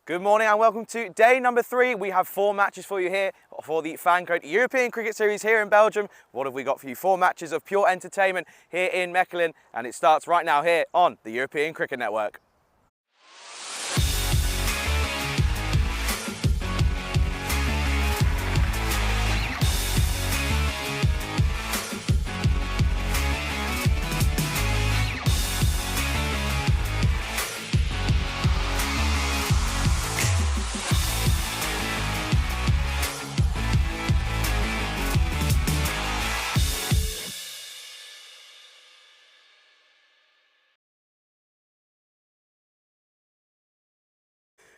Good morning and welcome to day number 3. We have 4 matches for you here for the FanCode European Cricket Series here in Belgium. What have we got for you? 4 matches of pure entertainment here in Mechelen, and it starts right now here on the European Cricket Network.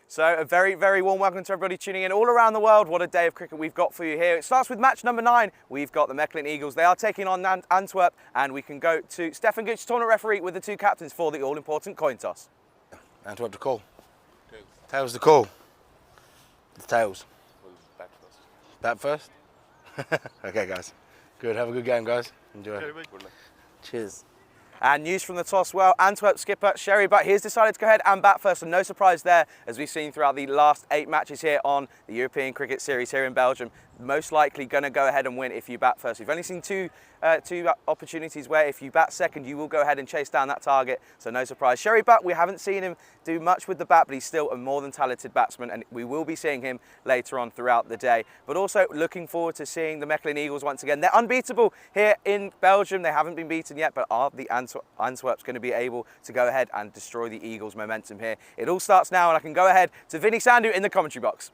So a very, very warm welcome to everybody tuning in all around the world. What a day of cricket we've got for you here. It starts with match number 9. We've got the Mechelen Eagles. They are taking on Antwerp, and we can go to Stefan Gooch, tournament referee, with the 2 captains for the all-important coin toss. Antwerp to call. Tails to call. It's tails. Bat first? Okay, guys. Good. Have a good game, guys. Enjoy. Cheers. And news from the toss, well, Antwerp skipper Sherry Butt, he has decided to go ahead and bat first, and no surprise there, as we've seen throughout the last 8 matches here on the European Cricket Series here in Belgium. Most likely going to go ahead and win if you bat first. We've only seen two opportunities where if you bat second, you will go ahead and chase down that target, so no surprise. Sherry Butt, we haven't seen him do much with the bat, but he's still a more than talented batsman, and we will be seeing him later on throughout the day. But also looking forward to seeing the Mechelen Eagles once again. They're unbeatable here in Belgium. They haven't been beaten yet, but are the Antwerp's going to be able to go ahead and destroy the Eagles' momentum here? It all starts now, and I can go ahead to Vinny Sandhu in the commentary box.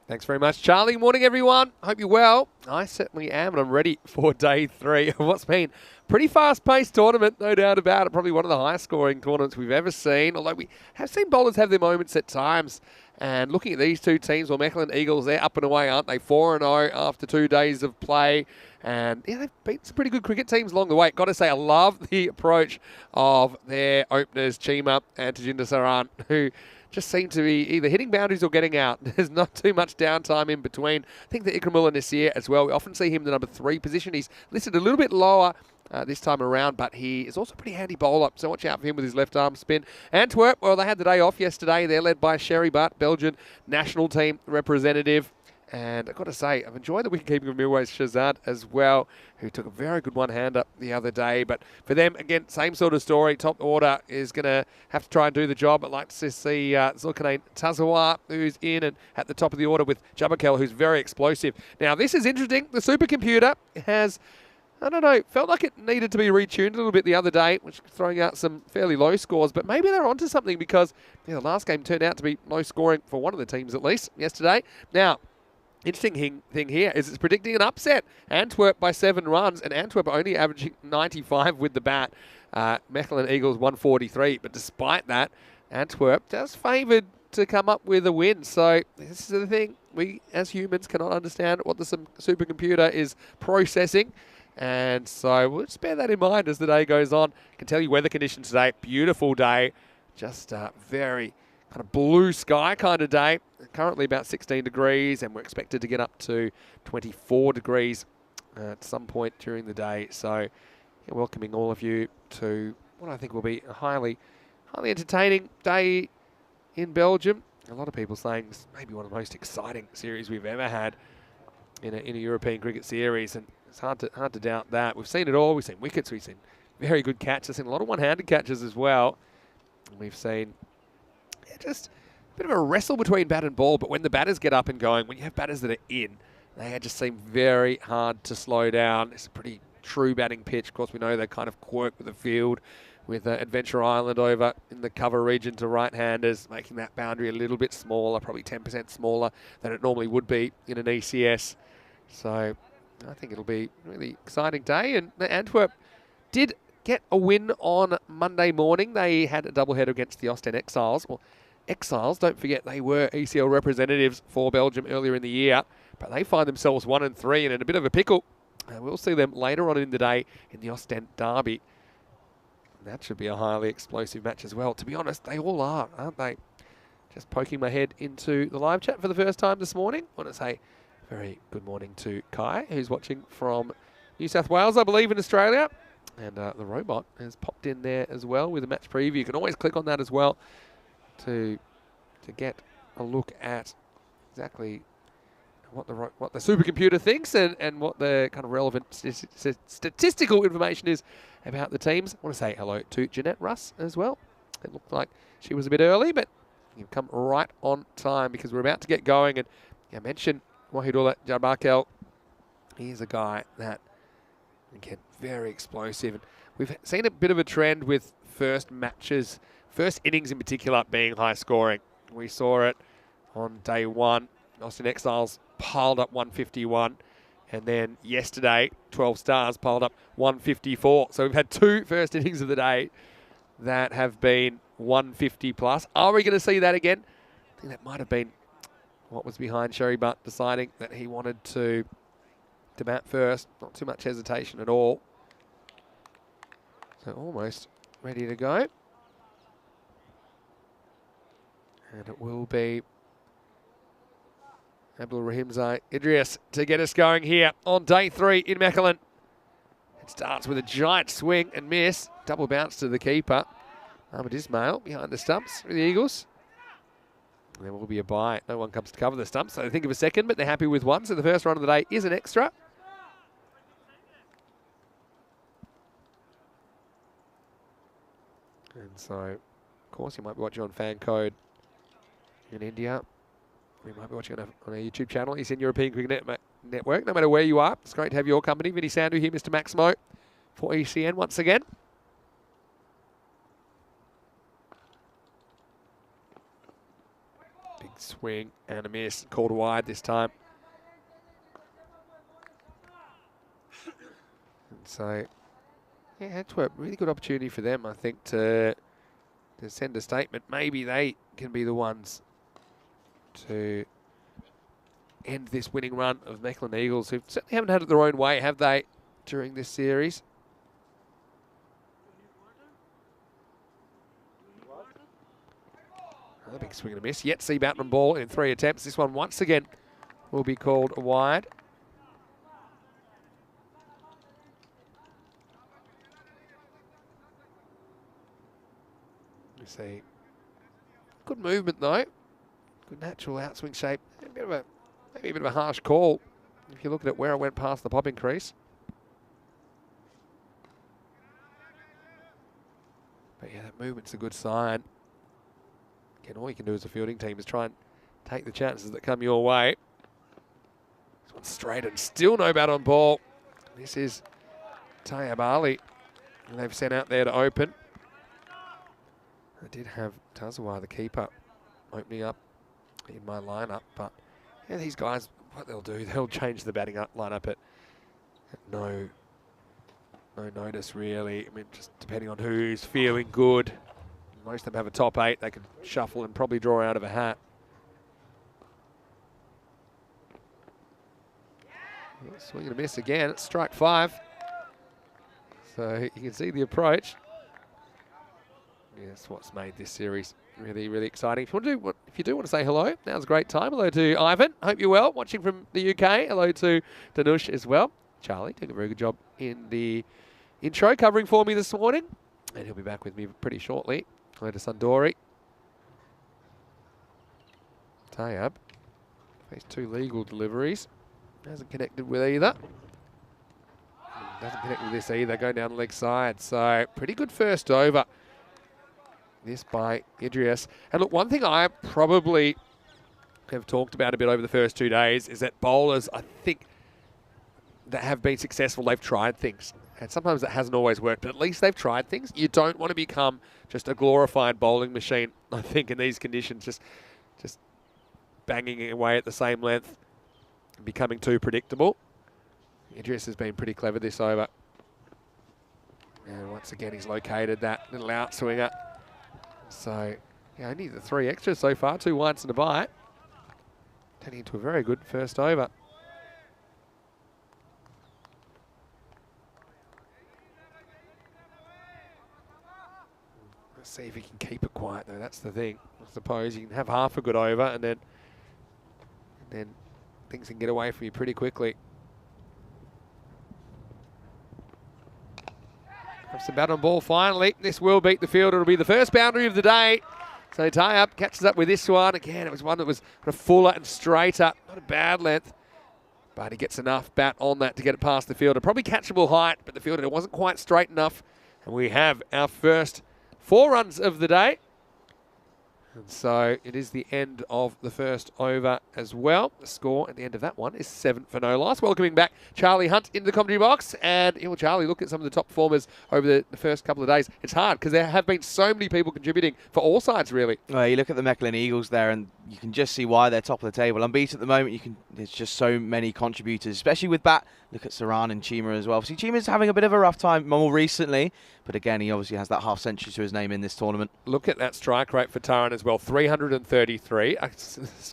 Thanks very much, Charlie. Morning, everyone. Hope you're well. I certainly am, and I'm ready for day 3 of what's been a pretty fast-paced tournament, no doubt about it. Probably one of the highest-scoring tournaments we've ever seen, although we have seen bowlers have their moments at times. And looking at these 2 teams, well, Mechelen Eagles, they're up and away, aren't they? 4-0 after 2 days of play. And yeah, they've beaten some pretty good cricket teams along the way. Got to say, I love the approach of their openers, Chima and Tajinder Saran, who just seem to be either hitting boundaries or getting out. There's not too much downtime in between. I think the Ikramullah Nasir as well, we often see him in the number 3 position. He's listed a little bit lower this time around, but he is also a pretty handy bowler, so watch out for him with his left arm spin. Antwerp, well, they had the day off yesterday. They're led by Sherry Butt, Belgian national team representative. And I've got to say, I've enjoyed the wicket-keeping of Milwa's Shazad as well, who took a very good one-hander the other day. But for them, again, same sort of story. Top order is going to have to try and do the job. I'd like to see Zulkarnain Tazawar, who's in and at the top of the order, with Jabakel, who's very explosive. Now, this is interesting. The supercomputer has, I don't know, felt like it needed to be retuned a little bit the other day, which is throwing out some fairly low scores. But maybe they're onto something, because the last game turned out to be low scoring for one of the teams, at least, yesterday. Now, interesting thing here is it's predicting an upset. Antwerp by 7 runs, and Antwerp are only averaging 95 with the bat. Mechelen Eagles 143, but despite that, Antwerp just favoured to come up with a win. So this is the thing. We, as humans, cannot understand what the supercomputer is processing. And so we'll just bear that in mind as the day goes on. I can tell you weather conditions today, beautiful day. Just very kind of blue sky kind of day. Currently about 16 degrees, and we're expected to get up to 24 degrees at some point during the day. So yeah, welcoming all of you to what I think will be a highly entertaining day in Belgium. A lot of people saying this may be one of the most exciting series we've ever had in a European cricket series, and it's hard to doubt that. We've seen it all. We've seen wickets. We've seen very good catches. Seen a lot of one-handed catches as well. And we've seen just a bit of a wrestle between bat and ball, but when the batters get up and going, when you have batters that are in, they just seem very hard to slow down. It's a pretty true batting pitch. Of course, we know they kind of quirk with the field, with Adventure Island over in the cover region to right-handers, making that boundary a little bit smaller, probably 10% smaller than it normally would be in an ECS. So I think it'll be a really exciting day. And Antwerp did get a win on Monday morning. They had a doubleheader against the Ostend Exiles. Well, Exiles, don't forget, they were ECL representatives for Belgium earlier in the year, but they find themselves 1-3 and in a bit of a pickle. We'll see them later on in the day in the Ostend Derby. That should be a highly explosive match as well. To be honest, they all are, aren't they? Just poking my head into the live chat for the first time this morning. I want to say very good morning to Kai, who's watching from New South Wales, I believe, in Australia. And the robot has popped in there as well with a match preview. You can always click on that as well to to get a look at exactly what the supercomputer thinks and what the kind of relevant statistical information is about the teams. I want to say hello to Jeanette Russ as well. It looked like she was a bit early, but you've come right on time because we're about to get going. And I mentioned Wahidullah Jarbarkel. He's a guy that, again, very explosive. And we've seen a bit of a trend with first matches, first innings in particular, being high scoring. We saw it on day one. Austin Exiles piled up 151. And then yesterday, 12 Stars piled up 154. So we've had two first innings of the day that have been 150 plus. Are we going to see that again? I think that might have been what was behind Sherry Butt deciding that he wanted to bat first. Not too much hesitation at all. So almost ready to go. And it will be Abdul Rahimzai Idris to get us going here on day 3 in Mechelen. It starts with a giant swing and miss. Double bounce to the keeper. Ahmed Ismail behind the stumps for the Eagles. And there will be a bye. No one comes to cover the stumps, so they think of a second, but they're happy with one. So the first run of the day is an extra. And so, of course, you might be watching on FanCode in India. You might be watching on a YouTube channel. It's in European Cricket Network. No matter where you are, it's great to have your company. Vinny Sandhu here, Mr. Maximo, for ECN once again. Big swing and a miss. Called wide this time. And so, yeah, it's a really good opportunity for them, I think, to send a statement. Maybe they can be the ones to end this winning run of Mechelen Eagles, who certainly haven't had it their own way, have they, during this series? Another big swing and a miss. Yet see Batman ball in 3 attempts. This one once again will be called wide. You see, good movement though. Good natural outswing shape. Maybe a bit of a harsh call if you look at it where it went past the popping crease. But yeah, that movement's a good sign. Again, all you can do as a fielding team is try and take the chances that come your way. This one's straight and still no bat on ball. This is Tayyab Ali, and they've sent out there to open. I did have Tazawar, the keeper, opening up in my lineup, but yeah, these guys, what they'll do, they'll change the batting up lineup at no notice really. I mean, just depending on who's feeling good. Most of them have a top 8. They could shuffle and probably draw out of a hat. Swing and a miss again. It's strike 5. So you can see the approach. Yeah, that's what's made this series really, really exciting. If you do want to say hello, now's a great time. Hello to Ivan. Hope you're well. Watching from the UK. Hello to Danush as well. Charlie doing a very good job in the intro, covering for me this morning, and he'll be back with me pretty shortly. Hello to Sundori. Tayyab faced 2 legal deliveries. Hasn't connected with either. Doesn't connect with this either. Going down the leg side. So pretty good first over. This by Idris. And look, one thing I probably have talked about a bit over the first 2 days is that bowlers, I think, that have been successful, they've tried things. And sometimes that hasn't always worked, but at least they've tried things. You don't want to become just a glorified bowling machine, I think, in these conditions, just banging away at the same length and becoming too predictable. Idris has been pretty clever this over. And once again, he's located that little outswinger. So, yeah, only the 3 extras so far, 2 wides and a bite. Turning into a very good first over. Let's see if he can keep it quiet, though. That's the thing. I suppose you can have half a good over, and then things can get away from you pretty quickly. Have some bat on ball finally. This will beat the field. It'll be the first boundary of the day. So tie up, catches up with this one. Again, it was one that was kind of fuller and straighter. Not a bad length. But he gets enough bat on that to get it past the fielder. Probably catchable height, but the fielder wasn't quite straight enough. And we have our first 4 runs of the day. And so it is the end of the first over as well. The score at the end of that one is 7 for no loss. Welcoming back Charlie Hunt into the commentary box. And Charlie, look at some of the top performers over the first couple of days. It's hard because there have been so many people contributing for all sides, really. Well, you look at the Mechlin Eagles there and you can just see why they're top of the table. Unbeaten at the moment, there's just so many contributors, especially with bat. Look at Saran and Chima as well. See, Chima's having a bit of a rough time more recently, but again, he obviously has that half century to his name in this tournament. Look at that strike rate for Taran as well, 333. I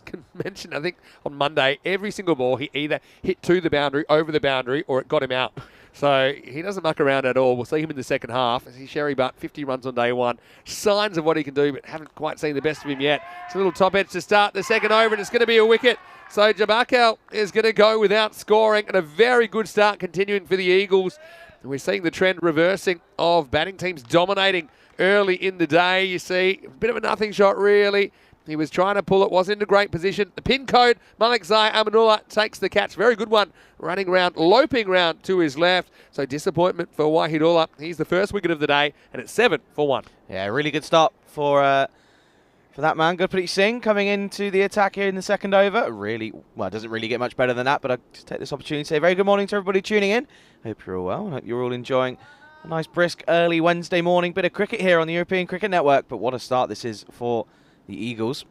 can mention, I think on Monday, every single ball he either hit to the boundary, over the boundary, or it got him out. So he doesn't muck around at all. We'll see him in the second half. See Sherry Butt, 50 runs on day one. Signs of what he can do, but haven't quite seen the best of him yet. It's a little top edge to start the second over, and it's going to be a wicket. So Jabarkel is going to go without scoring, and a very good start continuing for the Eagles. And we're seeing the trend reversing of batting teams dominating early in the day. You see, a bit of a nothing shot, really. He was trying to pull it, was in a great position. The pin code, Malik Zai Amanullah takes the catch. Very good one, running round, loping round to his left. So disappointment for Wahidullah. He's the first wicket of the day, and it's 7 for 1. Yeah, really good start for that man. Gurpreet Singh coming into the attack here in the second over. Really, well, it doesn't really get much better than that, but I just take this opportunity to say very good morning to everybody tuning in. Hope you're all well, and hope you're all enjoying a nice brisk early Wednesday morning bit of cricket here on the European Cricket Network. But what a start this is for the Eagles,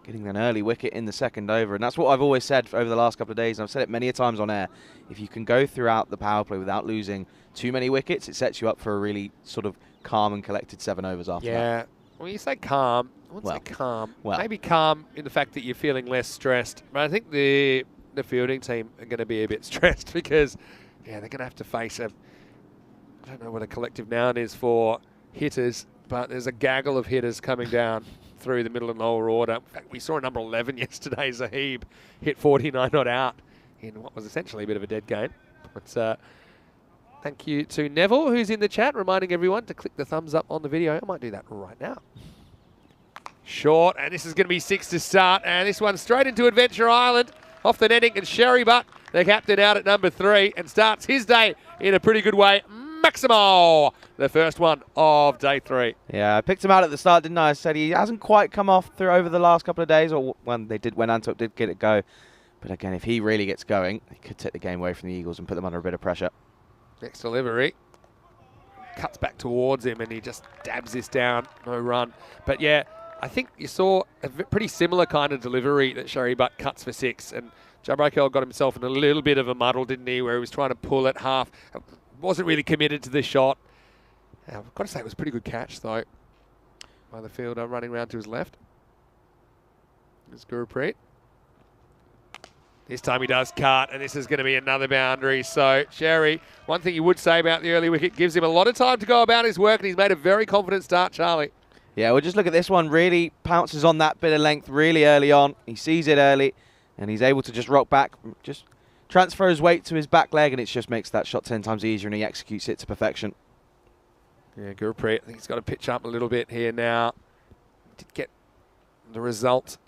getting an early wicket in the second over. And that's what I've always said over the last couple of days, and I've said it many a times on air. If you can go throughout the power play without losing too many wickets, it sets you up for a really sort of calm and collected 7 overs after that. Yeah, when you say calm, I wouldn't say calm. Well, maybe calm in the fact that you're feeling less stressed. But I think the fielding team are going to be a bit stressed because, yeah, they're going to have to face I don't know what a collective noun is for hitters, but there's a gaggle of hitters coming down through the middle and lower order. In fact, we saw a number 11 yesterday, Zahib, hit 49 not out in what was essentially a bit of a dead game. But thank you to Neville, who's in the chat, reminding everyone to click the thumbs up on the video. I might do that right now. Short, and this is going to be 6 to start, and this one straight into Adventure Island, off the netting, and Sherry Butt, the captain, out at number 3, and starts his day in a pretty good way. Maximo, the first one of day 3. Yeah, I picked him out at the start, didn't I? I said he hasn't quite come off through over the last couple of days, or when Antwerp did get it go. But again, if he really gets going, he could take the game away from the Eagles and put them under a bit of pressure. Next delivery. Cuts back towards him, and he just dabs this down. No run. But yeah, I think you saw a pretty similar kind of delivery that Sherry Butt cuts for 6. And Jabrakel got himself in a little bit of a muddle, didn't he, where he was trying to pull it half. Wasn't really committed to the shot. I've got to say it was a pretty good catch, though, by the fielder running round to his left. There's Gurpreet. This time he does cut, and this is going to be another boundary. So, Sherry, one thing you would say about the early wicket, gives him a lot of time to go about his work, and he's made a very confident start, Charlie. Yeah, well, just look at this one. Really pounces on that bit of length really early on. He sees it early, and he's able to just rock back, just transfer his weight to his back leg, and it just makes that shot 10 times easier, and he executes it to perfection. Yeah, Gurpreet, I think he's got to pitch up a little bit here now. Did get the result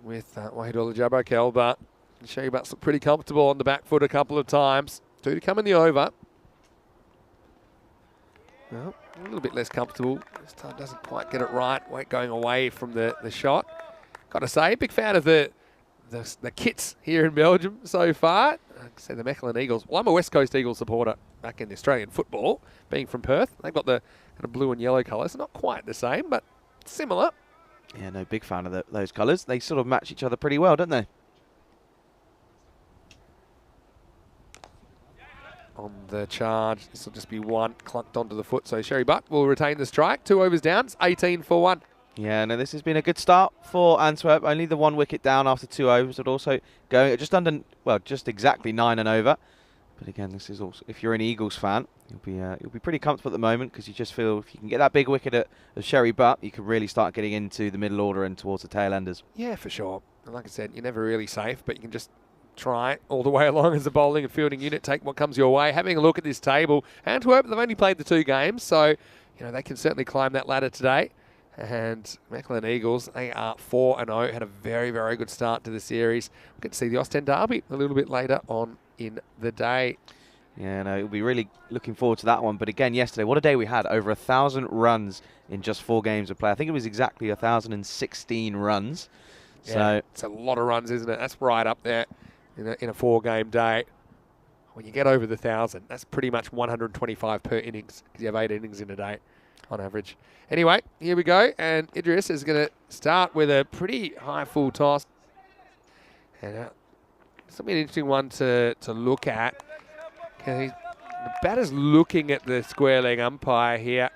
with Wahidullah Jabarkel, but Sherry Butts looked pretty comfortable on the back foot a couple of times. 2 to come in the over. Well, a little bit less comfortable. This time doesn't quite get it right. Weight going away from the shot. Got to say, big fan of the kits here in Belgium so far. I'd say the Mechlin Eagles. Well, I'm a West Coast Eagles supporter back in the Australian football, being from Perth. They've got the kind of blue and yellow colours. Not quite the same, but similar. Yeah, no, big fan of those colours. They sort of match each other pretty well, don't they? On the charge, this will just be 1 clunked onto the foot. So Sherry Butt will retain the strike. 2 overs down. It's 18 for 1. Yeah, no, this has been a good start for Antwerp. Only the 1 wicket down after 2 overs, but also going just exactly 9 and over. But again, this is also, if you're an Eagles fan, you'll be pretty comfortable at the moment, because you just feel if you can get that big wicket of Sherry Butt, you can really start getting into the middle order and towards the tail enders. Yeah, for sure. And like I said, you're never really safe, but you can just try all the way along as a bowling and fielding unit, take what comes your way. Having a look at this table, Antwerp, they've only played the 2 games, so they can certainly climb that ladder today. And Mechelen Eagles, they are 4-0, had a very, very good start to the series. We'll get to see the Ostend Derby a little bit later on in the day. Yeah, no, we'll be really looking forward to that one. But again, yesterday, what a day we had. Over 1,000 runs in just 4 games of play. I think it was exactly 1,016 runs. Yeah, So it's a lot of runs, isn't it? That's right up there in a 4-game day. When you get over the 1,000, that's pretty much 125 per innings because you have 8 innings in a day on average. Anyway, here we go. And Idris is going to start with a pretty high full toss. And it's going to be an interesting one to look at. The batter's looking at the square leg umpire here.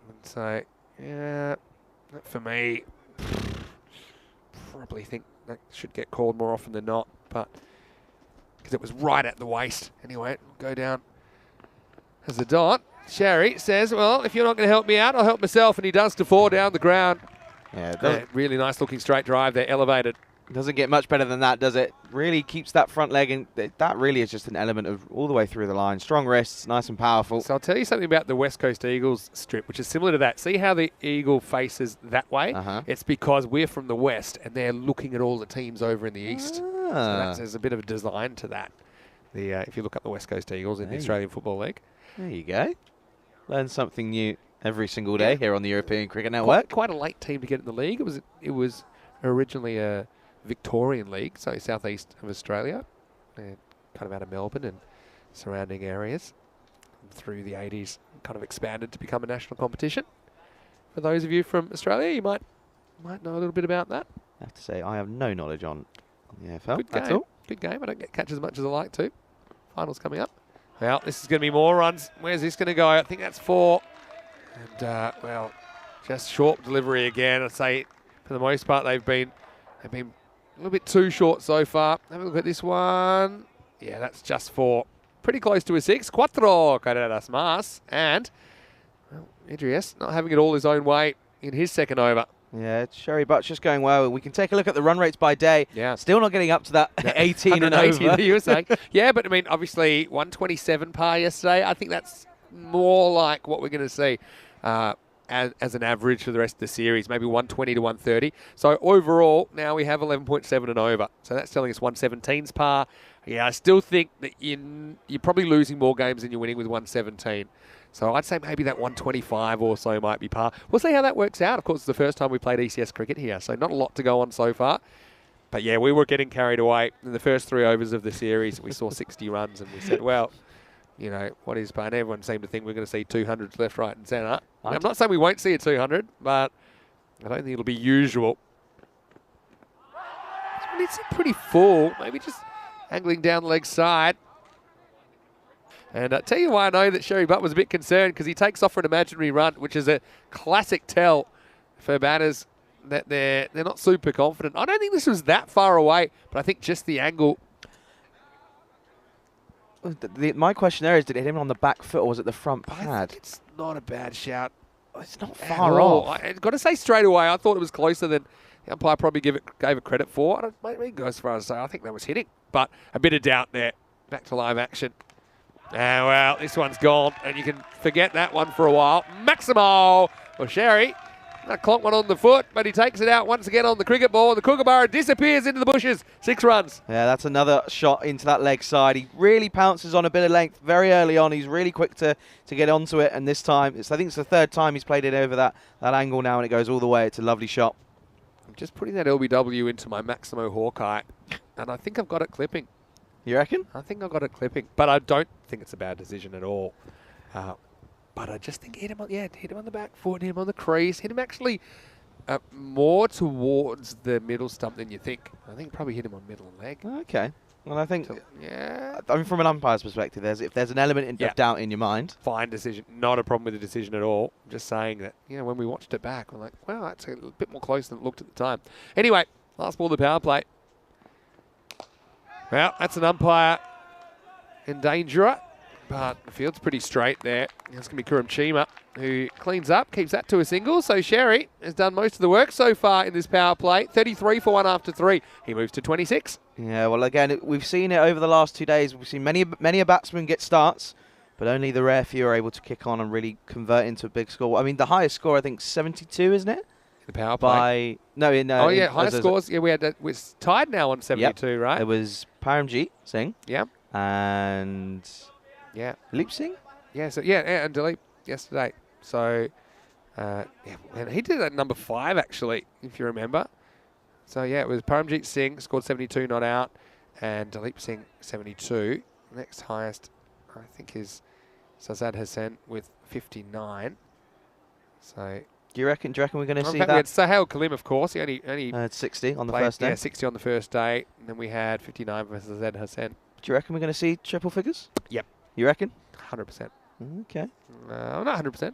And so, yeah, for me, probably think that should get called more often than not, but because it was right at the waist. Anyway, go down as a dot. Sherry says, well, if you're not going to help me out, I'll help myself, and he does to 4 down the ground. yeah, Really nice looking straight drive there, elevated. doesn't get much better than that, does it? Really keeps that front leg, and that really is just an element of all the way through the line. Strong wrists, nice and powerful. So I'll tell you something about the West Coast Eagles strip, which is similar to that. See how the eagle faces that way? It's because we're from the west, and they're looking at all the teams over in the east. So there's a bit of a design to that. If you look up the West Coast Eagles in the Australian Football League. There you go. Learn something new every single day here on the European Cricket Network. Quite a late team to get in the league. It was originally a Victorian league, so southeast of Australia, and kind of out of Melbourne and surrounding areas. And through the 80s, kind of expanded to become a national competition. For those of you from Australia, you might know a little bit about that. I have to say, I have no knowledge on the AFL. Good That's game. all. Good game. I don't get catch as much as I like to. Finals coming up. Well, this is going to be more runs. Where's this going to go? I think that's 4. And, well, just short delivery again. I'd say, for the most part, they've been a little bit too short so far. Have a look at this one. Yeah, that's just 4. Pretty close to a 6. Cuatro carreras más. And, well, Idris not having it all his own way in his second over. Yeah, it's Sherry Butts just going well. We can take a look at the run rates by day. Yeah. Still not getting up to that 18 and over. that you were saying. Yeah, but I mean, obviously 127 par yesterday. I think that's more like what we're going to see as an average for the rest of the series, maybe 120 to 130. So overall, now we have 11.7 and over. So that's telling us 117's par. Yeah, I still think that you're probably losing more games than you're winning with 117. So I'd say maybe that 125 or so might be par. We'll see how that works out. Of course, it's the first time we played ECS cricket here, so not a lot to go on so far. But yeah, we were getting carried away in the first 3 overs of the series. We saw 60 runs and we said, well, you know, what is par? And everyone seemed to think we're going to see 200s left, right and centre. I'm not saying we won't see a 200, but I don't think it'll be usual. It's pretty full. Maybe just angling down the leg side. And I tell you why I know that Sherry Butt was a bit concerned, because he takes off for an imaginary run, which is a classic tell for batters that they're not super confident. I don't think this was that far away, but I think just the angle. My question there is, did it hit him on the back foot or was it the front pad? I think it's not a bad shout. It's not far off. off. I've got to say straight away, I thought it was closer than the umpire probably gave it credit for. I don't maybe go as far as to say I think that was hitting, but a bit of doubt there. Back to live action. Well, this one's gone, and you can forget that one for a while. Maximo! Well, Sherry, that clonked one on the foot, but he takes it out once again on the cricket ball, and the Kookaburra disappears into the bushes. 6 runs. Yeah, that's another shot into that leg side. He really pounces on a bit of length very early on. He's really quick to get onto it, and this time, I think it's the 3rd time he's played it over that angle now, and it goes all the way. It's a lovely shot. I'm just putting that LBW into my Maximo Hawkeye, and I think I've got it clipping. You reckon? I think I got it clipping, but I don't think it's a bad decision at all. But I just think hit him on the back foot, hit him on the crease, hit him actually more towards the middle stump than you think. I think probably hit him on middle leg. Okay. Well, I think, yeah. I mean, from an umpire's perspective, if there's an element of doubt in your mind. Fine decision. Not a problem with the decision at all. Just saying that, when we watched it back, we're like, well, that's a bit more close than it looked at the time. Anyway, last ball of the power play. Well, that's an umpire endangerer, but the field's pretty straight there. It's going to be Kuram Chima, who cleans up, keeps that to a single. So Sherry has done most of the work so far in this power play. 33 for 1 after 3. He moves to 26. Yeah, well, again, we've seen it over the last 2 days. We've seen many a batsman get starts, but only the rare few are able to kick on and really convert into a big score. I mean, the highest score, I think, 72, isn't it? The power play. Highest scores. Yeah, we're tied now on 72, right? It was Paramjeet Singh. Yeah. And Dilip Singh? Yeah, and Dilip yesterday. So, and he did that number 5, actually, if you remember. So, yeah, it was Paramjeet Singh, scored 72, not out, and Dilip Singh, 72. Next highest, I think, is Sazad Hassan with 59. So... Do you reckon we're going to see that? that? We had Sahel Kalim, of course. He only had 60 on the played, first day. Yeah, 60 on the first day. And then we had 59 for Sazad Hassan. Do you reckon we're going to see triple figures? Yep. You reckon? 100%. Okay. Not 100%.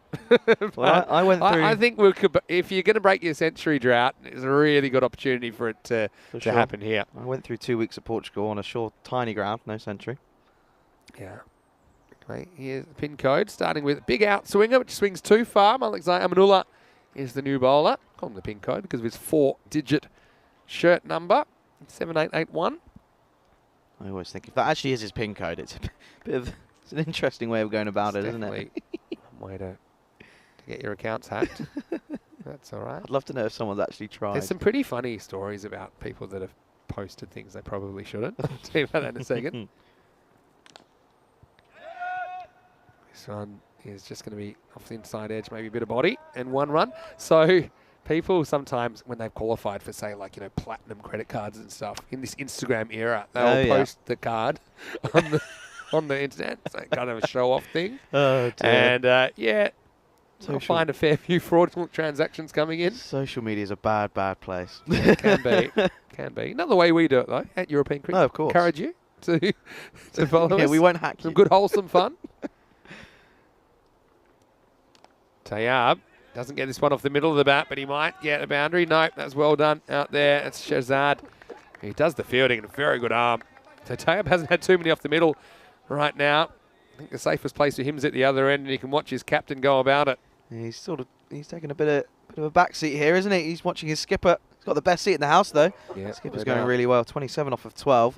Well, I went through... I think if you're going to break your century drought, it's a really good opportunity for it to happen here. I went through 2 weeks of Portugal on a short, tiny ground, no century. Yeah. Okay, here's the pin code, starting with big outswinger, which swings too far. Alexander Amanullah is the new bowler. Call him the pin code because of his 4-digit shirt number, 7881. I always think if that actually is his pin code, it's it's an interesting way of going about it, isn't it? One way to get your accounts hacked. That's all right. I'd love to know if someone's actually tried. There's some pretty funny stories about people that have posted things they probably shouldn't. I'll tell you about that in a second. This one is just going to be off the inside edge, maybe a bit of body, and 1 run. So people sometimes, when they've qualified for, say, like, platinum credit cards and stuff, in this Instagram era, they'll post the card on the internet. It's like kind of a show-off thing. Oh, dear. And, I'll find a fair few fraudulent transactions coming in. Social media is a bad place. Yeah, can be. Not the way we do it, though, at European Cricket. No, of course. Encourage you to follow us. Yeah, we won't hack you. Some good, wholesome fun. Tayyab doesn't get this one off the middle of the bat, but he might get a boundary. Nope, that's well done out there. It's Shahzad. He does the fielding and a very good arm. So Tayyab hasn't had too many off the middle right now. I think the safest place for him is at the other end, and he can watch his captain go about it. Yeah, he's taking a bit of a back seat here, isn't he? He's watching his skipper. He's got the best seat in the house, though. Yeah, skipper's going really well. 27 off of 12.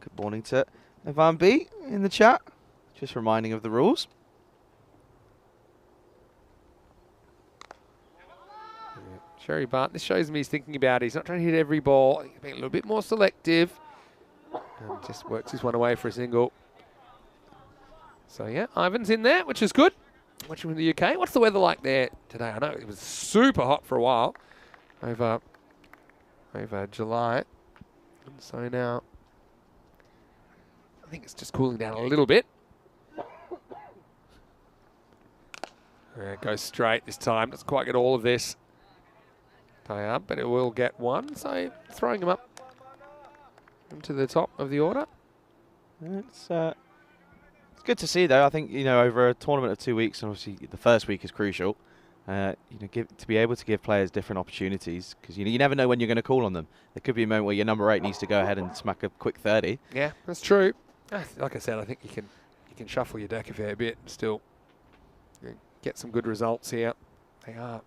Good morning to Evan B in the chat. Just reminding of the rules. Sherry Butt, this shows me he's thinking about it. He's not trying to hit every ball. He's being a little bit more selective. And just works his one away for a single. So, yeah, Ivan's in there, which is good. Watching from the UK. What's the weather like there today? I know it was super hot for a while over July. And so now I think it's just cooling down a little bit. It goes straight this time. Doesn't quite get all of this. But it will get 1, so throwing him up into the top of the order. It's good to see, though. I think, over a tournament of 2 weeks, and obviously the first week is crucial, to be able to give players different opportunities, because you never know when you're going to call on them. There could be a moment where your number 8 needs to go ahead and smack a quick 30. Yeah, that's true. Like I said, I think you can shuffle your deck a fair bit and still get some good results here. They have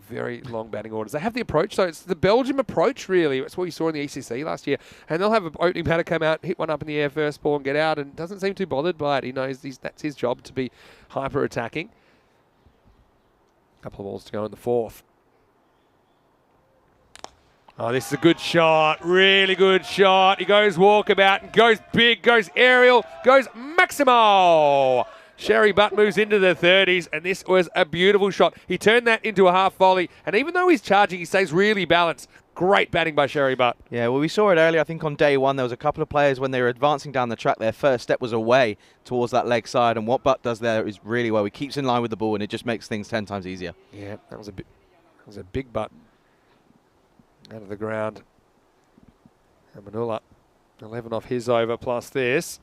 very long batting orders. They have the approach, so it's the Belgium approach, really. It's what you saw in the ECC last year. And they'll have an opening batter come out, hit one up in the air first ball and get out, and doesn't seem too bothered by it. He knows that's his job, to be hyper-attacking. Couple of balls to go in the 4th. Oh, this is a good shot. Really good shot. He goes walkabout and goes big, goes aerial, goes Maximo. Sherry Butt moves into the 30s, and this was a beautiful shot. He turned that into a half volley, and even though he's charging, he stays really balanced. Great batting by Sherry Butt. Yeah, well, we saw it earlier. I think on day 1, there was a couple of players when they were advancing down the track, their first step was away towards that leg side, and what Butt does there is really well. He keeps in line with the ball, and it just makes things 10 times easier. Yeah, that was a big butt out of the ground. Amanullah, 11 off his over plus this.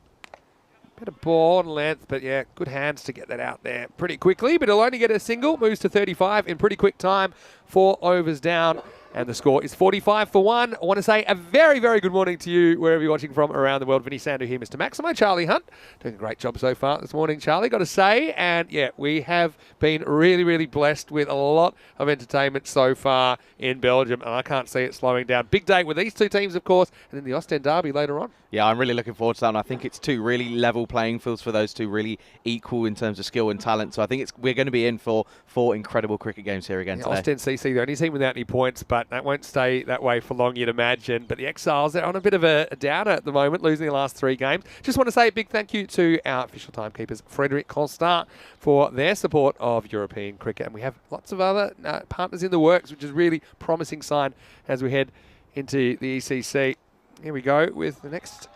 Bit of ball and length, but yeah, good hands to get that out there pretty quickly. But he'll only get a single, moves to 35 in pretty quick time. 4 overs down. And the score is 45 for 1. I want to say a very, very good morning to you, wherever you're watching from around the world. Vinny Sandu here, Mr. Maximo, Charlie Hunt. Doing a great job so far this morning, Charlie, got to say. And yeah, we have been really, really blessed with a lot of entertainment so far in Belgium. And I can't see it slowing down. Big day with these two teams, of course, and then the Ostend Derby later on. Yeah, I'm really looking forward to that. And I think it's two really level playing fields for those two, really equal in terms of skill and talent. So I think we're going to be in for 4 incredible cricket games here again today. Ostend CC, the only team without any points, but that won't stay that way for long, you'd imagine. But the Exiles, they're on a bit of a downer at the moment, losing the last 3 games. Just want to say a big thank you to our official timekeepers, Frederic Constant, for their support of European cricket. And we have lots of other partners in the works, which is really promising sign as we head into the ECC. Here we go with the next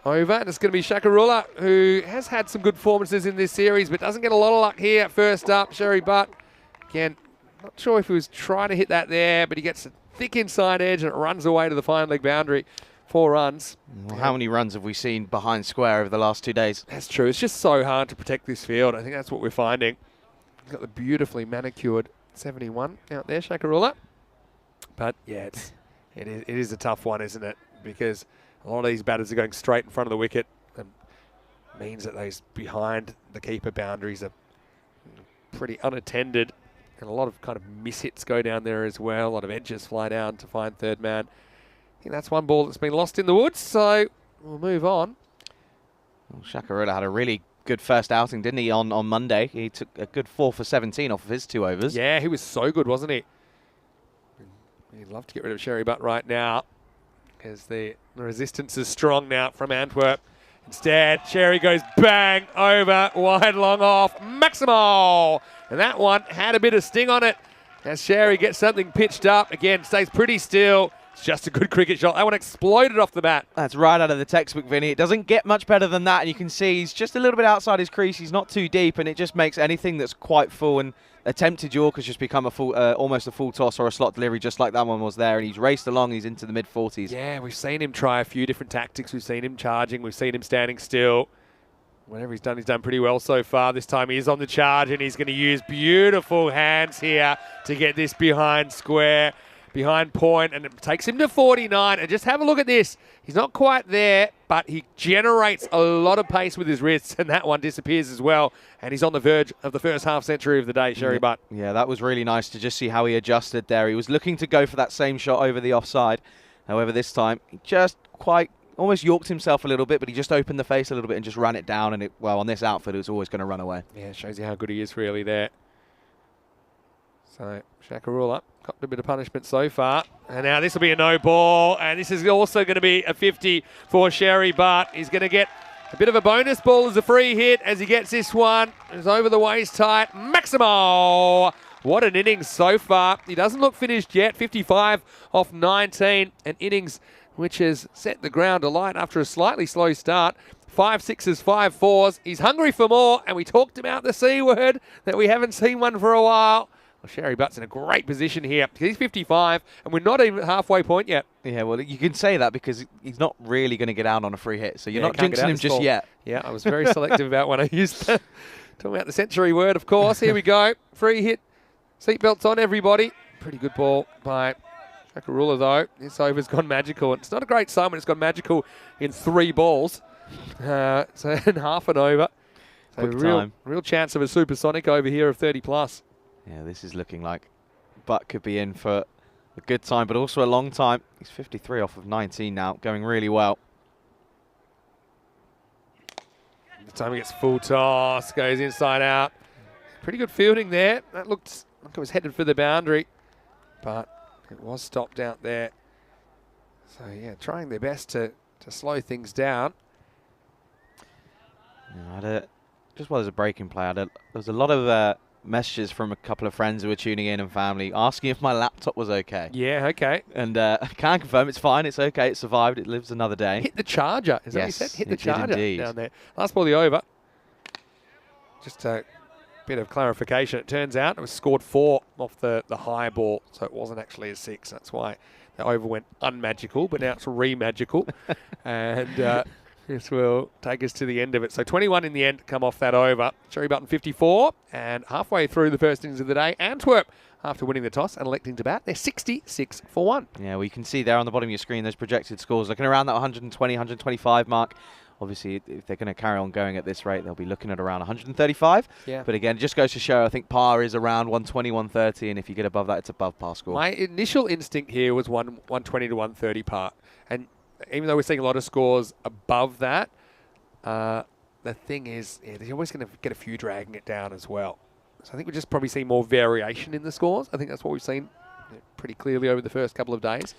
over, and it's going to be Shakarula, who has had some good performances in this series, but doesn't get a lot of luck here. First up, Sherry Butt. Again, not sure if he was trying to hit that there, but he gets a thick inside edge and it runs away to the fine leg boundary. 4 runs. Well, how many runs have we seen behind square over the last 2 days? That's true. It's just so hard to protect this field. I think that's what we're finding. He's got the beautifully manicured 71 out there, Shakarula. But yeah, it is a tough one, isn't it? Because a lot of these batters are going straight in front of the wicket, and means that those behind the keeper boundaries are pretty unattended, and a lot of kind of mishits go down there as well. A lot of edges fly down to find third man. I think that's one ball that's been lost in the woods, so we'll move on. Well, Shakarula had a really good first outing, didn't he, on Monday? He took a good 4 for 17 off of his 2 overs. Yeah, he was so good, wasn't he? He'd love to get rid of Sherry Butt right now, because the resistance is strong now from Antwerp. Instead, Sherry goes bang over, wide, long off, Maximo! And that one had a bit of sting on it as Sherry gets something pitched up. Again, stays pretty still. It's just a good cricket shot. That one exploded off the bat. That's right out of the textbook, Vinny. It doesn't get much better than that, and you can see he's just a little bit outside his crease. He's not too deep, and it just makes anything that's quite full and attempted Yorkers just become a full, almost a full toss or a slot delivery, just like that one was there. And he's raced along. He's into the mid-40s. Yeah, we've seen him try a few different tactics. We've seen him charging. We've seen him standing still. Whatever he's done pretty well so far. This time he is on the charge, and he's going to use beautiful hands here to get this behind square, behind point, and it takes him to 49. And just have a look at this. He's not quite there, but he generates a lot of pace with his wrists, and that one disappears as well. And he's on the verge of the first half century of the day, Sherry Butt. Yeah, that was really nice to just see how he adjusted there. He was looking to go for that same shot over the offside. However, this time he just almost yorked himself a little bit, but he just opened the face a little bit and just ran it down. And well, on this outfit, it was always going to run away. Yeah, it shows you how good he is really there. So Shakarula got a bit of punishment so far. And now this will be a no ball. And this is also going to be a 50 for Sherry Butt. He's going to get a bit of a bonus ball as a free hit as he gets this one. It's over the waist tight. Maximo! What an innings so far. He doesn't look finished yet. 55 off 19. An innings which has set the ground alight after a slightly slow start. 5 6s, 5 4s. He's hungry for more. And we talked about the C word, that we haven't seen one for a while. Well, Sherry Butt's in a great position here. He's 55, and we're not even at halfway point yet. Yeah, well, you can say that because he's not really going to get out on a free hit, so you're not jinxing him just yet. Yeah, I was very selective about when I used that. Talking about the century word, of course. Here we go. Free hit. Seatbelts on, everybody. Pretty good ball by Shakarula, though. This over's gone magical. It's not a great sign when it's gone magical in 3 balls. So in half an over. So real chance of a supersonic over here of 30 plus. Yeah, this is looking like Butt could be in for a good time, but also a long time. He's 53 off of 19 now, going really well. The time he gets full toss, goes inside out. Pretty good fielding there. That looked like it was headed for the boundary, but it was stopped out there. So yeah, trying their best to slow things down. Yeah, just while there's a break in play, there was a lot of messages from a couple of friends who were tuning in and family asking if my laptop was okay. Yeah, okay. And I can confirm it's fine, it's okay, it survived, it lives another day. Hit the charger, is that what you said? Hit the charger down there. Last ball, the over. Just a bit of clarification. It turns out it was scored 4 off the high ball, so it wasn't actually a 6. That's why the over went unmagical, but now it's re-magical. And This will take us to the end of it. So 21 in the end to come off that over. Cherry Button 54, and halfway through the first innings of the day, Antwerp, after winning the toss and electing to bat, they're 66 for 1. Yeah, well, you can see there on the bottom of your screen those projected scores, looking around that 120, 125 mark. Obviously, if they're going to carry on going at this rate, they'll be looking at around 135. Yeah. But again, it just goes to show, I think par is around 120, 130, and if you get above that, it's above par score. My initial instinct here was 120 to 130 par. And even though we're seeing a lot of scores above that, the thing is, they're always going to get a few dragging it down as well. So I think we'll just probably see more variation in the scores. I think that's what we've seen pretty clearly over the first couple of days.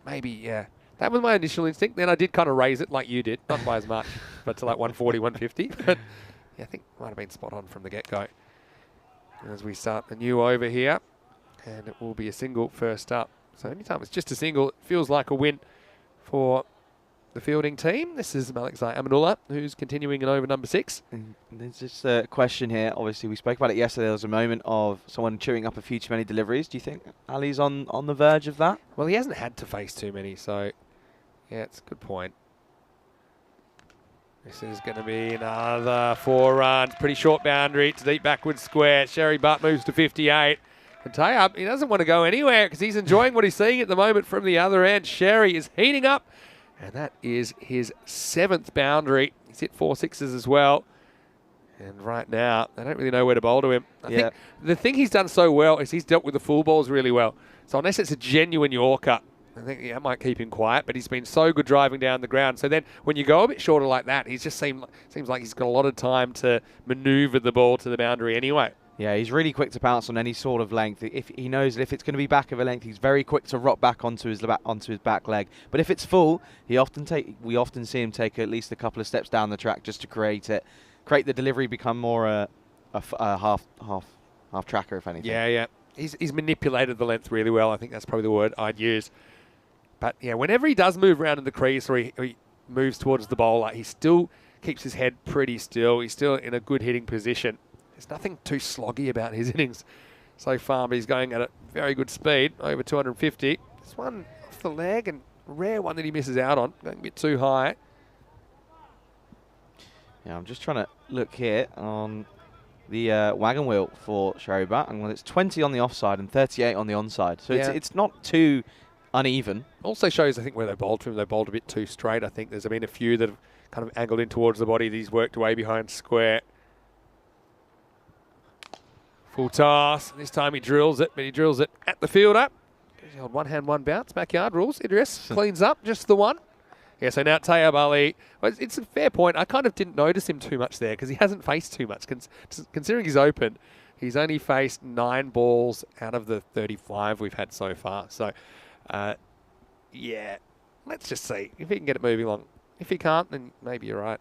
Maybe, yeah. That was my initial instinct. Then I did kind of raise it like you did. Not by as much, but to like 140, 150. But yeah, I think might have been spot on from the get-go. As we start a new over here, and it will be a single first up. So anytime it's just a single, it feels like a win for the fielding team. This is Malakzai Amanullah, who's continuing in over number 6. There's just a question here. Obviously, we spoke about it yesterday. There was a moment of someone chewing up a few too many deliveries. Do you think Ali's on the verge of that? Well, he hasn't had to face too many, so yeah, it's a good point. This is going to be another 4 runs. Pretty short boundary. It's a deep backward square. Sherry Butt moves to 58. And Tayab, he doesn't want to go anywhere because he's enjoying what he's seeing at the moment from the other end. Sherry is heating up. And that is his 7th boundary. He's hit 4 sixes as well. And right now, they don't really know where to bowl to him. I think the thing he's done so well is he's dealt with the full balls really well. So unless it's a genuine Yorker, I think that might keep him quiet, but he's been so good driving down the ground. So then when you go a bit shorter like that, he just seems like he's got a lot of time to manoeuvre the ball to the boundary anyway. Yeah, he's really quick to pounce on any sort of length. If he knows that if it's going to be back of a length, he's very quick to rock back onto his back leg. But if it's full, we often see him take at least a couple of steps down the track just to create the delivery, become more a half tracker, if anything. Yeah. He's manipulated the length really well. I think that's probably the word I'd use. But yeah, whenever he does move around in the crease or he moves towards the bowler, he still keeps his head pretty still. He's still in a good hitting position. There's nothing too sloggy about his innings so far, but he's going at a very good speed, over 250. This one off the leg, and rare one that he misses out on, going a bit too high. Yeah, I'm just trying to look here on the wagon wheel for Sherry Butt, and it's 20 on the offside and 38 on the onside. So it's not too uneven. Also shows, I think, where they bowled to him. They bowled a bit too straight, I think. There's been a few that have kind of angled in towards the body that he's worked away behind square. Full toss. This time he drills it, but he drills it at the fielder. Gives the old one hand, one bounce. Backyard rules. Idris cleans up just the one. Yeah, so now Tayyab Ali. Well, it's a fair point. I kind of didn't notice him too much there because he hasn't faced too much. Considering he's open, he's only faced 9 balls out of the 35 we've had so far. So, yeah, let's just see if he can get it moving along. If he can't, then maybe you're right.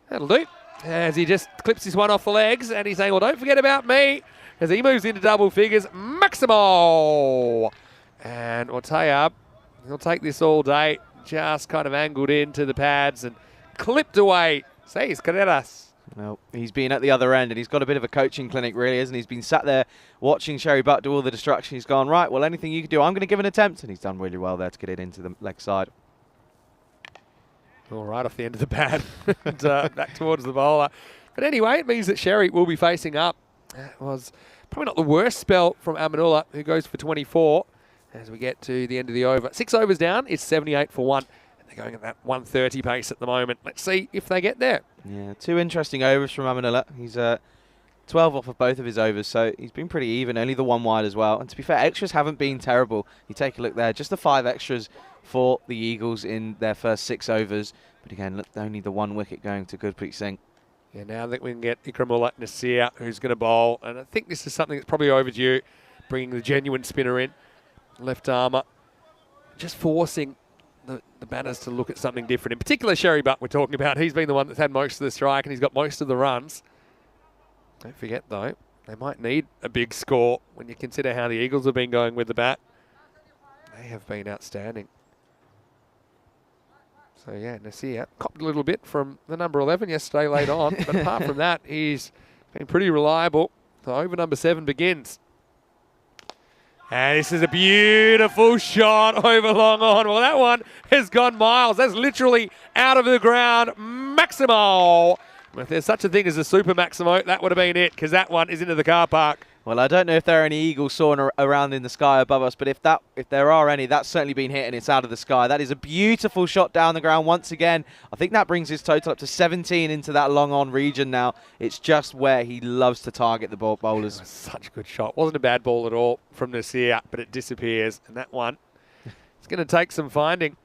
That'll do. As he just clips this one off the legs, and he's saying, well, don't forget about me, as he moves into double figures. Maximo! And Tayyab, he'll take this all day, just kind of angled into the pads and clipped away. 6 carreras. Well, he's been at the other end, and he's got a bit of a coaching clinic, really, isn't he? He's been sat there watching Sherry Butt do all the destruction. He's gone, right, well, anything you can do, I'm going to give an attempt. And he's done really well there to get it into the leg side. All right off the end of the pad and back towards the bowler. But anyway, it means that Sherry will be facing up. That was probably not the worst spell from Amanullah, who goes for 24 as we get to the end of the over. 6 overs down, it's 78 for 1. And they're going at that 130 pace at the moment. Let's see if they get there. Yeah, 2 interesting overs from Amanullah. He's 12 off of both of his overs, so he's been pretty even, only the 1 wide as well. And to be fair, extras haven't been terrible. You take a look there, just the 5 extras for the Eagles in their first 6 overs. But again, look, only the 1 wicket going to Gurpreet Singh. Yeah, now that we can get Ikramullah Nasir, who's going to bowl. And I think this is something that's probably overdue, bringing the genuine spinner in. Left armour. Just forcing the batters to look at something different. In particular, Sherry Butt we're talking about. He's been the one that's had most of the strike, and he's got most of the runs. Don't forget, though, they might need a big score when you consider how the Eagles have been going with the bat. They have been outstanding. So, yeah, Nasir copped a little bit from the number 11 yesterday late on. But apart from that, he's been pretty reliable. So over number 7 begins. And this is a beautiful shot over long on. Well, that one has gone miles. That's literally out of the ground. Maximo. If there's such a thing as a super Maximo, that would have been it, because that one is into the car park. Well, I don't know if there are any eagles soaring around in the sky above us, but if there are any, that's certainly been hit and it's out of the sky. That is a beautiful shot down the ground once again. I think that brings his total up to 17 into that long on region now. It's just where he loves to target the bowlers. Such a good shot. Wasn't a bad ball at all from Nasir, but it disappears. And that one, it's going to take some finding.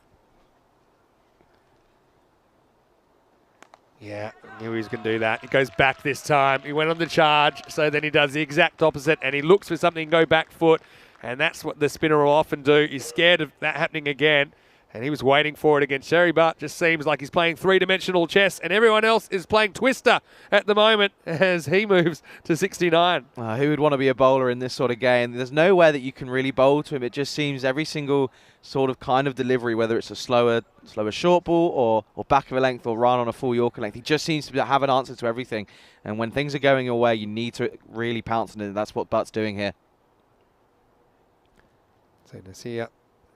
Yeah, I knew he was going to do that. He goes back this time. He went on the charge, so then he does the exact opposite, and he looks for something to go back foot, and that's what the spinner will often do. He's scared of that happening again, and he was waiting for it against Sherry, but just seems like he's playing three-dimensional chess, and everyone else is playing Twister at the moment as he moves to 69. Who would want to be a bowler in this sort of game? There's nowhere that you can really bowl to him. It just seems every single sort of kind of delivery, whether it's a slower short ball or back of a length or run on a full Yorker length, he just seems to have an answer to everything. And when things are going your way, you need to really pounce on it, and that's what Butt's doing here. So Nasir,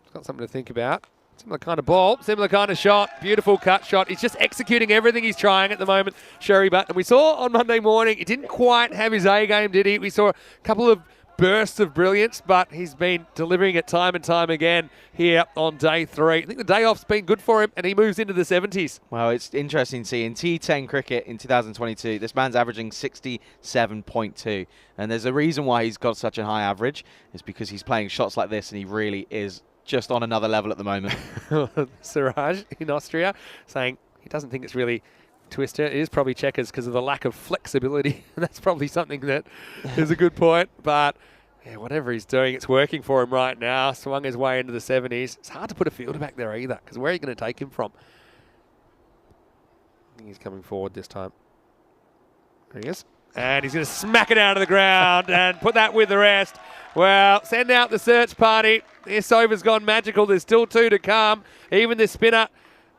he's got something to think about. Similar kind of ball, similar kind of shot, beautiful cut shot. He's just executing everything he's trying at the moment, Sherry Butt. And we saw on Monday morning, he didn't quite have his A game, did he? We saw a couple of bursts of brilliance, but he's been delivering it time and time again here on day 3. I think the day off's been good for him, and he moves into the 70s. Well, it's interesting to see. In T10 cricket in 2022, this man's averaging 67.2. And there's a reason why he's got such a high average. It's because he's playing shots like this, and he really is just on another level at the moment. Siraj in Austria saying he doesn't think it's really Twister. It is probably checkers because of the lack of flexibility. That's probably something that is a good point. But yeah, whatever he's doing, it's working for him right now. Swung his way into the 70s. It's hard to put a fielder back there either, because where are you going to take him from? I think he's coming forward this time. There he is. And he's going to smack it out of the ground and put that with the rest. Well, send out the search party. This over's gone magical. There's still 2 to come. Even the spinner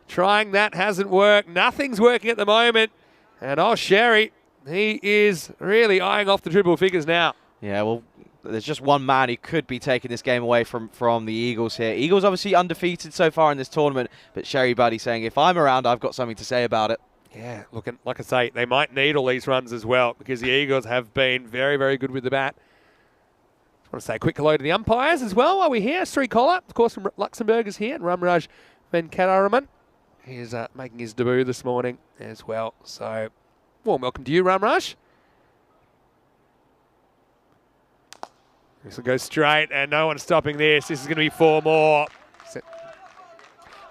trying that hasn't worked. Nothing's working at the moment. And Sherry, he is really eyeing off the triple figures now. Yeah, well, there's just one man who could be taking this game away from the Eagles here. Eagles obviously undefeated so far in this tournament, but Sherry Buddy saying, if I'm around, I've got something to say about it. Yeah, looking, like I say, they might need all these runs as well, because the Eagles have been very, very good with the bat. Just want to say a quick hello to the umpires as well while we're here. Sri Collar, of course, from Luxembourg is here, and Ramraj Venkataraman. He's making his debut this morning as well. So, warm welcome to you, Ramraj. This will go straight, and no one's stopping this. This is going to be 4 more.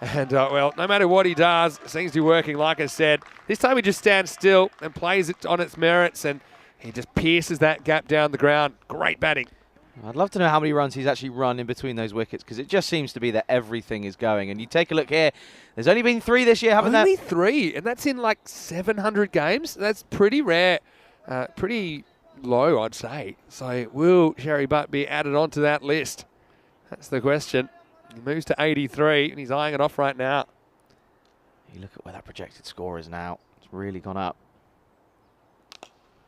And, well, no matter what he does, it seems to be working, like I said. This time he just stands still and plays it on its merits, and he just pierces that gap down the ground. Great batting. I'd love to know how many runs he's actually run in between those wickets, because it just seems to be that everything is going. And you take a look here, there's only been 3 this year, haven't there? Only 3, and that's in like 700 games. That's pretty rare, pretty low, I'd say. So will Sherry Butt be added onto that list? That's the question. He moves to 83, and he's eyeing it off right now. You look at where that projected score is now. It's really gone up.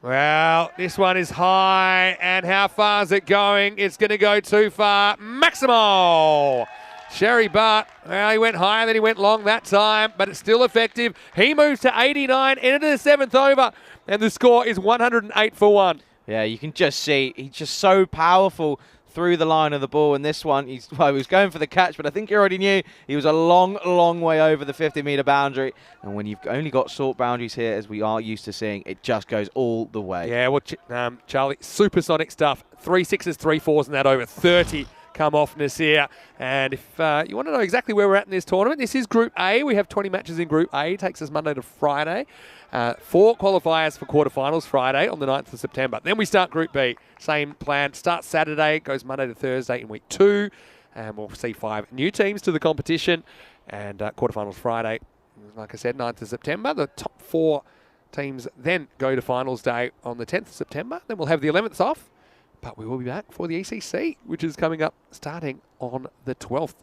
Well, this one is high, and how far is it going? It's going to go too far. Maximo! Sherry Butt, well, he went higher than he went long that time, but it's still effective. He moves to 89, into the 7th over, and the score is 108 for 1. Yeah, you can just see he's just so powerful through the line of the ball. And this one, he was going for the catch, but I think you already knew he was a long, long way over the 50-metre boundary. And when you've only got short boundaries here, as we are used to seeing, it just goes all the way. Yeah, well, Charlie, supersonic stuff. 3 6s, 3 4s, and that over 30 come off Nasir. And if you want to know exactly where we're at in this tournament, this is Group A. We have 20 matches in Group A. It takes us Monday to Friday. 4 qualifiers for quarterfinals Friday on the 9th of September. Then we start Group B. Same plan. Starts Saturday, goes Monday to Thursday in week 2. And we'll see 5 new teams to the competition. And quarterfinals Friday, like I said, 9th of September. The top 4 teams then go to finals day on the 10th of September. Then we'll have the 11th off. But we will be back for the ECC, which is coming up starting on the 12th.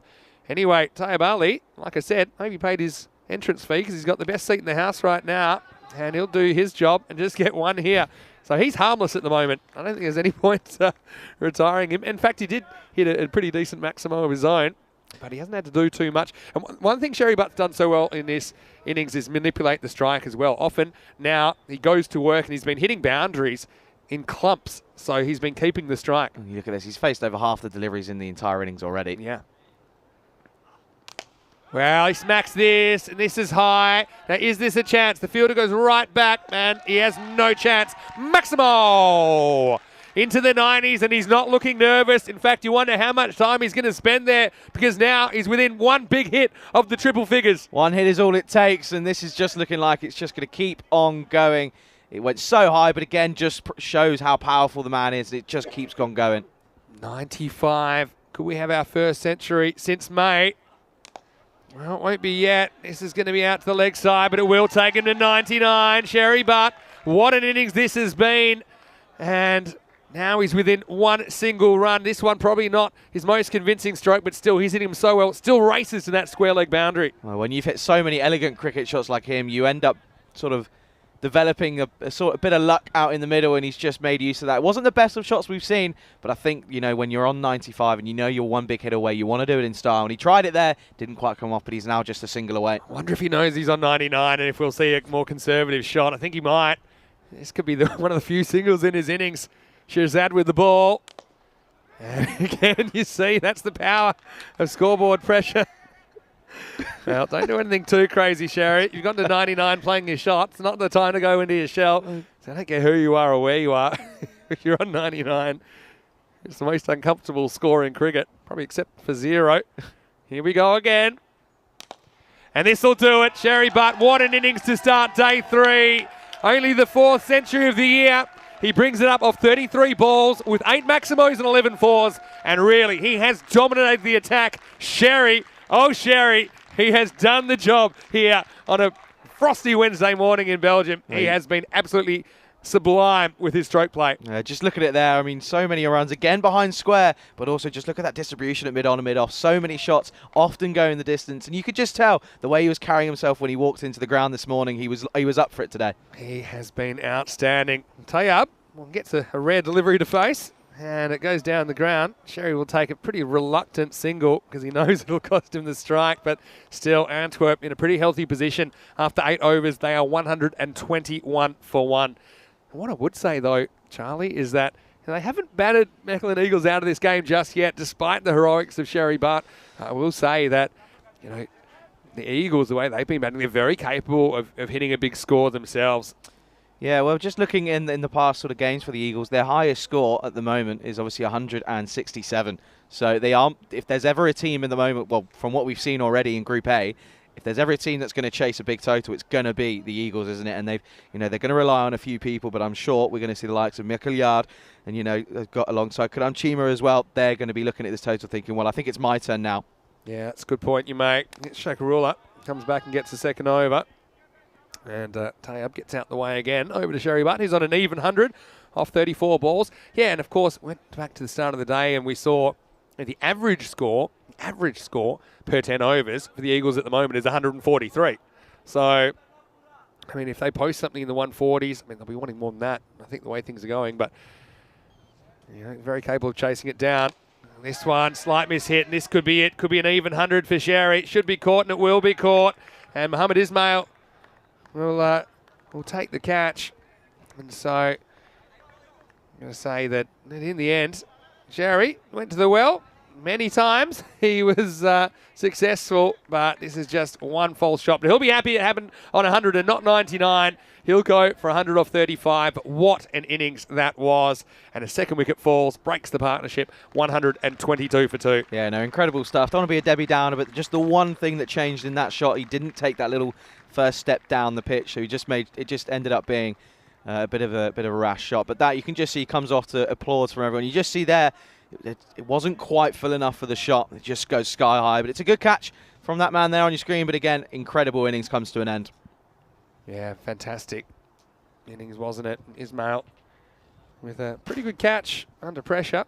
Anyway, Tayyab Ali, like I said, maybe paid his entrance fee because he's got the best seat in the house right now. And he'll do his job and just get one here So he's harmless at the moment. I don't think there's any point retiring him. In fact, he did hit a pretty decent maximo of his own, but he hasn't had to do too much. And one thing Sherry Butt's done so well in this innings is manipulate the strike as well. Often now he goes to work and he's been hitting boundaries in clumps, so he's been keeping the strike. You look at this, he's faced over half the deliveries in the entire innings already. Yeah. Well, he smacks this, and this is high. Now, is this a chance? The fielder goes right back, and he has no chance. Maximo into the 90s, and he's not looking nervous. In fact, you wonder how much time he's going to spend there, because now he's within one big hit of the triple figures. One hit is all it takes, and this is just looking like it's just going to keep on going. It went so high, but again, just shows how powerful the man is. It just keeps on going. 95. Could we have our first century since May? Well, it won't be yet. This is going to be out to the leg side, but it will take him to 99. Sherry Butt, what an innings this has been. And now he's within one single run. This one probably not his most convincing stroke, but still, he's hitting him so well. Still races to that square leg boundary. Well, when you've hit so many elegant cricket shots like him, you end up sort of developing a sort of bit of luck out in the middle, and he's just made use of that. It wasn't the best of shots we've seen, but I think, you know, when you're on 95 and you know you're one big hit away, you want to do it in style. And he tried it there, didn't quite come off, but he's now just a single away. I wonder if he knows he's on 99 and if we'll see a more conservative shot. I think he might. This could be one of the few singles in his innings. Shirzad with the ball. And again, you see, that's the power of scoreboard pressure. Well, don't do anything too crazy, Sherry. You've got to 99 playing your shot. It's not the time to go into your shell. So I don't care who you are or where you are. If you're on 99, it's the most uncomfortable score in cricket, probably except for 0. Here we go again. And this will do it. Sherry Butt, what an innings to start day 3. Only the 4th century of the year. He brings it up off 33 balls with 8 maximos and 11 fours. And really, he has dominated the attack. Sherry, oh Sherry, he has done the job here on a frosty Wednesday morning in Belgium. He has been absolutely sublime with his stroke play. Just look at it there. I mean, so many runs again behind square, but also just look at that distribution at mid-on and mid-off. So many shots, often going the distance, and you could just tell the way he was carrying himself when he walked into the ground this morning. He was up for it today. He has been outstanding. Tayyab gets a rare delivery to face, and it goes down the ground. Sherry will take a pretty reluctant single because he knows it'll cost him the strike, but still Antwerp in a pretty healthy position. After 8 overs, they are 121 for 1. What I would say, though, Charlie, is that they haven't batted Mechelen Eagles out of this game just yet, despite the heroics of Sherry Butt. I will say that, you know, the Eagles, the way they've been batting, they're very capable of hitting a big score themselves. Yeah, well, just looking in the past sort of games for the Eagles, their highest score at the moment is obviously 167. So they are, if there's ever a team in the moment, well, from what we've seen already in Group A, if there's ever a team that's going to chase a big total, it's going to be the Eagles, isn't it? And they're going to rely on a few people, but I'm sure we're going to see the likes of Mikkel Yard, and they've got alongside Karam Chima as well. They're going to be looking at this total thinking, well, I think it's my turn now. Yeah, that's a good point you make. Shakarula comes back and gets the second over. And Tayyab gets out the way again. Over to Sherry Butt. He's on an even 100 off 34 balls. Yeah, and of course, went back to the start of the day and we saw the average score per 10 overs for the Eagles at the moment is 143. So, I mean, if they post something in the 140s, I mean, they'll be wanting more than that. I think the way things are going, but very capable of chasing it down. This one, slight miss hit, and this could be it. Could be an even 100 for Sherry. It should be caught, and it will be caught. And Mohammed Ismail will take the catch. And so I'm going to say that in the end, Sherry went to the well many times. He was successful, but this is just one false shot. But he'll be happy it happened on 100 and not 99. He'll go for 100 off 35. What an innings that was. And a second wicket falls, breaks the partnership, 122 for 2. Yeah, no, incredible stuff. Don't want to be a Debbie Downer, but just the one thing that changed in that shot, he didn't take that little first step down the pitch, so it just ended up being a bit of a rash shot. But that you can just see comes off to applause from everyone. You just see there, it wasn't quite full enough for the shot. It just goes sky high, but it's a good catch from that man there on your screen. But again, incredible innings comes to an end. Yeah, fantastic innings, wasn't it? Ismail with a pretty good catch under pressure.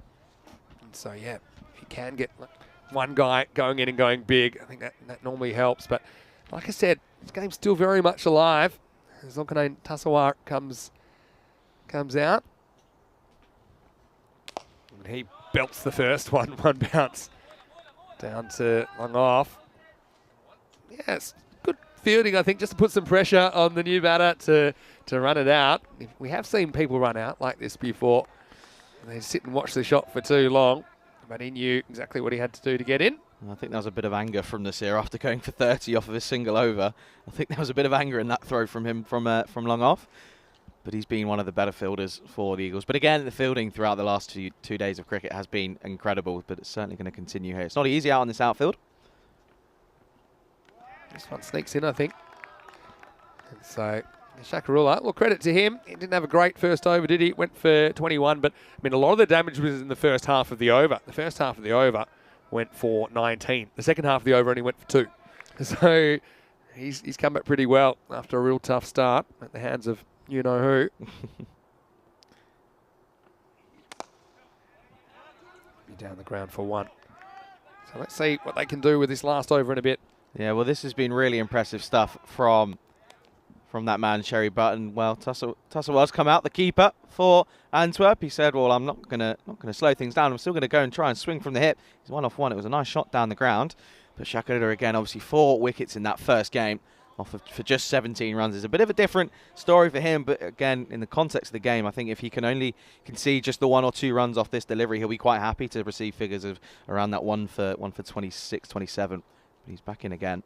And so, yeah, if you can get one guy going in and going big, I think that normally helps. But like I said, this game's still very much alive. Zulkarnain Tassawar comes comes out. And he belts the first one, one bounce down to long off. Yes, good fielding, I think, just to put some pressure on the new batter to run it out. We have seen people run out like this before. They sit and watch the shot for too long, but he knew exactly what he had to do to get in. I think there was a bit of anger from Nasir after going for 30 off of his single over. I think there was a bit of anger in that throw from him from long off. But he's been one of the better fielders for the Eagles. But again, the fielding throughout the last two days of cricket has been incredible, but it's certainly going to continue here. It's not easy out on this outfield. This one sneaks in, I think. And so Shakarula, well, credit to him. He didn't have a great first over, did he? Went for 21, but I mean, a lot of the damage was in the first half of the over. The first half of the over went for 19. The second half of the over only went for 2. So he's come back pretty well after a real tough start at the hands of you-know-who. Be down the ground for 1. So let's see what they can do with this last over in a bit. Yeah, well, this has been really impressive stuff from that man, Sherry Button. Well, Tussell was come out, the keeper for Antwerp. He said, well, I'm not gonna slow things down. I'm still going to go and try and swing from the hip. He's 1 off 1. It was a nice shot down the ground. But Shakarula, again, obviously 4 wickets in that first game for just 17 runs. Is a bit of a different story for him. But again, in the context of the game, I think if he can only concede just the 1 or 2 runs off this delivery, he'll be quite happy to receive figures of around that 1 for 26, 27. But he's back in again.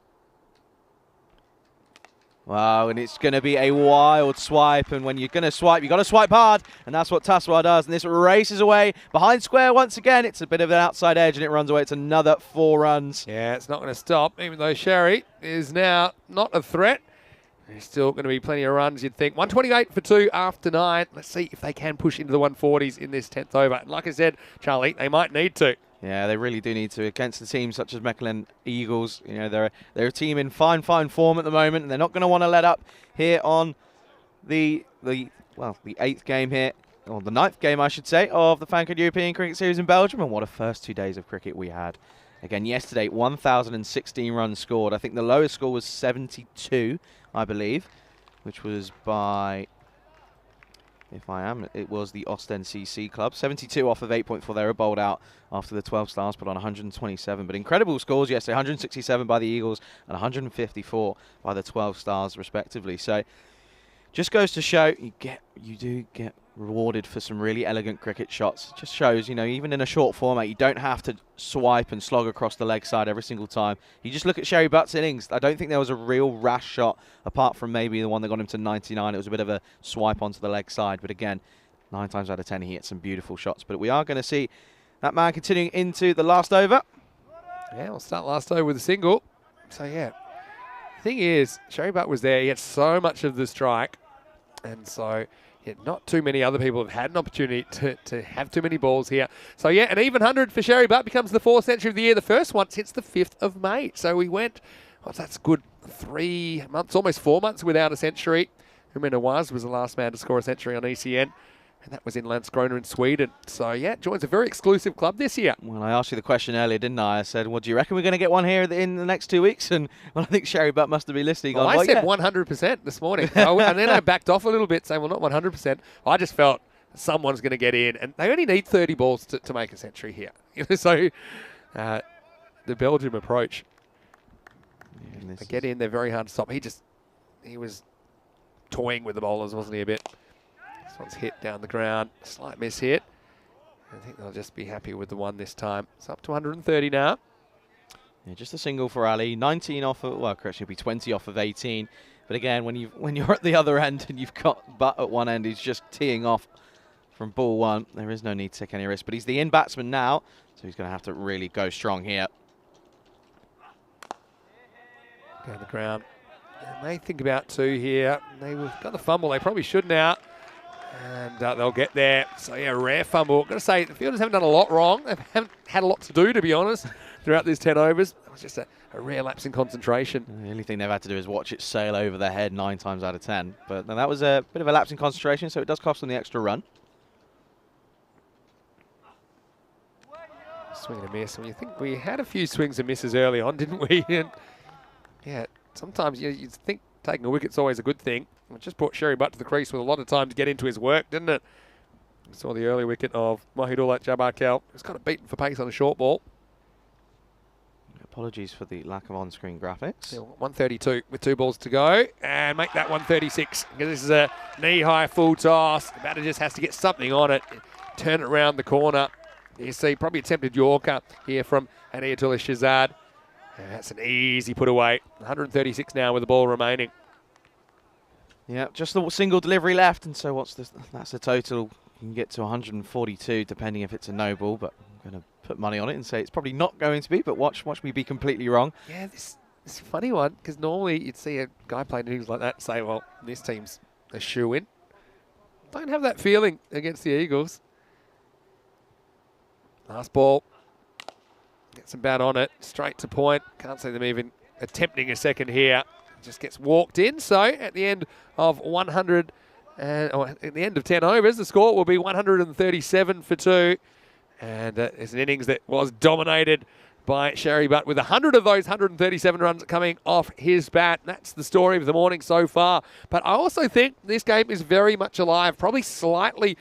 Wow, and it's going to be a wild swipe, and when you're going to swipe, you've got to swipe hard, and that's what Taswar does, and this races away behind square once again. It's a bit of an outside edge, and it runs away. It's another 4 runs. Yeah, it's not going to stop, even though Sherry is now not a threat. There's still going to be plenty of runs, you'd think. 128 for 2 after 9. Let's see if they can push into the 140s in this 10th over. And like I said, Charlie, they might need to. Yeah, they really do need to against the teams such as Mechelen Eagles. You know, they're a team in fine form at the moment, and they're not going to want to let up here on the 8th game here, or the 9th game, I should say, of the FanCode European Cricket Series in Belgium. And what a first 2 days of cricket we had. Again, yesterday, 1,016 runs scored. I think the lowest score was 72, I believe, which was by, it was the Ostend CC Club. 72 off of 8.4. They were bowled out after the 12 stars put on 127. But incredible scores yesterday, 167 by the Eagles and 154 by the 12 stars, respectively. So just goes to show you do get rewarded for some really elegant cricket shots. It just shows, you know, even in a short format, you don't have to swipe and slog across the leg side every single time. You just look at Sherry Butt's innings. I don't think there was a real rash shot, apart from maybe the one that got him to 99. It was a bit of a swipe onto the leg side. But again, 9 times out of 10, he hit some beautiful shots. But we are going to see that man continuing into the last over. Yeah, we'll start last over with a single. So, yeah. Thing is, Sherry Butt was there. He had so much of the strike. And so, yeah, not too many other people have had an opportunity to have too many balls here. So, yeah, an even 100 for Sherry Butt becomes the 4th century of the year. The first one since the 5th of May. So we went, that's good, 3 months, almost 4 months without a century. Umena was the last man to score a century on ECN. And that was in Landskrona in Sweden. So, yeah, joins a very exclusive club this year. Well, I asked you the question earlier, didn't I? I said, well, do you reckon we're going to get one here in the next 2 weeks? And well, I think Sherry Butt must have been listening. Well, I said 100% this morning. And then I backed off a little bit, saying, well, not 100%. I just felt someone's going to get in. And they only need 30 balls to make a century here. So, the Belgium approach. Yeah, they get in, they're very hard to stop. He was toying with the bowlers, wasn't he, a bit? This one's hit down the ground. Slight miss hit. I think they'll just be happy with the one this time. It's up to 130 now. Yeah, just a single for Ali. 19 off of, well, correction, it'll be 20 off of 18. But again, when you're at the other end and you've got Butt at one end, he's just teeing off from ball 1. There is no need to take any risk. But he's the in batsman now, so he's going to have to really go strong here. Go on the ground. And they think about 2 here. They've got the fumble. They probably should now. And they'll get there. So, yeah, rare fumble. Got to say, the fielders haven't done a lot wrong. They haven't had a lot to do, to be honest, throughout these 10 overs. It was just a rare lapse in concentration. The only thing they've had to do is watch it sail over their head 9 times out of 10. But that was a bit of a lapse in concentration, so it does cost them the extra run. Swing and a miss. Well, you think we had a few swings and misses early on, didn't we? And yeah, sometimes you think taking a wicket's always a good thing. It just brought Sherry Butt to the crease with a lot of time to get into his work, didn't it? We saw the early wicket of Mahidullah Jabarkel. He's kind of beaten for pace on a short ball. Apologies for the lack of on-screen graphics. Yeah, 132 with 2 balls to go, and make that 136. Because this is a knee-high full toss. The batter just has to get something on it, turn it around the corner. You see, probably attempted Yorker here from Anayatullah Shazad. And that's an easy put away. 136 now with the ball remaining. Yeah, just the single delivery left, and so that's the total. You can get to 142 depending if it's a no ball, but I'm going to put money on it and say it's probably not going to be, but watch me be completely wrong. Yeah, this is a funny one, because normally you'd see a guy playing innings like that and say, well, this team's a shoo-in. Don't have that feeling against the Eagles. Last ball. Get some bat on it. Straight to point. Can't see them even attempting a second here. Just gets walked in. So at the end of 100, at the end of 10 overs, the score will be 137 for 2. And it's an innings that was dominated by Sherry Butt with 100 of those 137 runs coming off his bat. That's the story of the morning so far. But I also think this game is very much alive, probably slightly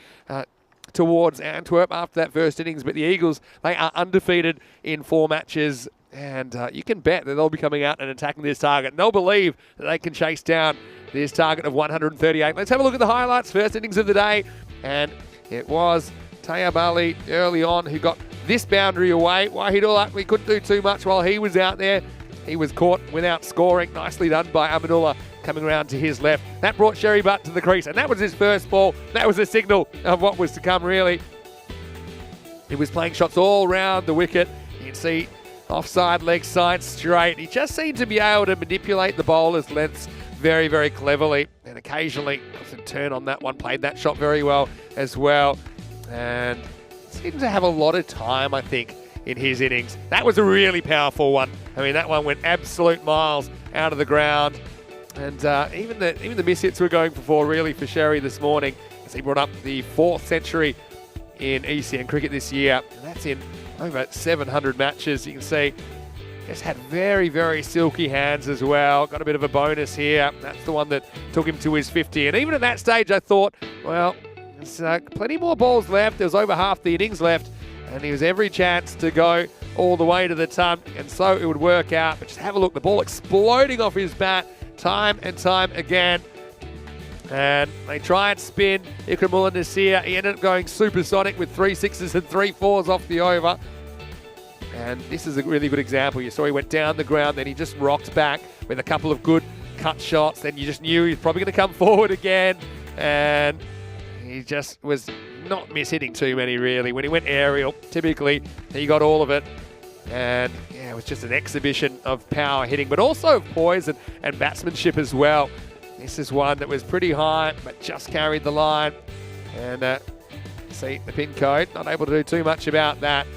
towards Antwerp after that first innings. But the Eagles, they are undefeated in 4 matches. And you can bet that they'll be coming out and attacking this target. And they'll believe that they can chase down this target of 138. Let's have a look at the highlights. First innings of the day. And it was Tayyab Ali early on who got this boundary away. Wahidullah, we couldn't do too much while he was out there. He was caught without scoring. Nicely done by Aminullah coming around to his left. That brought Sherry Butt to the crease. And that was his first ball. That was a signal of what was to come, really. He was playing shots all round the wicket. You can see offside, leg side, straight. He just seemed to be able to manipulate the bowler's lengths very, very cleverly. And occasionally, got a turn on that one, played that shot very well as well. And seemed to have a lot of time, I think, in his innings. That was a really powerful one. I mean, that one went absolute miles out of the ground. And even the miss hits were going for 4, really, for Sherry this morning, as he brought up the 4th century in ECN cricket this year. And that's in over 700 matches. You can see just had very, very silky hands as well. Got a bit of a bonus here. That's the one that took him to his 50. And even at that stage, I thought, well, there's plenty more balls left. There was over half the innings left. And he was every chance to go all the way to the ton. And so it would work out. But just have a look. The ball exploding off his bat time and time again. And they try and spin Ikramullah Nasir. He ended up going supersonic with 3 6s and 3 4s off the over. And this is a really good example. You saw he went down the ground, then he just rocked back with a couple of good cut shots. Then you just knew he was probably going to come forward again. And he just was not miss-hitting too many, really. When he went aerial, typically, he got all of it. And yeah, it was just an exhibition of power hitting, but also of poise and batsmanship as well. This is one that was pretty high, but just carried the line. And see the pin code, not able to do too much about that.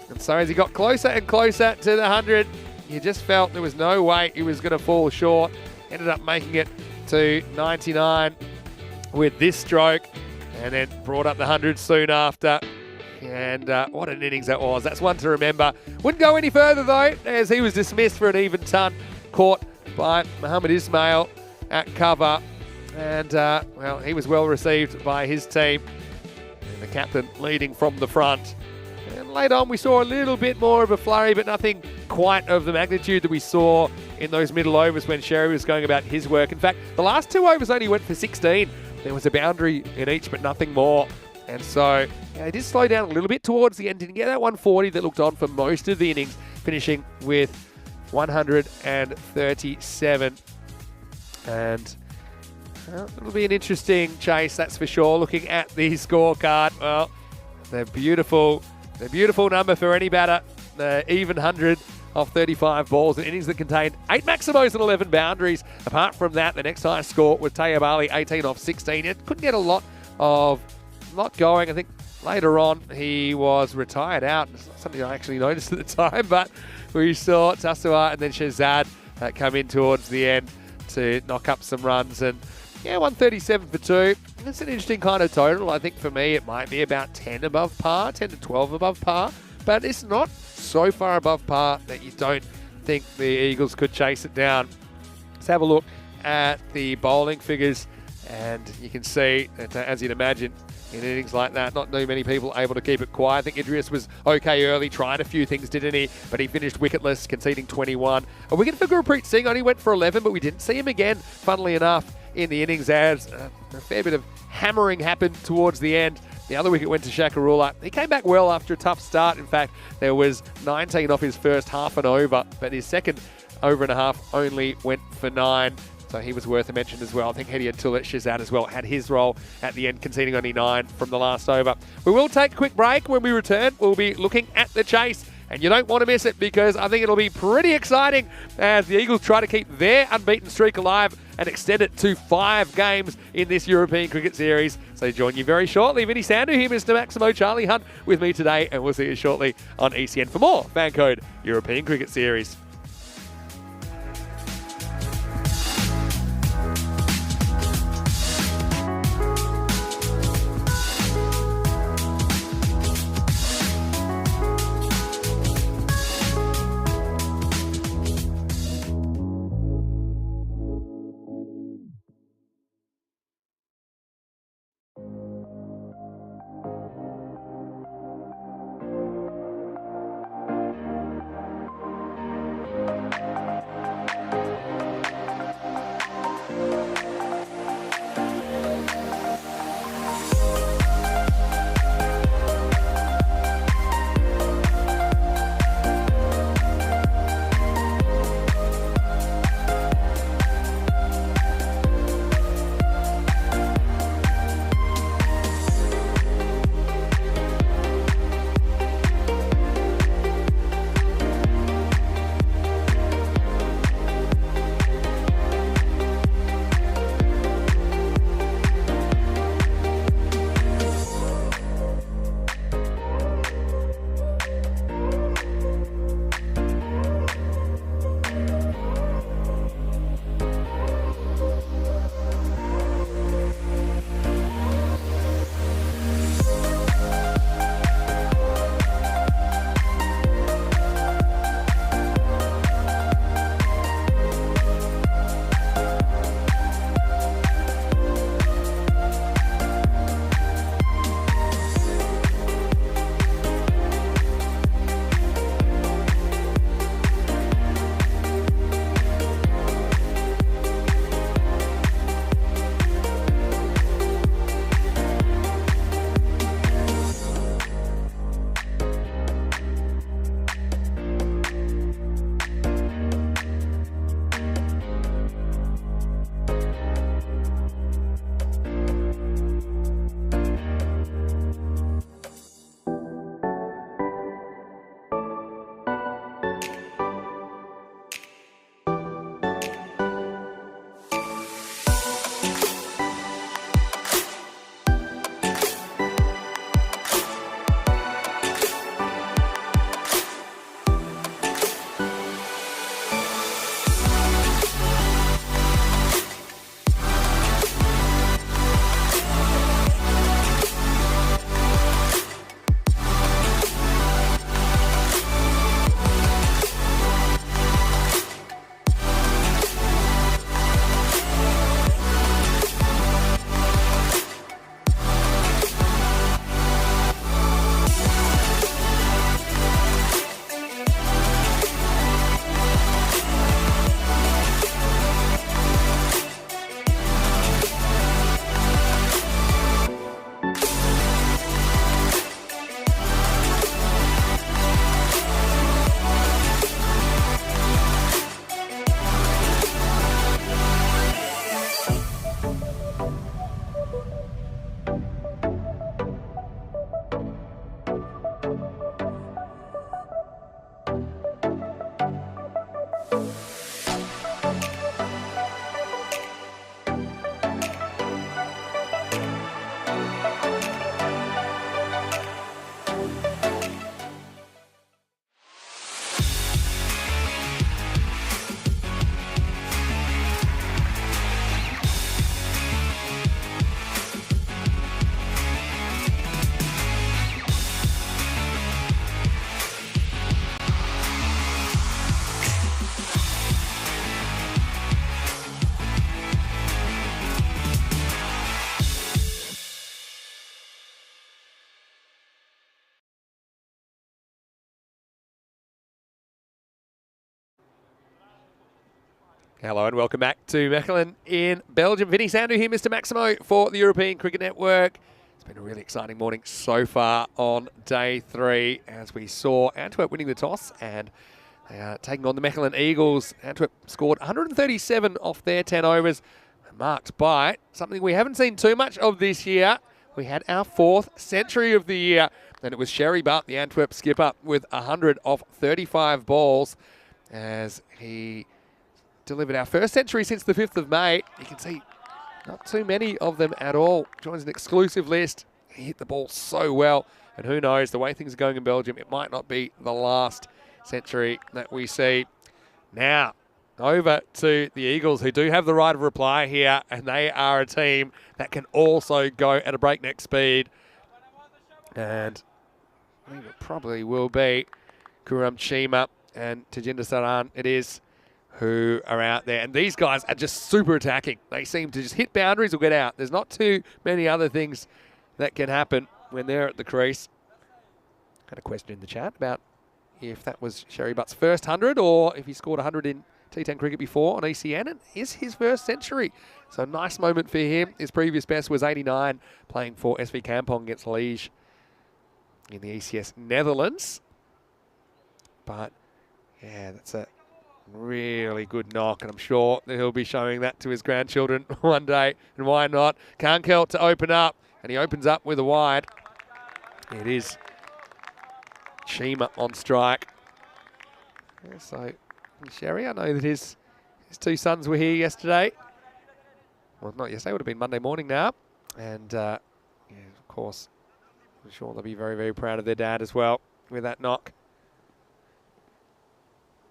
And so as he got closer and closer to the 100, you just felt there was no way he was going to fall short. Ended up making it to 99 with this stroke, and then brought up the 100 soon after. And what an innings that was. That's one to remember. Wouldn't go any further, though, as he was dismissed for an even ton, caught by Mohammed Ismail at cover. And, well, he was well received by his team. And the captain leading from the front. And later on, we saw a little bit more of a flurry, but nothing quite of the magnitude that we saw in those middle overs when Sherry was going about his work. In fact, the last 2 overs only went for 16. There was a boundary in each, but nothing more. And so, yeah, he did slow down a little bit towards the end. Didn't get that 140 that looked on for most of the innings, finishing with 137. And well, it'll be an interesting chase, that's for sure. Looking at the scorecard, well, the beautiful number for any batter. The even 100 off 35 balls. An innings that contained 8 maximos and 11 boundaries. Apart from that, the next highest score was Tayyab Ali, 18 off 16. It couldn't get a lot going. I think later on he was retired out. It's not something I actually noticed at the time, but we saw Tassua and then Shazad come in towards the end to knock up some runs. And yeah, 137 for 2. It's an interesting kind of total. I think for me it might be about 10 above par, 10 to 12 above par, but it's not so far above par that you don't think the Eagles could chase it down. Let's have a look at the bowling figures, and you can see that, as you'd imagine, in innings like that, not too many people able to keep it quiet. I think Idris was okay early, tried a few things, didn't he? But he finished wicketless, conceding 21. A wicket for Gurpreet Singh, only went for 11, but we didn't see him again, funnily enough, in the innings as a fair bit of hammering happened towards the end. The other wicket went to Shakarula. He came back well after a tough start. In fact, there was 19 off his first half and over, but his second over and a half only went for 9. So he was worth a mention as well. I think Hediya Shazad as well had his role at the end, conceding only 9 from the last over. We will take a quick break. When we return, we'll be looking at the chase. And you don't want to miss it, because I think it'll be pretty exciting as the Eagles try to keep their unbeaten streak alive and extend it to 5 games in this European Cricket Series. So join you very shortly. Vinny Sandu here, Mr. Maximo, Charlie Hunt with me today, and we'll see you shortly on ECN for more FanCode European Cricket Series. Hello and welcome back to Mechelen in Belgium. Vinny Sandu here, Mr. Maximo for the European Cricket Network. It's been a really exciting morning so far on day 3 as we saw Antwerp winning the toss and they are taking on the Mechelen Eagles. Antwerp scored 137 off their 10 overs, marked by something we haven't seen too much of this year. We had our 4th century of the year and it was Sherry Butt, the Antwerp skipper, with 100 off 35 balls as he delivered our 1st century since the 5th of May. You can see not too many of them at all. Joins an exclusive list. He hit the ball so well. And who knows, the way things are going in Belgium, it might not be the last century that we see. Now, over to the Eagles, who do have the right of reply here. And they are a team that can also go at a breakneck speed. And I think it probably will be Kuram Chima and Tajinder Saran. It is who are out there. And these guys are just super attacking. They seem to just hit boundaries or get out. There's not too many other things that can happen when they're at the crease. Had a question in the chat about if that was Sherry Butt's first 100 or if he scored 100 in T10 cricket before on ECN. It is his 1st century. So a nice moment for him. His previous best was 89, playing for SV Kampong against Liège in the ECS Netherlands. But yeah, that's a really good knock, and I'm sure that he'll be showing that to his grandchildren one day, and why not? Kankel to open up, and he opens up with a wide. It is Chima on strike. Yeah, so Sherry, I know that his 2 sons were here yesterday. Well, not yesterday, it would have been Monday morning now. And yeah, of course, I'm sure they'll be very, very proud of their dad as well with that knock.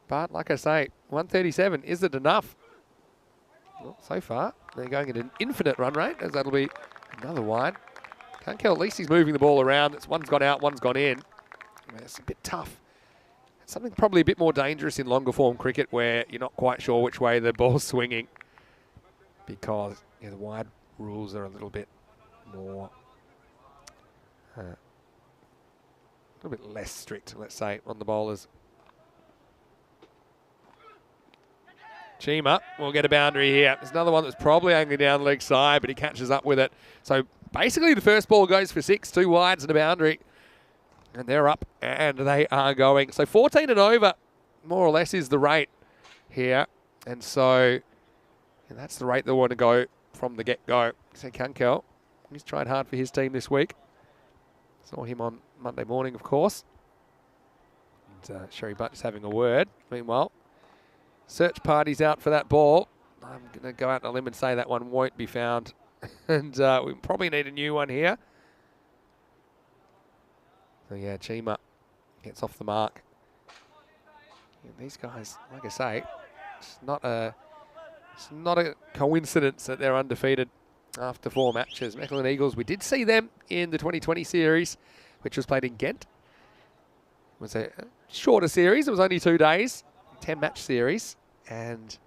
But like I say, 137, is it enough? Well, so far, they're going at an infinite run rate, as that'll be another wide. Kankel, at least he's moving the ball around. It's one's gone out, one's gone in. It's a bit tough. It's something probably a bit more dangerous in longer form cricket where you're not quite sure which way the ball's swinging because the wide rules are a little bit more, a little bit less strict, let's say, on the bowlers. Chima will get a boundary here. There's another one that's probably angling down the leg side, but he catches up with it. So basically the first ball goes for 6, 2 wides and a boundary. And they're up and they are going. So 14 and over, more or less, is the rate here. And so that's the rate they want to go from the get-go. So Kankel, he's tried hard for his team this week. Saw him on Monday morning, of course. And Sherry Butt is having a word. Meanwhile, search party's out for that ball. I'm going to go out on a limb and say that one won't be found. And we probably need a new one here. So yeah, Chima gets off the mark. Yeah, these guys, like I say, it's not a coincidence that they're undefeated after 4 matches. Mechelen Eagles, we did see them in the 2020 series, which was played in Ghent. It was a shorter series. It was only 2 days. 10-match series, and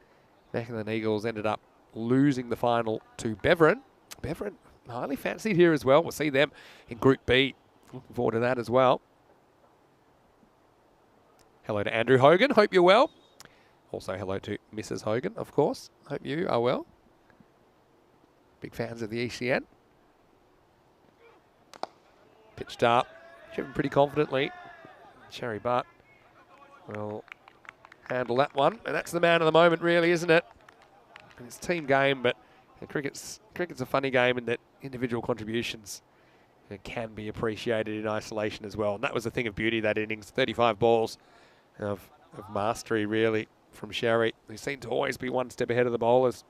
Mechelen Eagles ended up losing the final to Beveren. Beveren highly fancied here as well. We'll see them in Group B. Looking forward to that as well. Hello to Andrew Hogan. Hope you're well. Also hello to Mrs. Hogan, of course. Hope you are well. Big fans of the ECN. Pitched up. Chipping pretty confidently. Sherry Butt will handle that one, and that's the man of the moment, really, isn't it? And it's a team game, but cricket's a funny game in that individual contributions can be appreciated in isolation as well. And that was the thing of beauty, that innings. 35 balls of mastery, really, from Sherry, who seemed to always be one step ahead of the bowlers.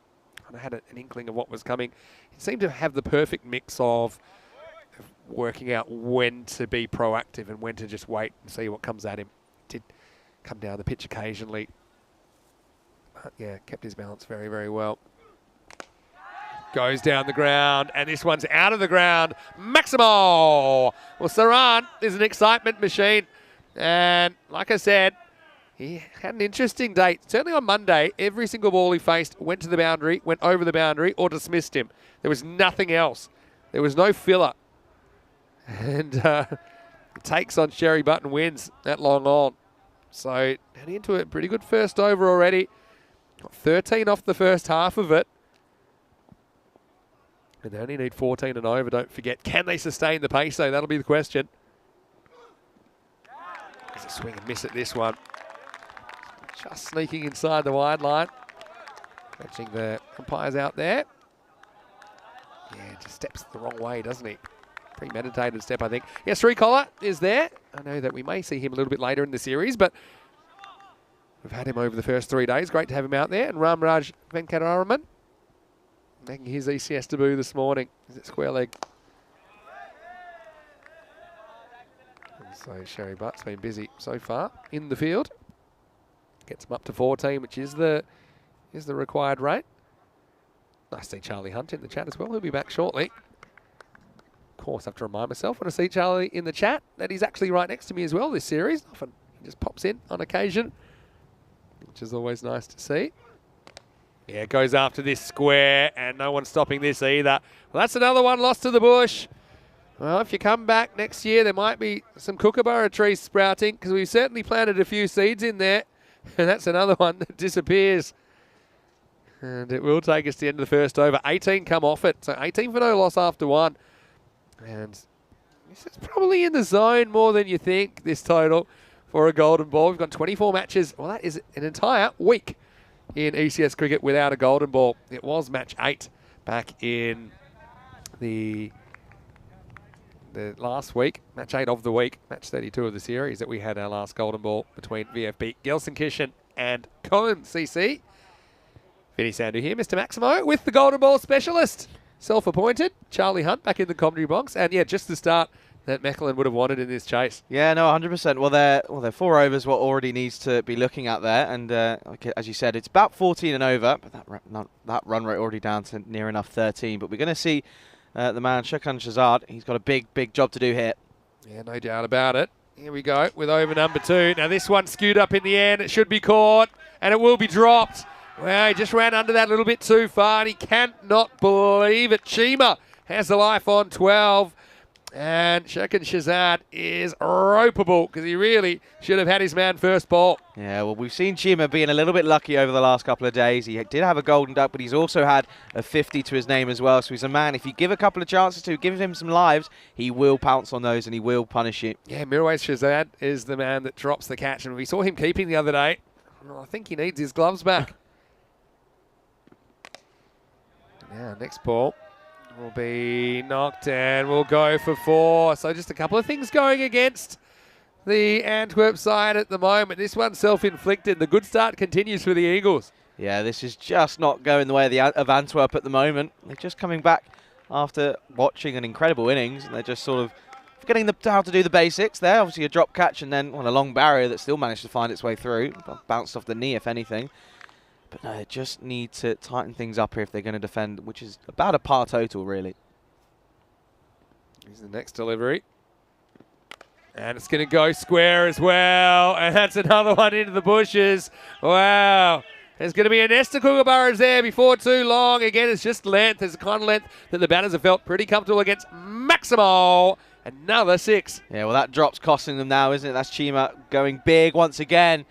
And I had an inkling of what was coming. He seemed to have the perfect mix of working out when to be proactive and when to just wait and see what comes at him. Did come down the pitch occasionally. But yeah, kept his balance very, very well. Goes down the ground, and this one's out of the ground. Maximo! Well, Saran is an excitement machine. And like I said, he had an interesting date. Certainly on Monday, every single ball he faced went to the boundary, went over the boundary, or dismissed him. There was nothing else. There was no filler. And takes on Sherry Butt and wins that long on. So heading into a pretty good first over already. Got 13 off the first half of it. And they only need 14 and over, don't forget. Can they sustain the pace, though? That'll be the question. There's a swing and miss at this one. Just sneaking inside the wide line. Matching the umpires out there. Yeah, just steps the wrong way, doesn't he? Premeditated step, I think. Yes, Collar is there. I know that we may see him a little bit later in the series, but we've had him over the first 3 days. Great to have him out there. And Ramraj Venkataraman making his ECS debut this morning. Is it square leg? And so Sherry Butt's been busy so far in the field. Gets him up to 14, which is the required rate. Nice to see Charlie Hunt in the chat as well. He'll be back shortly. Of course, I have to remind myself when I see Charlie in the chat that he's actually right next to me as well this series. Often he just pops in on occasion, which is always nice to see. Yeah, goes after this square, and no one's stopping this either. Well, that's another one lost to the bush. Well, if you come back next year, there might be some kookaburra trees sprouting, because we've certainly planted a few seeds in there. And that's another one that disappears. And it will take us to the end of the first over. 18 come off it, so 18 for no loss after one. And this is probably in the zone more than you think, this total, for a golden ball. We've got 24 matches. Well, that is an entire week in ECS cricket without a golden ball. It was match 8 back in the last week, match 8 of the week, match 32 of the series, that we had our last golden ball between VFB Gelsenkirchen and Cohen CC. Vinny Sandu here, Mr. Maximo, with the golden ball specialist, self-appointed, Charlie Hunt back in the commentary box, and yeah, just the start that Mechelen would have wanted in this chase. Yeah, no, 100%. Well, they're 4 overs what already needs to be looking at there, and as you said, it's about 14 and over, but that run rate already down to near enough 13. But we're going to see the man Shakan Shahzad. He's got a big job to do here. Yeah, no doubt about it. Here we go with over number 2. Now this one skewed up in the end. It should be caught, and it will be dropped. Well, he just ran under that a little bit too far, and he cannot believe it. Chima has the life on 12. And Shakan Shahzad is ropeable, because he really should have had his man first ball. Yeah, well, we've seen Chima being a little bit lucky over the last couple of days. He did have a golden duck, but he's also had a 50 to his name as well. So he's a man, if you give a couple of chances to, give him some lives, he will pounce on those and he will punish you. Yeah, Mirwais Shahzad is the man that drops the catch. And we saw him keeping the other day. Well, I think he needs his gloves back. Now, next ball will be knocked, and we'll go for 4. So just a couple of things going against the Antwerp side at the moment. This one's self-inflicted. The good start continues for the Eagles. Yeah, this is just not going the way of Antwerp at the moment. They're just coming back after watching an incredible innings, and they're just sort of forgetting how to do the basics there. Obviously a drop catch and then a long barrier that still managed to find its way through. Bounced off the knee, if anything. But no, they just need to tighten things up here if they're going to defend, which is about a par total, really. Here's the next delivery. And it's going to go square as well. And that's another one into the bushes. Wow. There's going to be a nest of kookaburras there before too long. Again, it's just length. There's a kind of length that the batters have felt pretty comfortable against. Maximo. Another 6. Yeah, well, that drop's costing them now, isn't it? That's Chima going big once again.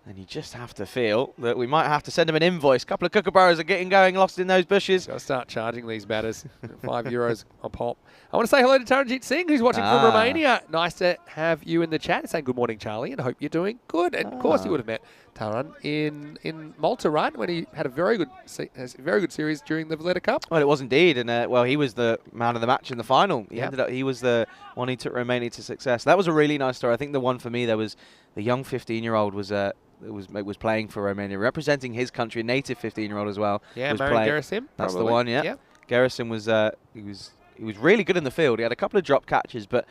And you just have to feel that we might have to send him an invoice. A couple of kookaburras are getting going, lost in those bushes. Got to start charging these batters. €5 a pop. I want to say hello to Taranjit Singh, who's watching from Romania. Nice to have you in the chat. Saying good morning, Charlie, and I hope you're doing good. And of course, you would have met Taran in Malta, right? When he had a very good series during the Valletta Cup. Well, it was indeed, and well, he was the man of the match in the final. He was the one who took Romania to success. That was a really nice story. I think the one for me there was the young 15-year-old was playing for Romania, representing his country, a native 15-year-old as well. Yeah, Marian Gerasim. That's the one. Yeah. Gerasim was he was really good in the field. He had a couple of drop catches, but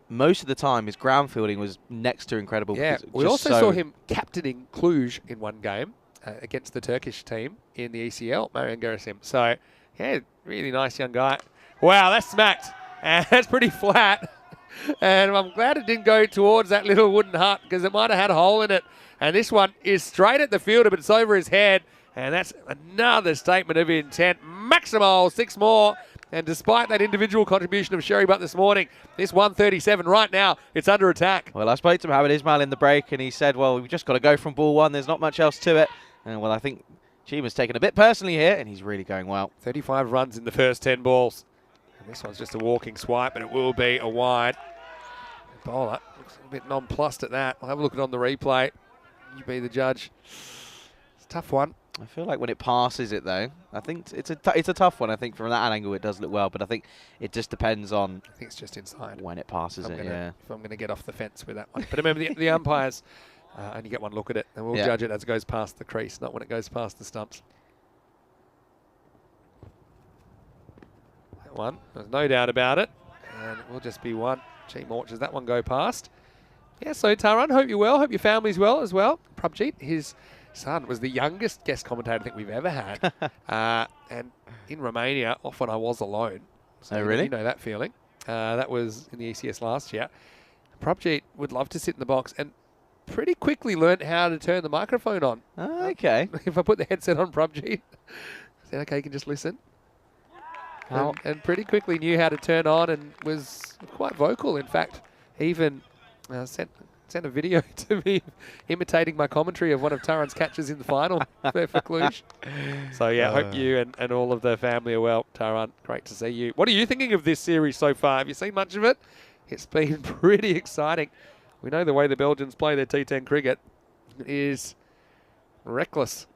most of the time his ground fielding was next to incredible. Yeah, we also saw him captaining Cluj in one game against the Turkish team in the ECL, Marian Gerasim. So, yeah, really nice young guy. Wow, that's smacked. And that's pretty flat. And I'm glad it didn't go towards that little wooden hut, because it might have had a hole in it. And this one is straight at the fielder, but it's over his head. And that's another statement of intent. Maximal, 6 more. And despite that individual contribution of Sherry Butt this morning, this 137 right now, it's under attack. Well, I spoke to Mohamed Ismail in the break, and he said, well, we've just got to go from ball 1. There's not much else to it. And, well, I think Chima's taken a bit personally here, and he's really going well. 35 runs in the first 10 balls. And this one's just a walking swipe, but it will be a wide. The bowler looks a bit nonplussed at that. I'll have a look at it on the replay. You be the judge. It's a tough one. I feel like when it passes it, though, I think it's a tough one. I think from that angle it does look well, but I think it just depends on. I think it's just inside. When it passes it, yeah. If I'm going to get off the fence with that one. But remember, the umpires only get one look at it, and we'll judge it as it goes past the crease, not when it goes past the stumps. That one, there's no doubt about it, and it will just be one. Chima watches that one go past. Yeah, so Taran, hope you're well. Hope your family's well as well. Prabjeet, his son, was the youngest guest commentator I think we've ever had. And in Romania, often I was alone. So oh, really? You know that feeling. That was in the ECS last year. Prabjeet would love to sit in the box and pretty quickly learned how to turn the microphone on. Oh, okay. If I put the headset on Prabjeet, I said, okay, you can just listen. And pretty quickly knew how to turn on and was quite vocal. In fact, even sent a video to me imitating my commentary of one of Taran's catches in the final for Cluj. So, yeah, hope you and all of the family are well. Taran, great to see you. What are you thinking of this series so far? Have you seen much of it? It's been pretty exciting. We know the way the Belgians play their T10 cricket is reckless.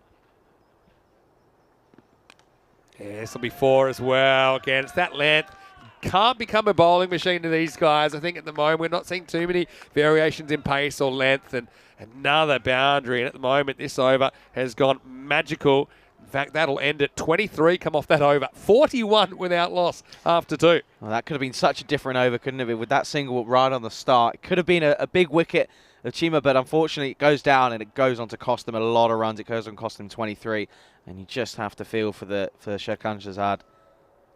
Yeah, this will be 4 as well. Again, it's that length. Can't become a bowling machine to these guys. I think at the moment we're not seeing too many variations in pace or length, and another boundary. And at the moment, this over has gone magical. In fact, that'll end at 23, come off that over. 41 without loss after 2. Well, that could have been such a different over, couldn't it? With that single right on the start. It could have been a big wicket of Chima, but unfortunately it goes down and it goes on to cost them a lot of runs. It goes on to cost them 23. And you just have to feel for Sherkan Shahzad.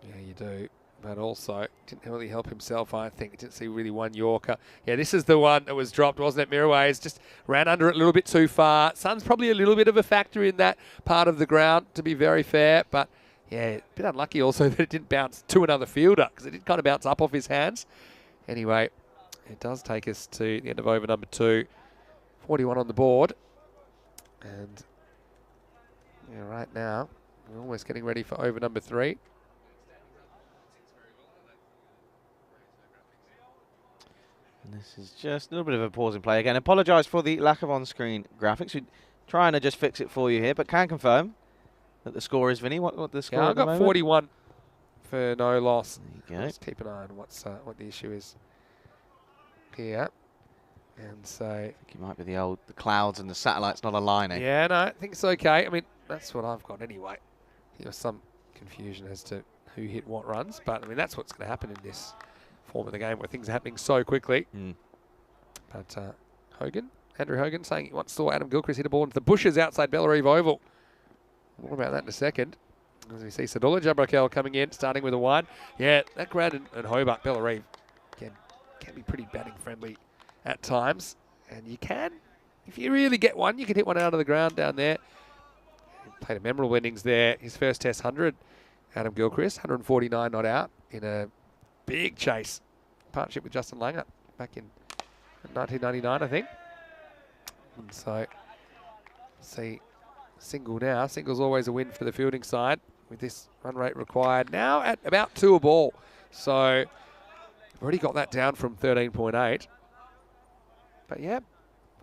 Yeah, you do. But also, didn't really help himself, I think. Didn't see really one Yorker. Yeah, this is the one that was dropped, wasn't it? Miraways just ran under it a little bit too far. Sun's probably a little bit of a factor in that part of the ground, to be very fair. But, yeah, a bit unlucky also that it didn't bounce to another fielder, because it did kind of bounce up off his hands. Anyway, it does take us to the end of over number 2. 41 on the board. And, yeah, right now, we're almost getting ready for over number 3. And this is just a little bit of a pause in play. Again, apologise for the lack of on-screen graphics. We're trying to just fix it for you here, but can confirm that the score is, Vinny. What the score Yeah, at I've the got moment? 41 for no loss. There you go. Just keep an eye on what the issue is here. And so... I think it might be the clouds and the satellites not aligning. Yeah, no, I think it's okay. I mean, that's what I've got anyway. There was some confusion as to who hit what runs, but I mean, that's what's going to happen in this form of the game where things are happening so quickly. But Andrew Hogan saying he once saw Adam Gilchrist hit a ball into the bushes outside Bellarive Oval. More about that in a second. As we see Sadullah Jabrakel coming in, starting with a 1. Yeah, that ground in Hobart, Bellarive, again, can be pretty batting friendly at times. And you can, if you really get one, you can hit one out of the ground down there. He played a memorable innings there. His first Test 100, Adam Gilchrist, 149 not out in a big chase. Partnership with Justin Langer back in 1999, I think. And so, see, single now. Single's always a win for the fielding side with this run rate required. Now at about 2 a ball. So, we've already got that down from 13.8. But yeah,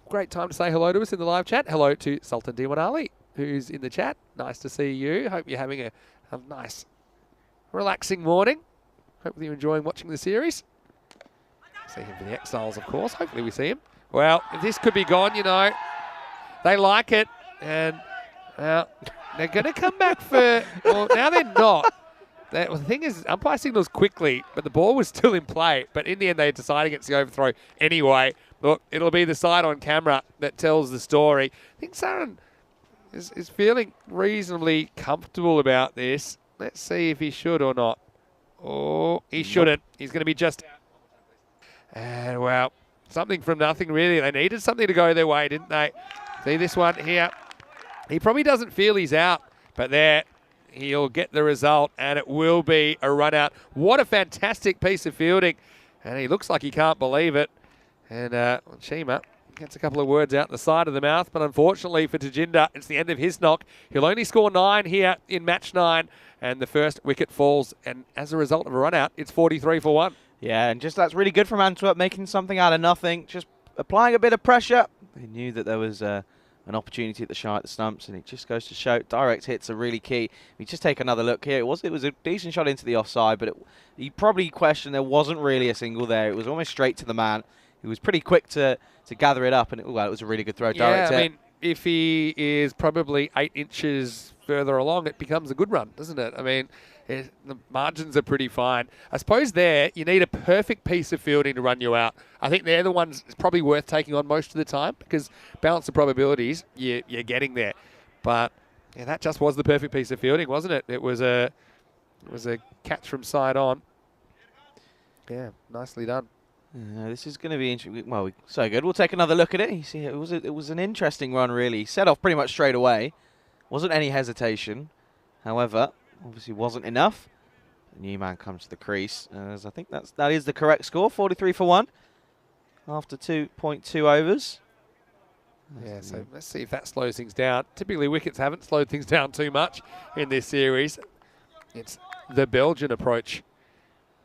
great time to say hello to us in the live chat. Hello to Sultan Diwan Ali, who's in the chat. Nice to see you. Hope you're having a nice, relaxing morning. Hopefully you're enjoying watching the series. See him for the Exiles, of course. Hopefully we see him. Well, if this could be gone, you know, they like it. And, well, they're going to come back for... Well, now they're not. The thing is, umpire signals quickly, but the ball was still in play. But in the end, they decided against the overthrow anyway. Look, it'll be the side on camera that tells the story. I think Saran is feeling reasonably comfortable about this. Let's see if he should or not. Oh, he shouldn't. He's going to be just out. And, well, something from nothing, really. They needed something to go their way, didn't they? See this one here. He probably doesn't feel he's out, but there, he'll get the result, and it will be a run out. What a fantastic piece of fielding. And he looks like he can't believe it. And Chima Gets a couple of words out the side of the mouth, but unfortunately for Tajinder, it's the end of his knock. He'll only score 9 here in match 9, and the first wicket falls. And as a result of a run out, it's 43 for 1. Yeah, and just that's really good from Antwerp, making something out of nothing, just applying a bit of pressure. They knew that there was an opportunity at the stumps, and it just goes to show direct hits are really key. We just take another look here. It was a decent shot into the offside, but you probably question there wasn't really a single there. It was almost straight to the man. He was pretty quick to gather it up, and it was a really good throw. Direct hit. I mean, if he is probably 8 inches further along, it becomes a good run, doesn't it? I mean, the margins are pretty fine. I suppose there you need a perfect piece of fielding to run you out. I think they're the ones it's probably worth taking on most of the time because balance of probabilities, you're getting there. But yeah, that just was the perfect piece of fielding, wasn't it? It was a catch from side on. Yeah, nicely done. This is going to be interesting. Well, so good. We'll take another look at it. You see, it was an interesting run, really. Set off pretty much straight away. Wasn't any hesitation. However, obviously wasn't enough. The new man comes to the crease. As I think that is the correct score. 43 for 1 after 2.2 overs. Yeah, so let's see if that slows things down. Typically, wickets haven't slowed things down too much in this series. It's the Belgian approach,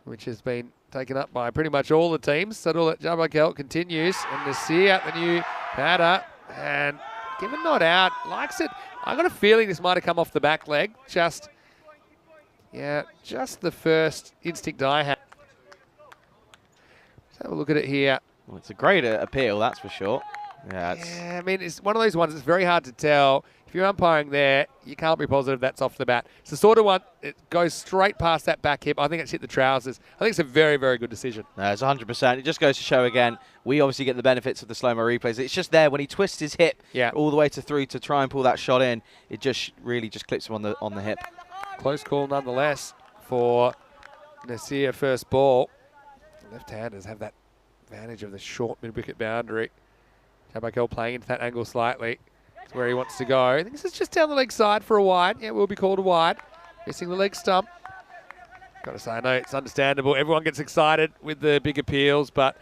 which has been taken up by pretty much all the teams. Sadul at Jabakelt continues, and Nasir, the new batter, and given not out, likes it. I got a feeling this might have come off the back leg. Just the first instinct I had. Let's have a look at it here. Well, it's a great appeal, that's for sure. Yeah, I mean, it's one of those ones that's very hard to tell. If you're umpiring there, you can't be positive that's off the bat. It's the sort of one, it goes straight past that back hip. I think it's hit the trousers. I think it's a very, very good decision. No, it's 100%. It just goes to show again, we obviously get the benefits of the slow-mo replays. It's just there when he twists his hip all the way to through to try and pull that shot in. It just really just clips him on the hip. Close call nonetheless for Nasir first ball. Left-handers have that advantage of the short mid-wicket boundary. Tabakel playing into that angle slightly. That's where he wants to go. I think this is just down the leg side for a wide. Yeah, it will be called a wide. Missing the leg stump. Got to say, I know it's understandable. Everyone gets excited with the big appeals, but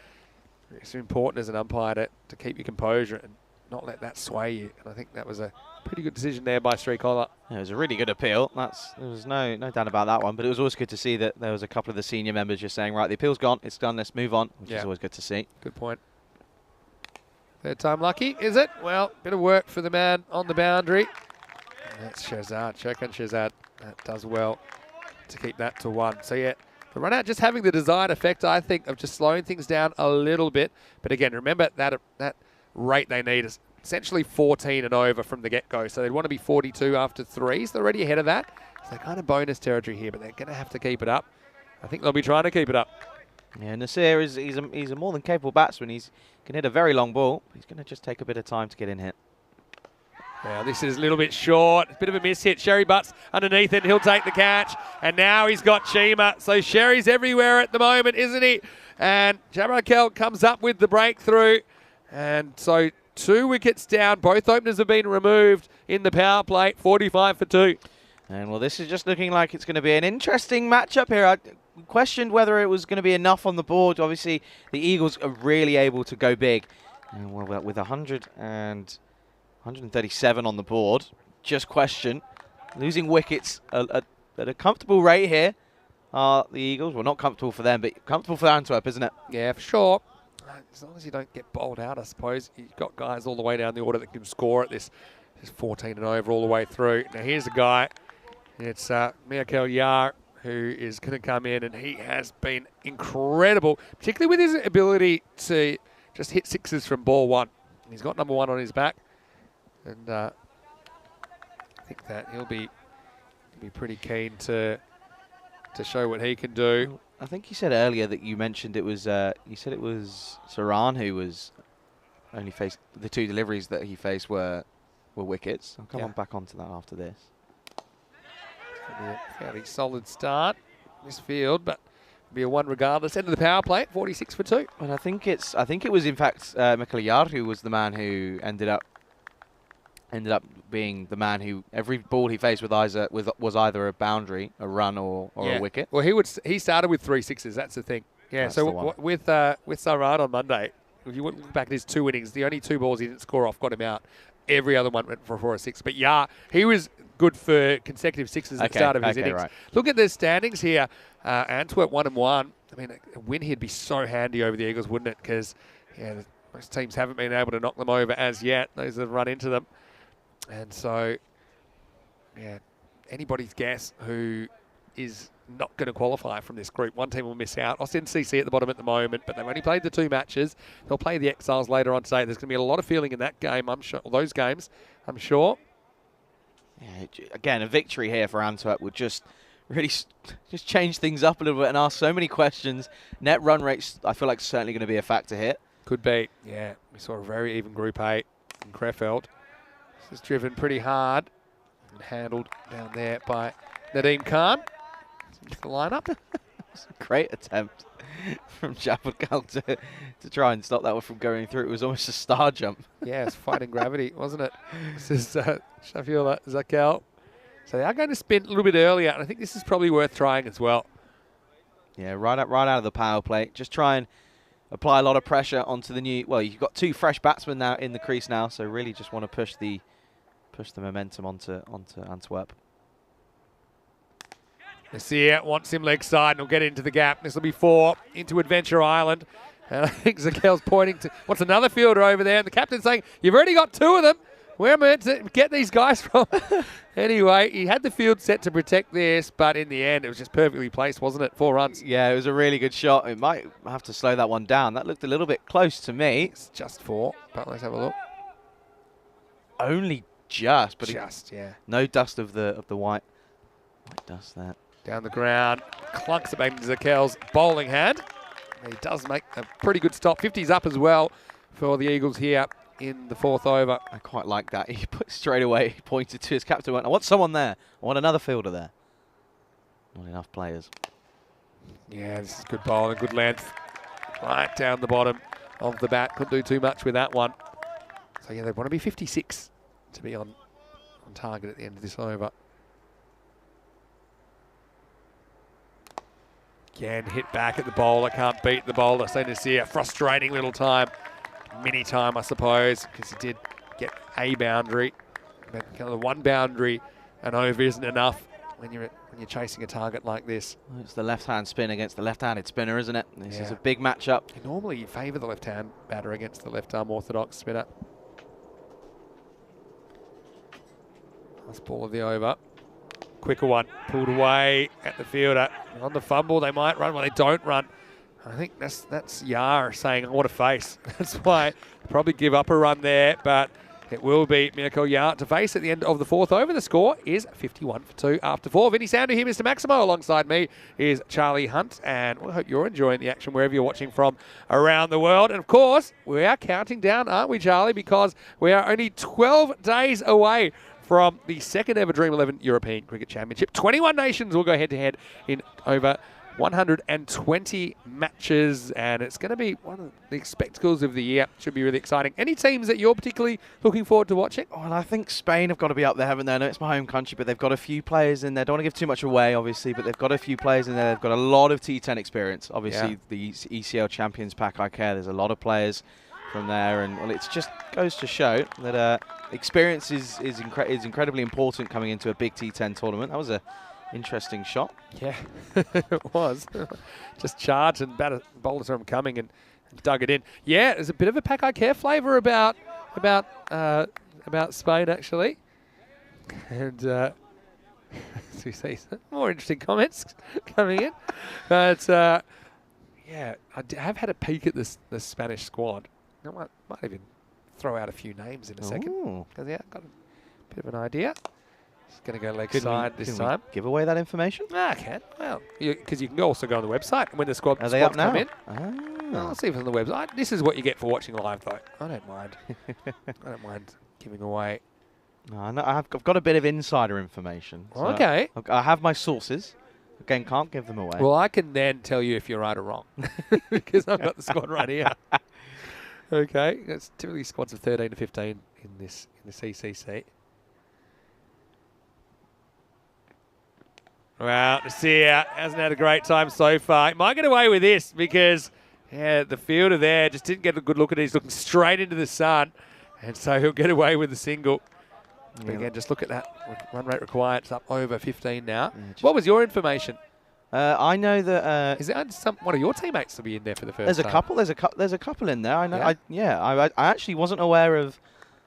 it's important as an umpire to keep your composure and not let that sway you. And I think that was a pretty good decision there by Sri Collar. Yeah, it was a really good appeal. There was no doubt about that one, but it was always good to see that there was a couple of the senior members just saying, right, the appeal's gone, it's done, let's move on, which is always good to see. Good point. Third time lucky, is it? Well, bit of work for the man on the boundary. And that's Shahzad, Shokan Shahzad. That does well to keep that to 1. So yeah, the run out just having the desired effect, I think, of just slowing things down a little bit. But again, remember that rate they need is essentially 14 and over from the get-go. So they'd want to be 42 after 3. So they're already ahead of that. So they're kind of bonus territory here, but they're going to have to keep it up. I think they'll be trying to keep it up. Yeah, Nasir he's a more than capable batsman. He can hit a very long ball. He's going to just take a bit of time to get in hit. Now this is a little bit short. A bit of a miss hit. Sherry butts underneath it. He'll take the catch. And now he's got Chima. So Sherry's everywhere at the moment, isn't he? And Jabarakel comes up with the breakthrough. And so 2 wickets down. Both openers have been removed in the power play. 45 for 2. And well, this is just looking like it's going to be an interesting matchup here. I questioned whether it was going to be enough on the board. Obviously, the Eagles are really able to go big. And well, with 137 on the board, just question. Losing wickets at a comfortable rate here are the Eagles. Well, not comfortable for them, but comfortable for Antwerp, isn't it? Yeah, for sure. As long as you don't get bowled out, I suppose. You've got guys all the way down the order that can score at this. Just 14 and over all the way through. Now, here's a guy. It's Miakel Yar, who is going to come in, and he has been incredible, particularly with his ability to just hit sixes from ball 1. He's got number 1 on his back, and I think that he'll be pretty keen to show what he can do. I think you said earlier that you mentioned it was Saran who was only faced the 2 deliveries that he faced were wickets. I'll come on back onto that after this. A fairly solid start this field, but be a 1 regardless. End of the power play, 46 for 2. And I think it was in fact Mikel Yar who was the man who ended up being the man who every ball he faced was either a boundary, a run, or a wicket. Well, he started with 3 sixes. That's the thing. Yeah. That's so with Sarad on Monday, if you look back at his 2 innings, the only 2 balls he didn't score off got him out. Every other one went for 4 or 6. But yeah, he was good for consecutive 6s at the start of his innings. Right. Look at the standings here. Antwerp 1-1. I mean, a win here'd be so handy over the Eagles, wouldn't it? Because most teams haven't been able to knock them over as yet. Those that have run into them. And so, yeah, anybody's guess who is not going to qualify from this group. One team will miss out. CC at the bottom at the moment, but they've only played the 2 matches. They'll play the Exiles later on today. There's going to be a lot of feeling in that game, I'm sure. Those games, I'm sure. Yeah, again, a victory here for Antwerp would just really just change things up a little bit and ask so many questions. Net run rates, I feel like, certainly going to be a factor here. Could be. Yeah, we saw a very even Group 8 in Krefeld. This is driven pretty hard and handled down there by Nadeem Khan. Into the lineup. Great attempt from Jabal to try and stop that one from going through. It was almost a star jump. Yeah, it's fighting gravity, wasn't it? This is Shafiul Zakel. So they are going to spin a little bit earlier, and I think this is probably worth trying as well. Yeah, right out of the power play. Just try and apply a lot of pressure onto the new. Well, you've got 2 fresh batsmen now in the crease now, so really just want to push the momentum onto Antwerp. Nasir wants him leg side and will get into the gap. This will be 4 into Adventure Island. And I think Zakel's pointing to what's another fielder over there. And the captain's saying, you've already got 2 of them. Where am I meant to get these guys from? Anyway, he had the field set to protect this, but in the end, it was just perfectly placed, wasn't it? 4 runs. Yeah, it was a really good shot. It might have to slow that one down. That looked a little bit close to me. It's just 4, but let's have a look. Only just, but yeah. No dust of the white dust there. Down the ground, clunks it back into Zakel's bowling hand. He does make a pretty good stop. 50's up as well for the Eagles here in the 4th over. I quite like that. He put straight away, he pointed to his captain, went, I want someone there. I want another fielder there. Not enough players. Yeah, this is good bowling, good length. Right down the bottom of the bat. Couldn't do too much with that one. So yeah, they want to be 56 to be on target at the end of this over. Again, hit back at the bowler, can't beat the bowler. So Nasir, frustrating little time. Mini time, I suppose, because he did get a boundary. But kind of the 1 boundary and over isn't enough when you're chasing a target like this. Well, it's the left-hand spin against the left-handed spinner, isn't it? This is a big matchup. Normally you favour the left-hand batter against the left-arm orthodox spinner. Last ball of the over. Quicker one, pulled away at the fielder. On the fumble, they might run. Well, they don't run. I think that's Yar saying, I want to face. That's why probably give up a run there, but it will be Mirko Yar to face at the end of the 4th over. The score is 51 for 2 after 4. Vinny Sandu here, Mr. Maximo. Alongside me is Charlie Hunt, and we hope you're enjoying the action wherever you're watching from around the world. And of course, we are counting down, aren't we, Charlie? Because we are only 12 days away from the 2nd ever Dream 11 European Cricket Championship. 21 nations will go head-to-head in over 120 matches, and it's going to be one of the spectacles of the year. Should be really exciting. Any teams that you're particularly looking forward to watching? Well, I think Spain have got to be up there, haven't they? I know it's my home country, but they've got a few players in there. Don't want to give too much away, obviously, but they've got a few players in there. They've got a lot of T10 experience. Obviously, the ECL Champions Pack, I care. There's a lot of players from there, and well, it just goes to show that experience is incredibly important coming into a big T10 tournament. That was a interesting shot. Yeah, it was. Just charged and bowlers from coming and dug it in. Yeah, there's a bit of a Pack I Care flavour about Spain actually, and we see some more interesting comments coming in. But yeah, I have had a peek at the Spanish squad. I might even throw out a few names in a second. Because yeah, I've got a bit of an idea. Just going to go leg side this time. Give away that information? I can. Well, because you can also go on the website and when the squads come in. I'll see if it's on the website. This is what you get for watching live, though. I don't mind. I don't mind giving away. No, I've got a bit of insider information. So okay. I have my sources. Again, can't give them away. Well, I can then tell you if you're right or wrong because I've got the squad right here. Okay, it's typically squads of 13 to 15 in the CCC. Well, Nasir hasn't had a great time so far. He might get away with this because Yeah, the fielder there just didn't get a good look at it. He's looking straight into the sun, and so he'll get away with the single. But again, just look at that run rate required. It's up over 15 now. Yeah, what was your information? I know that is it one of your teammates to be in there for the first there's time? A couple. There's a couple in there. I know. I actually wasn't aware of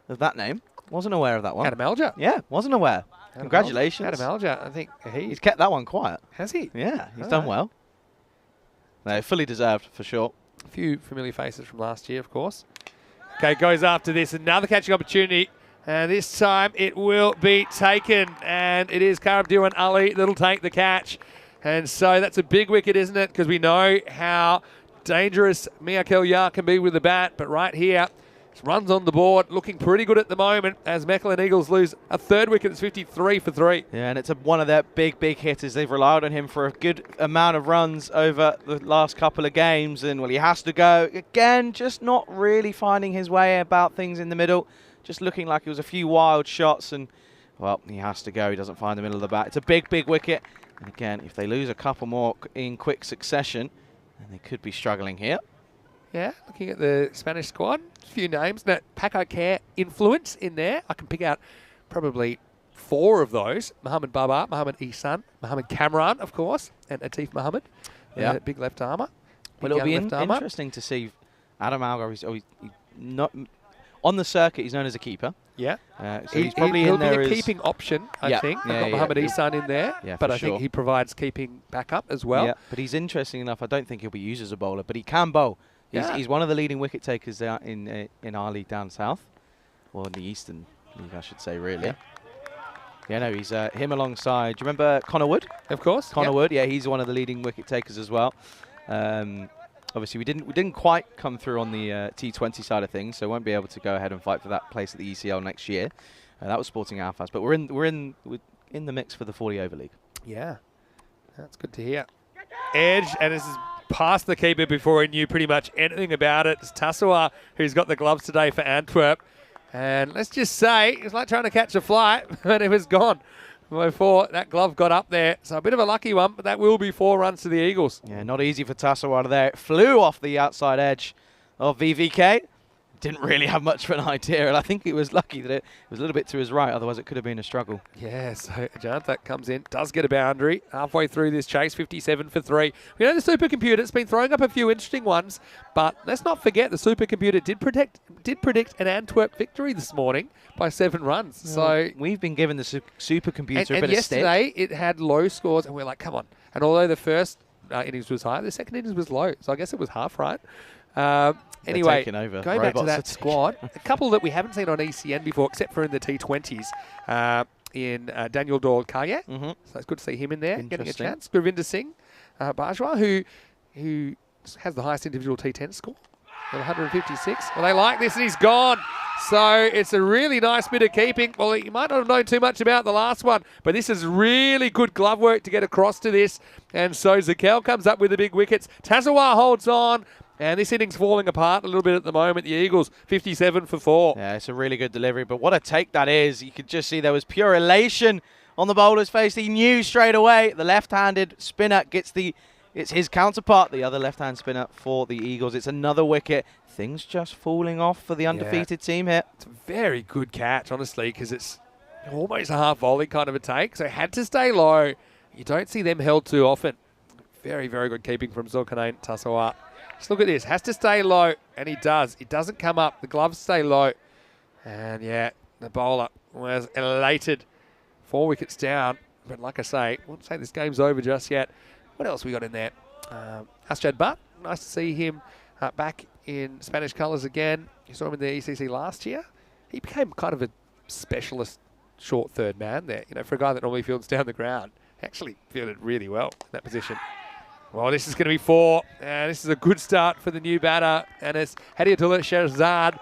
that name. Wasn't aware of that one. Adam Alger. Yeah, wasn't aware. Congratulations. Adam Alger. I think he's kept that one quiet. Has he? Yeah, he's done well. No, fully deserved for sure. A few familiar faces from last year, of course. Okay, goes after this. Another catching opportunity. And this time it will be taken. And it is Karabdir Ali that'll take the catch. And so that's a big wicket, isn't it? Because we know how dangerous Miakel Yar can be with the bat. But right here, runs on the board, looking pretty good at the moment as Mechelen Eagles lose a third wicket. It's 53 for 3. Yeah, and it's one of their big hitters. They've relied on him for a good amount of runs over the last couple of games. And, well, he has to go. Again, just not really finding his way about things in the middle. Just looking like it was a few wild shots. And, well, he has to go. He doesn't find the middle of the bat. It's a big wicket. And, again, if they lose a couple more in quick succession, then they could be struggling here. Yeah, looking at the Spanish squad, a few names. Now, Paco Care influence in there. I can pick out probably 4 of those. Mohamed Baba, Mohamed Ihsan, Mohamed Kamran, of course, and Atif Mohamed. Yeah, big left armour. Well, it'll be interesting to see Adam Algar. He's not on the circuit. He's known as a keeper. Yeah. So he's probably he'll in there be a keeping option, I think. I've got Mohamed Ihsan in there, but I think he provides keeping backup as well. Yeah, but he's interesting enough. I don't think he'll be used as a bowler, but he can bowl. He's one of the leading wicket takers there in our league down south, or in the Eastern League, I should say, really. Yeah, no, he's him alongside. Do you remember Connor Wood? Of course. Connor Wood, yeah, he's one of the leading wicket takers as well. Obviously, we didn't quite come through on the T20 side of things, so won't be able to go ahead and fight for that place at the ECL next year. That was Sporting Alphas, but we're in the mix for the 40 over league. Yeah, that's good to hear. Edge, and this is past the keeper before he knew pretty much anything about it. It's Tassoua who's got the gloves today for Antwerp. And let's just say, it was like trying to catch a fly, but it was gone before that glove got up there. So a bit of a lucky one, but that will be 4 runs to the Eagles. Yeah, not easy for Tassoua there. It flew off the outside edge of VVK. Didn't really have much of an idea, and I think it was lucky that it was a little bit to his right, otherwise it could have been a struggle. Yeah, so Ajantha comes in, does get a boundary halfway through this chase, 57 for 3. We know the supercomputer's been throwing up a few interesting ones, but let's not forget the supercomputer did predict an Antwerp victory this morning by 7 runs. Yeah, so we've been given the supercomputer a bit and of stick. yesterday it had low scores, and we're like, come on. And although the first innings was high, the second innings was low, so I guess it was half right. Anyway, going back to that squad, a couple that we haven't seen on ECN before, except for in the T20s, in Daniel Dole Kaya. So it's good to see him in there, getting a chance. Gurvinder Singh Bajwa, who has the highest individual T10 score, at 156. Well, they like this, and he's gone. So it's a really nice bit of keeping. Well, you might not have known too much about the last one, but this is really good glove work to get across to this. And so Zakel comes up with the big wickets. Tassoua holds on. And this inning's falling apart a little bit at the moment. The Eagles, 57 for 4. Yeah, it's a really good delivery, but what a take that is. You could just see there was pure elation on the bowler's face. He knew straight away the left-handed spinner it's his counterpart, the other left-hand spinner for the Eagles. It's another wicket. Things just falling off for the undefeated team here. It's a very good catch, honestly, because it's almost a half volley kind of a take. So had to stay low. You don't see them held too often. Very, very good keeping from Zulkarnain Tassoua. Just look at this. Has to stay low, and he does. He doesn't come up. The gloves stay low. And, yeah, the bowler was elated. 4 wickets down. But like I say, I won't say this game's over just yet. What else we got in there? Asjad Butt. Nice to see him back in Spanish colours again. You saw him in the ECC last year. He became kind of a specialist short third man there. You know, for a guy that normally fields down the ground. Actually fielded really well in that position. Well, this is going to be 4, and this is a good start for the new batter, and it's Hadiatullah Sherzad,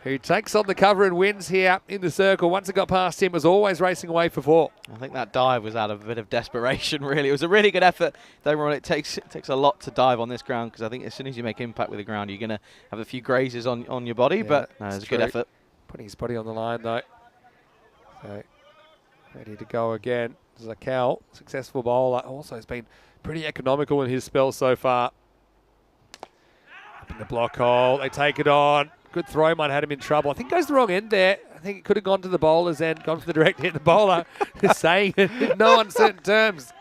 who takes on the cover and wins here in the circle. Once it got past him, was always racing away for 4. I think that dive was out of a bit of desperation, really. It was a really good effort. Overall, it takes a lot to dive on this ground, because I think as soon as you make impact with the ground, you're going to have a few grazes on your body, but no, it's a good effort. Putting his body on the line, though. So, ready to go again. Zakel, successful bowler, also has been pretty economical in his spell so far. The block hole. They take it on. Good throw. Might have had him in trouble. I think it goes the wrong end there. I think it could have gone to the bowler's end, gone for the direct hit. The bowler is saying it in no uncertain terms.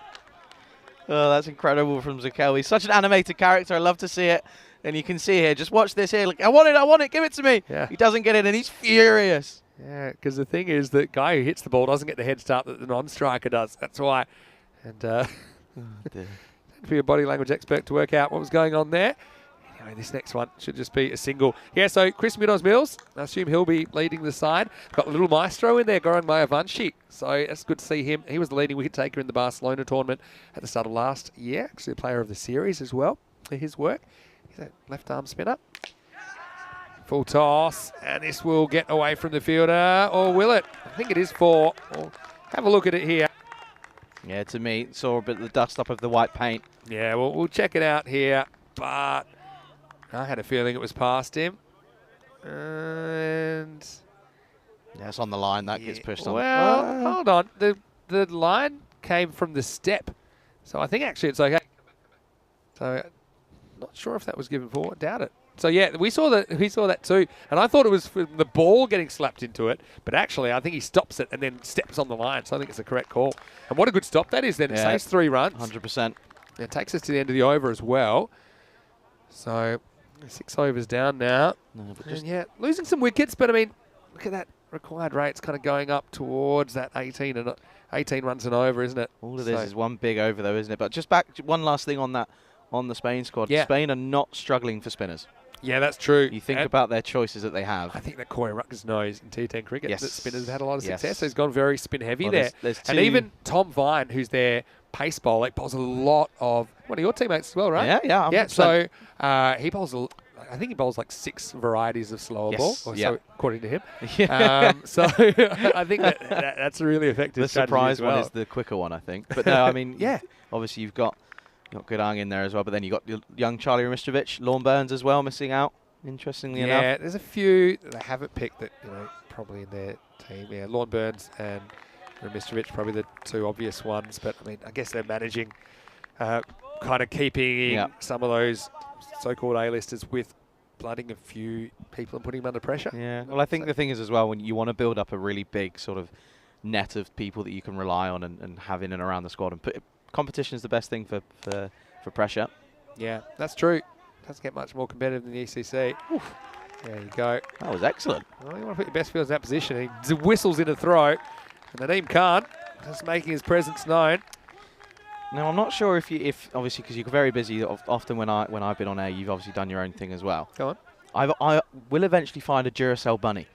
Oh, that's incredible from Zakel. He's such an animated character. I love to see it. And you can see here, just watch this here. Like, I want it, give it to me. Yeah. He doesn't get it, and he's furious. Yeah, because the thing is, the guy who hits the ball doesn't get the head start that the non-striker does. That's why. And be a body language expert to work out what was going on there. Anyway, this next one should just be a single. Yeah, so Chris Munoz-Mills, I assume he'll be leading the side. Got a little maestro in there, Goran Mayavanshi. So that's good to see him. He was the leading wicket taker in the Barcelona tournament at the start of last year. Actually a player of the series as well for his work. He's a left arm spinner. Full toss, and this will get away from the fielder, or will it? I think it is 4. We'll have a look at it here. Yeah, to me, saw a bit of the dust up of the white paint. Yeah, we'll check it out here, but I had a feeling it was past him. And yeah, it's on the line. That gets pushed on. Well, hold on. The line came from the step, so I think actually it's okay. So, not sure if that was given for. Doubt it. So yeah, we saw that too, and I thought it was from the ball getting slapped into it, but actually I think he stops it and then steps on the line. So I think it's the correct call. And what a good stop that is. Then it saves 3 runs. 100%. It takes us to the end of the over as well. So 6 overs down now. No, but And yeah, losing some wickets, but I mean, look at that required rate. It's kind of going up towards that 18 runs and over, isn't it? all it is one big over though, isn't it? But just back, one last thing on that, on the Spain squad. Yeah. Spain are not struggling for spinners. Yeah, that's true. You think about their choices that they have. I think that Corey Rutgers knows in T10 cricket that spinners have had a lot of Yes. success. So he's gone very spin heavy Well, there. there's And two- even Tom Vine, who's their pace bowler, he bowls a lot of one of your teammates as well, right? Yeah, Yeah, 100%. so he bowls, I think he bowls like 6 varieties of slower ball, Yes, or yeah. so according to him. Yeah. So I think that's a really effective The strategy surprise as well. one is the quicker one, I think. But no, I mean, Yeah. obviously you've got Goodang in there as well, but then you've got young Charlie Ramistovic, Lorne Burns as well, missing out, interestingly enough. Yeah, there's a few that they haven't picked that, probably in their team. Yeah, Lorne Burns and Ramistovic, probably the 2 obvious ones. But, I mean, I guess they're managing, kind of keeping some of those so-called A-listers with blooding a few people and putting them under pressure. Yeah, well, I think the thing is as well, when you want to build up a really big sort of net of people that you can rely on and have in and around the squad, and competition is the best thing for pressure. Yeah, that's true. Doesn't get much more competitive than the ECC. Oof. There you go. That was excellent. Well, you want to put your best fielders in that position. He whistles in a throw, and Nadeem Khan just making his presence known. Now, I'm not sure if obviously, because you're very busy, often when I've been on air, you've obviously done your own thing as well. Go on. I will eventually find a Duracell bunny.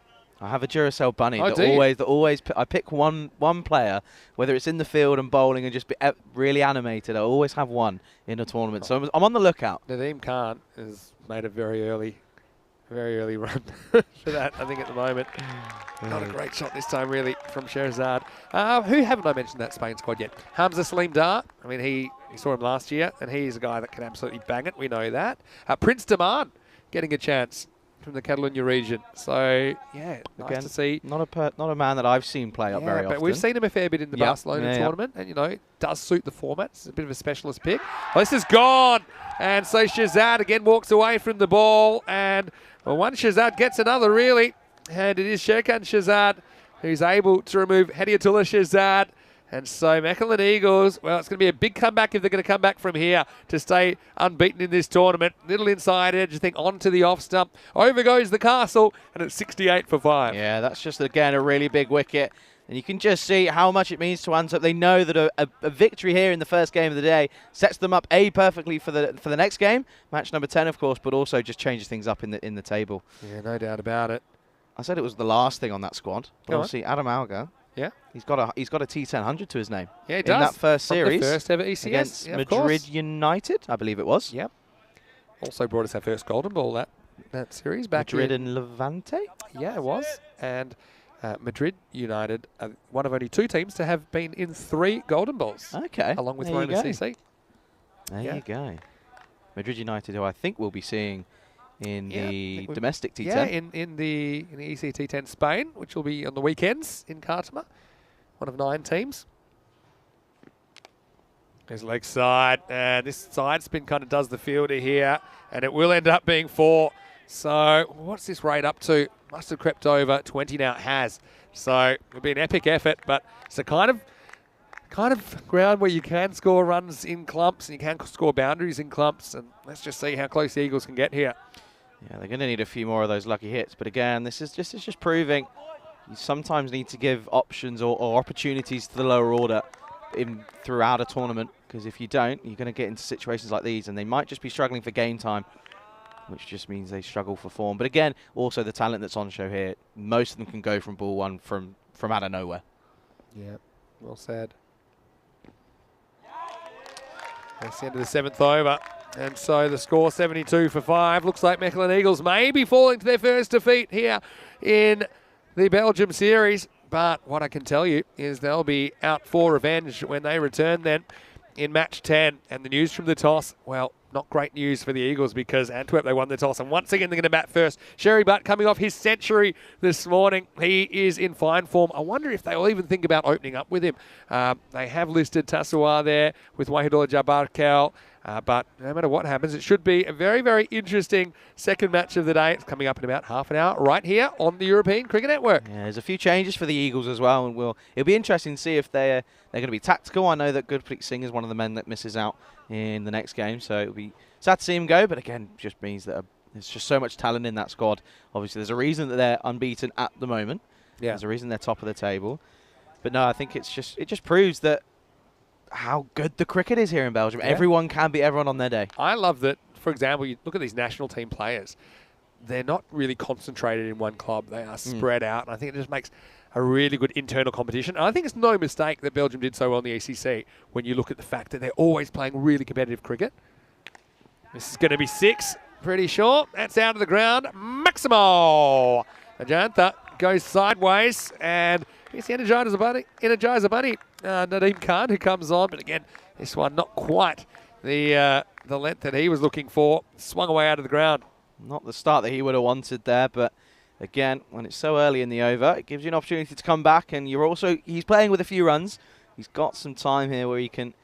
I have a Duracell bunny Oh, that always I pick one player, whether it's in the field and bowling and just be really animated. I always have one in a tournament, so I'm on the lookout. Nadeem Khan has made a very early run for that, I think, at the moment. Not a great shot this time, really, from Sherazad. Who haven't I mentioned that Spain squad yet? Hamza Salim Dar. I mean, he saw him last year, and he's a guy that can absolutely bang it. We know that. Prince Daman getting a chance from the Catalonia region. So, yeah, nice Again, to see. Not a man that I've seen play up very often. But we've seen him a fair bit in the Barcelona tournament, and, it does suit the format. It's a bit of a specialist pick. Well, this is gone, and so Shazad again walks away from the ball, and one Shazad gets another, really, and it is Sherkan Shazad who's able to remove Hediatullah Shazad. And so Mechelen Eagles, well, it's going to be a big comeback if they're going to come back from here to stay unbeaten in this tournament. Little inside edge, I think, onto the off stump. Over goes the castle, and it's 68 for 5. Yeah, that's just, again, a really big wicket. And you can just see how much it means to Antwerp. They know that a victory here in the first game of the day sets them up, perfectly for the next game, match number 10, of course, but also just changes things up in the table. Yeah, no doubt about it. I said it was the last thing on that squad. But obviously, Adam Alga. Yeah, he's got a T10 100 to his name. Yeah, he does. In that first series, the first ever ECS against of Madrid course. United, I believe it was. Yep. Also brought us our first golden ball that series back Madrid in, and Levante. Yeah, it was. And Madrid United are one of only 2 teams to have been in 3 golden balls. Okay. Along with there you Roma go. CC. There you go. Madrid United, who I think we'll be seeing in the domestic T10. Yeah, in the EC T10 Spain, which will be on the weekends in Cartama. One of 9 teams. His leg side, and this side spin kind of does the fielder here, and it will end up being 4. So what's this rate up to? Must have crept over 20 now. It has. So it'll be an epic effort, but it's a kind of ground where you can score runs in clumps and you can score boundaries in clumps, and let's just see how close the Eagles can get here. Yeah, they're going to need a few more of those lucky hits, but again, this is just proving you sometimes need to give options or opportunities to the lower order throughout a tournament, because if you don't, you're going to get into situations like these, and they might just be struggling for game time, which just means they struggle for form. But again, also the talent that's on show here, most of them can go from ball 1 from out of nowhere. Yeah, well said. That's the end of the 7th over. And so the score 72 for 5. Looks like Mechelen Eagles may be falling to their first defeat here in the Belgium series. But what I can tell you is they'll be out for revenge when they return then in match 10. And the news from the toss, well, not great news for the Eagles, because Antwerp, they won the toss. And once again, they're going to bat first. Sherry Butt coming off his century this morning. He is in fine form. I wonder if they'll even think about opening up with him. They have listed Tassoua there with Wahidullah Jabarkel. But no matter what happens, it should be a very, very interesting second match of the day. It's coming up in about half an hour right here on the European Cricket Network. Yeah, there's a few changes for the Eagles as well, and it'll be interesting to see if they're going to be tactical. I know that Gurpreet Singh is one of the men that misses out in the next game, so it'll be sad to see him go. But again, just means that there's just so much talent in that squad. Obviously, there's a reason that they're unbeaten at the moment. Yeah. There's a reason they're top of the table. But no, I think it just proves that how good the cricket is here in Belgium. Yeah. Everyone can beat everyone on their day. I love that, for example, you look at these national team players. They're not really concentrated in one club. They are spread out. And I think it just makes a really good internal competition. And I think it's no mistake that Belgium did so well in the ACC when you look at the fact that they're always playing really competitive cricket. This is going to be 6, pretty sure. That's out of the ground. Maximo! Ajantha goes sideways, and here's the Energizer Bunny. Nadeem Khan, who comes on, but again, this one not quite the length that he was looking for. Swung away out of the ground. Not the start that he would have wanted there, but again, when it's so early in the over, it gives you an opportunity to come back, and he's playing with a few runs. He's got some time here where he can,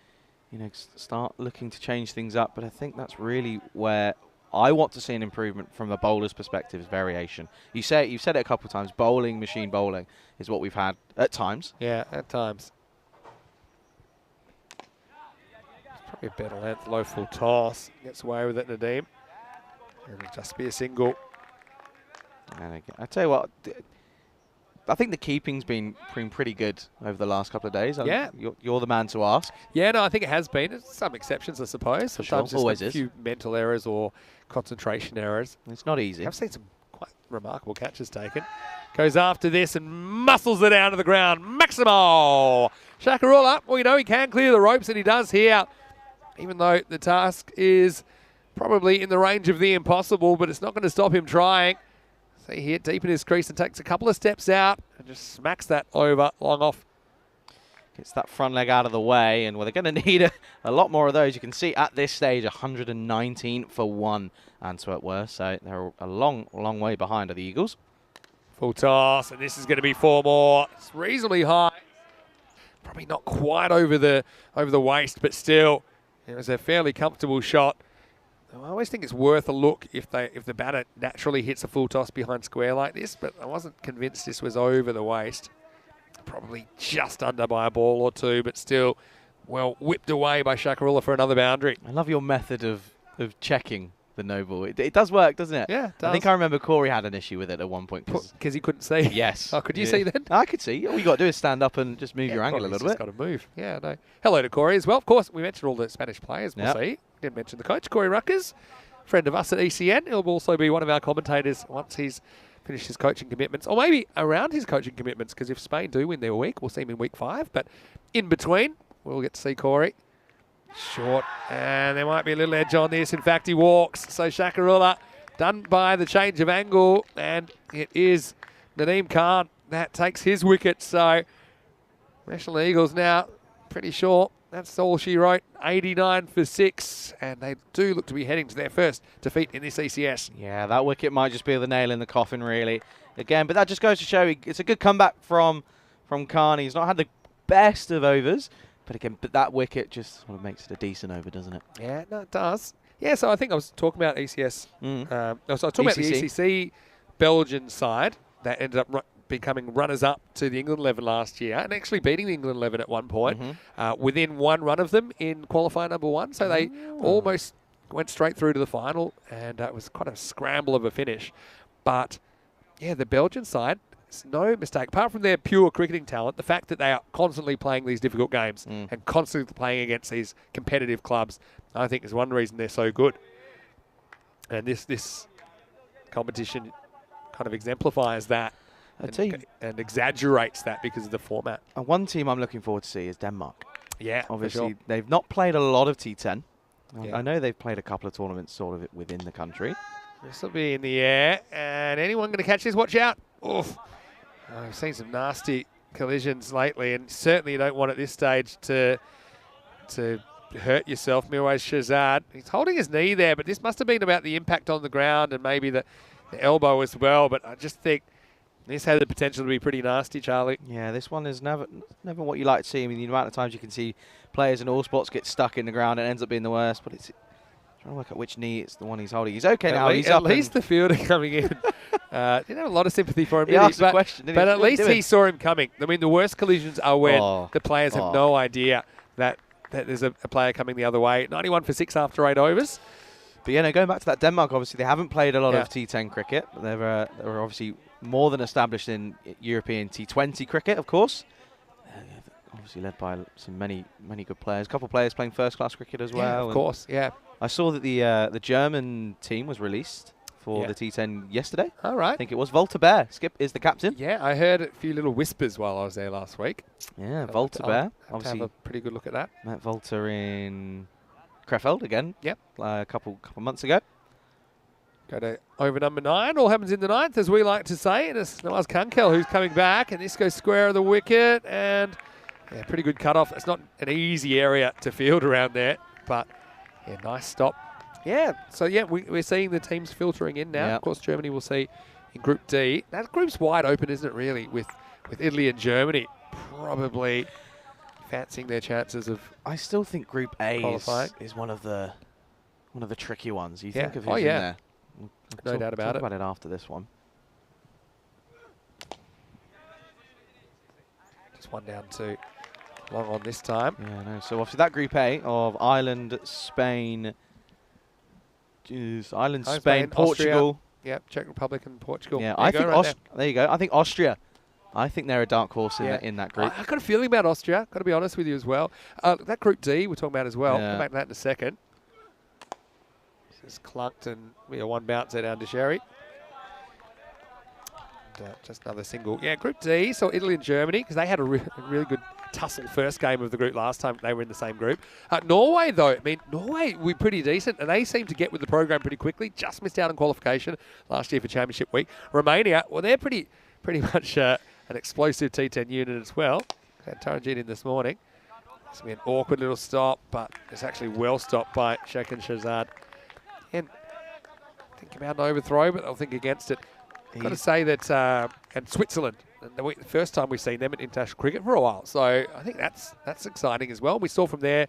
start looking to change things up, but I think that's really where I want to see an improvement from a bowler's perspective, is variation. You've said it a couple of times, machine bowling is what we've had at times. Yeah, at times. Probably a better length, low full toss. Gets away with it, Nadeem. It'll just be a single. And again, I tell you what, I think the keeping's been pretty good over the last couple of days. Yeah. You're the man to ask. Yeah, no, I think it has been. There's some exceptions, I suppose. Sometimes Always a few mental errors or concentration errors. It's not easy. I've seen some quite remarkable catches taken. Goes after this and muscles it down to the ground. Maximo! Shakarula, well, he can clear the ropes, and he does here. Even though the task is probably in the range of the impossible, but it's not going to stop him trying. So he hit deep in his crease and takes a couple of steps out and just smacks that over long off. Gets that front leg out of the way, and they're going to need a lot more of those. You can see at this stage 119 for 1 Antwerp were, so they're a long way behind are the Eagles. Full toss, and this is going to be 4 more. It's reasonably high. Probably not quite over the waist, but still, it was a fairly comfortable shot. I always think it's worth a look if the batter naturally hits a full toss behind square like this, but I wasn't convinced this was over the waist. Probably just under by a ball or two, but still well whipped away by Shakarula for another boundary. I love your method of checking the no ball. It does work, doesn't it? Yeah, it does. I think I remember Corey had an issue with it at one point. Because he couldn't see? Yes. Oh, could you see then? I could see. All you got to do is stand up and just move your angle a little bit. Got to move. Yeah, no. Hello to Corey as well. Of course, we mentioned all the Spanish players. We'll see. Didn't mention the coach, Corey Ruckers, friend of us at ECN. He'll also be one of our commentators once he's finished his coaching commitments, or maybe around his coaching commitments, because if Spain do win their week, we'll see him in week 5. But in between, we'll get to see Corey. Short, and there might be a little edge on this. In fact, he walks. So Shakarula done by the change of angle, and it is Nadeem Khan that takes his wicket. So National Eagles now pretty sure that's all she wrote. 89 for 6, and they do look to be heading to their first defeat in this ECS. Yeah, that wicket might just be the nail in the coffin, really. Again, but that just goes to show it's a good comeback from Khan. He's not had the best of overs, But again, that wicket just sort of makes it a decent over, doesn't it? Yeah, no, it does. Yeah, so I think I was talking about ECS. So I was talking about the ECC Belgian side that ended up becoming runners-up to the England 11 last year and actually beating the England 11 at one point within one run of them in qualifier number 1. So they almost went straight through to the final, and it was quite a scramble of a finish. But, yeah, the Belgian side, it's no mistake. Apart from their pure cricketing talent, the fact that they are constantly playing these difficult games and constantly playing against these competitive clubs, I think is one reason they're so good. And this competition kind of exemplifies that and exaggerates that because of the format. And one team I'm looking forward to see is Denmark. Yeah, obviously they've not played a lot of T10. I know they've played a couple of tournaments sort of within the country. This will be in the air, and anyone going to catch this? Watch out! Oof. I've seen some nasty collisions lately, and certainly you don't want at this stage to hurt yourself. Mirwais Shahzad, he's holding his knee there, but this must have been about the impact on the ground and maybe the elbow as well. But I just think this had the potential to be pretty nasty, Charlie. Yeah, this one is never what you like to see. I mean, the amount of times you can see players in all sports get stuck in the ground and it ends up being the worst. But it's trying to work out which knee it's the one he's holding. He's okay now. He's up. At least the fielder coming in. Didn't have a lot of sympathy for him. He asked the question, but at least he saw him coming. I mean, the worst collisions are when the players have no idea that there's a player coming the other way. 91 for 6 after 8 overs. But yeah, no, going back to that Denmark, obviously they haven't played a lot of T10 cricket. They're obviously more than established in European T20 cricket, of course. Obviously led by many good players. A couple of players playing first-class cricket as well. Yeah, of course, yeah. I saw that the German team was released for the T10 yesterday. All right. I think it was Volta Bear. Skip is the captain. Yeah, I heard a few little whispers while I was there last week. Yeah, Volta Bear. Obviously, have a pretty good look at that. Met Volta in Krefeld again. Yep. A couple months ago. Go to over number 9. All happens in the 9th, as we like to say. And it's Nawaz Kunkel who's coming back, and this goes square of the wicket, and pretty good cut-off. It's not an easy area to field around there, but nice stop. Yeah, so we're seeing the teams filtering in now. Yep. Of course, Germany will see in Group D. That group's wide open, isn't it, really, with Italy and Germany probably fancying their chances of I still think Group A is one of the tricky ones. You think of who's in there. No doubt about it. Talk about it after this one. Just one down to long on this time. Yeah, no. So obviously that Group A of Ireland, Spain, Spain, Portugal. Yep, Czech Republic and Portugal. Yeah, I think there you go. I think Austria. I think they're a dark horse in that group. I got a feeling about Austria. Got to be honest with you as well. That Group D we're talking about as well. Yeah. Come back to that in a second. This is clunked and one bounce there down to Sherry. And, just another single. Yeah, Group D. So Italy and Germany, because they had a really good tussle first game of the group last time they were in the same group. Norway, though, Norway were pretty decent, and they seem to get with the program pretty quickly. Just missed out on qualification last year for Championship Week. Romania, well, they're pretty much an explosive T10 unit as well. Had Taranjit in this morning. It's going to be an awkward little stop, but it's actually well stopped by Sheikh and Shahzad. And think about an overthrow, but I'll think against it. Got to say that, and Switzerland, the first time we've seen them in international cricket for a while. So I think that's exciting as well. We saw from their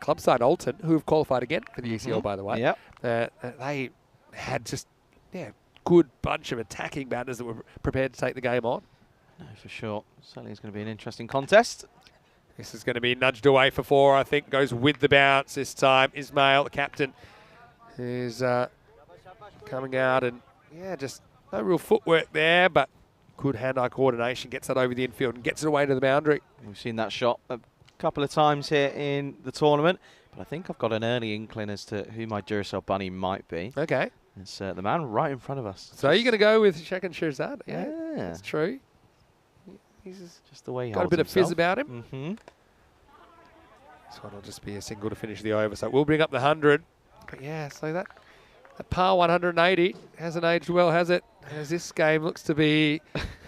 club side, Alton, who have qualified again for the ECL, by the way. Yep. They had just good bunch of attacking batters that were prepared to take the game on. No, for sure. Certainly it's going to be an interesting contest. This is going to be nudged away for 4, I think. Goes with the bounce this time. Ismail, the captain, is coming out, and just no real footwork there, but good hand-eye coordination. Gets that over the infield and gets it away to the boundary. We've seen that shot a couple of times here in the tournament, but I think I've got an early inkling as to who my Duracell bunny might be. Okay. It's the man right in front of us. So you're going to go with Sheikh and Shahzad? Yeah. That's true. He's just the way he got holds a bit himself. of fizz about him. This one will just be a single to finish the over. So we'll bring up the 100. But so that par 180 hasn't aged well, has it? As this game looks to be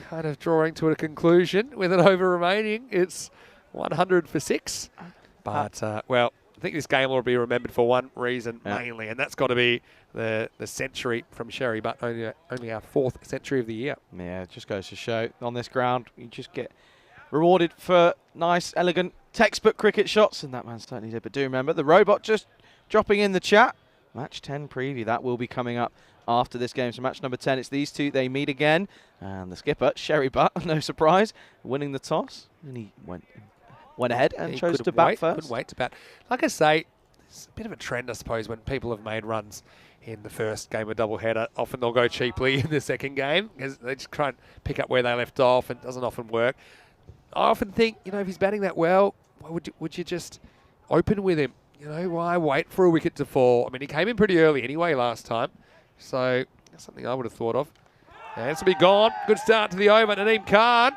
kind of drawing to a conclusion with an over remaining. It's 100 for 6. But, I think this game will be remembered for one reason mainly, and that's got to be the century from Sherry, but only our 4th century of the year. Yeah, it just goes to show on this ground, you just get rewarded for nice, elegant textbook cricket shots, and that man certainly did. But do remember, the robot just dropping in the chat. Match 10 preview, that will be coming up after this game. So match number 10, it's these two, they meet again. And the skipper, Sherry Butt, no surprise, winning the toss. And he went ahead and chose to bat first. Couldn't wait to bat. Like I say, it's a bit of a trend, I suppose, when people have made runs in the first game of doubleheader. Often they'll go cheaply in the second game because they just try and pick up where they left off, and it doesn't often work. I often think, if he's batting that well, why would you just open with him? Why wait for a wicket to fall? I mean, he came in pretty early anyway last time, so that's something I would have thought of. And this will be gone. Good start to the over. Naeem Khan.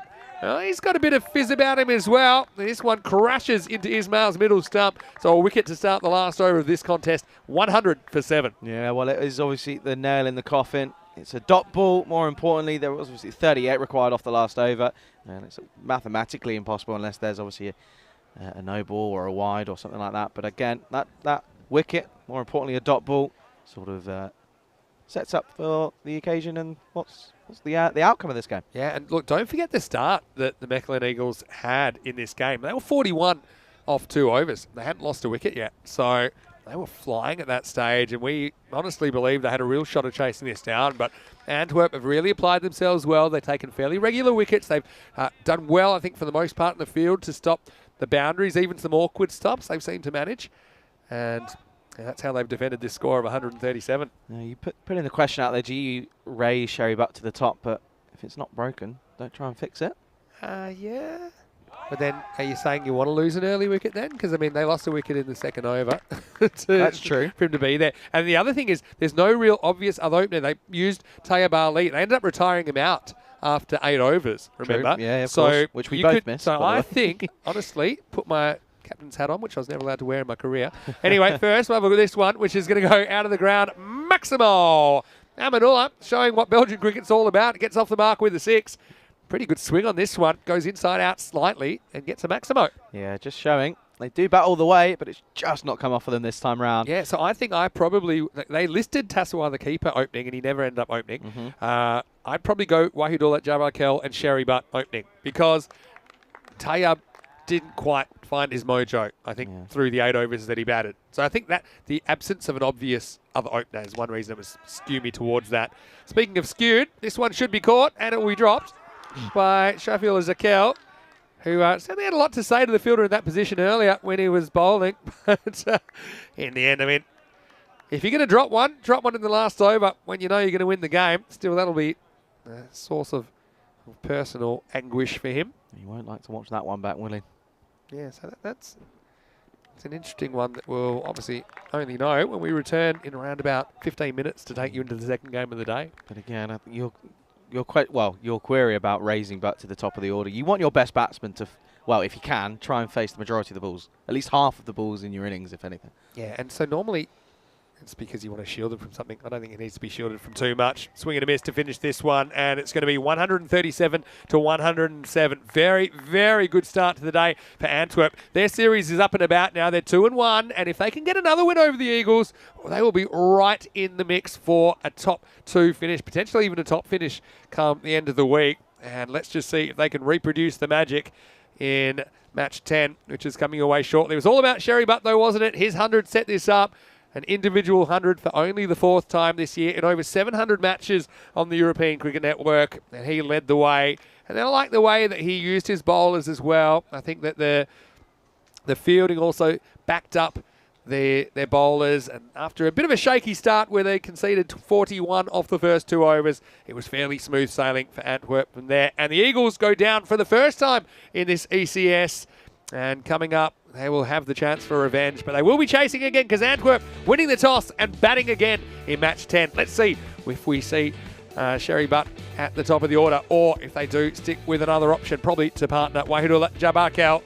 He's got a bit of fizz about him as well. This one crashes into Ismail's middle stump. So a wicket to start the last over of this contest. 100 for 7. Yeah, well, it is obviously the nail in the coffin. It's a dot ball. More importantly, there was obviously 38 required off the last over. And it's mathematically impossible unless there's obviously a no ball or a wide or something like that. But again, that wicket, more importantly a dot ball, sort of sets up for the occasion and what's the outcome of this game. Yeah, and look, don't forget the start that the Mechelen Eagles had in this game. They were 41 off 2 overs. They hadn't lost a wicket yet. So they were flying at that stage, and we honestly believe they had a real shot of chasing this down. But Antwerp have really applied themselves well. They've taken fairly regular wickets. They've done well, I think, for the most part in the field to stop the boundaries, even some awkward stops they've seemed to manage. And that's how they've defended this score of 137. You put in the question out there, do you raise Sherry Butt to the top? But if it's not broken, don't try and fix it. Yeah. But then are you saying you want to lose an early wicket then? Because, I mean, they lost a wicket in the second over. That's true. For him to be there. And the other thing is there's no real obvious other opener. They used Tayyab Ali. They ended up retiring him out after 8 overs, remember? True. Yeah, of course, which we both missed. So I think, honestly, put my captain's hat on, which I was never allowed to wear in my career. Anyway, first we'll have a look at this one, which is going to go out of the ground. Maximo Amanullah showing what Belgian cricket's all about. Gets off the mark with a 6. Pretty good swing on this one. Goes inside out slightly and gets a Maximo. Yeah, just showing. They do bat all the way, but it's just not come off for them this time round. Yeah, so I think they listed Tassawar the keeper opening, and he never ended up opening. I'd probably go Wahidullah, Jabarkel and Sherry Butt opening, because Tayyab didn't quite find his mojo, I think, through the 8 overs that he batted. So I think that the absence of an obvious other opener is one reason it was skew me towards that. Speaking of skewed, this one should be caught, and it will be dropped by Shafiul Zakel, who certainly had a lot to say to the fielder in that position earlier when he was bowling. But in the end, I mean, if you're going to drop one in the last over when you know you're going to win the game. Still, that'll be a source of personal anguish for him. He won't like to watch that one back, will he? Yeah, so it's an interesting one that we'll obviously only know when we return in around about 15 minutes to take you into the second game of the day. But again, I think your query about raising Butt to the top of the order, you want your best batsman to, if you can, try and face the majority of the balls, at least half of the balls in your innings, if anything. Yeah, and so normally it's because you want to shield him from something. I don't think it needs to be shielded from too much. Swing and a miss to finish this one, and it's going to be 137 to 107. Very, very good start to the day for Antwerp. Their series is up and about now. They're 2-1, and if they can get another win over the Eagles, they will be right in the mix for a top 2 finish, potentially even a top finish come the end of the week. And let's just see if they can reproduce the magic in match 10, which is coming away shortly. It was all about Sherry Butt, though, wasn't it? His 100 set this up. An individual 100 for only the 4th time this year in over 700 matches on the European Cricket Network, and he led the way. And I like the way that he used his bowlers as well. I think that the fielding also backed up their bowlers, and after a bit of a shaky start where they conceded 41 off the first 2 overs, it was fairly smooth sailing for Antwerp from there. And the Eagles go down for the first time in this ECS, and coming up, they will have the chance for revenge, but they will be chasing again because Antwerp winning the toss and batting again in match 10. Let's see if we see Sherry Butt at the top of the order, or if they do stick with another option, probably to partner Wahidullah, Jabarkel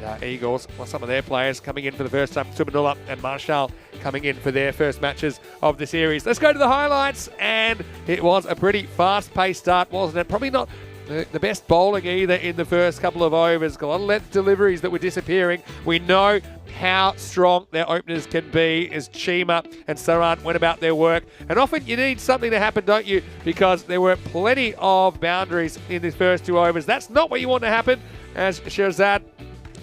and Eagles. Well, some of their players coming in for the first time, Subhanullah and Marshall coming in for their first matches of the series. Let's go to the highlights, and it was a pretty fast-paced start, wasn't it? Probably not the best bowling either in the first couple of overs. A lot of length deliveries that were disappearing. We know how strong their openers can be as Chima and Saran went about their work. And often you need something to happen, don't you? Because there were plenty of boundaries in these first 2 overs. That's not what you want to happen, as Shirzad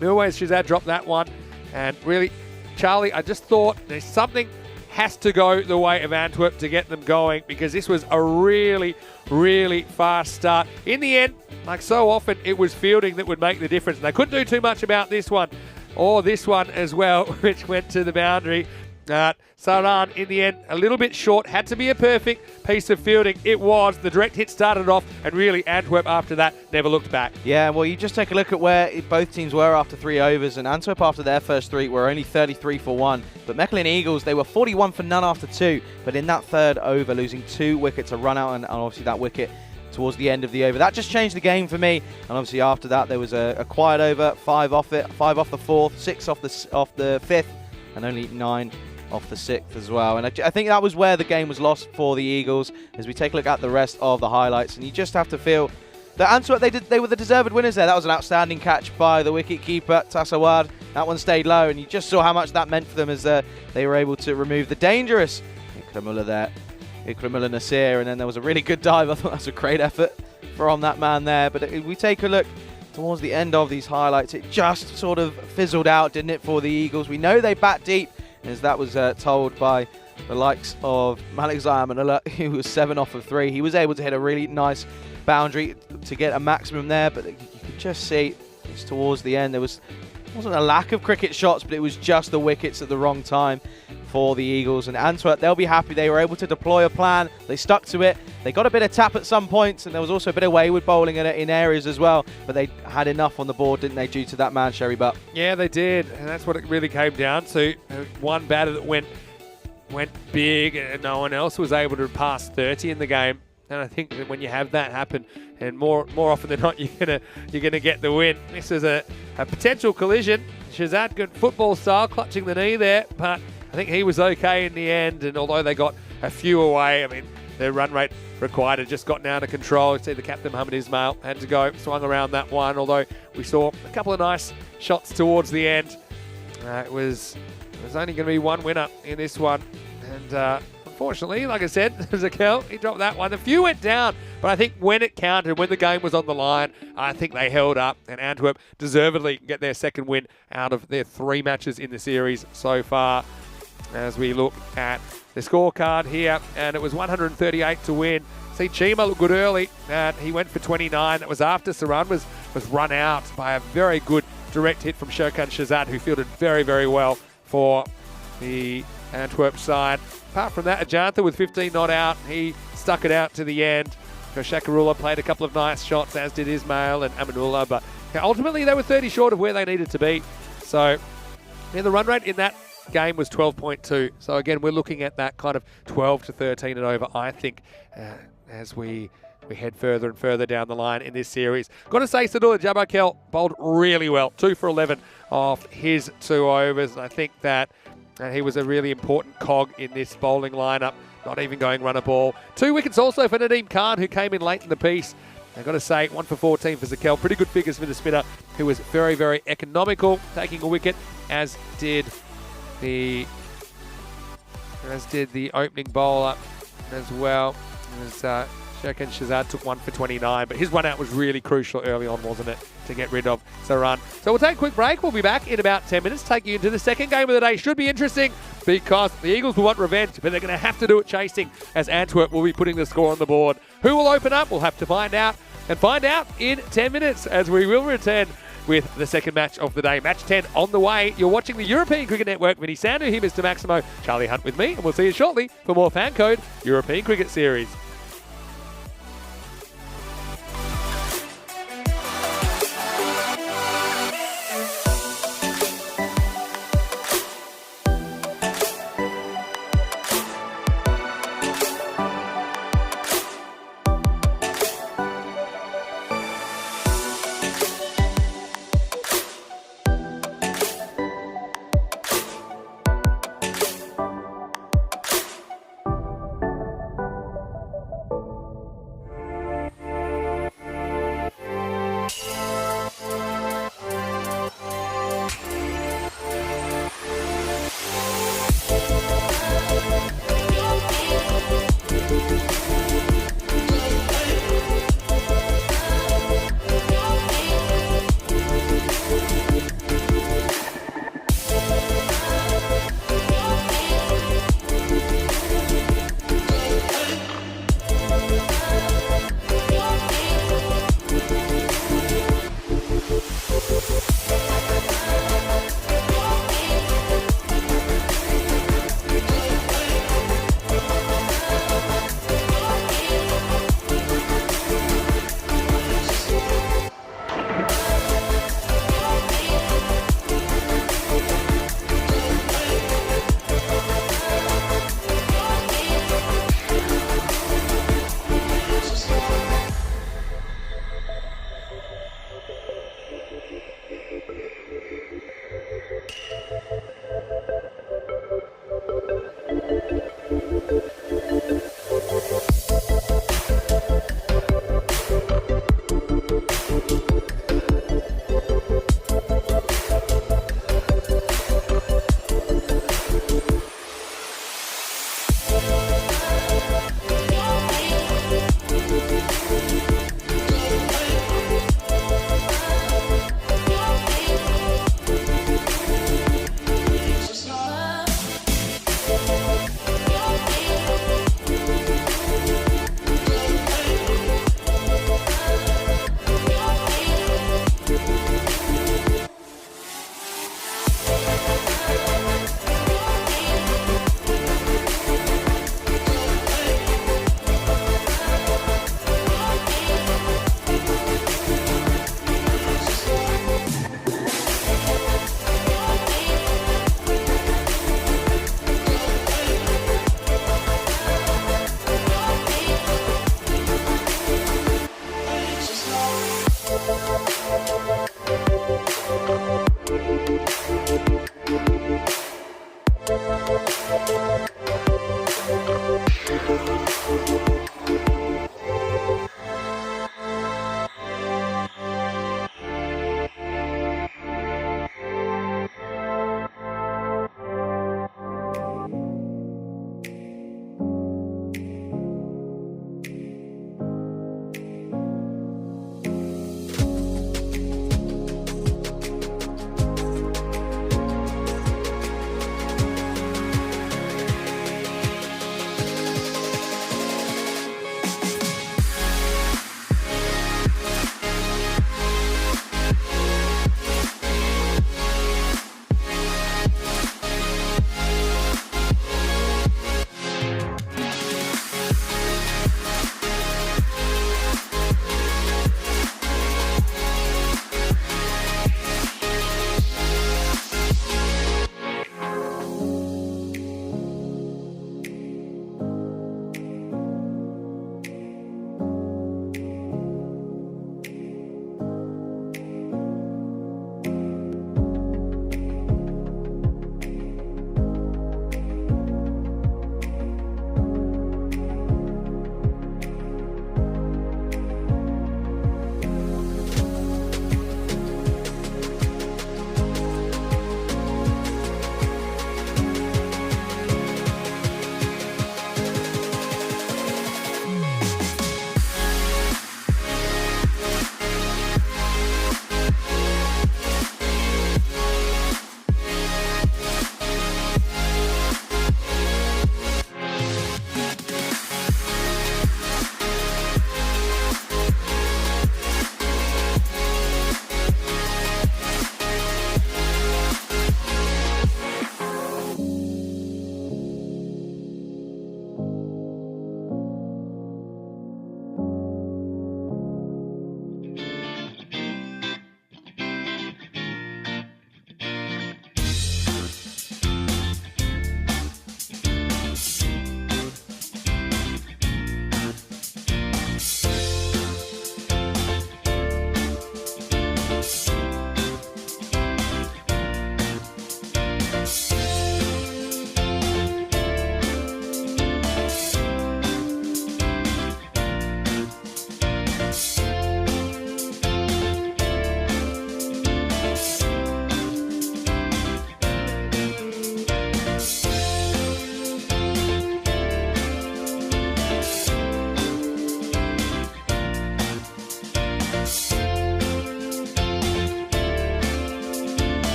Milwaukee Shazad dropped that one. And really, Charlie, I just thought there's something has to go the way of Antwerp to get them going, because this was a really, really fast start. In the end, like so often, it was fielding that would make the difference. And they couldn't do too much about this one, or this one as well, which went to the boundary. Saran, in the end, a little bit short. Had to be a perfect piece of fielding. It was. The direct hit started off, and really Antwerp after that never looked back. Yeah, well, you just take a look at where both teams were after 3 overs, and Antwerp after their first 3 were only 33 for 1. But Mechelen Eagles, they were 41 for none after 2. But in that third over, losing 2 wickets, a run out, and obviously that wicket towards the end of the over. That just changed the game for me. And obviously after that, there was a quiet over, 5 off it, 5 off the 4th, 6 off the 5th, and only 9 off the 6th as well. And I think that was where the game was lost for the Eagles, as we take a look at the rest of the highlights. And you just have to feel that Antwerp, they were the deserved winners there. That was an outstanding catch by the wicket-keeper, Tassawad. That one stayed low, and you just saw how much that meant for them as they were able to remove the dangerous Ikramullah there, Ikramullah Nasir. And then there was a really good dive. I thought that was a great effort from that man there. But if we take a look towards the end of these highlights, it just sort of fizzled out, didn't it, for the Eagles? We know they bat deep, as that was told by the likes of Malik Zayamanullah, who was 7 off of 3. He was able to hit a really nice boundary to get a maximum there, but you could just see it's towards the end. There wasn't a lack of cricket shots, but it was just the wickets at the wrong time for the Eagles. And Antwerp, they'll be happy. They were able to deploy a plan. They stuck to it. They got a bit of tap at some points, and there was also a bit of wayward bowling in areas as well. But they had enough on the board, didn't they, due to that man, Sherry Butt? Yeah, they did. And that's what it really came down to. One batter that went big, and no one else was able to pass 30 in the game. And I think that when you have that happen, and more often than not, you're gonna get the win. This is a potential collision. Shazad, good football style, clutching the knee there, but I think he was okay in the end. And although they got a few away, I mean, their run rate required had just gotten out of control. You see the captain, Mohamed Ismail, had to go, swung around that one, although we saw a couple of nice shots towards the end. It was only going to be one winner in this one. And unfortunately, like I said, Zakel, he dropped that one. A few went down, but I think when it counted, when the game was on the line, I think they held up, and Antwerp deservedly get their second win out of their 3 matches in the series so far. As we look at the scorecard here, and it was 138 to win. See, Chima looked good early, and he went for 29. That was after Saran was run out by a very good direct hit from Shokan Shazad, who fielded very, very well for the Antwerp side. Apart from that, Ajantha with 15 not out. He stuck it out to the end. Shakarullah played a couple of nice shots, as did Ismail and Aminullah, but ultimately they were 30 short of where they needed to be. So yeah, the run rate in that game was 12.2. So again, we're looking at that kind of 12 to 13 and over, I think, as we head further and further down the line in this series. Got to say, Sadullah Jabakel bowled really well. 2 for 11 off his 2 overs. And I think that he was a really important cog in this bowling lineup, not even going run a ball. 2 wickets also for Nadeem Khan, who came in late in the piece. I've got to say, 1 for 14 for Zakel. Pretty good figures for the spinner, who was very, very economical, taking a wicket, as did the opening bowler as well. Shokan Shazad took 1 for 29, but his run out was really crucial early on, wasn't it, to get rid of Saran. So we'll take a quick break. We'll be back in about 10 minutes, take you into the second game of the day. Should be interesting because the Eagles will want revenge, but they're going to have to do it chasing, as Antwerp will be putting the score on the board. Who will open up? We'll have to find out in 10 minutes, as we will return with the second match of the day. Match 10 on the way. You're watching the European Cricket Network. Vinny Sandu here, Mr. Maximo, Charlie Hunt with me, and we'll see you shortly for more FanCode European Cricket Series.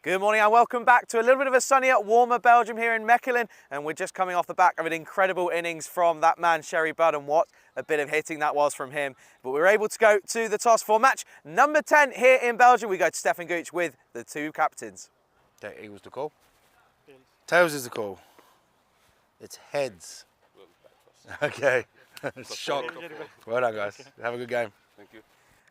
Good morning and welcome back to a little bit of a sunnier, warmer Belgium here in Mechelen, and we're just coming off the back of an incredible innings from that man Sherry Budd, and what a bit of hitting that was from him. But we were able to go to the toss for match number 10 here in Belgium. We go to Stefan Gooch with the two captains. Okay, Eagles the call. Tails is the call. It's heads. Okay. Shock. Well done, guys. Have a good game. Thank you.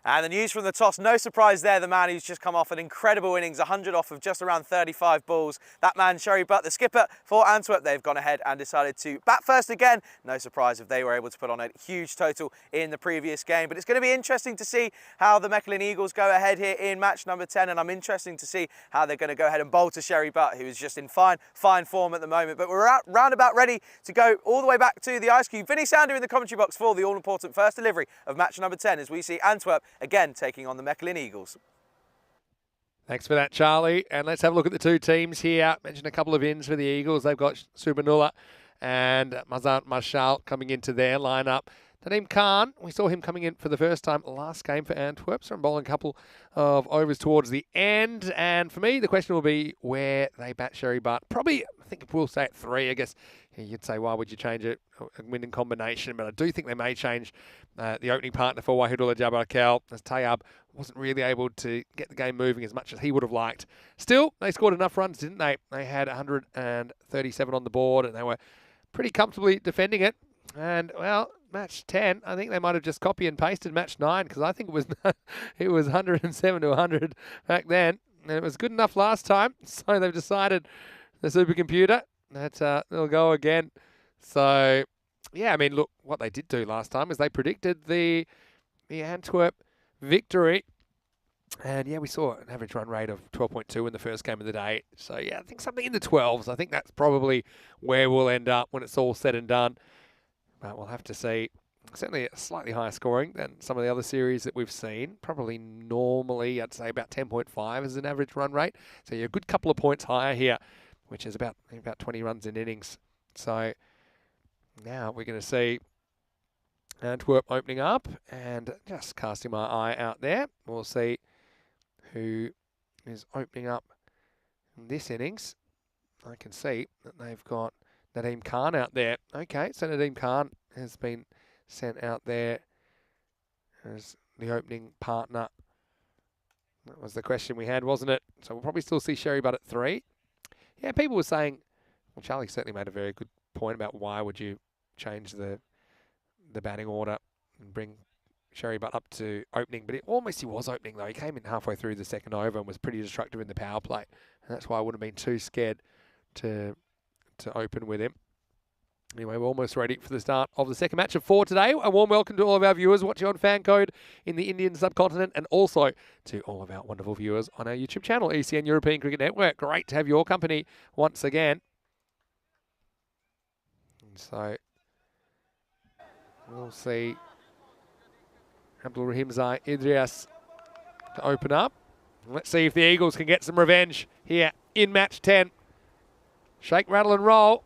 And the news from the toss, no surprise there, the man who's just come off an incredible innings, 100 off of just around 35 balls. That man, Sherry Butt, the skipper for Antwerp, they've gone ahead and decided to bat first again. No surprise if they were able to put on a huge total in the previous game. But it's going to be interesting to see how the Mechelen Eagles go ahead here in match number 10. And I'm interested to see how they're going to go ahead and bowl to Sherry Butt, who is just in fine form at the moment. But we're roundabout ready to go all the way back to the Ice Cube. Vinny Sander in the commentary box for the all-important first delivery of match number 10 as we see Antwerp again taking on the Mechelen Eagles. Thanks for that, Charlie. And let's have a look at the two teams here. Mentioned a couple of ins for the Eagles. They've got Subhanullah and Mazat Marshall coming into their lineup. Nadeem Khan, we saw him coming in for the first time last game for Antwerp, so I'm bowling a couple of overs towards the end. And for me, the question will be where they bat Sherry Butt. Probably, I think we'll say at 3. I guess you'd say, why would you change it? A winning combination, but I do think they may change the opening partner for Wahidullah Jabbarkal, as Tayyab wasn't really able to get the game moving as much as he would have liked. Still, they scored enough runs, didn't they? They had 137 on the board, and they were pretty comfortably defending it. And, well, match 10, I think they might have just copy and pasted match 9, because I think it was it was 107 to 100 back then. And it was good enough last time, so they've decided, the supercomputer, that they'll go again. So, yeah, I mean, look, what they did do last time is they predicted the Antwerp victory. And, yeah, we saw an average run rate of 12.2 in the first game of the day. So, yeah, I think something in the 12s. I think that's probably where we'll end up when it's all said and done. But we'll have to see. Certainly slightly higher scoring than some of the other series that we've seen. Probably normally, I'd say about 10.5 as an average run rate. So, you're a good couple of points higher here, which is about 20 runs in innings. So, now we're going to see Antwerp opening up, and just casting my eye out there, we'll see who is opening up in this innings. I can see that they've got Nadeem Khan out there. Okay, so Nadeem Khan has been sent out there as the opening partner. That was the question we had, wasn't it? So we'll probably still see Sherry Butt at 3. Yeah, people were saying, well, Charlie certainly made a very good point about why would you change the batting order and bring Sherry Butt up to opening, but he was opening though. He came in halfway through the second over and was pretty destructive in the power play, and that's why I wouldn't have been too scared to open with him. Anyway, we're almost ready for the start of the second match of 4 today. A warm welcome to all of our viewers watching on FanCode in the Indian subcontinent, and also to all of our wonderful viewers on our YouTube channel, ECN European Cricket Network. Great to have your company once again. And so we'll see Abdul Rahim Zai Idrias to open up. Let's see if the Eagles can get some revenge here in match 10. Shake, rattle and roll.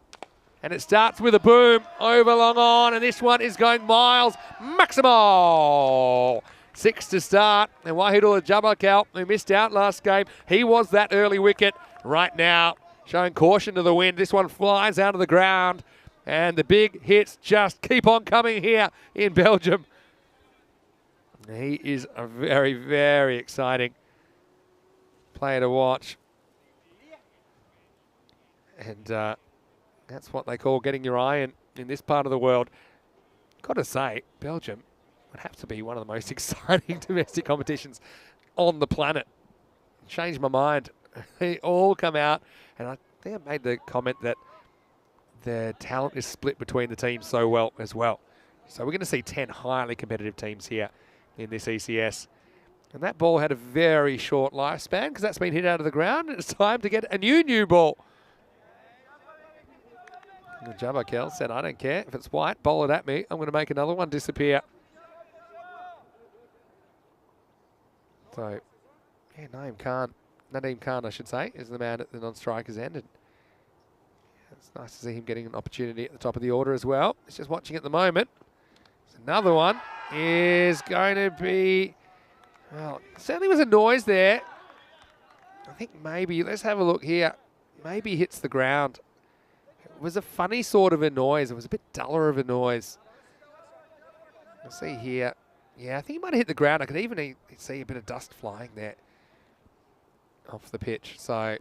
And it starts with a boom over long on. And this one is going miles. Maximal. 6 to start. And Wahidullah Jabbarkal, who missed out last game, he was that early wicket. Right now, showing caution to the wind. This one flies out of the ground. And the big hits just keep on coming here in Belgium. He is a very, very exciting player to watch. And that's what they call getting your eye in this part of the world. Got to say, Belgium would have to be one of the most exciting domestic competitions on the planet. Changed my mind. They all come out, and I think I made the comment that the talent is split between the teams so well as well. So we're going to see 10 highly competitive teams here in this ECS. And that ball had a very short lifespan because that's been hit out of the ground, and it's time to get a new ball. Jabbarkal said, I don't care. If it's white, bowl it at me. I'm going to make another one disappear. So, yeah, Nadeem Khan, I should say, is the man at the non-striker's end. And yeah, it's nice to see him getting an opportunity at the top of the order as well. It's just watching at the moment. So another one is going to be, well, certainly was a noise there. I think maybe, let's have a look here. Maybe he hits the ground. It was a funny sort of a noise. It was a bit duller of a noise. We'll see here. Yeah, I think he might have hit the ground. I could even see a bit of dust flying there off the pitch. So I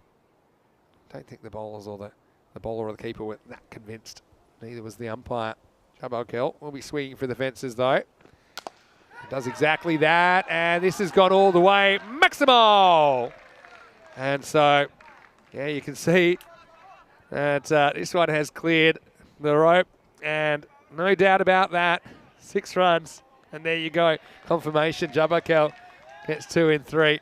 don't think the bowlers or the bowler or the keeper were that convinced. Neither was the umpire. Jabal Kell will be swinging for the fences though. He does exactly that, and this has gone all the way. Maximal! And so, yeah, you can see that this one has cleared the rope, and no doubt about that. 6 runs, and there you go. Confirmation, Jabal Kell gets 2 in 3.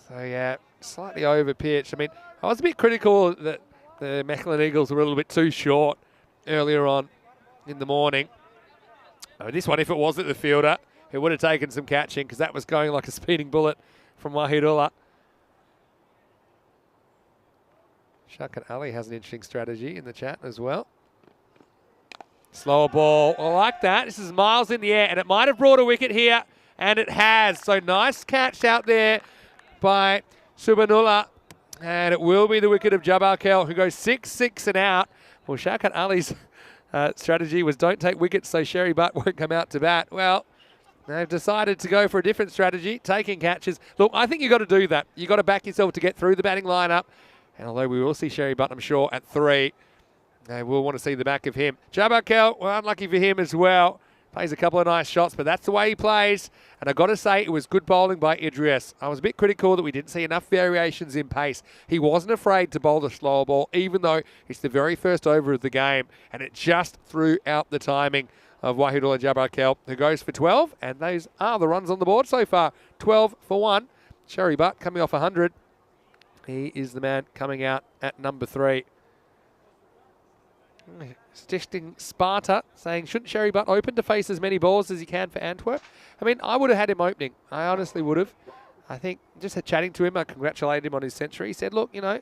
So, yeah, slightly over pitch. I mean, I was a bit critical that the Mechelen Eagles were a little bit too short earlier on in the morning. This one, if it was at the fielder, it would have taken some catching because that was going like a speeding bullet from Wahidullah. Shaukat Ali has an interesting strategy in the chat as well. Slower ball. I like that. This is miles in the air, and it might have brought a wicket here, and it has. So nice catch out there by Subhanullah. And it will be the wicket of Jabal Kell, who goes 6 and out. Well, Shaukat Ali's strategy was don't take wickets so Sherry Butt won't come out to bat. Well, they've decided to go for a different strategy, taking catches. Look, I think you've got to do that. You've got to back yourself to get through the batting lineup. And although we will see Sherry Butt, I'm sure, at 3, they will want to see the back of him. Jabal Kell, well, unlucky for him as well. Plays a couple of nice shots, but that's the way he plays. And I've got to say, it was good bowling by Idris. I was a bit critical that we didn't see enough variations in pace. He wasn't afraid to bowl the slower ball, even though it's the very first over of the game. And it just threw out the timing of Wahidullah Jabal Kell, who goes for 12. And those are the runs on the board so far. 12 for 1. Sherry Butt coming off 100. He is the man coming out at number 3. Suggesting Sparta, saying, shouldn't Sherry Butt open to face as many balls as he can for Antwerp? I mean, I would have had him opening. I honestly would have. I think just chatting to him, I congratulated him on his century. He said, look, you know, I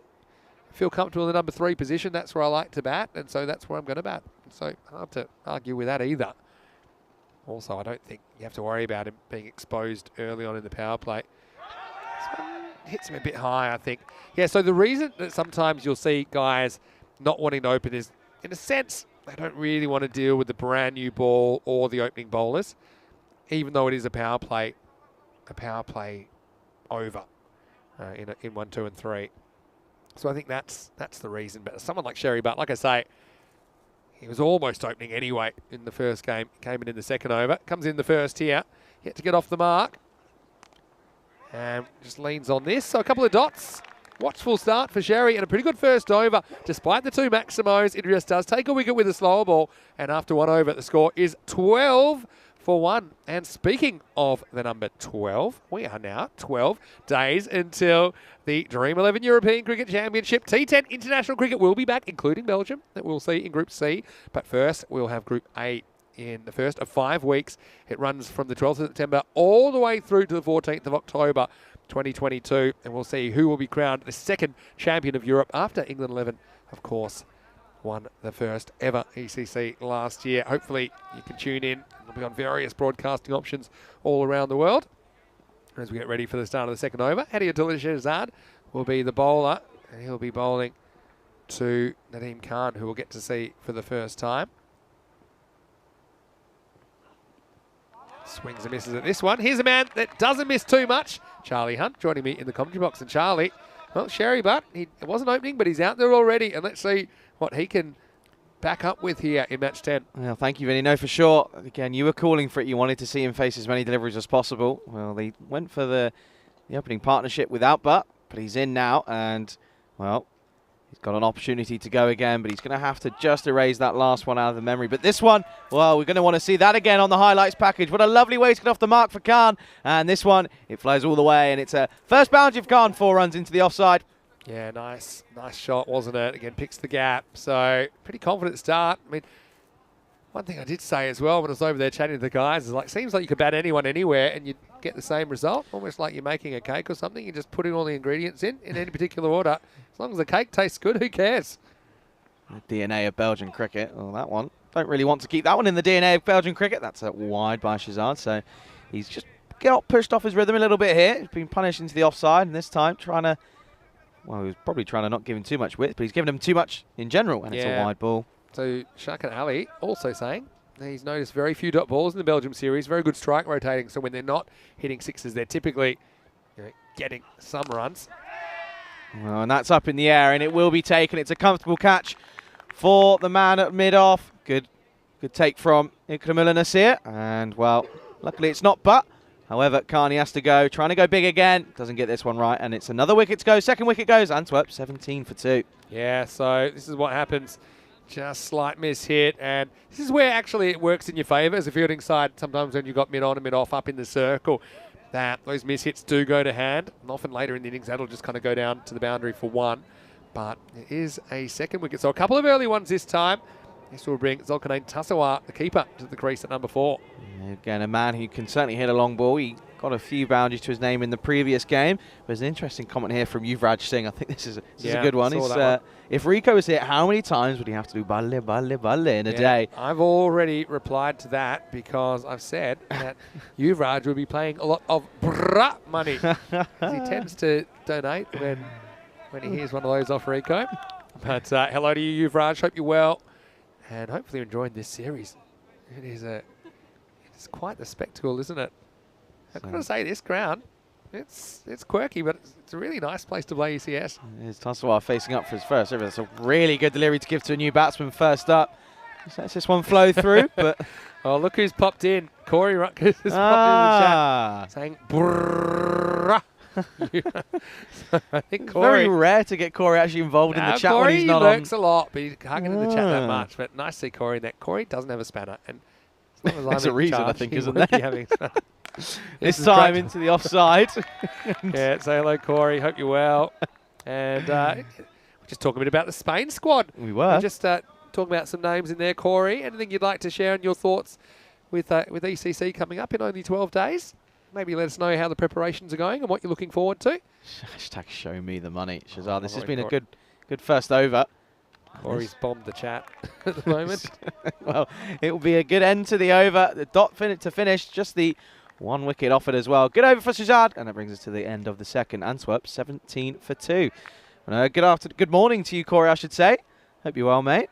feel comfortable in the number 3 position. That's where I like to bat, and so that's where I'm going to bat. So hard to argue with that either. Also, I don't think you have to worry about him being exposed early on in the power play. This one hits him a bit high, I think. Yeah, so the reason that sometimes you'll see guys not wanting to open is, in a sense, they don't really want to deal with the brand new ball or the opening bowlers, even though it is a power play over in 1, 2, and 3. So I think that's the reason. But someone like Sherry Butt, like I say, he was almost opening anyway in the first game. Came in the second over. Comes in the first here. Yet to get off the mark. And just leans on this. So a couple of dots. Watchful start for Sherry and a pretty good first over. Despite the 2 Maximos, Idris does take a wicket with a slower ball. And after 1 over, the score is 12 for 1. And speaking of the number 12, we are now 12 days until the Dream 11 European Cricket Championship. T10 International Cricket will be back, including Belgium, that we'll see in Group C. But first, we'll have Group A in the first of 5 weeks. It runs from the 12th of September all the way through to the 14th of October. 2022, and we'll see who will be crowned the second champion of Europe after England 11, of course, won the first ever ECC last year. Hopefully you can tune in. We'll be on various broadcasting options all around the world as we get ready for the start of the second over. Hadiatullah Shehzad will be the bowler, and he'll be bowling to Nadeem Khan, who we'll get to see for the first time. Swings and misses at this one. Here's a man that doesn't miss too much. Charlie Hunt joining me in the commentary box. And Charlie, well, Sherry Butt, it wasn't opening, but he's out there already. And let's see what he can back up with here in match 10. Well, thank you, Vinny. No, for sure. Again, you were calling for it. You wanted to see him face as many deliveries as possible. Well, they went for the opening partnership without Butt, but he's in now. And, well, he's got an opportunity to go again, but he's going to have to just erase that last one out of the memory. But this one, well, we're going to want to see that again on the highlights package. What a lovely way to get off the mark for Khan. And this one, it flies all the way, and it's a first boundary of Khan, 4 runs into the offside. Yeah, nice shot, wasn't it? Again, picks the gap. So, pretty confident start. I mean, one thing I did say as well when I was over there chatting to the guys is, like, seems like you could bat anyone anywhere and you'd get the same result. Almost like you're making a cake or something. You're just putting all the ingredients in any particular order. As long as the cake tastes good, who cares? The DNA of Belgian cricket. Well, that one. Don't really want to keep that one in the DNA of Belgian cricket. That's a wide by Shazad. So he's just got pushed off his rhythm a little bit here. He's been punished into the offside, and this time trying to... Well, he was probably trying to not give him too much width, but he's given him too much in general, and it's a wide ball. So Shakan Ali also saying he's noticed very few dot balls in the Belgium series. Very good strike rotating. So when they're not hitting sixes, they're typically getting some runs. Well, and that's up in the air, and it will be taken. It's a comfortable catch for the man at mid-off. Good take from Ikramul Nasir. And, well, luckily it's not but. However, Carney has to go. Trying to go big again. Doesn't get this one right. And it's another wicket to go. Second wicket goes. Antwerp, 17 for 2. Yeah, so this is what happens. Just slight miss hit. And this is where actually it works in your favour as a fielding side. Sometimes when you've got mid-on and mid-off up in the circle, that those miss hits do go to hand. And often later in the innings, that'll just kind of go down to the boundary for one. But it is a second wicket. So a couple of early ones this time. This will bring Zulkarnain Tasawa, the keeper, to the crease at number 4. Again, a man who can certainly hit a long ball. He got a few boundaries to his name in the previous game. There's an interesting comment here from Yuvraj Singh. I think this is a good one. If Rico was here, how many times would he have to do balle, balle, balle in a day? I've already replied to that because I've said that Yuvraj will be playing a lot of brah money. He tends to donate when he hears one of those off Rico. But hello to you, Yuvraj. Hope you're well. And hopefully you're enjoying this series. It's quite the spectacle, isn't it? I've got to say, this ground, it's quirky, but it's a really nice place to play ECS. It is Tasawa facing up for his first. It's a really good delivery to give to a new batsman first up. Just lets this one flow through. But oh, look who's popped in. Corey Rutgers has popped in the chat saying, brrrr. I think Corey, very rare to get Corey actually involved in the chat Corey when he's not on. on. He lurks a lot, but he can't get in the chat that much. But nice to see Corey in that. Corey doesn't have a spanner. And as long as there's I'm a reason, charge, I think, he isn't won't there? be having a spanner. This time into the offside. Yeah, say hello, Corey. Hope you're well. And we're just talking a bit about the Spain squad. We're just talking about some names in there, Corey. Anything you'd like to share on your thoughts with ECC coming up in only 12 days? Maybe let us know how the preparations are going and what you're looking forward to. Hashtag show me the money. Shazad, this has been a good first over. Corey's bombed the chat at the moment. Well, it will be a good end to the over. The dot to finish, just the one wicket offered as well. Good over for Shazad, and that brings us to the end of the second. Antwerp 17 for 2. Good morning to you, Corey, I should say. Hope you're well, mate.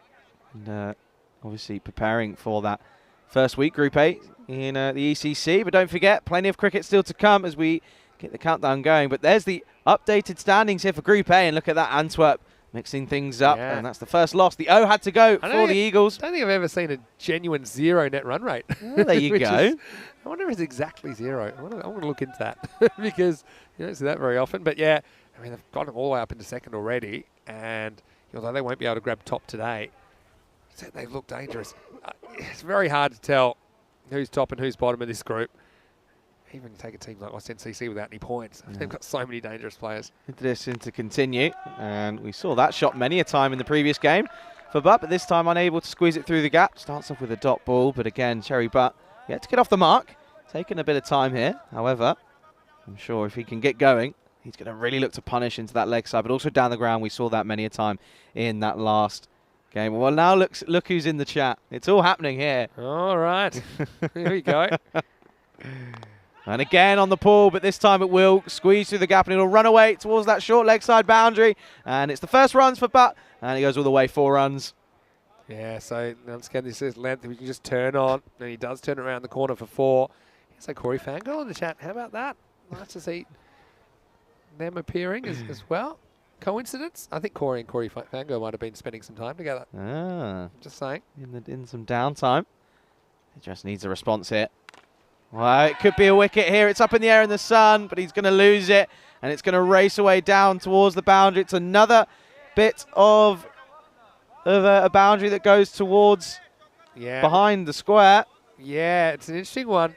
And obviously preparing for that first week, Group 8 in the ECC. But don't forget, plenty of cricket still to come as we get the countdown going. But there's the updated standings here for Group A, and look at that, Antwerp mixing things up, and that's the first loss. The O had to go for the Eagles. I don't think I've ever seen a genuine 0 net run rate. Well, there you go. I wonder if it's exactly 0. I want to look into that because you don't see that very often. But yeah, I mean, they've gotten all the way up into second already, and although they won't be able to grab top today, they look dangerous. It's very hard to tell who's top and who's bottom of this group. Even take a team like SNCC without any points. They've got so many dangerous players. Interesting to continue. And we saw that shot many a time in the previous game for Butt, but this time unable to squeeze it through the gap. Starts off with a dot ball, but again, Cherry Butt yet to get off the mark. Taking a bit of time here. However, I'm sure if he can get going, he's going to really look to punish into that leg side, but also down the ground. We saw that many a time in that last game. Well, now look who's in the chat. It's all happening here. All right. Here we go. And again on the pull, but this time it will squeeze through the gap and it'll run away towards that short leg side boundary. And it's the first runs for Butt, and he goes all the way 4 runs. Yeah, so once again, this is length we can just turn on, and he does turn around the corner for 4. So Corey FanCode in the chat. How about that? Nice to see them appearing as well. Coincidence? I think Corey and Corey FanCode might have been spending some time together. Just saying. In some downtime. It just needs a response here. Well, it could be a wicket here. It's up in the air in the sun, but he's going to lose it, and it's going to race away down towards the boundary. It's another bit of a boundary that goes towards behind the square. Yeah, it's an interesting one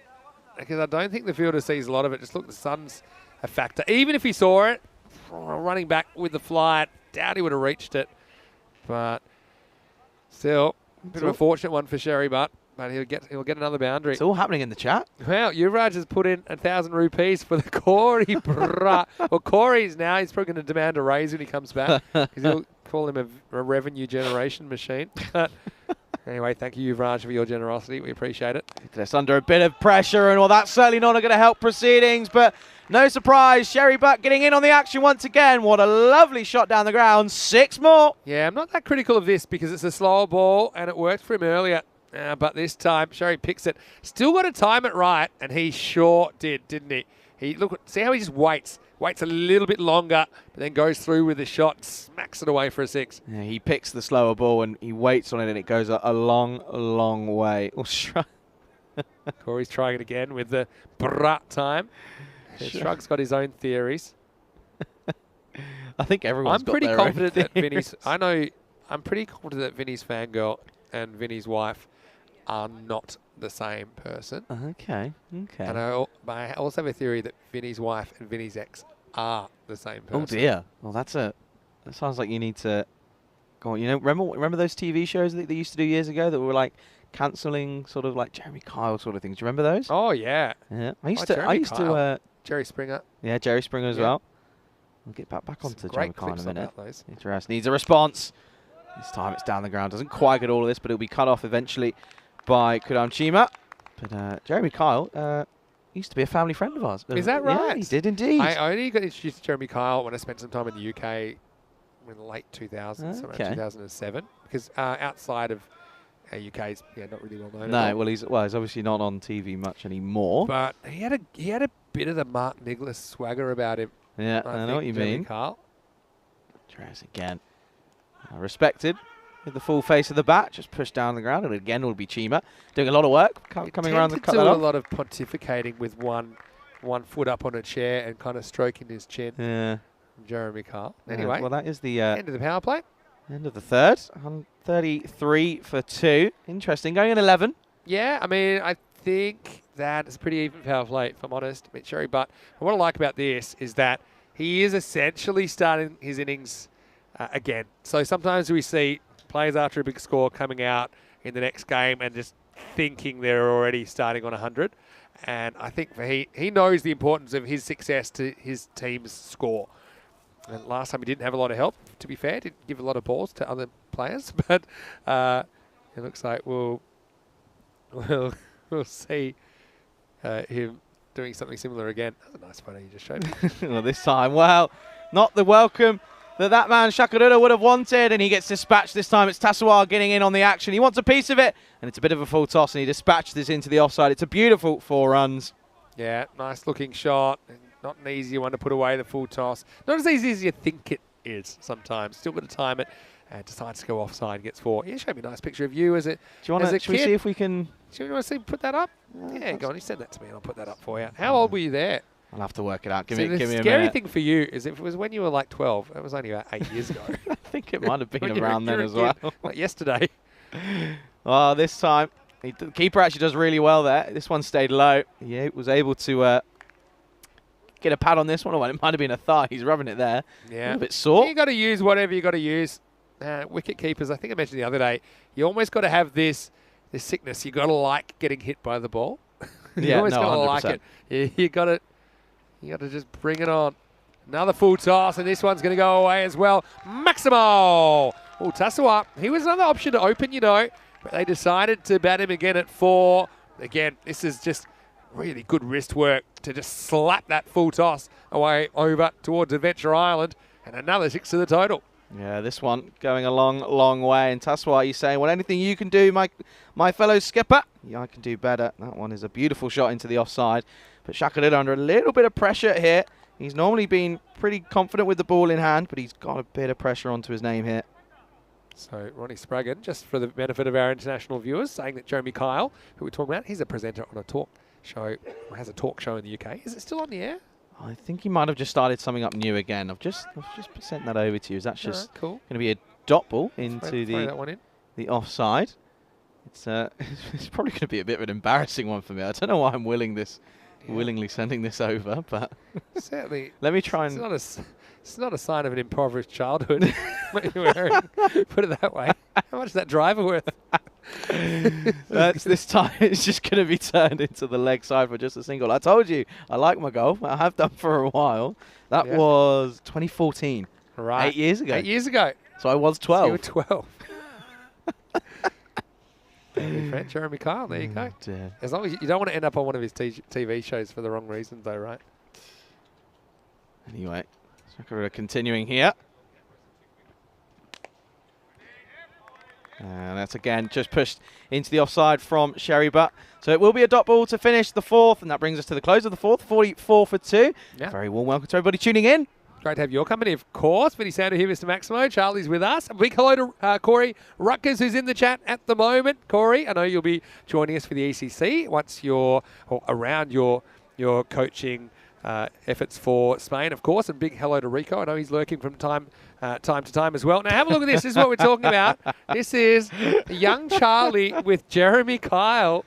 because I don't think the fielder sees a lot of it. Just look, the sun's a factor. Even if he saw it, running back with the fly, doubt he would have reached it. But still, a bit of a fortunate one for Sherry Butt. But he'll get another boundary. It's all happening in the chat. Wow, Yuvraj has put in 1,000 rupees for the Corey. Well, Corey's now, he's probably going to demand a raise when he comes back. Because he'll call him a revenue generation machine. But anyway, thank you, Yuvraj, for your generosity. We appreciate it. That's under a bit of pressure, and well, that's certainly not going to help proceedings, but no surprise, Sherry Buck getting in on the action once again. What a lovely shot down the ground. 6 more. Yeah, I'm not that critical of this because it's a slower ball and it worked for him earlier. But this time, Sherry picks it. Still got to time it right, and he sure did, didn't he? See how he just waits a little bit longer, but then goes through with the shot, smacks it away for a 6. Yeah, he picks the slower ball and he waits on it, and it goes a long, long way. Corey's trying it again with the brat time. Shrug's got his own theories. I think everyone's got their I'm own pretty confident that theories. I'm pretty confident that Vinny's fangirl and Vinny's wife are not the same person. Okay. And I also have a theory that Vinny's wife and Vinny's ex are the same person. Oh dear. Well, that sounds like you need to go on. You know, remember those TV shows that they used to do years ago that were like cancelling sort of like Jeremy Kyle sort of things? Do you remember those? Oh yeah. Yeah. I Jeremy used Kyle. to Jerry Springer. yeah, Jerry Springer as well. We'll get back onto Some Jeremy great Kyle in a clips minute. about those. Interest needs a response. This time it's down the ground. Doesn't quite get all of this, but it'll be cut off eventually by Kudam Chima. But Jeremy Kyle used to be a family friend of ours. Is that right? Yeah, he did indeed. I only got introduced to Jeremy Kyle when I spent some time in the UK in the late 2000s, around Okay. 2007. Because outside of UK's not really well known. No, at all. well, he's obviously not on TV much anymore. But he had a bit of the Mark Nicholas swagger about him. Yeah, I I know think, what you Jeremy mean. Kyle. Tries again. Respected with the full face of the bat. Just pushed down the ground. And again, will be Chima. Doing a lot of work. Coming around the cut do that a off. lot of pontificating with one foot up on a chair and kind of stroking his chin. Yeah. Jeremy Kyle. Anyway, well, that is the end of the power play. end of the third. 33 for 2. Interesting. Going in 11. Yeah, I mean, I think that is a pretty even power play, if I'm honest, Mitch Sherry. But what I like about this is that he is essentially starting his innings again. So sometimes we see players after a big score coming out in the next game and just thinking they're already starting on 100. And I think he knows the importance of his success to his team's score. And last time he didn't have a lot of help, to be fair. Didn't give a lot of balls to other players. But it looks like we'll see him doing something similar again. That's a nice photo you just showed me. Well, this time, well, not the welcome that man Shakarura would have wanted, and he gets dispatched this time. It's Tassawar getting in on the action. He wants a piece of it, and it's a bit of a full toss, and he dispatches this into the offside. It's a beautiful 4 runs. Yeah, nice looking shot. Not an easy one to put away, the full toss. Not as easy as you think it is sometimes. Still got to time it. And decides to go offside, gets 4. Yeah, show me a nice picture of you as a Do you want to? Should we see if we can? Do you want to see put that up? Yeah, go on. You send that to me, and I'll put that up for you. How old were you there? I'll have to work it out. Give See, me a the minute. scary thing for you is if it was when you were like 12, it was only about 8 years ago. I think it might have been When you're around then a as well. kid, like yesterday. Oh, this time the keeper actually does really well there. This one stayed low. He was able to get a pad on this one. Or it might have been a thigh. He's rubbing it there. Yeah. A bit sore. You got to use whatever you got to use. Wicket keepers, I think I mentioned the other day, you almost got to have this sickness. You got to like getting hit by the ball. You always got to like it. You got to just bring it on. Another full toss, and this one's going to go away as well. Maximo! Oh, Tassawar, he was another option to open, but they decided to bat him again at 4. Again, this is just really good wrist work to just slap that full toss away over towards Adventure Island, and another 6 to the total. Yeah, this one going a long, long way. And Tassawar, you're saying, well, anything you can do, my fellow skipper, yeah, I can do better. That one is a beautiful shot into the offside. But Shakarura under a little bit of pressure here. He's normally been pretty confident with the ball in hand, but he's got a bit of pressure onto his name here. So Ronnie Spraggan, just for the benefit of our international viewers, saying that Jeremy Kyle, who we're talking about, he's a presenter on a talk show, has a talk show in the UK. Is it still on the air? I think he might have just started something up new again. I've just sent that over to you. That's just cool. going to be a dot ball into Throw that one in. the offside. It's probably going to be a bit of an embarrassing one for me. I don't know why I'm willingly sending this over, but certainly. Let me try and. It's not a sign of an impoverished childhood. What you're wearing. Put it that way. How much is that driver worth? This time it's just going to be turned into the leg side for just a single. I told you I like my golf. I have done for a while. That was 2014. Right. 8 years ago. 8 years ago. So I was 12. You were 12. Family friend, Jeremy Kyle, there you go. Dear. As long as you don't want to end up on one of his TV shows for the wrong reasons, though, right? Anyway, so continuing here. And that's again just pushed into the offside from Sherry Butt. So it will be a dot ball to finish the fourth, and that brings us to the close of the fourth, 44 for 2. Yeah. Very warm welcome to everybody tuning in. Great to have your company, of course. Vinny Sander here, Mr. Maximo. Charlie's with us. A big hello to Corey Rutgers, who's in the chat at the moment. Corey, I know you'll be joining us for the ECC once you're around your coaching efforts for Spain, of course. And big hello to Rico. I know he's lurking from time to time as well. Now, have a look at this. This is what we're talking about. This is young Charlie with Jeremy Kyle.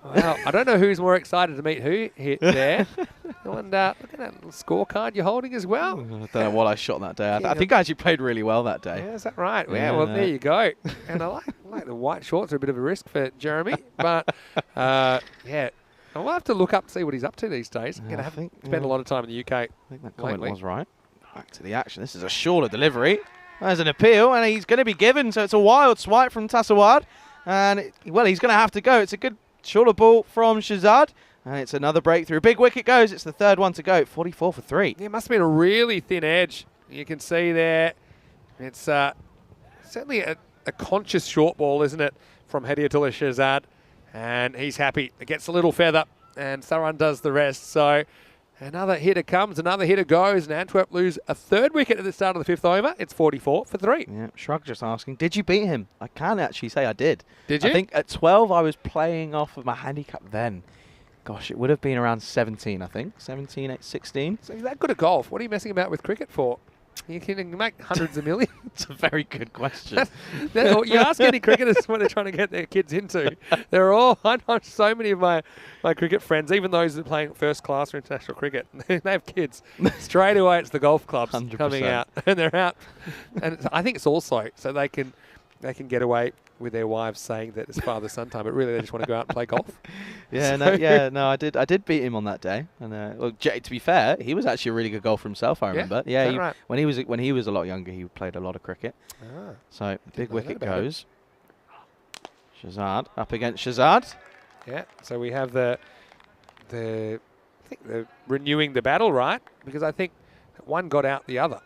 Wow, I don't know who's more excited to meet who hit there. And look at that little scorecard you're holding as well. I don't know what I shot that day. I think I actually played really well that day. Yeah, is that right? Yeah, well, there you go. And I like the white shorts are a bit of a risk for Jeremy. But, yeah, we'll have to look up to see what he's up to these days. Yeah, I haven't spent a lot of time in the UK. I think that comment was right. Back to the action. This is a shorter delivery. There's an appeal, and he's going to be given. So it's a wild swipe from Tassawad. And, well, he's going to have to go. It's a good shorter ball from Shazad. And it's another breakthrough. Big wicket goes. It's the third one to go. 44 for 3. It must have been a really thin edge. You can see there. It's certainly a conscious short ball, isn't it, from Hediatullah Shazad. And he's happy. It gets a little feather, and Saran does the rest. So another hitter comes, another hitter goes, and Antwerp lose a third wicket at the start of the fifth over. It's 44 for 3. Yeah, Shrug just asking, did you beat him? I can actually say I did. Did you? I think at 12 I was playing off of my handicap then. Gosh, it would have been around 17, I think. 17, 16. So he's that good at golf. What are you messing about with cricket for? You can make hundreds of millions. It's a very good question. You ask any cricketers what they're trying to get their kids into. They're all, I know so many of my cricket friends, even those that are playing first class or international cricket, they have kids. Straight away it's the golf clubs 100%. coming out. And they're out. And I think it's also so they can get away with their wives saying that it's father-son time, but really they just want to go out and play golf. I did beat him on that day. And well, to be fair, he was actually a really good golfer himself. I remember. Yeah, right? when he was a lot younger, he played a lot of cricket. So big wicket goes. Shazad up against Shazad. Yeah. So we have I think they're renewing the battle, right? Because I think one got out the other.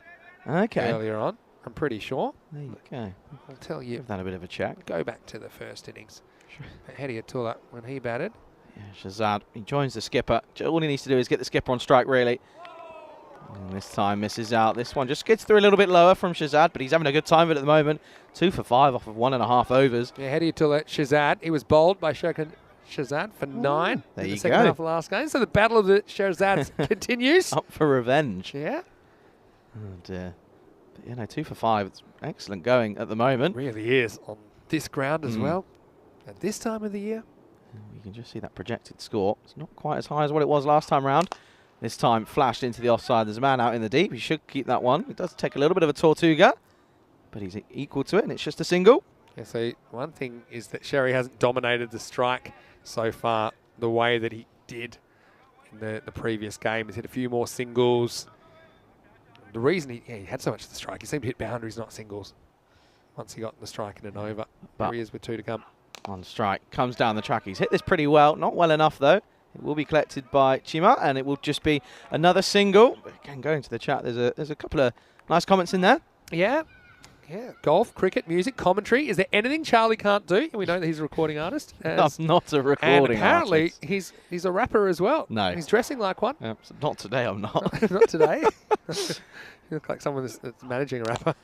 Okay. Earlier on, I'm pretty sure. There you go. I'll tell you. Give that a bit of a check. Go back to the first innings. Hediatullah when he batted. Yeah, Shazad, he joins the skipper. All he needs to do is get the skipper on strike, really. And this time misses out. This one just gets through a little bit lower from Shazad, but he's having a good time of it at the moment. 2 for 5 off of 1.5 overs. Yeah, Hediatullah Shazad. He was bowled by Shazad for 9 there in you the second go. half of the last game. So the battle of the Shazads continues. Up for revenge. Yeah. Oh dear. But, 2 for 5. It's excellent going at the moment. Really is on this ground as well. At this time of the year. You can just see that projected score. It's not quite as high as what it was last time round. This time flashed into the offside. There's a man out in the deep. He should keep that one. It does take a little bit of a Tortuga, but he's equal to it, and it's just a single. Yeah, so one thing is that Sherry hasn't dominated the strike so far the way that he did in the previous game. He's hit a few more singles. The reason he had so much of the strike, he seemed to hit boundaries, not singles, once he got the strike in and over. There he is with 2 to come. On strike, comes down the track. He's hit this pretty well. Not well enough, though. It will be collected by Chima, and it will just be another single. Again, going to the chat, there's a couple of nice comments in there. Yeah. Yeah, golf, cricket, music, commentary. Is there anything Charlie can't do? We know that he's a recording artist. I'm not a recording and apparently artist. he's a rapper as well. No. He's dressing like one. Not today, I'm not. Not today. You look like someone that's managing a rapper.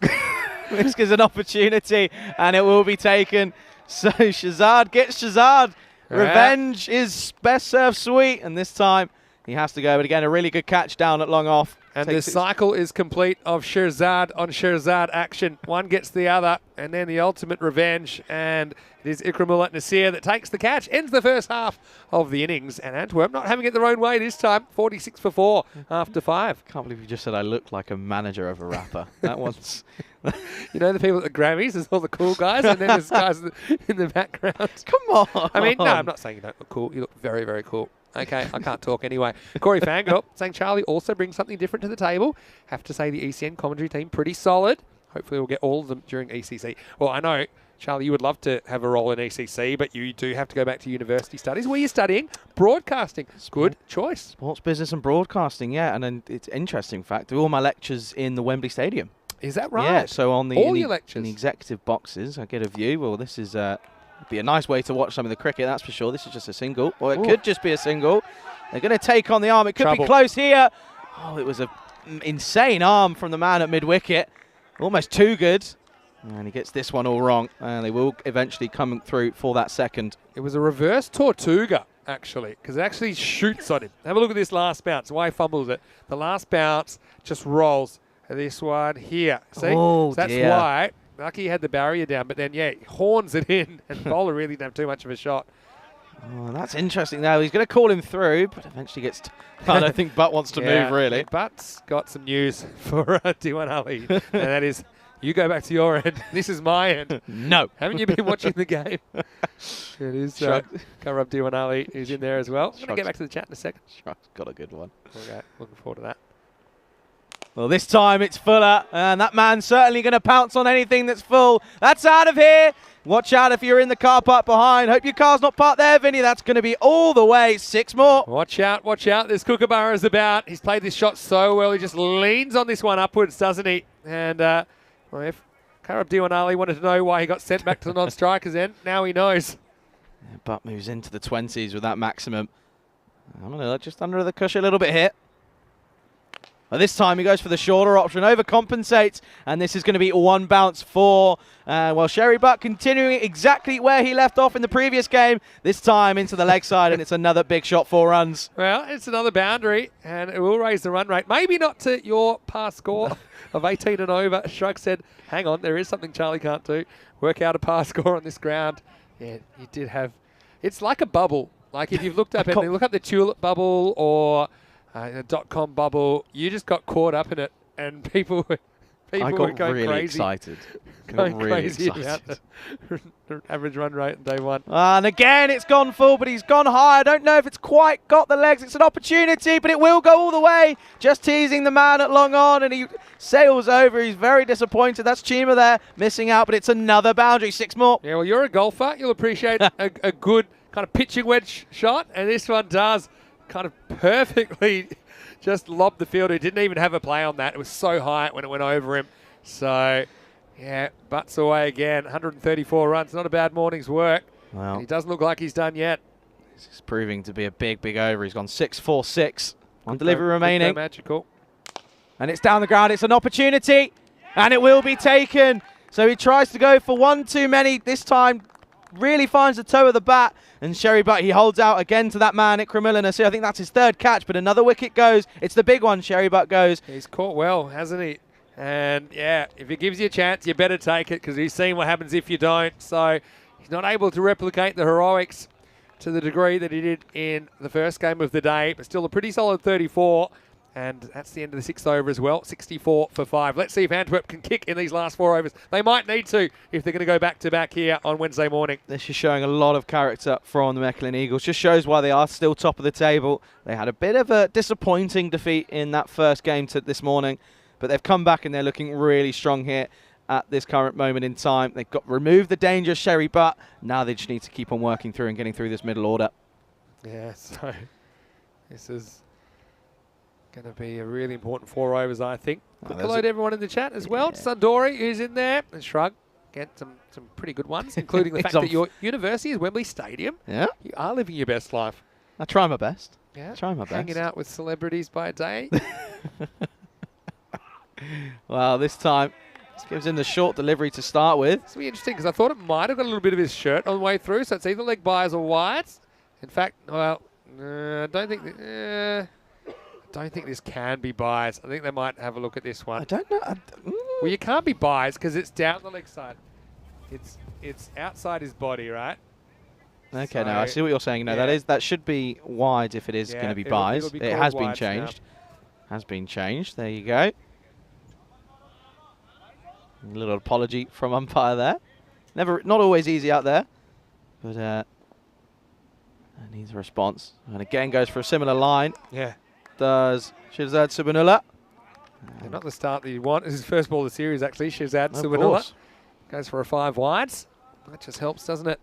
This gives an opportunity, and it will be taken. So Shazad gets Shazad. Revenge is best served sweet, and this time he has to go. But again, a really good catch down at long off. And the cycle is complete of Shirzad on Shirzad action. One gets the other, and then the ultimate revenge. And it is Ikramullah Nasir that takes the catch, ends the first half of the innings. And Antwerp not having it their own way this time, 46 for 4 after 5. Can't believe you just said I look like a manager of a rapper. That one's... You know the people at the Grammys, there's all the cool guys, and then there's guys in the background. Come on. I mean, no, I'm not saying you don't look cool. You look very, very cool. Okay, I can't talk anyway. Corey FanCode saying Charlie also brings something different to the table. Have to say the ECN commentary team pretty solid. hopefully we'll get all of them during ECC. Well, I know, Charlie, you would love to have a role in ECC, but you do have to go back to university studies. Where are you studying? Broadcasting. Good choice. Sports business and broadcasting, yeah. And then it's interesting fact, do all my lectures in the Wembley Stadium. Is that right? Yeah, so on the, all your lectures? in the executive boxes, I get a view. Well, this is be a nice way to watch some of the cricket, that's for sure. This is just a single. Or it could just be a single. They're going to take on the arm. It could be close here. Oh, it was an insane arm from the man at mid-wicket. Almost too good. And he gets this one all wrong. And they will eventually come through for that second. It was a reverse Tortuga, actually, because it actually shoots on him. Have a look at this last bounce. Why he fumbles it. The last bounce just rolls. This one here. See? Oh, so that's dear. why. Lucky he had the barrier down, but then, yeah, he horns it in, and bowler really didn't have too much of a shot. Oh, that's interesting now. He's going to call him through, but eventually gets... I don't think Butt wants to move, really. Butt's got some news for T10 Ali, and that is, you go back to your end. This is my end. No. Haven't you been watching the game? It is cover up T10 Ali, who's in there as well. I'm going to get back to the chat in a second. Shrug's got a good one. Okay, looking forward to that. Well, this time it's Fuller, and that man's certainly going to pounce on anything that's full. That's out of here. Watch out if you're in the car park behind. Hope your car's not parked there, Vinny. That's going to be all the way. 6 more. Watch out, watch out. This Kookaburra's about. He's played this shot so well. He just leans on this one upwards, doesn't he? And well, if Karab Diwanali wanted to know why he got sent back to the non-strikers end, now he knows. Yeah, Butt moves into the 20s with that maximum. I'm going to look just under the cushion a little bit here. Well, this time he goes for the shorter option, overcompensates, and this is going to be one bounce for, well, Sherry Butt continuing exactly where he left off in the previous game, this time into the leg side, and it's another big shot, 4 runs. Well, it's another boundary, and it will raise the run rate. Maybe not to your past score of 18 and over. Shrug said, hang on, there is something Charlie can't do. Work out a past score on this ground. Yeah, you did have, it's like a bubble. Like if you've looked up, and look up the tulip bubble or... the .com bubble, you just got caught up in it, and people were going really crazy. Excited. Going really crazy excited about the average run rate on day one. And again, it's gone full, but he's gone high. I don't know if it's quite got the legs. It's an opportunity, but it will go all the way. Just teasing the man at long on, and he sails over. He's very disappointed. That's Chima there, missing out, but it's another boundary. 6 more. Yeah, well, you're a golfer. You'll appreciate a good kind of pitching wedge shot, and this one does kind of perfectly just lobbed the fielder. He didn't even have a play on that. It was so high when it went over him. So, yeah, Butts away again. 134 runs. Not a bad morning's work. Well, he doesn't look like he's done yet. This is proving to be a big, big over. He's gone 6-4-6. One delivery remaining. Magical. And it's down the ground. It's an opportunity, and it will be taken. So he tries to go for one too many. This time, really finds the toe of the bat. And Sherry Butt, he holds out again to that man at Cremillina. So I think that's his 3rd catch, but another wicket goes. It's the big one. Sherry Butt goes. He's caught well, hasn't he? And yeah, if he gives you a chance, you better take it, because he's seen what happens if you don't. So he's not able to replicate the heroics to the degree that he did in the first game of the day, but still a pretty solid 34. And that's the end of the 6th over as well, 64 for 5. Let's see if Antwerp can kick in these last 4 overs. They might need to if they're going to go back-to-back here on Wednesday morning. This is showing a lot of character from the Mechelen Eagles. Just shows why they are still top of the table. They had a bit of a disappointing defeat in that first game this morning, but they've come back and they're looking really strong here at this current moment in time. They've got removed the danger, Sherry Butt. Now they just need to keep on working through and getting through this middle order. Yeah, so this is going to be a really important 4 overs, I think. Hello to everyone in the chat as well. Sundori, who's in there, and Shrug. Get some pretty good ones, including the fact that your university is Wembley Stadium. Yeah. You are living your best life. I try my best. Yeah. Try my best. Hanging out with celebrities by day. Well, this time, this gives him the short delivery to start with. It's really interesting, because I thought it might have got a little bit of his shirt on the way through, so it's either leg bias or wides. In fact, well, I don't think this can be biased. I think they might have a look at this one. I don't know. Well, you can't be biased because it's down the leg side. It's outside his body, right? Okay, so, now I see what you're saying. No, yeah. that should be wide if it is going to be biased. It has been changed. Has been changed. There you go. A little apology from umpire there. Not always easy out there, but needs a response. And again goes for a similar line. Yeah. Does Shirzad Subhanullah. Yeah, not the start that you want. This is his first ball of the series, actually. Shazad Of Subhanullah course. goes for a 5 wides. That just helps, doesn't it?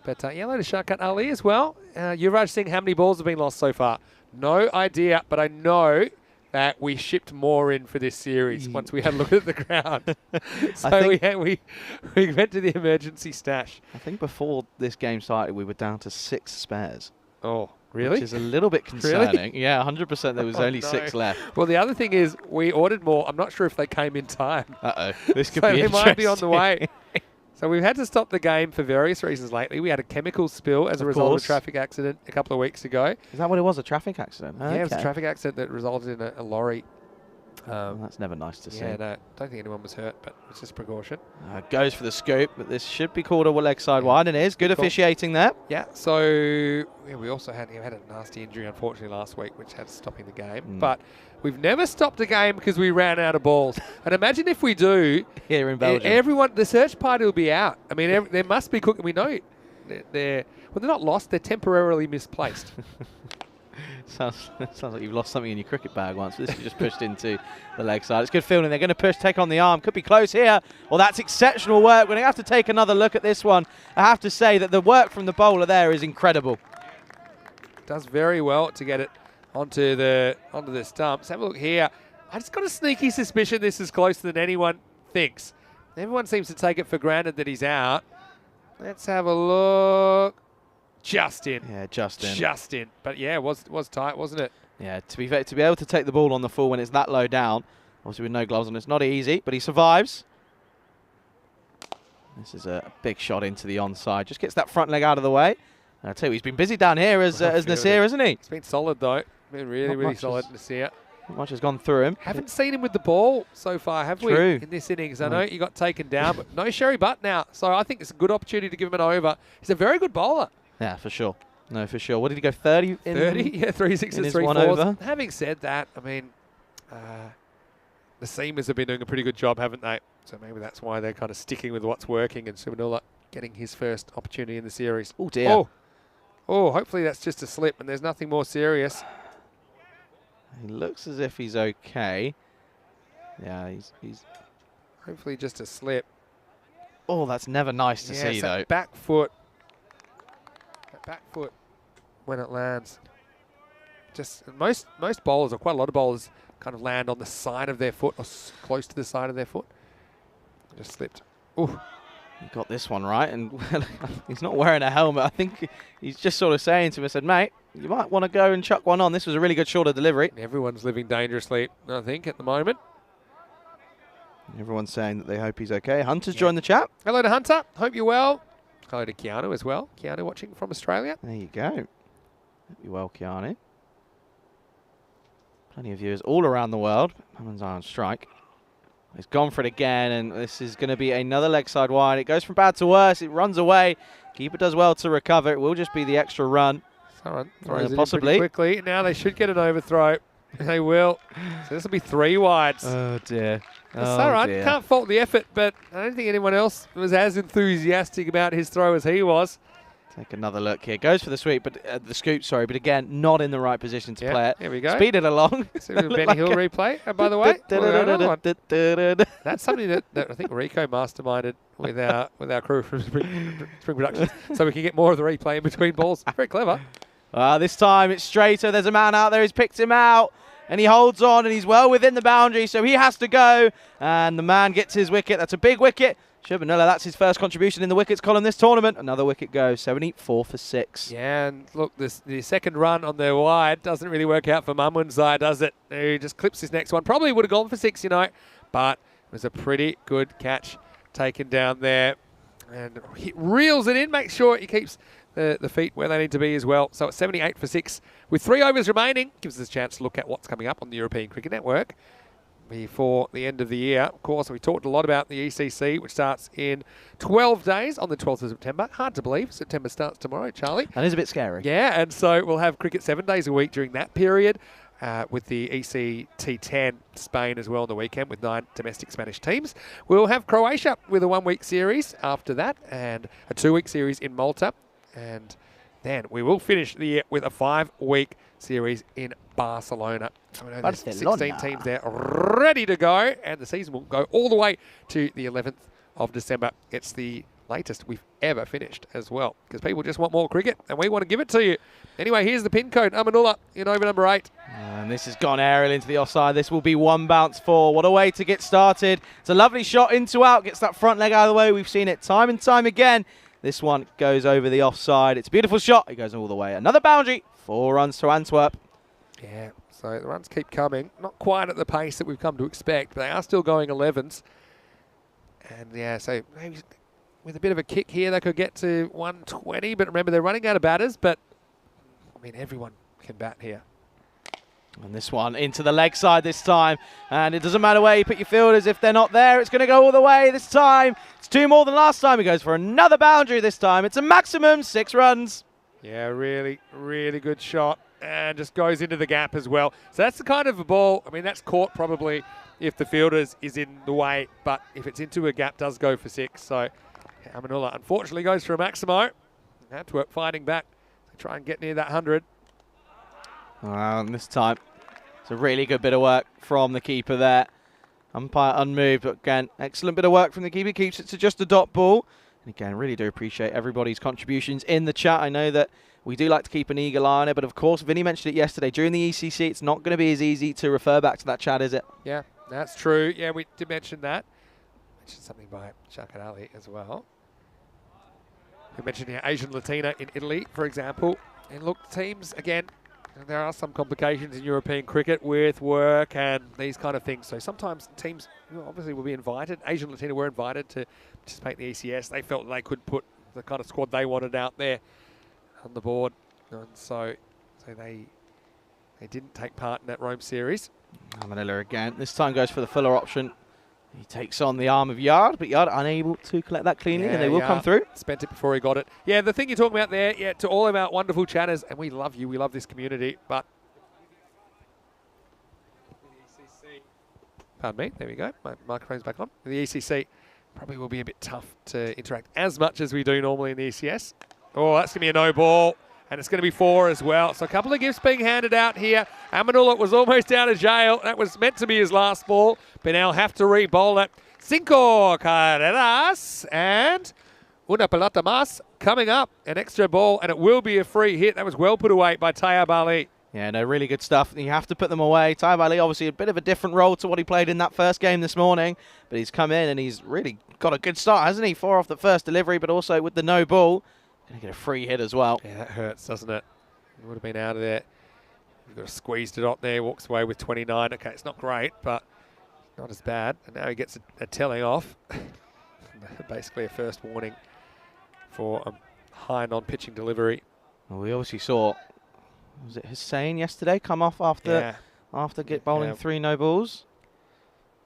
But yellow to Shawkat Ali as well. Yuvraj Singh, how many balls have been lost so far? No idea, but I know that we shipped more in for this series once we had a look at the ground. So we went to the emergency stash. I think before this game started, we were down to 6 spares. Oh, really? Which is a little bit concerning. Yeah, 100% there was only 6 left. Well, the other thing is we ordered more. I'm not sure if they came in time. Uh-oh. This could So be they interesting. might be on the way. So we've had to stop the game for various reasons lately. We had a chemical spill as a result of a traffic accident a couple of weeks ago. Is that what it was, a traffic accident? Yeah, it was a traffic accident that resulted in a lorry. Well, that's never nice to see. Yeah, no, don't think anyone was hurt, but it's just precaution. Goes for the scoop, but this should be called a leg side wide, and it is. Good officiating there. Yeah, so we also had a nasty injury, unfortunately, last week, which had stopping the game. But we've never stopped a game because we ran out of balls. And imagine if we do. Here in Belgium. Everyone, the search party will be out. I mean, there must be cooking. We know they're not lost, they're temporarily misplaced. Sounds like you've lost something in your cricket bag once. This is just pushed into the leg side. It's good fielding. They're going to push, take on the arm. Could be close here. Well, that's exceptional work. We're going to have to take another look at this one. I have to say that the work from the bowler there is incredible. Does very well to get it onto the stumps. Have a look here. I just got a sneaky suspicion this is closer than anyone thinks. Everyone seems to take it for granted that he's out. Let's have a look. Just in. Yeah, just in. Just in. But yeah, it was tight, wasn't it? Yeah, to be fair, to be able to take the ball on the full when it's that low down, obviously with no gloves on, it's not easy, but he survives. This is a big shot into the onside. Just gets that front leg out of the way. And I tell you, he's been busy down here as Nasir, isn't he? It's been solid though. Been really solid, Nasir. Not much has gone through him. Haven't seen him with the ball so far, have we? In this innings. I know he got taken down, but no Sherry Butt now. So I think it's a good opportunity to give him an over. He's a very good bowler. Yeah, for sure. No, for sure. What did he go, 30? 30? Yeah, 3 sixes, 3 fours. Having said that, I mean, the seamers have been doing a pretty good job, haven't they? So maybe that's why they're kind of sticking with what's working, and Subhanullah getting his first opportunity in the series. Oh, dear. Oh, hopefully that's just a slip and there's nothing more serious. He looks as if he's okay. Yeah, he's hopefully just a slip. Oh, that's never nice to see, though. Back foot. Back foot when it lands. Just most bowlers, or quite a lot of bowlers, kind of land on the side of their foot or close to the side of their foot. Just slipped. Ooh. He got this one right, and he's not wearing a helmet. I think he's just sort of saying to him, I said, mate, you might want to go and chuck one on. This was a really good shorter delivery. Everyone's living dangerously, I think, at the moment. Everyone's saying that they hope he's okay. Hunter's joined the chat. Hello to Hunter. Hope you're well. Hello to Keanu as well. Keanu watching from Australia. There you go. Hope you're well, Keanu. Plenty of viewers all around the world. Hammond's on strike. He's gone for it again, and this is going to be another leg side wide. It goes from bad to worse. It runs away. Keeper does well to recover. It will just be the extra run. Someone throws it possibly quickly. Now they should get an overthrow. They will. So this will be 3 wides. Oh, dear. Saran can't fault the effort, but I don't think anyone else was as enthusiastic about his throw as he was. Take another look here. Goes for the sweep, but the scoop, sorry, but again, not in the right position to play it. Here we go. Speed it along. So Benny Hill replay. And by the way, that's something that I think Rico masterminded with our crew from Spring Productions, so we can get more of the replay in between balls. Very clever. This time it's straighter. There's a man out there who's picked him out, and he holds on, and he's well within the boundary, so he has to go, and the man gets his wicket. That's a big wicket. Subhanullah, that's his first contribution in the wickets column this tournament. Another wicket goes, 74 for 6. Yeah, and look, the second run on the wide doesn't really work out for Mamunzai, does it? He just clips his next one. Probably would have gone for 6, but it was a pretty good catch taken down there. And he reels it in, makes sure he keeps the feet where they need to be as well. So it's 78 for 6 with 3 overs remaining. Gives us a chance to look at what's coming up on the European Cricket Network before the end of the year. Of course, we talked a lot about the ECC, which starts in 12 days on the 12th of September. Hard to believe. September starts tomorrow, Charlie. That is a bit scary. Yeah, and so we'll have cricket 7 days a week during that period with the EC T10 Spain as well on the weekend with 9 domestic Spanish teams. We'll have Croatia with a 1-week series after that and a 2-week series in Malta. And then we will finish the year with a 5-week series in Barcelona. So we know there's 16 teams there ready to go, and the season will go all the way to the 11th of December. It's the latest we've ever finished as well, because people just want more cricket, and we want to give it to you. Anyway, here's the pin code, Amanullah in over number 8. And this has gone aerial into the offside. This will be 1 bounce 4. What a way to get started. It's a lovely shot into out, gets that front leg out of the way. We've seen it time and time again. This one goes over the offside. It's a beautiful shot. It goes all the way. Another boundary. 4 runs to Antwerp. Yeah, so the runs keep coming. Not quite at the pace that we've come to expect, but they are still going 11s. And yeah, so maybe with a bit of a kick here, they could get to 120. But remember, they're running out of batters. But, I mean, everyone can bat here. And this one into the leg side this time. And it doesn't matter where you put your fielders. If they're not there, it's going to go all the way this time. It's 2 more than last time. He goes for another boundary this time. It's a maximum 6 runs. Yeah, really, really good shot. And just goes into the gap as well. So that's the kind of a ball, I mean, that's caught probably if the fielders is in the way. But if it's into a gap, does go for 6. So yeah, Amanullah unfortunately goes for a Maximo. Antwerp fighting back to try and get near that 100. And this time, it's a really good bit of work from the keeper there. Umpire unmoved, but again, excellent bit of work from the keeper. Keeps it to just a dot ball. And again, really do appreciate everybody's contributions in the chat. I know that we do like to keep an eagle eye on it, but of course, Vinny mentioned it yesterday. During the ECC, it's not going to be as easy to refer back to that chat, is it? Yeah, that's true. Yeah, we did mention that. Mentioned something by Shakir Ali as well. We mentioned here Asian Latina in Italy, for example. And look, teams, again, there are some complications in European cricket with work and these kind of things. So sometimes teams obviously will be invited. Asian Latina were invited to participate in the ECS. They felt they could put the kind of squad they wanted out there on the board. And so they didn't take part in that Rome series. Amanullah again. This time goes for the Fuller option. He takes on the arm of Yard, but Yard unable to collect that cleanly, and they will come through. Spent it before he got it. Yeah, the thing you're talking about there, yeah, to all of our wonderful chatters, and we love you, we love this community, but... Pardon me, there we go, my microphone's back on. The ECC probably will be a bit tough to interact as much as we do normally in the ECS. Oh, that's going to be a no ball. And it's going to be 4 as well. So a couple of gifts being handed out here. Amanullah was almost out of jail. That was meant to be his last ball. But now have to re-bowl it. 5 carreras and una pelota más coming up. An extra ball, and it will be a free hit. That was well put away by Tayyab Ali. Yeah, no, really good stuff. You have to put them away. Tayyab Ali, obviously a bit of a different role to what he played in that first game this morning. But he's come in and he's really got a good start, hasn't he? 4 off the first delivery, but also with the no ball. Going to get a free hit as well. Yeah, that hurts, doesn't it? He would have been out of there. He's got squeezed it up there, walks away with 29. Okay, it's not great, but not as bad. And now he gets a telling off. Basically a first warning for a high non-pitching delivery. Well, we obviously saw, was it Hussein yesterday, come off after bowling 3 no balls?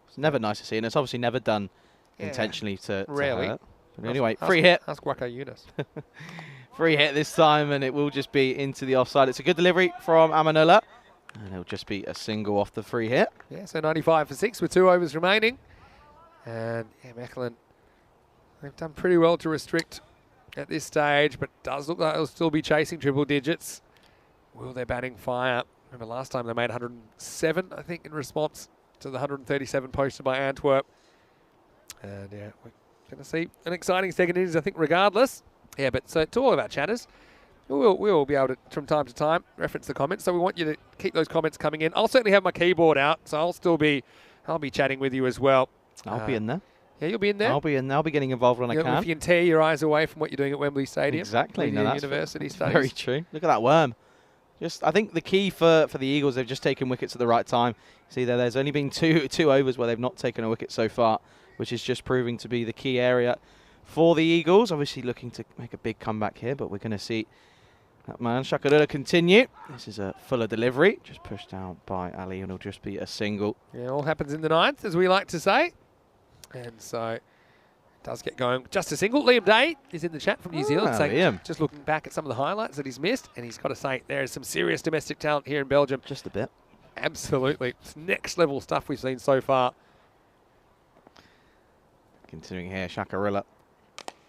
It's never nice to see, and it's obviously never done intentionally to hurt. But anyway, free hit. Ask Waka Yunus. Free hit this time, and it will just be into the offside. It's a good delivery from Amanullah, and it'll just be a single off the free hit. Yeah, so 95 for 6 with 2 overs remaining. And yeah, Mechelen, they've done pretty well to restrict at this stage, but it does look like they'll still be chasing triple digits. Will their batting fire? Remember last time they made 107, I think, in response to the 137 posted by Antwerp. And yeah, we're going to see an exciting second innings, I think, regardless. Yeah, but so to all of our chatters, we'll be able to, from time to time, reference the comments. So we want you to keep those comments coming in. I'll certainly have my keyboard out, so I'll be chatting with you as well. I'll be in there. Yeah, you'll be in there. I'll be in there. I'll be getting involved when I can. If you can tear your eyes away from what you're doing at Wembley Stadium. Exactly. No, that's university studies. Very true. Look at that worm. I think the key for the Eagles, they've just taken wickets at the right time. See, there's only been two overs where they've not taken a wicket so far, which is just proving to be the key area for the Eagles. Obviously looking to make a big comeback here, but we're going to see that man Shakarula continue. This is a fuller delivery, just pushed out by Ali, and it'll just be a single. Yeah, all happens in the ninth, as we like to say. And so it does get going. Just a single. Liam Day is in the chat from New Zealand, saying, just looking back at some of the highlights that he's missed, and he's got to say there is some serious domestic talent here in Belgium. Just a bit. Absolutely. It's next level stuff we've seen so far. Continuing here, Shakarula.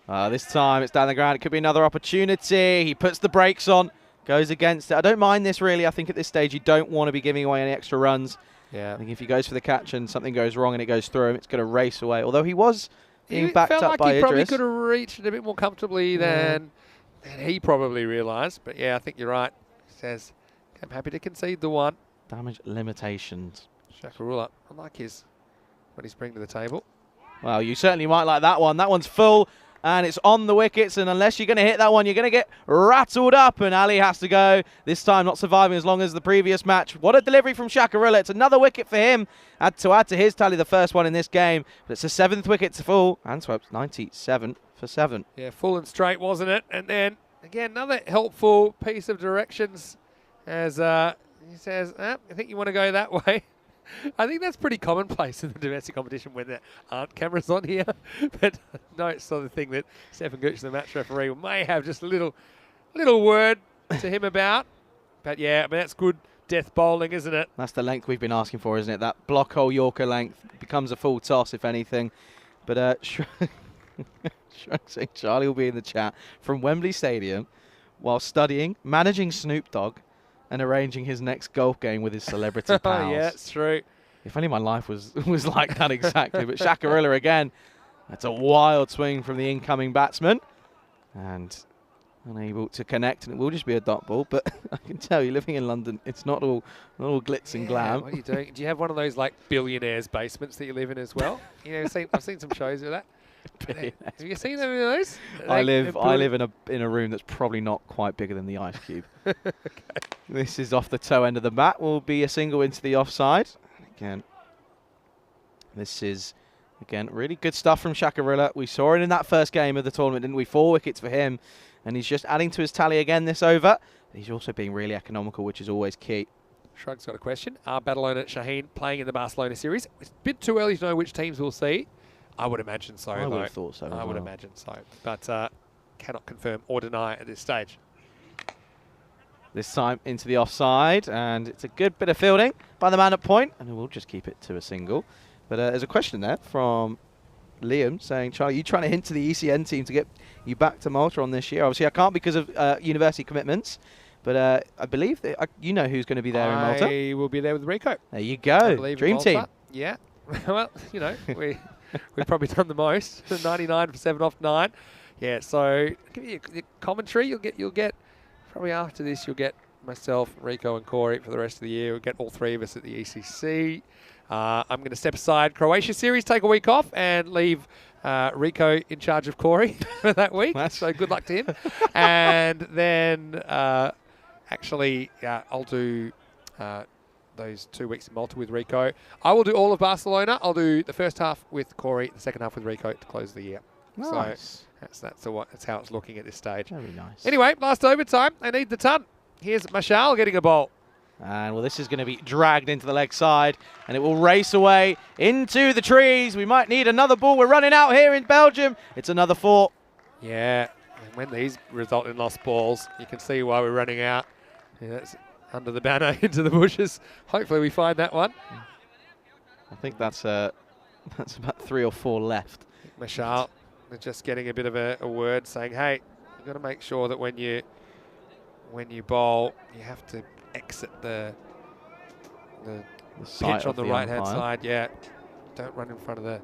This time it's down the ground. It could be another opportunity. He puts the brakes on, goes against it. I don't mind this really. I think at this stage you don't want to be giving away any extra runs. Yeah. I think if he goes for the catch and something goes wrong and it goes through him, it's going to race away. Although he was being backed felt up like by he Idris. probably could have reached it a bit more comfortably than he probably realised. But yeah, I think you're right. He says, I'm happy to concede the one. Damage limitations. Shakarula, I like what he's bringing to the table. Well, you certainly might like that one. That one's full. And it's on the wickets, and unless you're going to hit that one, you're going to get rattled up, and Ali has to go. This time not surviving as long as the previous match. What a delivery from Shakarilla. It's another wicket for him to add to his tally, the first one in this game. But it's the 7th wicket to fall. Antwerp's 97 for 7. Yeah, full and straight, wasn't it? And then, again, another helpful piece of directions as he says, I think you want to go that way. I think that's pretty commonplace in the domestic competition when there aren't cameras on here. But no, it's sort of the thing that Stefan Gooch, the match referee, may have just a little word to him about. But yeah, I mean, that's good death bowling, isn't it? That's the length we've been asking for, isn't it? That block hole Yorker length becomes a full toss, if anything. But Charlie will be in the chat from Wembley Stadium while studying, managing Snoop Dogg, and arranging his next golf game with his celebrity pals. Yeah, it's true. If only my life was like that exactly. But Shakarilla again, that's a wild swing from the incoming batsman. And unable to connect, and it will just be a dot ball. But I can tell you, living in London, it's not all glitz and glam. What are you doing? Do you have one of those like billionaires' basements that you live in as well? You know, I've seen some shows of that. Have you seen them in those? I live in a room that's probably not quite bigger than the ice cube. Okay. This is off the toe end of the bat. Will be a single into the offside. Again, this is really good stuff from Shakarilla. We saw it in that first game of the tournament, didn't we? 4 wickets for him, and he's just adding to his tally again this over. He's also being really economical, which is always key. Shrug's got a question. Are Badalona Shaheen playing in the Barcelona series? It's a bit too early to know which teams we'll see. I would imagine so. I would have thought so. I would imagine so, but cannot confirm or deny at this stage. This time into the offside, and it's a good bit of fielding by the man at point, and we'll just keep it to a single. But there's a question there from Liam saying, Charlie, you trying to hint to the ECN team to get you back to Malta on this year? Obviously, I can't because of university commitments, but I believe that you know who's going to be there in Malta. I will be there with Rico. There you go. Dream team. Yeah. Well, you know, we've probably done the most. 99 for 7 off 9. Yeah, so give you the commentary. You'll get probably after this. You'll get myself, Rico, and Corey for the rest of the year. We'll get all 3 of us at the ECC. I'm going to step aside Croatia series, take a week off, and leave Rico in charge of Corey for that week. So good luck to him. And then actually, I'll do those 2 weeks in Malta with Rico. I will do all of Barcelona. I'll do the first half with Corey, the second half with Rico to close the year. Nice. So that's how it's looking at this stage. Very nice. Anyway, last overtime. They need the ton. Here's Mashal getting a ball. And well, this is going to be dragged into the leg side, and it will race away into the trees. We might need another ball. We're running out here in Belgium. It's another 4. Yeah, and when these result in lost balls, you can see why we're running out. Yeah, that's under the banner into the bushes. Hopefully we find that one. I think that's about 3 or 4 left. Mashal, they're just getting a bit of a word saying, hey, you've got to make sure that when you bowl, you have to exit the pitch on the right-hand side. Yeah, don't run in front of the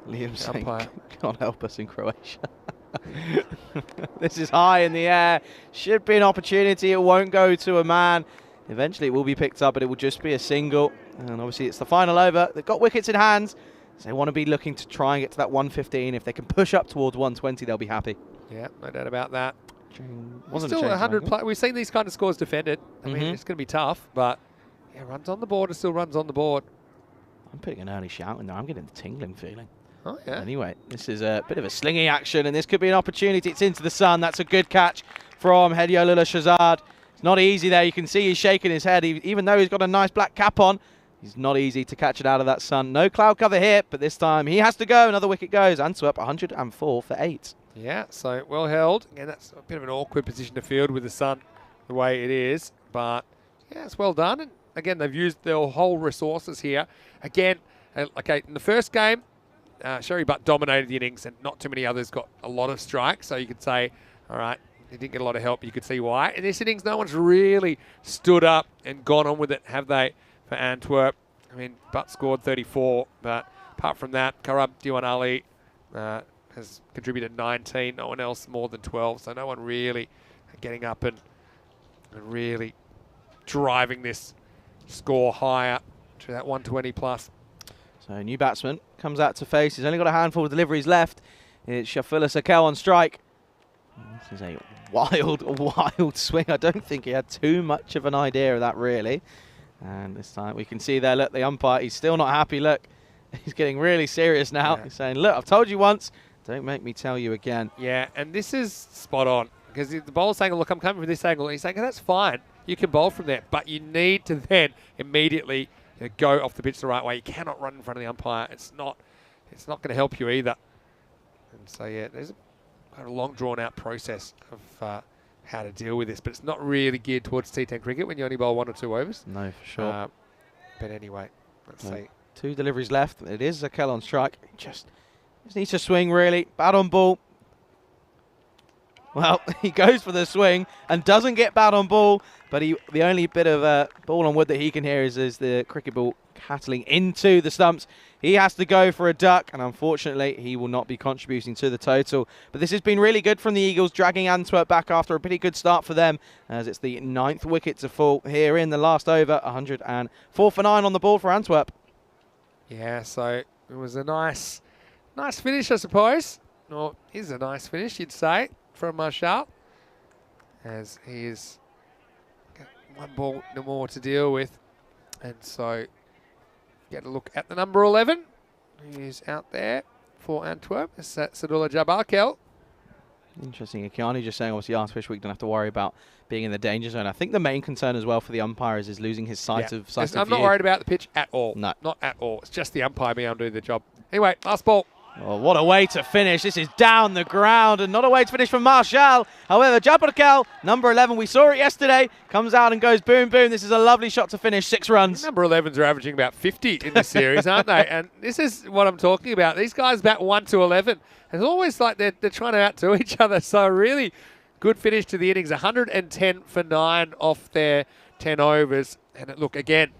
Liam saying, umpire. God help us in Croatia. This is high in the air. Should be an opportunity. It won't go to a man. Eventually it will be picked up, but it will just be a single. And obviously it's the final over. They've got wickets in hand. So they want to be looking to try and get to that 115. If they can push up towards 120, they'll be happy. Yeah, no doubt about that. Wasn't still 100 we've seen these kind of scores defended. I mean, it's going to be tough, but yeah, runs on the board. It still runs on the board. I'm putting an early shout in there. I'm getting the tingling feeling. Oh, yeah. Anyway, this is a bit of a slinging action, and this could be an opportunity. It's into the sun. That's a good catch from Hediolula Shazad. It's not easy there. You can see he's shaking his head. Even though he's got a nice black cap on, he's not easy to catch it out of that sun. No cloud cover here, but this time he has to go. Another wicket goes. Antwerp 104 for 8. Yeah, so well held. Again, that's a bit of an awkward position to field with the sun the way it is. But, yeah, it's well done. And, again, they've used their whole resources here. Again, okay, in the first game, Sherry Butt dominated the innings and not too many others got a lot of strikes. So you could say, all right, he didn't get a lot of help. You could see why. In this innings, no one's really stood up and gone on with it, have they, for Antwerp? I mean, Butt scored 34, but apart from that, Karab Diwan Ali has contributed 19. No one else more than 12. So no one really getting up and really driving this score higher to that 120 plus. So new batsman comes out to face. He's only got a handful of deliveries left. It's Shafila Sakel on strike. This is a wild swing. I don't think he had too much of an idea of that, really. And this time we can see there, look, the umpire, he's still not happy. Look, he's getting really serious now. Yeah. He's saying, look, I've told you once, don't make me tell you again. Yeah, and this is spot on. Because the bowler's saying, look, I'm coming from this angle. And he's saying, oh, that's fine. You can bowl from there. But you need to then immediately go off the pitch the right way. You cannot run in front of the umpire. It's not going to help you either. And so, yeah, there's quite a long, drawn-out process of how to deal with this. But it's not really geared towards T10 cricket when you only bowl 1 or 2 overs. No, for sure. But anyway, let's see. 2 deliveries left. It is Zakel on strike. Just needs to swing, really. Bat on ball. Well, he goes for the swing and doesn't get bat on ball, but the only bit of ball on wood that he can hear is the cricket ball cattling into the stumps. He has to go for a duck, and unfortunately, he will not be contributing to the total. But this has been really good from the Eagles, dragging Antwerp back after a pretty good start for them, as it's the 9th wicket to fall here in the last over. 104 for 9 on the ball for Antwerp. Yeah, so it was a nice finish, I suppose. Or is a nice finish, you'd say, from Marshall, as he is got 1 ball no more to deal with. And so get a look at the number 11, who's out there for Antwerp. It's Sadullah Jabarkel. Interesting. Akiani just saying, obviously, Artificial Week don't have to worry about being in the danger zone. I think the main concern as well for the umpires is losing his sight of view. I'm not worried about the pitch at all. No. Not at all. It's just the umpire being able to do the job. Anyway, last ball. Oh, what a way to finish. This is down the ground and not a way to finish from Marshall. However, Jabarkel, number 11, we saw it yesterday, comes out and goes boom, boom. This is a lovely shot to finish, 6 runs. Number 11s are averaging about 50 in this series, aren't they? And this is what I'm talking about. These guys bat 1 to 11. It's always like they're trying to outdo each other. So really good finish to the innings. 110 for 9 off their 10 overs. And look, again,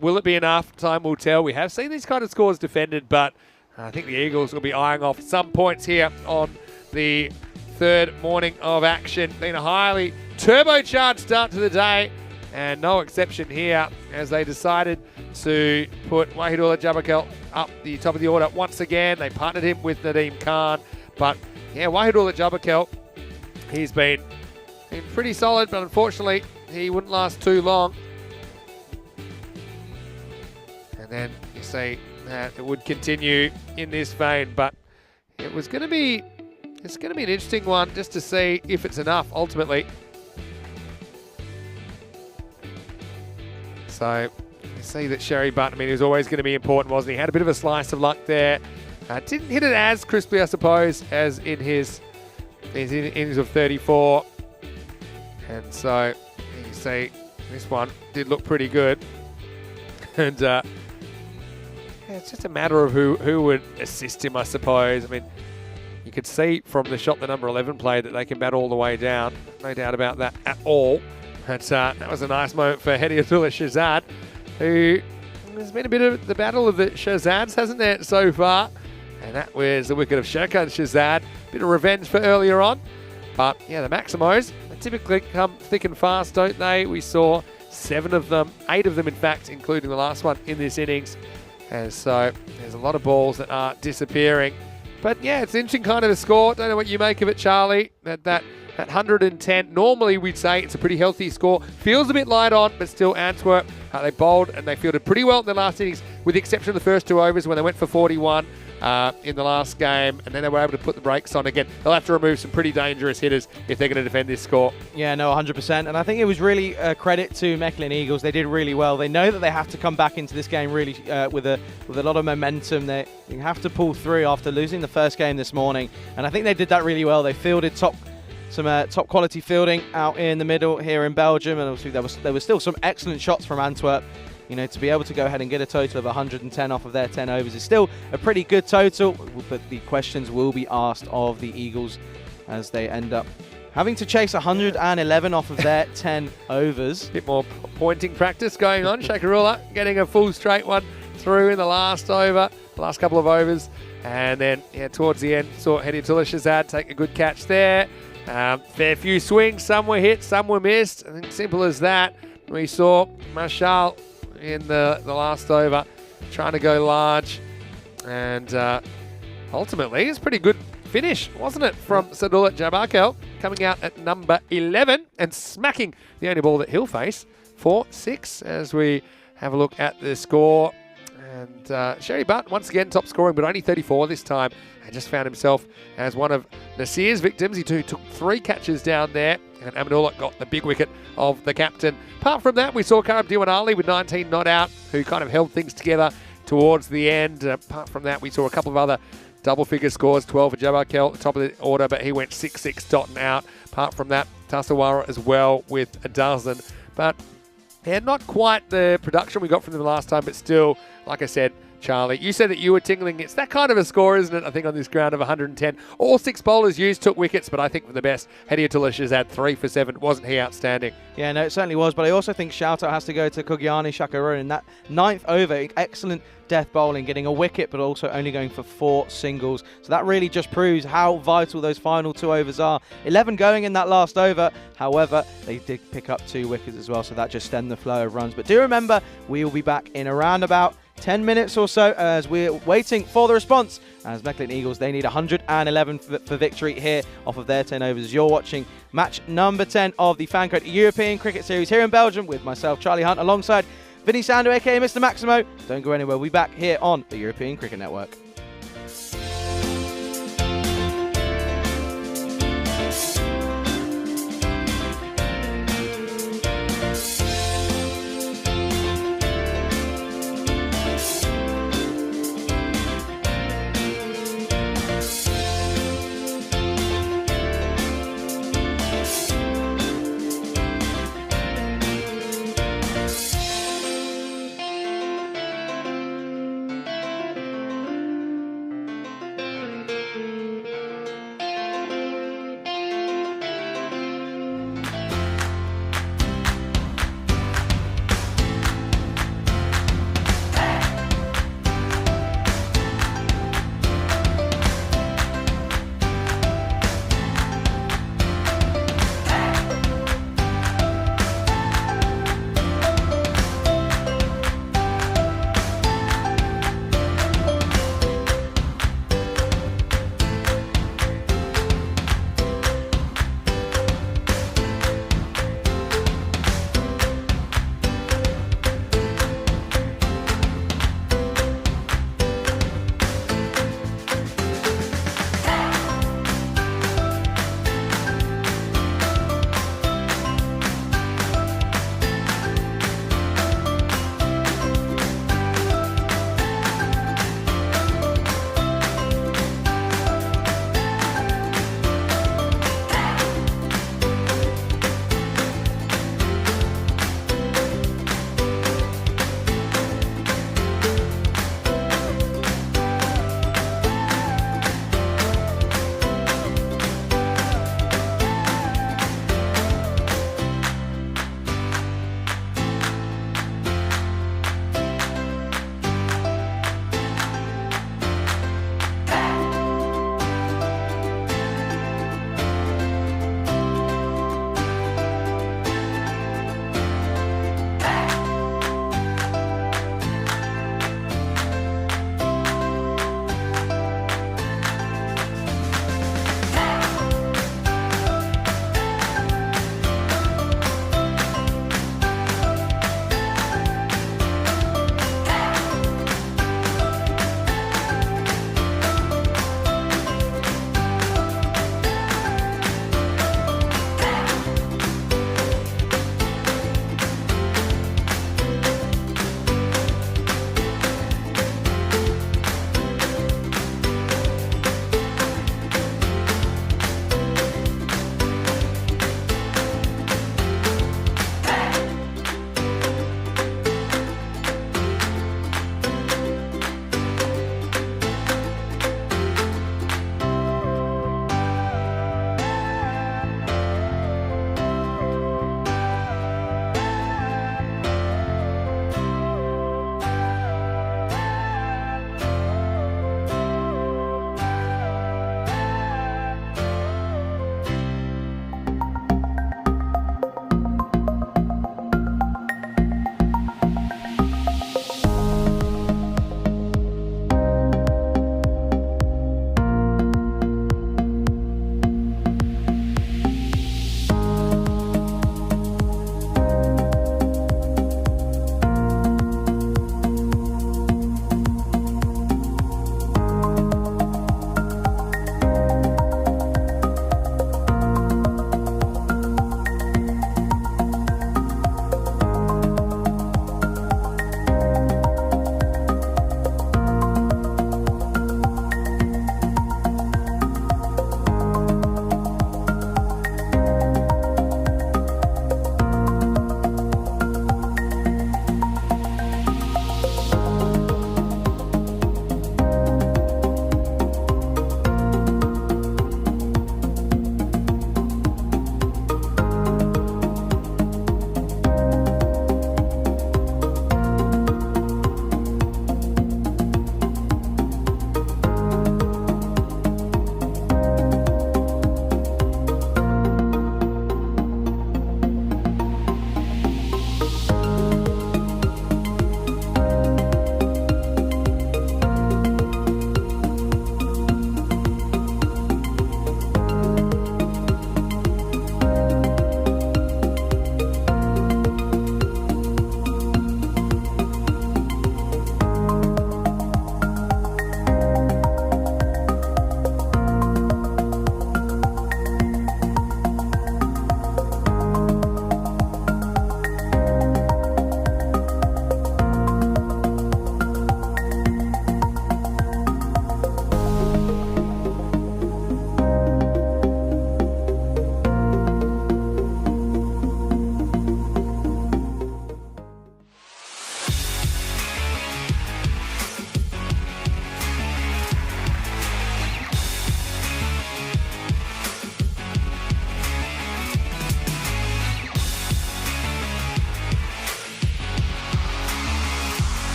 will it be enough? Time will tell. We have seen these kind of scores defended, but I think the Eagles will be eyeing off some points here on the 3rd morning of action. Been a highly turbocharged start to the day, and no exception here as they decided to put Wahidullah Jabarkel up the top of the order once again. They partnered him with Nadeem Khan, but yeah, Wahidullah Jabarkel, he's been pretty solid, but unfortunately he wouldn't last too long. And then you see that it would continue in this vein, but it's going to be an interesting one just to see if it's enough ultimately. So you see that Sherry Butt, I mean, he was always going to be important, wasn't he? Had a bit of a slice of luck there. Didn't hit it as crisply, I suppose, as in his innings of 34. And so you see this one did look pretty good. And it's just a matter of who would assist him, I suppose. I mean, you could see from the shot the number 11 played that they can bat all the way down. No doubt about that at all. But that was a nice moment for Hediatullah Shahzad, who there's been a bit of the battle of the Shahzads, hasn't there, so far? And that was the wicket of Sherkan Shahzad. Bit of revenge for earlier on. But yeah, the Maximos, they typically come thick and fast, don't they? We saw 7 of them, 8 of them in fact, including the last one in this innings. And so there's a lot of balls that are disappearing. But yeah, it's an interesting kind of a score. Don't know what you make of it, Charlie. That 110, normally we'd say it's a pretty healthy score. Feels a bit light on, but still Antwerp, they bowled and they fielded pretty well in the last innings, with the exception of the first 2 overs when they went for 41 in the last game, and then they were able to put the brakes on again. They'll have to remove some pretty dangerous hitters if they're going to defend this score. Yeah, no, 100%. And I think it was really a credit to Mechlin Eagles. They did really well. They know that they have to come back into this game really with a lot of momentum. They have to pull through after losing the first game this morning, and I think they did that really well. They fielded some top quality fielding out in the middle here in Belgium, and obviously there was still some excellent shots from Antwerp. to be able to go ahead and get a total of 110 off of their 10 overs is still a pretty good total, but the questions will be asked of the Eagles as they end up having to chase 111 off of their 10 overs. Bit more pointing practice going on. Shakarula getting a full straight one through in the last over, the last couple of overs. And then towards the end, saw Hediatullah Shazad take a good catch there. Fair few swings, some were hit, some were missed. I think simple as that. We saw Marshall in the last over trying to go large. And ultimately, it's a pretty good finish, wasn't it, from Sadullah Jabarkel, coming out at number 11 and smacking the only ball that he'll face for 6 as we have a look at the score. And Sherry Butt, once again, top scoring, but only 34 this time, and just found himself as one of Nasir's victims. He took 3 catches down there, and Aminullah got the big wicket of the captain. Apart from that, we saw Karab Diwan Ali with 19 not out, who kind of held things together towards the end. Apart from that, we saw a couple of other double-figure scores, 12 for Jabarkel at the top of the order, but he went 6-6 dotting out. Apart from that, Tasawara as well with a dozen. But yeah, not quite the production we got from them last time, but still, like I said, Charlie, you said that you were tingling. It's that kind of a score, isn't it? I think on this ground of 110. All 6 bowlers used took wickets, but I think for the best, Hediatullah Shazad 3 for 7. Wasn't he outstanding? Yeah, no, it certainly was. But I also think shout-out has to go to Kugiani Shakarura in that 9th over. Excellent death bowling, getting a wicket, but also only going for 4 singles. So that really just proves how vital those final 2 overs are. 11 going in that last over. However, they did pick up 2 wickets as well, so that just stemmed the flow of runs. But do remember, we will be back in around about 10 minutes or so as we're waiting for the response. As Mechlin Eagles, they need 111 for victory here off of their 10 overs. You're watching match number 10 of the FanCode European Cricket Series here in Belgium with myself, Charlie Hunt, alongside Vinny Sandu, aka Mr. Maximo. Don't go anywhere. We'll be back here on the European Cricket Network.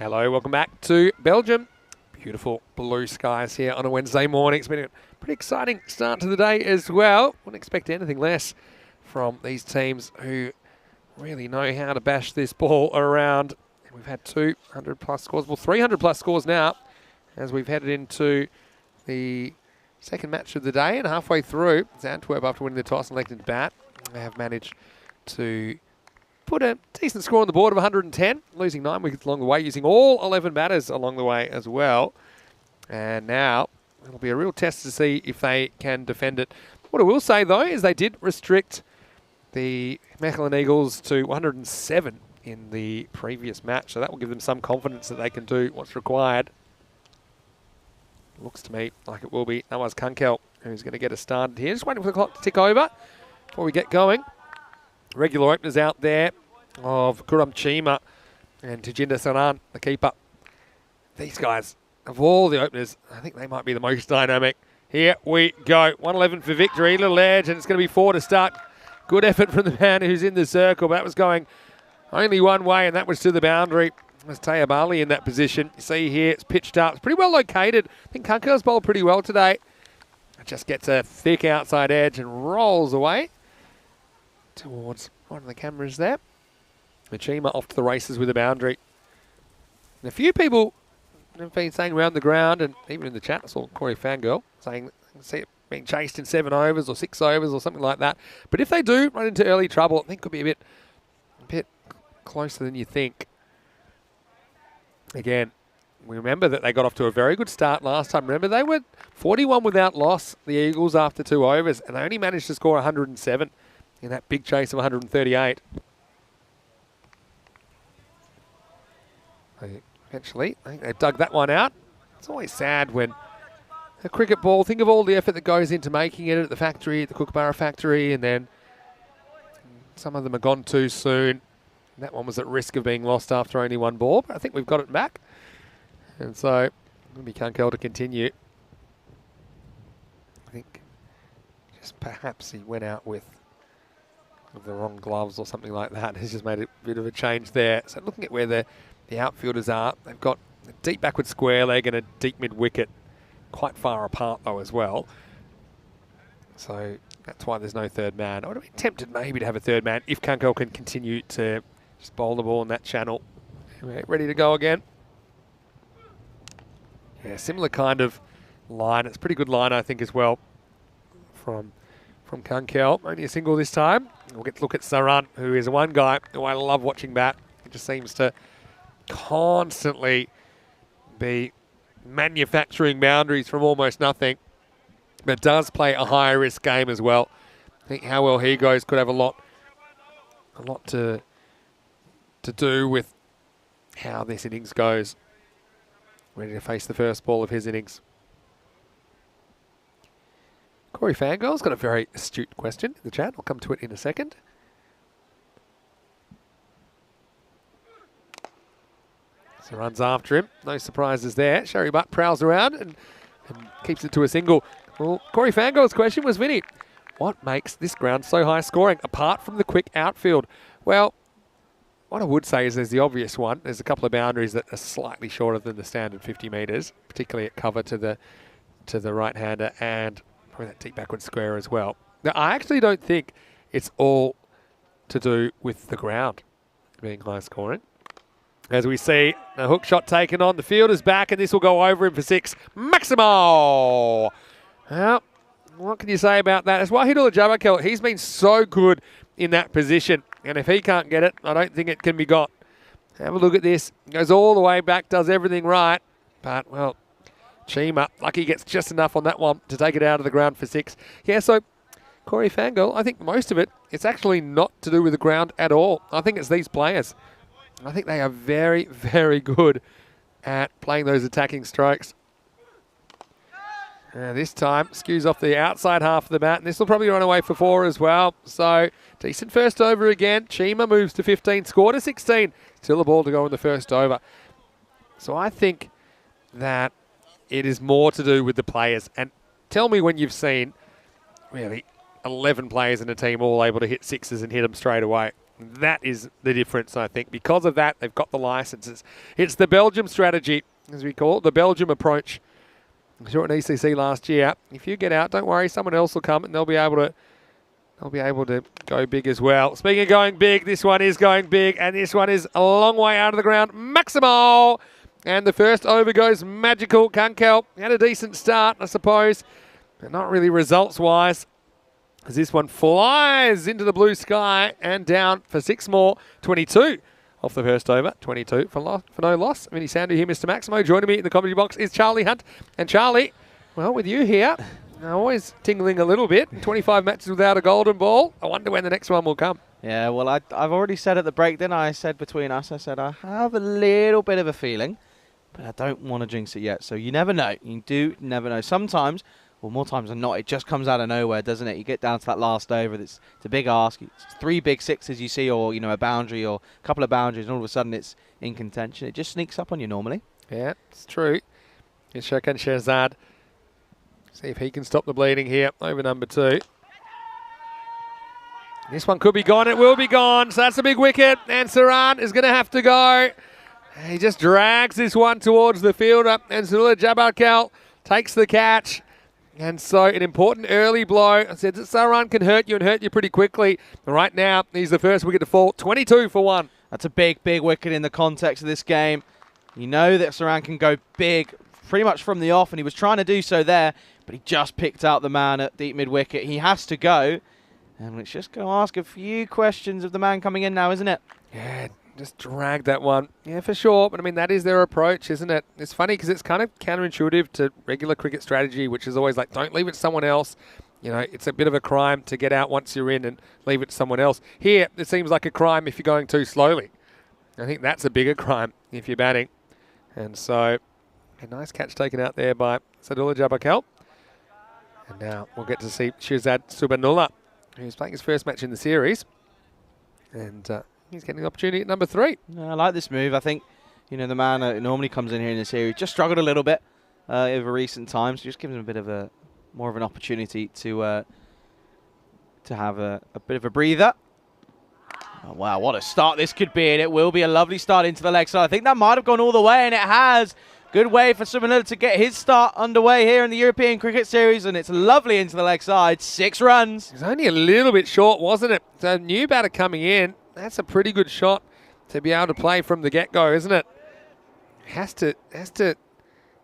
Hello, welcome back to Belgium. Beautiful blue skies here on a Wednesday morning. It's been a pretty exciting start to the day as well. Wouldn't expect anything less from these teams who really know how to bash this ball around. And we've had 200 plus scores, well 300 plus scores now as we've headed into the second match of the day, and halfway through, Antwerp, after winning the toss and elected to bat, they have managed to put a decent score on the board of 110, losing 9 wickets along the way, using all 11 batters along the way as well. And now it'll be a real test to see if they can defend it. What I will say, though, is they did restrict the Mechelen Eagles to 107 in the previous match, so that will give them some confidence that they can do what's required. Looks to me like it will be Nawaz Kunkel who's going to get us started here. Just waiting for the clock to tick over before we get going. Regular openers out there of Kuram Chima and Tajinder Saran, the keeper. These guys, of all the openers, I think they might be the most dynamic. Here we go. 111 for victory. Little edge, and it's going to be 4 to start. Good effort from the man who's in the circle, but that was going only one way, and that was to the boundary. There's Taya Bali in that position. You see here, it's pitched up. It's pretty well located. I think Kunkel's bowled pretty well today. It just gets a thick outside edge and rolls away towards one of the cameras there. Machima off to the races with a boundary. And a few people have been saying around the ground, and even in the chat, I saw Corey Fangirl saying I can see it being chased in 7 overs or 6 overs or something like that. But if they do run into early trouble, I think it could be a bit closer than you think. Again, we remember that they got off to a very good start last time. Remember, they were 41 without loss, the Eagles, after 2 overs, and they only managed to score 107 in that big chase of 138. Eventually, I think they dug that one out. It's always sad when a cricket ball, think of all the effort that goes into making it at the factory, at the Kookaburra factory, and then some of them are gone too soon. That one was at risk of being lost after only 1 ball, but I think we've got it back. And so, it'll be Kunkel to continue. I think just perhaps he went out with the wrong gloves or something like that. He's just made a bit of a change there. So looking at where the outfielders are, they've got a deep backward square leg and a deep mid wicket, quite far apart though as well. So that's why there's no third man. I would have been tempted maybe to have a third man if Kunkel can continue to just bowl the ball in that channel. Anyway, ready to go again. Yeah, similar kind of line. It's a pretty good line, I think, as well from Kunkel. Only a single this time. We'll get to look at Saran, who is one guy who I love watching bat. He just seems to constantly be manufacturing boundaries from almost nothing, but does play a high risk game as well. I think how well he goes could have a lot to do with how this innings goes. Ready to face the first ball of his innings. Corey Fangirl's got a very astute question in the chat. I'll come to it in a second. So runs after him. No surprises there. Sherry Butt prowls around and keeps it to a single. Well, Corey Fangirl's question was, Vinny, what makes this ground so high scoring, apart from the quick outfield? Well, what I would say is there's the obvious one. There's a couple of boundaries that are slightly shorter than the standard 50 metres, particularly at cover to the right-hander, and probably that deep backward square as well. Now, I actually don't think it's all to do with the ground being high scoring. As we see, a hook shot taken on. The fielder's back, and this will go over him for 6. Maximo! Well, what can you say about that? That's Wahidullah Jabbarkel. He's been so good in that position. And if he can't get it, I don't think it can be got. Have a look at this. Goes all the way back, does everything right. But, well, Chima, lucky gets just enough on that one to take it out of the ground for 6. Yeah, so Corey Fangirl, I think most of it's actually not to do with the ground at all. I think it's these players. I think they are very, very good at playing those attacking strokes. This time, skews off the outside half of the bat, and this will probably run away for 4 as well. So, decent first over again. Chima moves to 15, score to 16. Still a ball to go in the first over. So I think that it is more to do with the players. And tell me when you've seen, really, 11 players in a team all able to hit 6s and hit them straight away. That is the difference, I think. Because of that, they've got the licenses. It's the Belgium strategy, as we call it, the Belgium approach. I saw it in ECC last year. If you get out, don't worry, someone else will come and they'll be able to go big as well. Speaking of going big, this one is going big, and this one is a long way out of the ground. Maximo! And the first over goes magical. Kunkel had a decent start, I suppose, but not really results-wise, as this one flies into the blue sky and down for 6 more. 22 off the first over. 22 for no loss. Vinny Sandu here, Mr. Maximo. Joining me in the comedy box is Charlie Hunt. And Charlie, well, with you here, always tingling a little bit. 25 matches without a golden ball. I wonder when the next one will come. Yeah, well, I've already said at the break, then I said between us, I said I have a little bit of a feeling, but I don't want to jinx it yet. So you never know. You do never know. Sometimes, well, more times than not, it just comes out of nowhere, doesn't it? You get down to that last over. It's a big ask. It's 3 big sixes you see, or a boundary, or a couple of boundaries, and all of a sudden it's in contention. It just sneaks up on you normally. Yeah, it's true. Here's Shokan Shehzad. See if he can stop the bleeding here over number 2. This one could be gone. It will be gone. So that's a big wicket. And Saran is going to have to go. He just drags this one towards the fielder. And Zula Jabarkel takes the catch. And so an important early blow. I said that Saran can hurt you and hurt you pretty quickly. Right now, he's the first wicket to fall. 22 for 1. That's a big, big wicket in the context of this game. You know that Saran can go big pretty much from the off, and he was trying to do so there, but he just picked out the man at deep mid-wicket. He has to go. And it's just going to ask a few questions of the man coming in now, isn't it? Yeah, just drag that one. Yeah, for sure. But, I mean, that is their approach, isn't it? It's funny because it's kind of counterintuitive to regular cricket strategy, which is always like, don't leave it to someone else. It's a bit of a crime to get out once you're in and leave it to someone else. Here, it seems like a crime if you're going too slowly. I think that's a bigger crime if you're batting. And so, a nice catch taken out there by Sadullah Jabarkel. And now we'll get to see Shehzad Subhanullah, who's playing his first match in the series. And he's getting the opportunity at number 3. I like this move. I think, the man who normally comes in here in the series just struggled a little bit over recent times. Just gives him a bit of more of an opportunity to have a bit of a breather. Oh, wow, what a start this could be, and it will be a lovely start into the leg side. I think that might have gone all the way, and it has. Good way for Subhanullah to get his start underway here in the European Cricket Series, and it's lovely into the leg side. 6 runs. It was only a little bit short, wasn't it? So new batter coming in. That's a pretty good shot to be able to play from the get-go, isn't it? Has to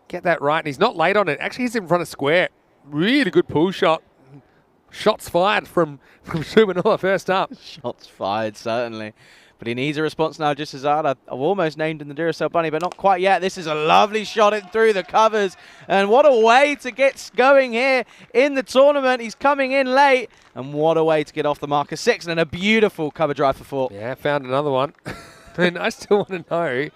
get that right, and he's not late on it. Actually, he's in front of square. Really good pull shot. Shots fired from Subhanullah first up. Shots fired, certainly. But he needs a response now just as hard. I've almost named him the Duracell Bunny, but not quite yet. This is a lovely shot in through the covers. And what a way to get going here in the tournament. He's coming in late. And what a way to get off the marker. 6 and a beautiful cover drive for 4. Yeah, found another one. And I still want to know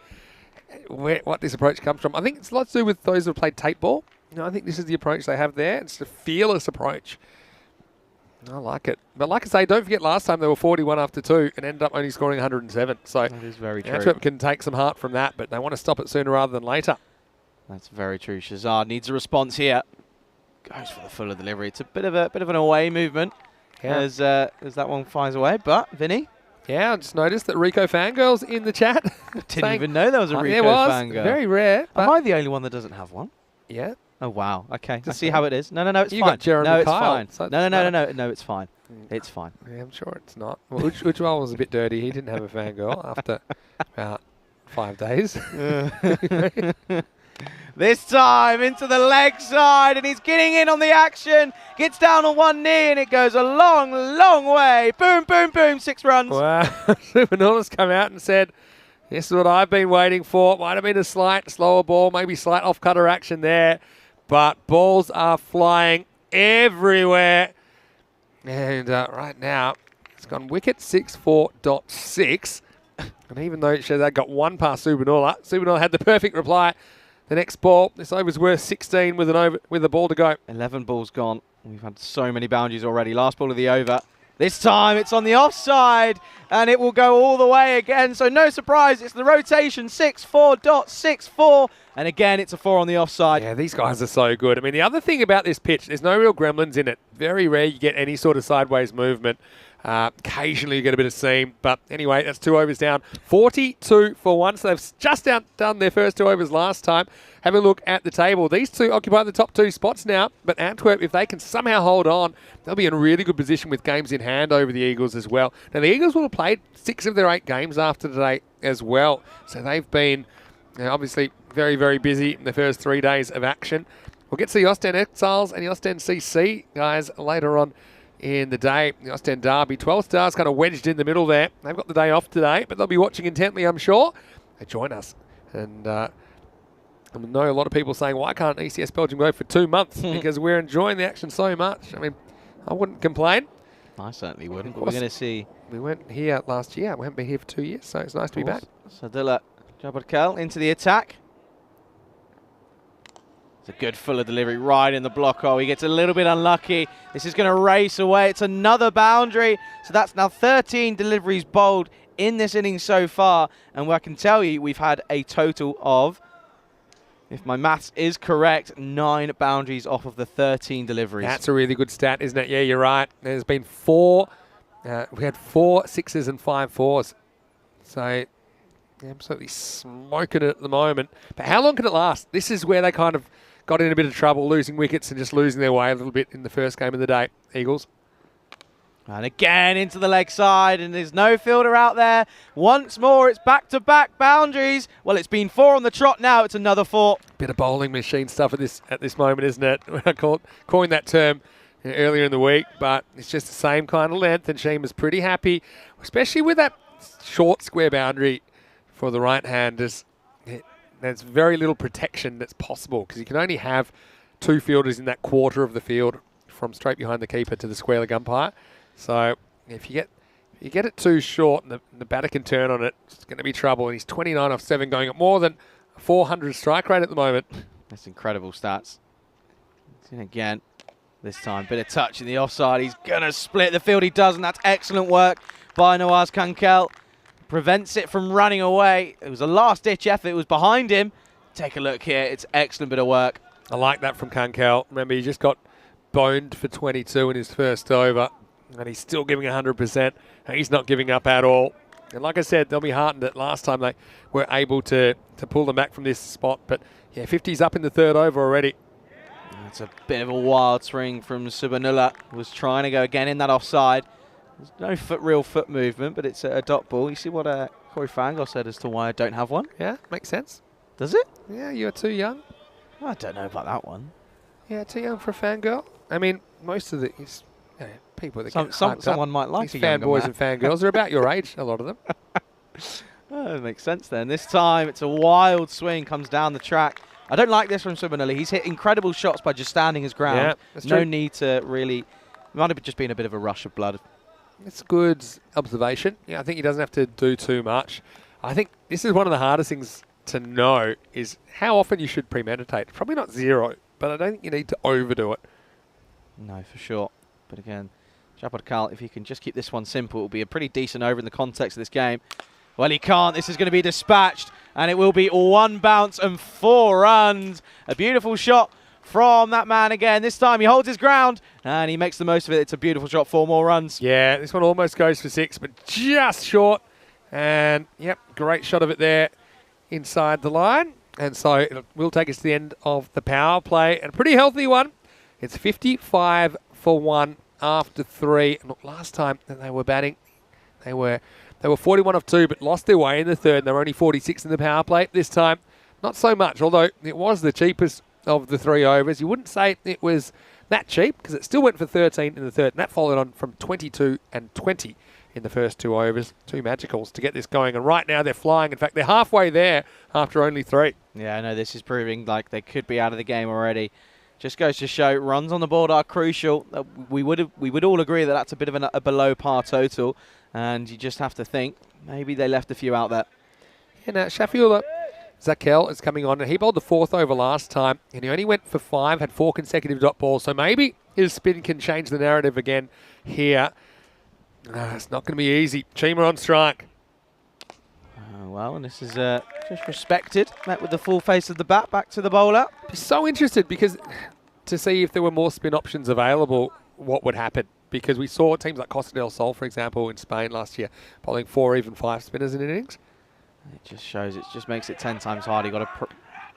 what this approach comes from. I think it's a lot to do with those who have played tape ball. I think this is the approach they have there. It's a fearless approach. I like it. But like I say, don't forget last time they were 41 after 2 and ended up only scoring 107. So that is very true. Antwerp can take some heart from that, but they want to stop it sooner rather than later. That's very true. Shehzad needs a response here. Goes for the fuller delivery. It's a bit of an away movement as that one flies away. But Vinny? Yeah, I just noticed that Rico Fangirl's in the chat. Didn't even know there was a Rico Fangirl. Very rare. Am I the only one that doesn't have one? Yeah. Oh, wow. Okay. I see how it is. No, it's you fine. Got Jeremy no, it's Kyle, fine. So No, it's fine. It's fine. Yeah, I'm sure it's not. Well, Ujwal was a bit dirty. He didn't have a fangirl after about 5 days. This time into the leg side, and he's getting in on the action. Gets down on one knee, and it goes a long, long way. Boom, boom, boom. 6 runs. Wow. Subhanullah's come out and said, this is what I've been waiting for. Might have been a slight slower ball, maybe slight off-cutter action there. But balls are flying everywhere. And right now, it's gone wicket 6-4.6. And even though Shehzad got 1 past Subhanullah had the perfect reply. The next ball, this over's worth 16 with a ball to go. 11 balls gone. We've had so many boundaries already. Last ball of the over. This time it's on the offside, and it will go all the way again. So no surprise, it's the rotation, 6-4.64. And again, it's a 4 on the offside. Yeah, these guys are so good. I mean, the other thing about this pitch, there's no real gremlins in it. Very rare you get any sort of sideways movement. Occasionally you get a bit of seam. But anyway, that's 2 overs down. 42 for 1. So they've just done their first 2 overs last time. Have a look at the table. These two occupy the top 2 spots now. But Antwerp, if they can somehow hold on, they'll be in a really good position with games in hand over the Eagles as well. Now, the Eagles will have played 6 of their 8 games after today as well. So they've been obviously very, very busy in the first 3 days of action. We'll get to the Ostend Exiles and the Ostend CC guys later on in the day. The Ostend Derby, 12 stars kind of wedged in the middle there. They've got the day off today, but they'll be watching intently, I'm sure. They join us. And I know a lot of people saying, why can't ECS Belgium go for 2 months? Because we're enjoying the action so much. I mean, I wouldn't complain. I certainly wouldn't, but we're going to see. We went here last year. We haven't been here for 2 years, so it's nice to be back. Sadilla Jabbarkel into the attack. It's a good fuller delivery right in the block. Oh, he gets a little bit unlucky. This is going to race away. It's another boundary. So that's now 13 deliveries bowled in this innings so far. And I can tell you we've had a total of, if my maths is correct, 9 boundaries off of the 13 deliveries. That's a really good stat, isn't it? Yeah, you're right. There's been 4. We had 4 6s and 5 4s. So absolutely smoking it at the moment. But how long can it last? This is where they kind of got in a bit of trouble, losing wickets and just losing their way a little bit in the first game of the day, Eagles. And again into the leg side, and there's no fielder out there. Once more, it's back-to-back boundaries. Well, it's been 4 on the trot now. It's another 4. Bit of bowling machine stuff at this moment, isn't it? I coined that term earlier in the week, but it's just the same kind of length, and Sheema's pretty happy, especially with that short square boundary for the right-handers. There's very little protection that's possible because you can only have 2 fielders in that quarter of the field from straight behind the keeper to the square leg umpire. So if you get it too short and the batter can turn on it, it's going to be trouble. And he's 29 off 7 going at more than 400 strike rate at the moment. That's incredible stats. And again, this time, bit of touch in the offside. He's going to split the field. He does, and that's excellent work by Nawaz Kankel. Prevents it from running away. It was a last-ditch effort. It was behind him. Take a look here. It's excellent bit of work. I like that from Kankel. Remember, he just got boned for 22 in his first over, and he's still giving 100%. He's not giving up at all. And like I said, they'll be heartened that last time they were able to pull them back from this spot. But, yeah, 50's up in the 3rd over already. It's a bit of a wild swing from Subanullah. Was trying to go again in that offside. There's no real foot movement, but it's a dot ball. You see what Corey Fangol said as to why I don't have one? Yeah, makes sense. Does it? Yeah, you're too young. I don't know about that one. Yeah, too young for a fangirl. I mean, most of the people that someone might like these fanboys and fangirls are about your age, a lot of them. Oh, that makes sense then. This time, it's a wild swing, comes down the track. I don't like this from Subanullah. He's hit incredible shots by just standing his ground. Yeah, that's no true. need to really... It might have just been a bit of a rush of blood. It's a good observation. Yeah, I think he doesn't have to do too much. I think this is one of the hardest things to know is how often you should premeditate. Probably not 0, but I don't think you need to overdo it. No, for sure. But again, Jabbarkel, if he can just keep this one simple, it will be a pretty decent over in the context of this game. Well, he can't. This is going to be dispatched, and it will be 1 bounce and 4 runs. A beautiful shot from that man again. This time he holds his ground and he makes the most of it. It's a beautiful shot, 4 more runs. Yeah, this one almost goes for 6, but just short. And, yep, great shot of it there inside the line. And so it will take us to the end of the power play. And a pretty healthy one. It's 55 for 1 after 3. And look, last time that they were batting, they were 41 off 2, but lost their way in the 3rd. They were only 46 in the power play. This time, not so much, although it was the cheapest of the 3 overs. You wouldn't say it was that cheap because it still went for 13 in the 3rd, and that followed on from 22 and 20 in the first 2 overs. 2 magicals to get this going, and right now they're flying. In fact, they're halfway there after only 3. Yeah, I know this is proving like they could be out of the game already. Just goes to show runs on the board are crucial. We would all agree that that's a bit of a below par total, and you just have to think maybe they left a few out there. And Shaffield Zakel is coming on, and he bowled the 4th over last time, and he only went for 5, had 4 consecutive dot balls, so maybe his spin can change the narrative again here. It's not going to be easy. Sheema on strike. Well, and this is just respected. Met with the full face of the bat, back to the bowler. So interested because to see if there were more spin options available, what would happen. because we saw teams like Costa del Sol, for example, in Spain last year, bowling 4, even 5 spinners in innings. It just shows, it just makes it 10 times harder. You've got to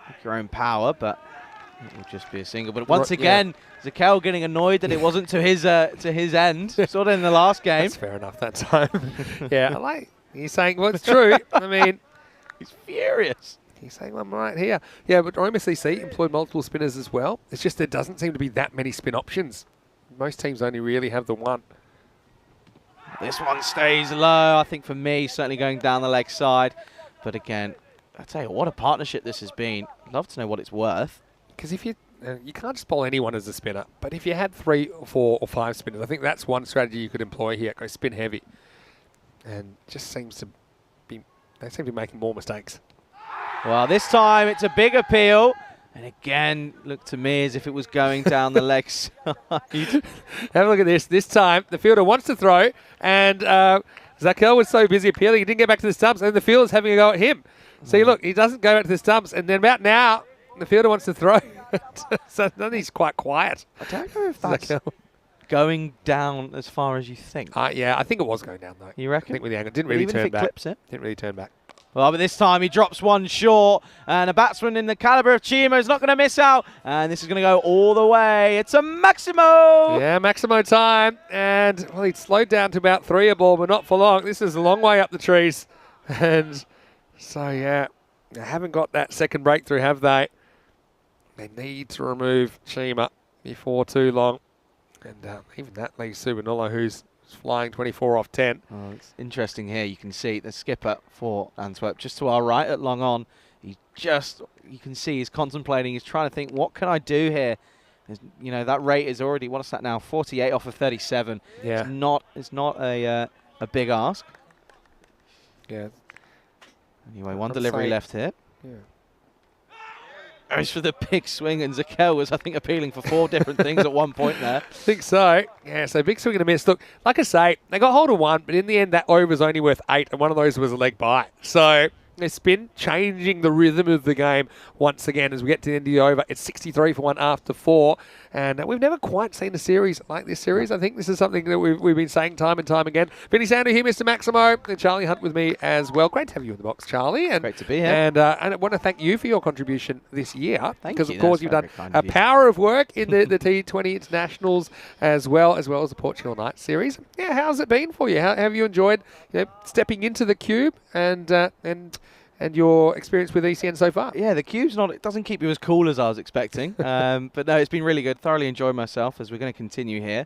pick your own power, but it will just be a single. But once again, Zakel getting annoyed that it wasn't to his end. Sort of in the last game. That's fair enough that time. Yeah, I like he's saying, well, it's true. I mean, he's furious. He's saying, I'm right here. Yeah, but MSCC employed multiple spinners as well. It's just there doesn't seem to be that many spin options. Most teams only really have the one. This one stays low. I think for me, certainly going down the leg side. But again, I tell you what a partnership this has been. I'd love to know what it's worth. Because if you can't just bowl anyone as a spinner, but if you had 3 or 4 or 5 spinners, I think that's one strategy you could employ here. Go spin heavy. And just seems to be, they seem to be making more mistakes. Well, this time it's a big appeal. And again, looked to me as if it was going down the leg side. Have a look at this. This time, the fielder wants to throw, and Zakel was so busy appealing, he didn't get back to the stumps, and the fielder's having a go at him. See, look, he doesn't go back to the stumps, and then about now, the fielder wants to throw. So then he's quite quiet. I don't know if that's going down as far as you think. Yeah, I think it was going down, though. You reckon? I think with the angle. Didn't really turn back. Clips it? Didn't really turn back. Well, but this time he drops one short, and a batsman in the calibre of Chima is not going to miss out, and this is going to go all the way. It's a Maximo! Yeah, Maximo time, and well, he'd slowed down to about 3 a ball, but not for long. This is a long way up the trees, and so yeah, they haven't got that second breakthrough, have they? They need to remove Chima before too long, and even that leaves Subhanullah, who's flying 24 off 10. Oh, it's interesting here. You can see the skipper for Antwerp just to our right at long on. You can see he's contemplating. He's trying to think, what can I do here? You know, that rate is already, what's that now? 48 off of 37. Yeah. It's not a big ask. Yeah. Anyway, one delivery left here. Yeah. Goes for the big swing, and Zakel was, I think, appealing for 4 different things at one point there. I think so. Yeah, so big swing and a miss. Look, like I say, they got hold of 1, but in the end, that over was only worth 8, and one of those was a leg bite. So a spin changing the rhythm of the game once again as we get to the end of the over. It's 63 for 1 after 4, and we've never quite seen a series like this series. I think this is something that we've been saying time and time again. Vinny Sandu here, Mr. Maximo, and Charlie Hunt with me as well. Great to have you in the box, Charlie. And, great to be here. And I want to thank you for your contribution this year. Thank because, you. of course, you've done a power of work in the T20 Internationals as well as the Portugal Night Series. Yeah, how's it been for you? How have you enjoyed stepping into the cube and your experience with ECN so far? Yeah, the cube's it doesn't keep you as cool as I was expecting. But no, it's been really good. Thoroughly enjoyed myself as we're going to continue here.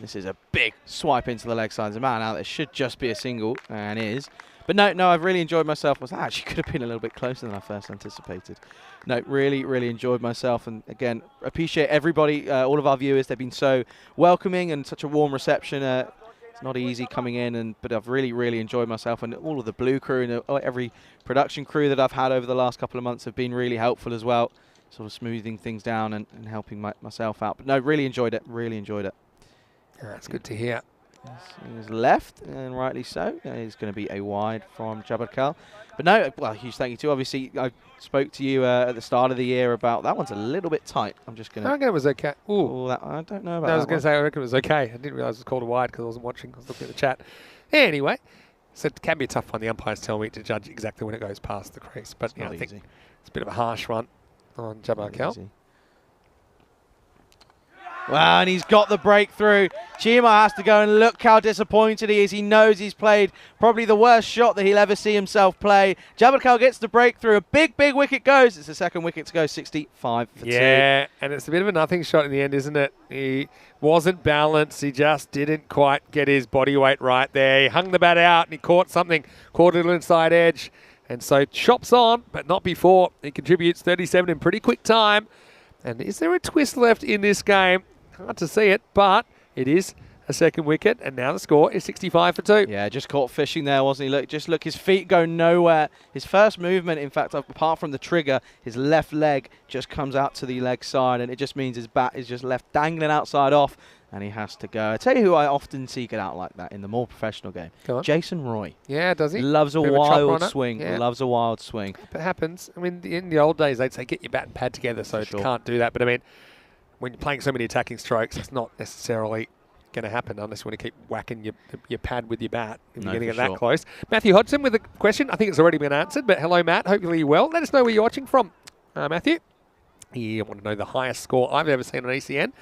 This is a big swipe into the leg side. There's a man out there. Should just be a single, and is. But no, I've really enjoyed myself. That actually could have been a little bit closer than I first anticipated. No, really enjoyed myself. And again, appreciate everybody, all of our viewers. They've been so welcoming and such a warm reception. It's not easy coming in, but I've really enjoyed myself, and all of the blue crew and every production crew that I've had over the last couple of months have been really helpful as well, sort of smoothing things down and helping myself out. But no, really enjoyed it. That's good to hear. He's left, and rightly so. It's going to be a wide from Jabbar. But no, well, huge thank you too. Obviously, I spoke to you at the start of the year about that one's a little bit tight. I'm just going to... I reckon it was okay. Ooh. I don't know about that. I was going to say, I reckon it was okay. I didn't realise it was called a wide because I wasn't watching. I was looking at the chat. Anyway, so it can be a tough one. The umpires tell me to judge exactly when it goes past the crease. But I think it's a bit of a harsh one on Jabbar. Wow, and he's got the breakthrough. Chima has to go and look how disappointed he is. He knows he's played probably the worst shot that he'll ever see himself play. Jabbar gets the breakthrough. A big wicket goes. It's the second wicket to go, 65 for 2. Yeah, and it's a bit of a nothing shot in the end, isn't it? He wasn't balanced. He just didn't quite get his body weight right there. He hung the bat out and he caught something, caught a little inside edge. And so chops on, but not before. He contributes 37 in pretty quick time. And is there a twist left in this game? Hard to see it, but it is a second wicket, and now the score is 65 for 2. Yeah, just caught fishing there, wasn't he? Look, his feet go nowhere. His first movement, in fact, apart from the trigger, his left leg just comes out to the leg side, and it just means his bat is just left dangling outside off, and he has to go. I tell you who I often see get out like that in the more professional game. Jason Roy. Yeah, does he? Loves a wild swing. Yeah. Loves a wild swing. It happens. I mean, in the old days, they'd say get your bat and pad together, so you can't do that. But I mean, when you're playing so many attacking strokes, it's not necessarily going to happen unless you want to keep whacking your pad with your bat if No, you're getting for it that sure. close. Matthew Hodgson with a question. I think it's already been answered, but hello, Matt. Hopefully you're well. Let us know where you're watching from, Matthew. You want to know the highest score I've ever seen on ECN? And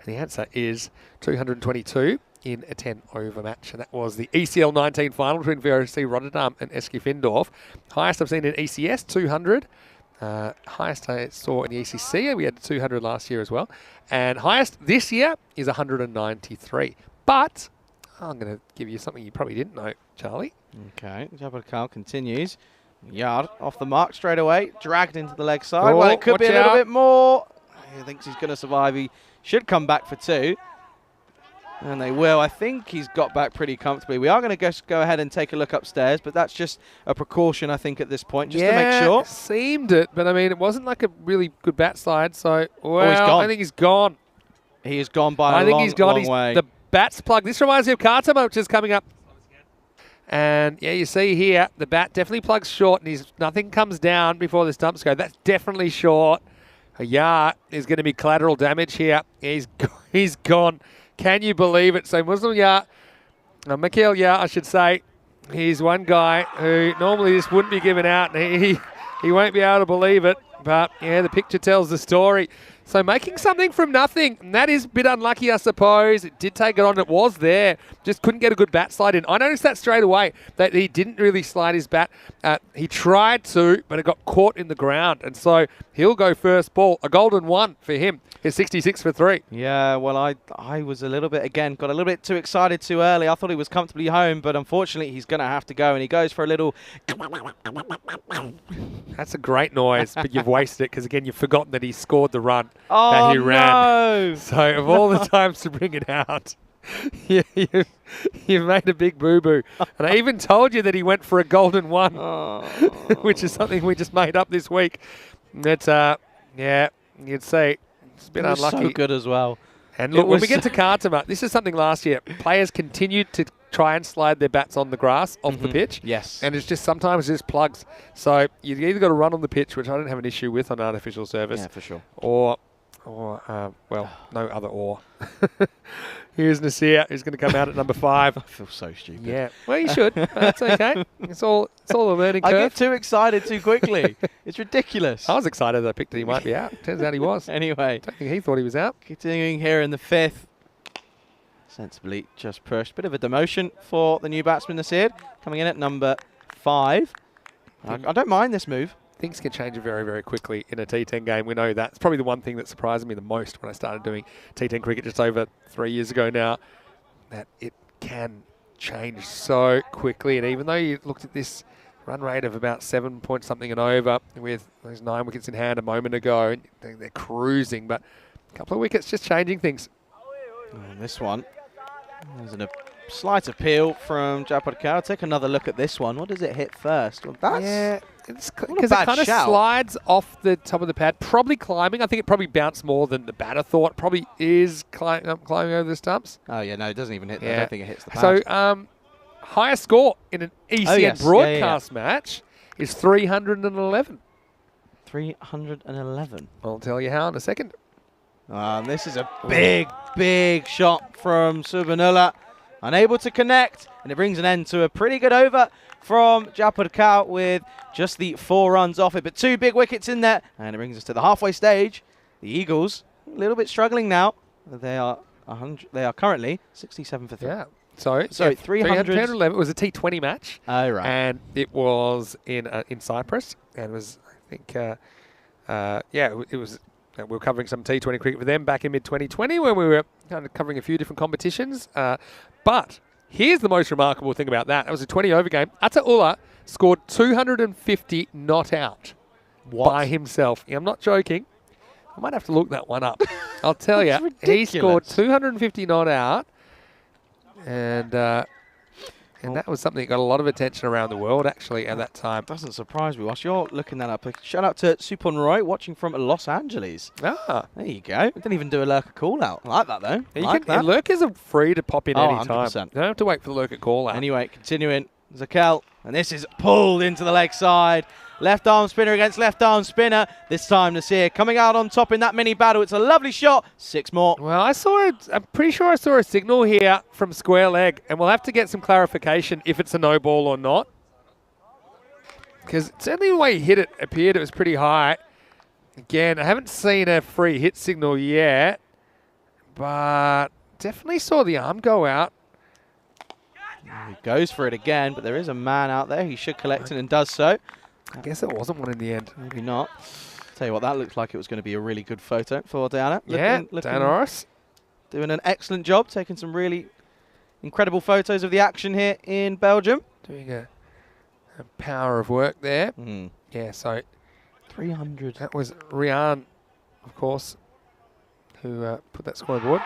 the answer is 222 in a 10-over match. And that was the ECL 19 final between VOC Rotterdam and SK Findorf. Highest I've seen in ECS, 200. Highest I saw in the ECC, we had 200 last year as well. And highest this year is 193. But I'm going to give you something you probably didn't know, Charlie. Okay, Jabbercal continues. Yard off the mark straight away, dragged into the leg side. Well, it could be a little bit more. He thinks he's going to survive. He should come back for 2. And they will. I think he's got back pretty comfortably. We are going to go ahead and take a look upstairs, but that's just a precaution, I think, at this point, just to make sure. Seemed it, but I mean, it wasn't like a really good bat slide, so, well, he's gone. I think he's gone. He has gone by a long way. The bat's plugged. This reminds me of Kartama, which is coming up. And, yeah, you see here, the bat definitely plugs short, and nothing comes down before the stumps go. That's definitely short. Yeah, is going to be collateral damage here. He's gone. Can you believe it? So Muslim Mikhail I should say, he's one guy who normally this wouldn't be given out, and he won't be able to believe it. But, yeah, the picture tells the story. So making something from nothing, and that is a bit unlucky, I suppose. It did take it on. It was there. Just couldn't get a good bat slide in. I noticed that straight away, that he didn't really slide his bat. He tried to, but it got caught in the ground. And so he'll go first ball. A golden 1 for him. He's 66 for 3. Yeah, well, I was a little bit, again, got a little bit too excited too early. I thought he was comfortably home, but unfortunately he's going to have to go, and he goes for a little... That's a great noise, but you've wasted it because, again, you've forgotten that he scored the run that he ran. No. So of all the times to bring it out, you've made a big boo-boo. And I even told you that he went for a golden 1, which is something we just made up this week. That's, yeah, you'd say it's been unlucky. So good as well. And look, when we get to Kartama, this is something last year. Players continued to try and slide their bats on the grass off the pitch. Yes. And it's just sometimes just plugs. So you've either got to run on the pitch, which I don't have an issue with on artificial surface. Yeah, for sure. Or well, no other or. Here's Nasir, who's going to come out at number 5. I feel so stupid. Yeah, well, you should. But that's okay. It's all a learning curve. I get too excited too quickly. It's ridiculous. I was excited that I picked that he might be out. Turns out he was. Anyway. I don't think he thought he was out. Continuing here in the 5th. Sensibly just pushed. Bit of a demotion for the new batsman Nasir. Coming in at number 5. I don't mind this move. Things can change very, very quickly in a T10 game. We know that. It's probably the one thing that surprised me the most when I started doing T10 cricket just over 3 years ago now, that it can change so quickly. And even though you looked at this run rate of about 7 point something and over with those 9 wickets in hand a moment ago, and they're cruising, but a couple of wickets just changing things. And this one, there's a slight appeal from Japar. Take another look at this one. What does it hit first? Well, that's... Yeah. Because it kind of slides off the top of the pad, probably climbing. I think it probably bounced more than the batter thought. Probably is climbing over the stumps. Oh, yeah, no, it doesn't even hit I don't think it hits the pad. So, highest score in an ECN broadcast match is 311. 311. I'll tell you how in a second. This is a big shot from Subhanullah. Unable to connect, and it brings an end to a pretty good over from Japar Kau with just the 4 runs off it. But 2 big wickets in there, and it brings us to the halfway stage. The Eagles, a little bit struggling now. They are currently 67 for 3. Yeah. So 311. It was a T20 match. Oh, right. And it was in Cyprus, and it was, I think, it was. We were covering some T20 cricket for them back in mid-2020 when we were kind of covering a few different competitions. But here's the most remarkable thing about that. It was a 20-over game. Ataullah scored 250 not out by himself. Yeah, I'm not joking. I might have to look that one up. I'll tell you. He scored 250 not out. And that was something that got a lot of attention around the world, actually, at that time. Doesn't surprise me. Whilst you're looking that up, shout out to Supon Roy, watching from Los Angeles. Ah. There you go. We didn't even do a lurker call-out. I like that, though. Lurkers are free to pop in any time. 100%. You don't have to wait for the lurker call-out. Anyway, continuing. Zakel, and this is pulled into the leg side. Left arm spinner against left arm spinner. This time Nasir coming out on top in that mini battle. It's a lovely shot. 6 more. Well, I'm pretty sure I saw a signal here from square leg, and we'll have to get some clarification if it's a no ball or not. Because certainly the way he hit it appeared it was pretty high. Again, I haven't seen a free hit signal yet, but definitely saw the arm go out. He goes for it again, but there is a man out there. He should collect it and does so. I guess it wasn't one in the end. Maybe not. Tell you what, that looks like it was going to be a really good photo for Diana. Diana Orris. Doing an excellent job, taking some really incredible photos of the action here in Belgium. Doing a power of work there. Yeah, so 300. that was Rian, of course, who put that score on the board.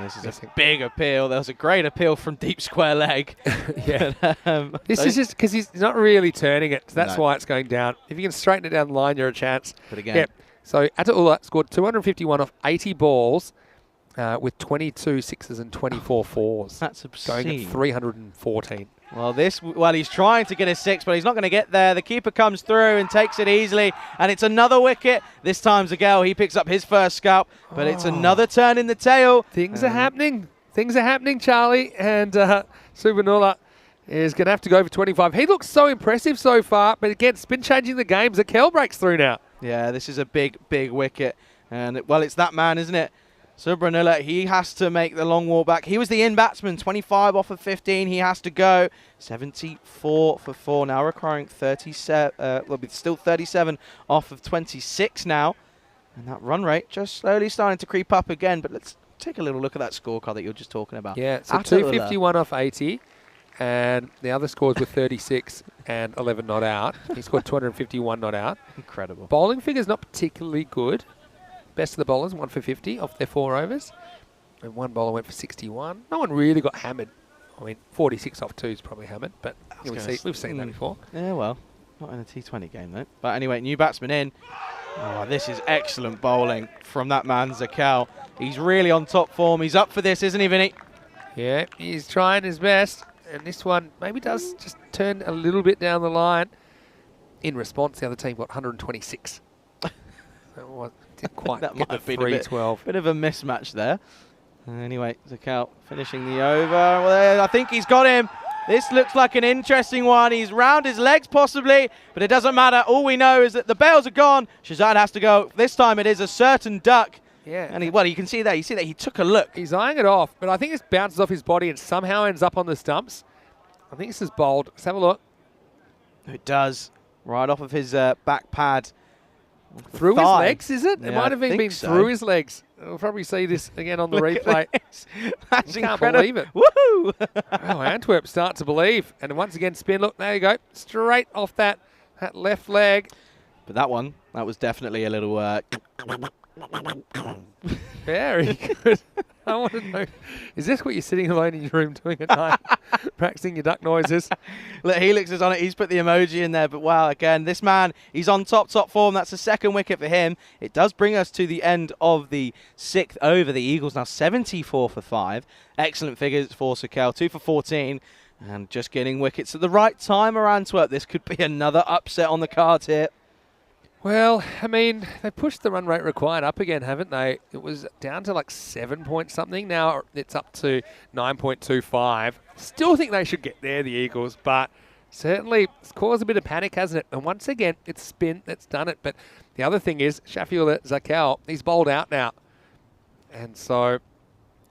This is a big appeal. There was a great appeal from deep square leg. Yeah. This is just because he's not really turning it. So that's why it's going down. If you can straighten it down the line, you're a chance. But again. Yeah. So Ataullah scored 251 off 80 balls with 22 sixes and 24 fours. That's obscene. Going at 314. Well, he's trying to get a 6, but he's not going to get there. The keeper comes through and takes it easily, and it's another wicket. This time Zagel, he picks up his first scalp, but it's another turn in the tail. Things are happening. Things are happening, Charlie. And Subhanullah is going to have to go for 25. He looks so impressive so far, but again, spin changing the game. Zakel breaks through now. Yeah, this is a big, big wicket. And, well, it's that man, isn't it? Subhanullah, he has to make the long walk back. He was the in batsman, 25 off of 15. He has to go 74 for 4 now, requiring 37. Still 37 off of 26 now. And that run rate just slowly starting to creep up again. But let's take a little look at that scorecard that you were just talking about. Yeah, so 251 off 80. And the other scores were 36 and 11 not out. He scored 251 not out. Incredible. Bowling figure's not particularly good. Best of the bowlers, 1 for 50 off their 4 overs. And one bowler went for 61. No one really got hammered. I mean, 46 off 2 is probably hammered, but we've seen that before. Yeah, well, not in a T20 game, though. But anyway, new batsman in. Oh, this is excellent bowling from that man, Zakel. He's really on top form. He's up for this, isn't he, Vinny? Yeah, he's trying his best. And this one maybe does just turn a little bit down the line. In response, the other team got 126. So didn't quite that get might have the been 312. bit of a mismatch there. Anyway, Zakel finishing the over. Well, I think he's got him. This looks like an interesting one. He's round his legs possibly, but it doesn't matter. All we know is that the bails are gone. Shazad has to go. This time it is a certain duck. Yeah. And you can see that. You see that he took a look. He's eyeing it off, but I think this bounces off his body and somehow ends up on the stumps. I think this is bowled. Let's have a look. It does. Right off of his back pad. Through his legs, is it? Yeah, it might have been so. through his legs. We'll probably see this again on the replay. That's Can't incredible. believe it. Woohoo! Oh, Antwerp start to believe. And once again, spin. Look, there you go. Straight off that left leg. But that was definitely a little... Very good. I want to know, is this what you're sitting alone in your room doing at night? Practicing your duck noises? Look, Helix is on it. He's put the emoji in there. But wow, again, this man, he's on top form. That's the second wicket for him. It does bring us to the end of the 6th over. The Eagles now 74 for 5. Excellent figures for Zakel. 2 for 14. And just getting wickets at the right time around Antwerp. This could be another upset on the cards here. Well, I mean, they pushed the run rate required up again, haven't they? It was down to like 7 point something. Now it's up to 9.25. Still think they should get there, the Eagles, but certainly it's caused a bit of panic, hasn't it? And once again, it's spin that's done it. But the other thing is, Shafiul Zakel, he's bowled out now. And so, I'm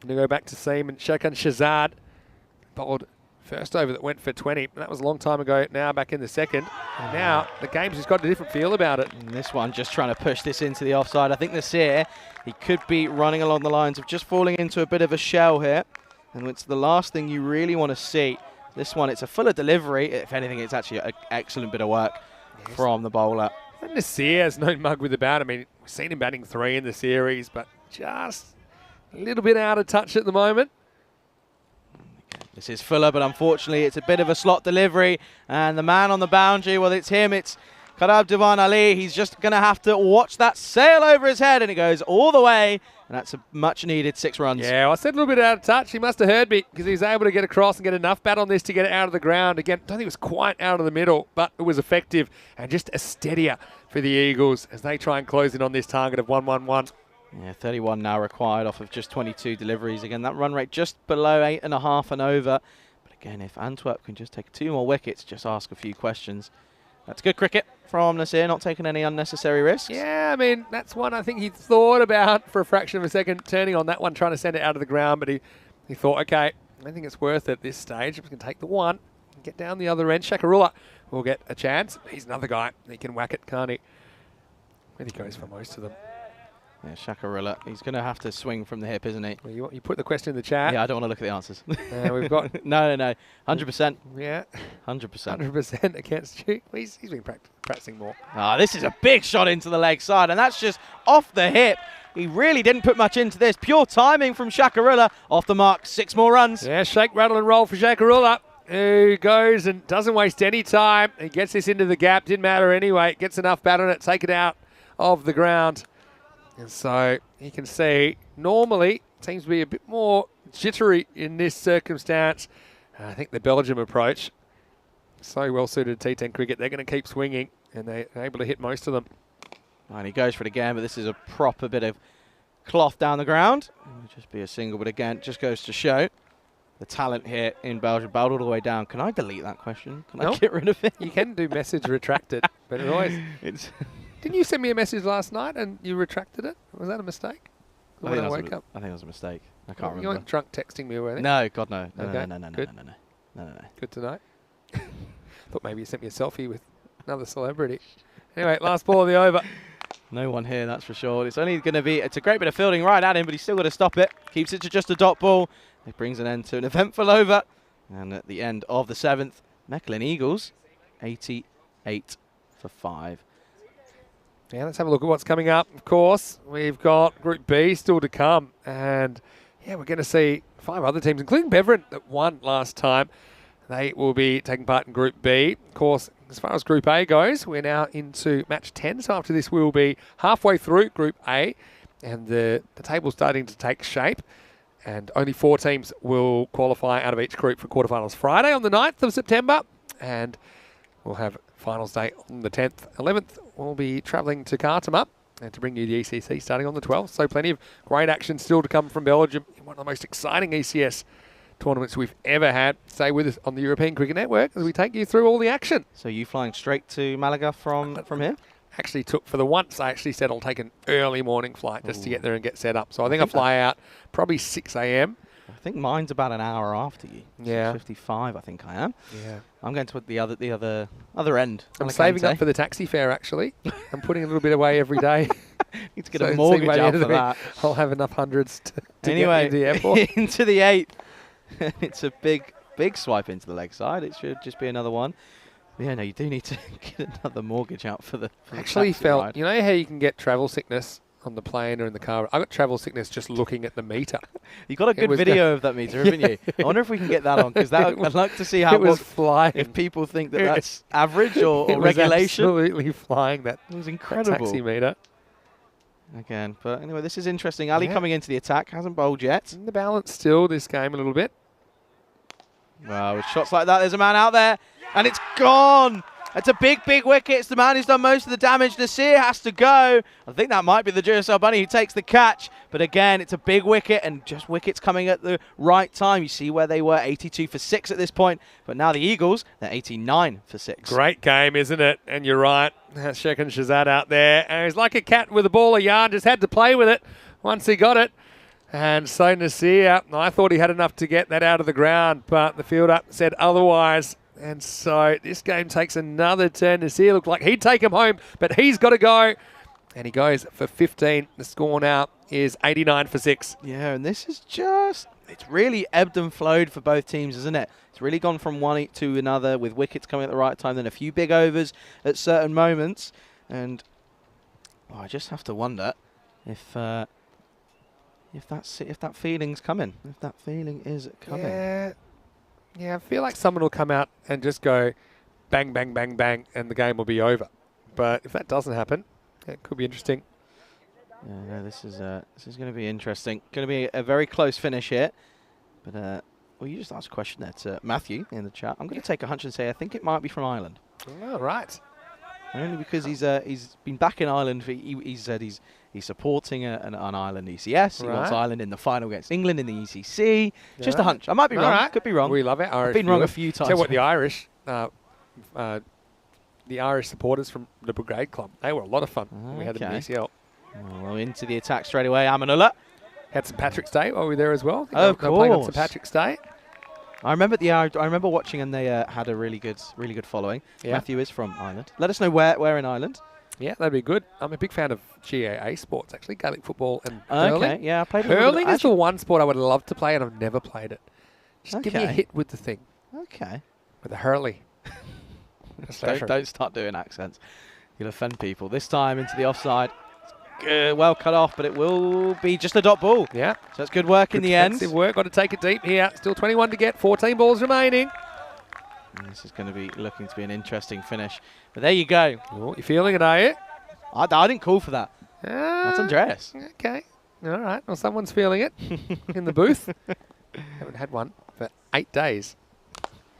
going to go back to Seam and Shakan Shazad. Bowled first over that went for 20. That was a long time ago now, back in the second. And now the game's just got a different feel about it. And this one just trying to push this into the offside. I think Nasir, he could be running along the lines of just falling into a bit of a shell here. And it's the last thing you really want to see. This one, it's a fuller delivery. If anything, it's actually an excellent bit of work from the bowler. And Nasir has no mug with the bat. I mean, we've seen him batting 3 in the series, but just a little bit out of touch at the moment. This is Fuller, but unfortunately it's a bit of a slot delivery. And the man on the boundary, well, it's him. It's Karab Divan Ali. He's just going to have to watch that sail over his head, and it goes all the way. And that's a much-needed 6 runs. Yeah, I said a little bit out of touch. He must have heard me because he was able to get across and get enough bat on this to get it out of the ground. Again, I don't think it was quite out of the middle, but it was effective and just a steadier for the Eagles as they try and close in on this target of 1-1-1. Yeah, 31 now required off of just 22 deliveries. Again, that run rate just below 8.5 and over. But again, if Antwerp can just take 2 more wickets, just ask a few questions. That's good cricket from Nasir, not taking any unnecessary risks. Yeah, I mean, that's one I think he thought about for a fraction of a second, turning on that one, trying to send it out of the ground, but he thought, okay, I think it's worth it at this stage. I'm going to take the one and get down the other end. Shakarula will get a chance. He's another guy. He can whack it, can't he? And he goes for most of them. Yeah, Shakarilla. He's going to have to swing from the hip, isn't he? Well, you put the question in the chat. Yeah, I don't want to look at the answers. We've got... No. 100%. Yeah. 100%. 100% against you. He's been practicing more. This is a big shot into the leg side, and that's just off the hip. He really didn't put much into this. Pure timing from Shakarilla. Off the mark, 6 more runs. Yeah, shake, rattle, and roll for Shakarilla, who goes and doesn't waste any time. He gets this into the gap. Didn't matter anyway. Gets enough bat on it. Take it out of the ground. And so you can see, normally, it seems to be a bit more jittery in this circumstance. I think the Belgium approach, so well suited to T10 cricket, they're going to keep swinging, and they're able to hit most of them. And he goes for it again, but this is a proper bit of cloth down the ground. It'll just be a single, but again, just goes to show the talent here in Belgium. Bowled all the way down. Can I delete that question? Can I get rid of it? You can do message retracted, but it always... Didn't you send me a message last night and you retracted it? Was that a mistake? I think it was a mistake. I can't remember. You weren't drunk texting me, were you? No, God, no. Okay. No. Good to know. Thought maybe you sent me a selfie with another celebrity. Anyway, last ball of the over. No one here, that's for sure. It's only going to be, it's a great bit of fielding right at him, but he's still got to stop it. Keeps it to just a dot ball. It brings an end to an eventful over. And at the end of the 7th, Mechelen Eagles, 88 for 5. Yeah, let's have a look at what's coming up. Of course, we've got Group B still to come. And, yeah, we're going to see 5 other teams, including Beverin, that won last time. They will be taking part in Group B. Of course, as far as Group A goes, we're now into match 10. So after this, we'll be halfway through Group A. And the table's starting to take shape. And only 4 teams will qualify out of each group for quarterfinals Friday on the 9th of September. And we'll have finals day on the 10th. 11th, we'll be travelling to Khartoum and to bring you the ECC starting on the 12th. So plenty of great action still to come from Belgium in one of the most exciting ECS tournaments we've ever had. Stay with us on the European Cricket Network as we take you through all the action. So you flying straight to Malaga from here? Actually took, for the once, I actually said I'll take an early morning flight just to get there and get set up. So I think I fly out probably 6 a.m. I think mine's about an hour after you. Yeah. 55, I think I am. Yeah. I'm going to the other end. I'm saving up for the taxi fare, actually. I'm putting a little bit away every day. Need to get a mortgage out for that. I'll have enough hundreds to anyway, get into the airport. Into the 8th. It's a big swipe into the leg side. It should just be another one. But yeah, no, you do need to get another mortgage out for the actually taxi felt, ride. you know how you can get travel sickness on the plane or in the car? I got travel sickness just looking at the meter. You got a good video of that meter, haven't you? I wonder if we can get that on, because I'd like to see how it was flying. If people think that that's average or regulation. Absolutely flying. That it was incredible. Taxi meter. Again, but anyway, this is interesting. Ali coming into the attack, hasn't bowled yet. In the balance still this game a little bit. Wow, with shots like that, there's a man out there, and it's gone. It's a big wicket. It's the man who's done most of the damage. Nasir has to go. I think that might be the Duracell Bunny who takes the catch. But again, it's a big wicket, and just wickets coming at the right time. You see where they were, 82 for 6 at this point. But now the Eagles, they're 89 for 6. Great game, isn't it? And you're right. That's Shekin Shahzad out there. And he's like a cat with a ball of yarn. Just had to play with it once he got it. And so Nasir, I thought he had enough to get that out of the ground, but the fielder said otherwise. And so this game takes another turn. Nasir looked like he'd take him home, but he's got to go. And he goes for 15. The score now is 89 for 6. Yeah, and this is just, it's really ebbed and flowed for both teams, isn't it? It's really gone from one to another with wickets coming at the right time, then a few big overs at certain moments. And I just have to wonder if that feeling's coming. If that feeling is coming. Yeah, I feel like someone will come out and just go bang, bang, bang, bang, and the game will be over. But if that doesn't happen, it could be interesting. Yeah, no, this is going to be interesting. Going to be a very close finish here. But well, you just asked a question there to Matthew in the chat. I'm going to take a hunch and say I think it might be from Ireland. Oh, right. Only because he's been back in Ireland. He said he's supporting an Ireland ECS. He wants Ireland in the final against England in the ECC. Just a hunch. I might be wrong. Right. Could be wrong. We love it. I've been wrong a few times. Tell you what, the Irish supporters from the Brigade Club, they were a lot of fun when we had them in ECL. Well, into the attack straight away. Amanullah. Had St Patrick's Day while we were there as well. Oh, of they were playing on St course. Patrick's Day. I remember watching, and they had a really good following. Yeah. Matthew is from Ireland. Let us know where in Ireland. Yeah, that'd be good. I'm a big fan of GAA sports, actually, Gaelic football and hurling. Okay, yeah, I played Hurling is the one sport I would love to play, and I've never played it. Just give me a Okay. hit with the thing, Okay. with the hurley. Don't start doing accents. You'll offend people. This time into the offside. Well cut off, but it will be just a dot ball. Yeah. So it's good work in the end. Defensive work. Got to take it deep here. Still 21 to get. 14 balls remaining. And this is going to be looking to be an interesting finish. But there you go. Oh, you feeling it, are you? I didn't call for that. That's Andreas. Okay. All right. Well, someone's feeling it in the booth. Haven't had one for 8 days.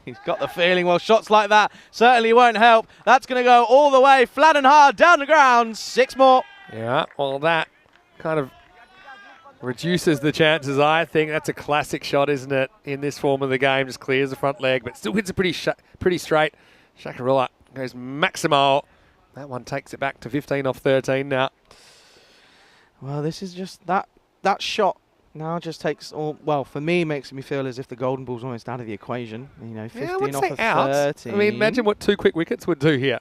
He's got the feeling, well, shots like that certainly won't help. That's going to go all the way, flat and hard, down the ground. 6 more. Yeah, well, that kind of reduces the chances, I think. That's a classic shot, isn't it, in this form of the game. Just clears the front leg, but still hits it pretty straight. Shakarilla goes Maximo. That one takes it back to 15 off 13 now. Well, this is just that shot now just takes all, well, for me, makes me feel as if the golden ball's almost out of the equation. 15 off of 13. I mean, imagine what 2 quick wickets would do here.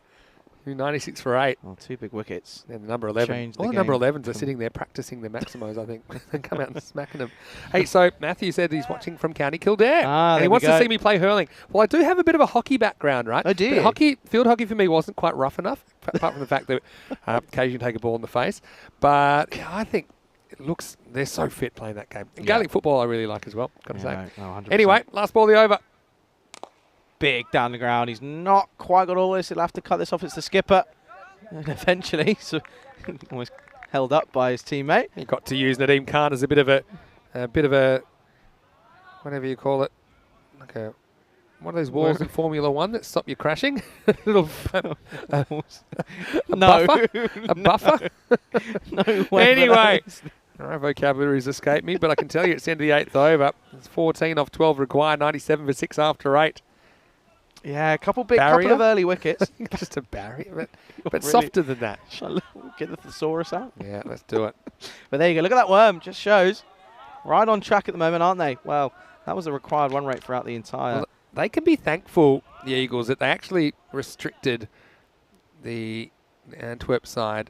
96 for 8. Well, 2 big wickets. And the number 11. All the number 11s are sitting there practicing their Maximos, I think. They come out and smacking them. Hey, so Matthew said he's watching from County Kildare. And he wants to see me play hurling. Well, I do have a bit of a hockey background, right? Oh, do you? But field hockey for me wasn't quite rough enough, apart from the fact that occasionally take a ball in the face. But yeah, I think they're so fit playing that game. And Gaelic football I really like as well, got to say. No, Anyway, last ball of the over. Big down the ground. He's not quite got all this. He'll have to cut this off. It's the skipper. And eventually, so almost held up by his teammate. He got to use Nadeem Khan as a bit of a, whatever you call it, like one of those walls in Formula 1 that stop you crashing. A little buffer. A buffer. No way. Anyway, our vocabulary's escaped me, but I can tell you it's the end of the 8th over. It's 14 off 12 required, 97 for 6 after 8. Yeah, a couple of early wickets. Just a barrier, but really softer than that. Shall I get the thesaurus out? Yeah, let's do it. But there you go. Look at that worm. Just shows. Right on track at the moment, aren't they? Well, that was the required run rate throughout the entire... Well, they can be thankful, the Eagles, that they actually restricted the Antwerp side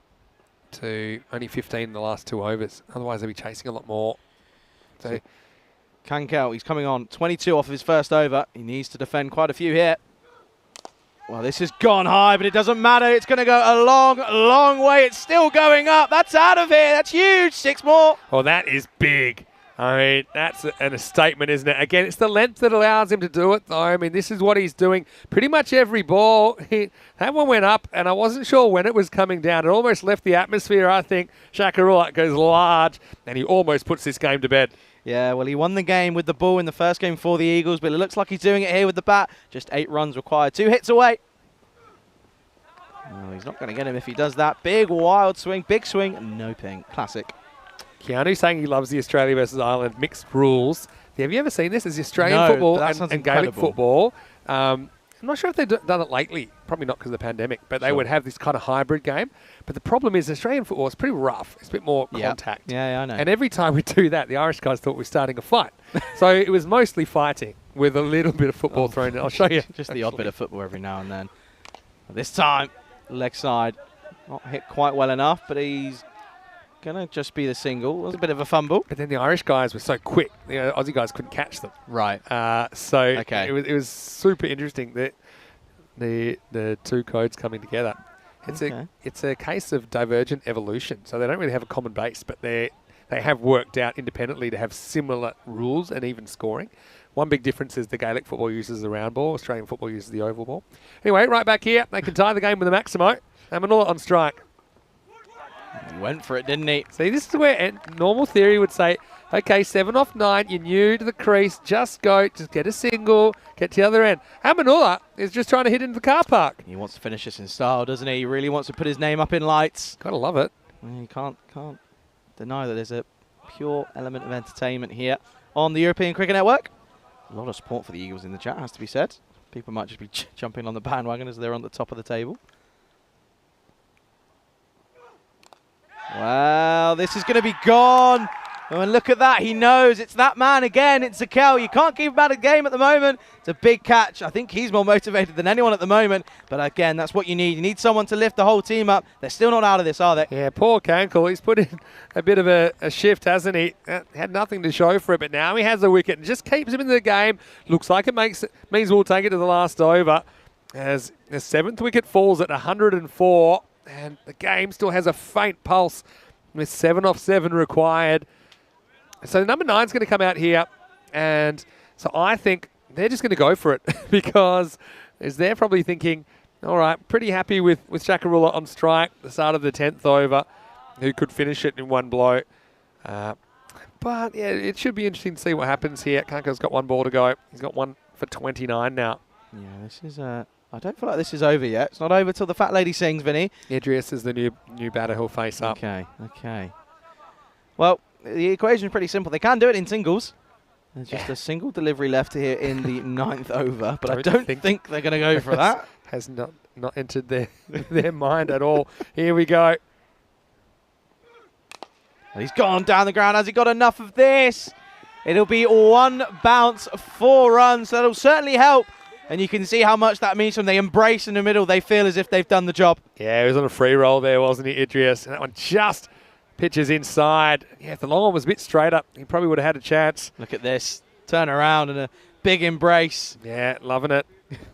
to only 15 in the last 2 overs. Otherwise, they'll be chasing a lot more. So Kankel, he's coming on 22 off of his first over. He needs to defend quite a few here. Well, this has gone high, but it doesn't matter. It's going to go a long, long way. It's still going up. That's out of here. That's huge. 6 more. Well, that is big. I mean, that's a statement, isn't it? Again, it's the length that allows him to do it, though. I mean, this is what he's doing. Pretty much every ball, that one went up, and I wasn't sure when it was coming down. It almost left the atmosphere, I think. Shakarilla goes large, and he almost puts this game to bed. Yeah, well, he won the game with the ball in the first game for the Eagles, but it looks like he's doing it here with the bat. Just 8 runs required. 2 hits away. Oh, he's not going to get him if he does that. Big, wild swing. Big swing. No ping. Classic. Keanu saying he loves the Australia versus Ireland mixed rules. Have you ever seen this? It's Australian football and Gaelic football. I'm not sure if they've done it lately. Probably not because of the pandemic. But they would have this kind of hybrid game. But the problem is Australian football is pretty rough. It's a bit more contact. Yeah, I know. And every time we do that, the Irish guys thought we were starting a fight. So it was mostly fighting with a little bit of football thrown in. I'll show you. Just the odd bit of football every now and then. But this time, leg side. Not hit quite well enough, but he's going to just be the single. It was a bit of a fumble. But then the Irish guys were so quick. The Aussie guys couldn't catch them. Right. It was super interesting that the 2 codes coming together. It's a case of divergent evolution. So they don't really have a common base, but they have worked out independently to have similar rules and even scoring. One big difference is the Gaelic football uses the round ball. Australian football uses the oval ball. Anyway, right back here. They can tie the game with a Maximo. Amanullah on strike. He went for it, didn't he? See, this is where normal theory would say, okay, 7 off 9, you're new to the crease, just get a single, get to the other end. Amanullah is just trying to hit into the car park. He wants to finish this in style, doesn't he? He really wants to put his name up in lights. Gotta love it. You can't deny that there's a pure element of entertainment here on the European Cricket Network. A lot of support for the Eagles in the chat, has to be said. People might just be jumping on the bandwagon as they're on the top of the table. Well, this is going to be gone. Oh, and look at that. He knows it's that man again. It's Zakel. You can't keep him out of the game at the moment. It's a big catch. I think he's more motivated than anyone at the moment. But again, that's what you need. You need someone to lift the whole team up. They're still not out of this, are they? Yeah, poor Cankle. He's put in a bit of a shift, hasn't he? Had nothing to show for it, but now he has a wicket and just keeps him in the game. Looks like it means we'll take it to the last over as the 7th wicket falls at 104. And the game still has a faint pulse with 7 off 7 required. So number 9 is going to come out here. And so I think they're just going to go for it because they're probably thinking, all right, pretty happy with Shakarula on strike, the start of the 10th over, who could finish it in one blow. But, yeah, it should be interesting to see what happens here. Kanko's got 1 ball to go. He's got 1 for 29 now. Yeah, this is... I don't feel like this is over yet. It's not over till the fat lady sings, Vinny. Idris is the new batter who'll face up. Okay. Well, the equation is pretty simple. They can do it in singles. There's just a single delivery left here in the 9th over, but I don't think they're going to go for that. Has not entered their mind at all. Here we go. And he's gone down the ground. Has he got enough of this? It'll be 1 bounce, 4 runs. So that'll certainly help. And you can see how much that means when they embrace in the middle. They feel as if they've done the job. Yeah, he was on a free roll there, wasn't he, Idris? And that one just pitches inside. Yeah, if the long one was a bit straighter, he probably would have had a chance. Look at this. Turn around and a big embrace. Yeah, loving it.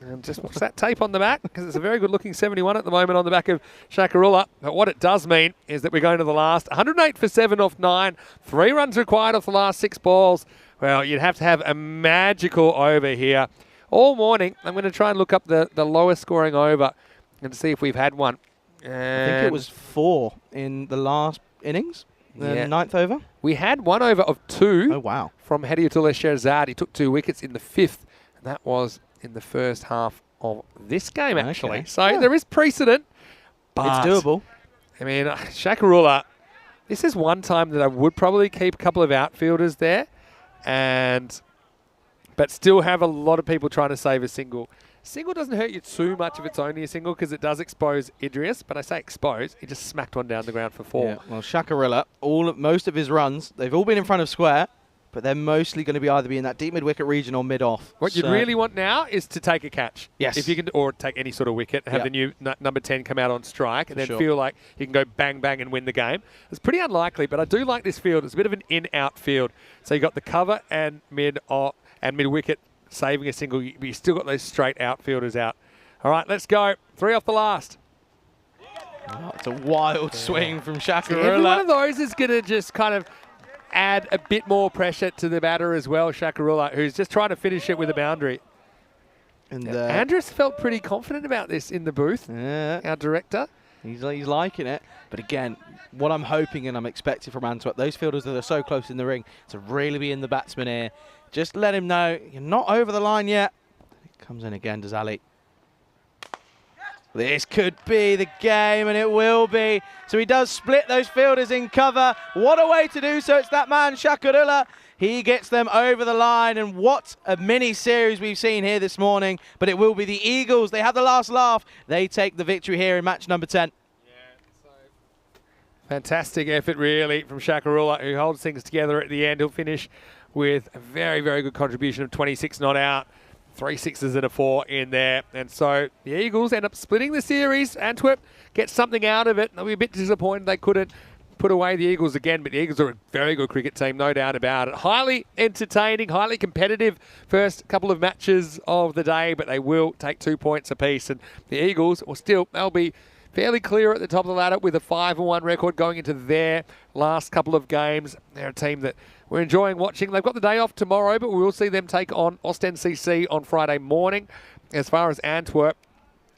And just watch that tape on the back because it's a very good-looking 71 at the moment on the back of Shakarula. But what it does mean is that we're going to the last 108 for 7 off 9. 3 runs required off the last 6 balls. Well, you'd have to have a magical over here. All morning, I'm going to try and look up the lowest scoring over and see if we've had one. And I think it was 4 in the last innings, the 9th over. We had 1 over of 2 Oh, wow. from Hediatullah Sherzad. He took 2 wickets in the 5th, and that was in the first half of this game, actually. Okay. So there is precedent, but it's doable. I mean, Shakarula, this is one time that I would probably keep a couple of outfielders there, but still have a lot of people trying to save a single. Single doesn't hurt you too much if it's only a single because it does expose Idris. But I say expose, he just smacked one down the ground for 4. Yeah, well, Shakarilla, most of his runs, they've all been in front of square, but they're mostly going to be either in that deep mid-wicket region or mid-off. What you'd really want now is to take a catch. Yes. If you can, or take any sort of wicket, have the new number 10 come out on strike, and then feel like you can go bang, bang and win the game. It's pretty unlikely, but I do like this field. It's a bit of an in-out field. So you got the cover and mid-wicket saving a single, but you still got those straight outfielders out. All right, let's go. 3 off the last. Oh, it's a wild swing from Shakarilla. Every one of those is going to just kind of add a bit more pressure to the batter as well, Shakarilla, who's just trying to finish it with a boundary. And Andrus felt pretty confident about this in the booth, our director. He's liking it. But again, what I'm hoping and I'm expecting from Antwerp, those fielders that are so close in the ring, to really be in the batsman here. Just let him know you're not over the line yet. It comes in again, does Ali. This could be the game, and it will be. So he does split those fielders in cover. What a way to do so. It's that man, Shakarilla. He gets them over the line, and what a mini-series we've seen here this morning. But it will be the Eagles. They have the last laugh. They take the victory here in match number 10. Fantastic effort, really, from Shakarilla, who holds things together at the end. He'll finish with a very, very good contribution of 26 not out. 3 6s and a 4 in there. And so the Eagles end up splitting the series. Antwerp gets something out of it. They'll be a bit disappointed they couldn't put away the Eagles again, but the Eagles are a very good cricket team, no doubt about it. Highly entertaining, highly competitive first couple of matches of the day, but they will take 2 points apiece. And the Eagles, they'll be fairly clear at the top of the ladder with a 5-1 record going into their last couple of games. They're a team that we're enjoying watching. They've got the day off tomorrow, but we will see them take on Ostend CC on Friday morning. As far as Antwerp,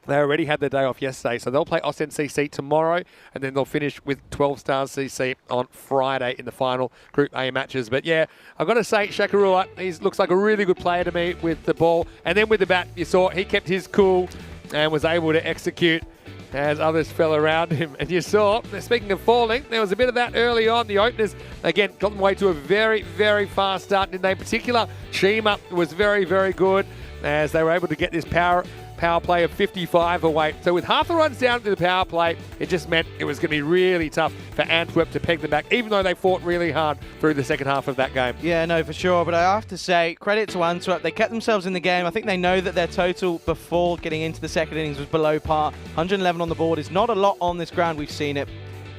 They already had their day off yesterday, so they'll play Ostend CC tomorrow, and then they'll finish with 12 Stars CC on Friday in the final Group A matches. But yeah, I've got to say, Shakarua, he looks like a really good player to me with the ball. And then with the bat, you saw he kept his cool and was able to execute as others fell around him. And you saw, speaking of falling, there was a bit of that early on. The openers, again, got them away to a very, very fast start. And in particular, Chima was very, very good as they were able to get this power play of 55 away. So with half the runs down to the power play, it just meant it was going to be really tough for Antwerp to peg them back, even though they fought really hard through the second half of that game. Yeah, no, for sure. But I have to say, credit to Antwerp. They kept themselves in the game. I think they know that their total before getting into the second innings was below par. 111 on the board is not a lot on this ground. We've seen it.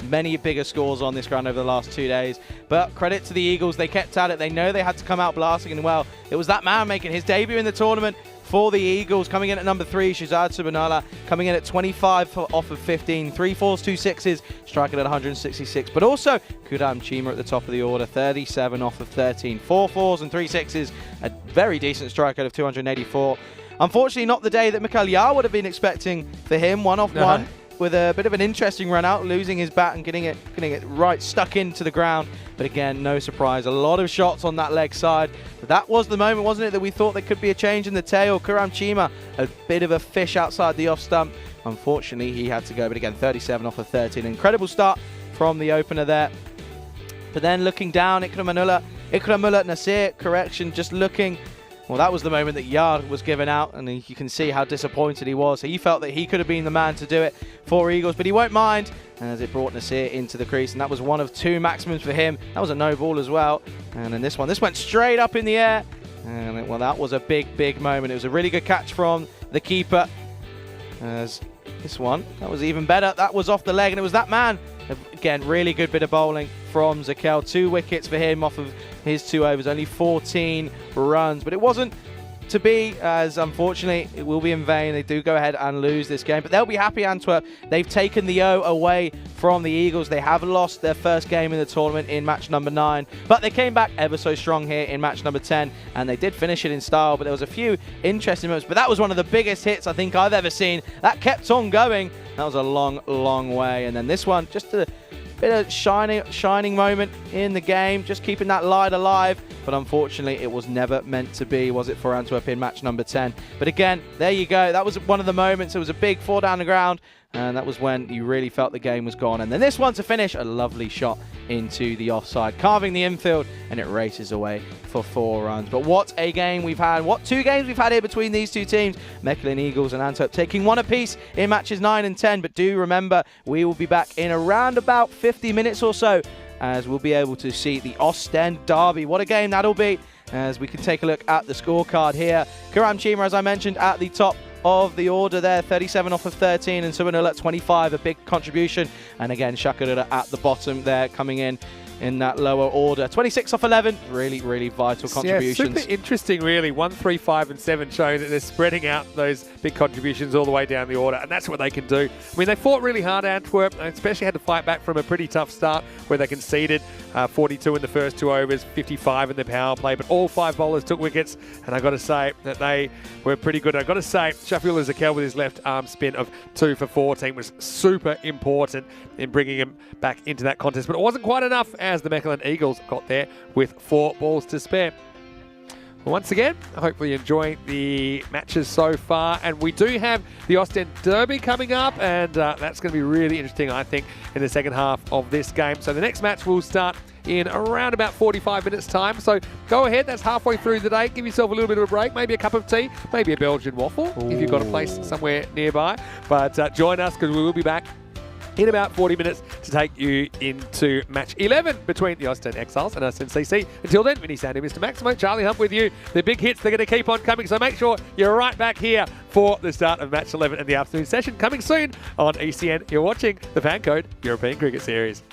Many bigger scores on this ground over the last 2 days. But credit to the Eagles. They kept at it. They know they had to come out blasting. And well, it was that man making his debut in the tournament for the Eagles, coming in at number 3, Shazad Subhanallah, coming in at 25 off of 15, 3 4s, 2 6s, striking at 166. But also, Kuram Chima at the top of the order, 37 off of 13, 4 4s and 3 6s, a very decent strikeout of 284. Unfortunately, not the day that Mikael Yar would have been expecting for him, 1 off 1. With a bit of an interesting run out, losing his bat and getting it right stuck into the ground. But again, no surprise. A lot of shots on that leg side. But that was the moment, wasn't it, that we thought there could be a change in the tail. Kuram Chima, a bit of a fish outside the off stump. Unfortunately, he had to go. But again, 37 off of 13. Incredible start from the opener there. But then looking down, Ikramullah Nasir, correction, just looking. Well, that was the moment that Yard was given out, and you can see how disappointed he was. He felt that he could have been the man to do it for Eagles, but he won't mind, as it brought Nasir into the crease, and that was one of 2 maximums for him. That was a no ball as well. And then this went straight up in the air, and well, that was a big, big moment. It was a really good catch from the keeper. As this one, that was even better. That was off the leg, and it was that man. Again, really good bit of bowling from Zakel. 2 wickets for him off of his 2 overs, only 14 runs. But it wasn't to be, as unfortunately it will be in vain. They do go ahead and lose this game, but they'll be happy, Antwerp. They've taken the O away from the Eagles. They have lost their first game in the tournament in match number 9, but they came back ever so strong here in match number 10, and they did finish it in style. But there was a few interesting moments, but that was one of the biggest hits I think I've ever seen. That kept on going. That was a long, long way. And then this one, just a bit of shining moment in the game, just keeping that light alive. But unfortunately, it was never meant to be, was it, for Antwerp in match number 10? But again, there you go. That was one of the moments. It was a big 4 down the ground, and that was when you really felt the game was gone. And then this one to finish, a lovely shot into the offside, carving the infield, and it races away for 4 runs. But what a game we've had. What 2 games we've had here between these 2 teams. Mechelen Eagles and Antwerp taking 1 apiece in matches 9 and 10. But do remember, we will be back in around about 50 minutes or so, as we'll be able to see the Ostend Derby. What a game that'll be, as we can take a look at the scorecard here. Kuram Chima, as I mentioned, at the top of the order there, 37 off of 13, and Subhanallah at 25, a big contribution. And again, Shakarura at the bottom there, coming in that lower order. 26 off 11, really, really vital contributions. Yeah, super interesting, really. 1, 3, 5, and 7 showing that they're spreading out those big contributions all the way down the order, and that's what they can do. I mean, they fought really hard, Antwerp, and especially had to fight back from a pretty tough start where they conceded 42 in the first 2 overs, 55 in the power play, but all 5 bowlers took wickets, and I've got to say that they were pretty good. I've got to say, Shafiul Zakel with his left arm spin of 2 for 14 was super important in bringing him back into that contest, but it wasn't quite enough as the Mechelen Eagles got there with 4 balls to spare. Once again, hopefully enjoying the matches so far, and we do have the Ostend Derby coming up, and that's going to be really interesting, I think, in the second half of this game. So the next match will start in around about 45 minutes time, so go ahead, that's halfway through the day. Give yourself a little bit of a break, maybe a cup of tea, maybe a Belgian waffle if you've got a place somewhere nearby. But join us, because we will be back in about 40 minutes to take you into match 11 between the Ostend Exiles and Ostend CC. Until then, Vinny Sandy, Mr. Maximo, Charlie Hump with you. The big hits, they're going to keep on coming, so make sure you're right back here for the start of match 11 in the afternoon session, coming soon on ECN. You're watching the FanCode European Cricket Series.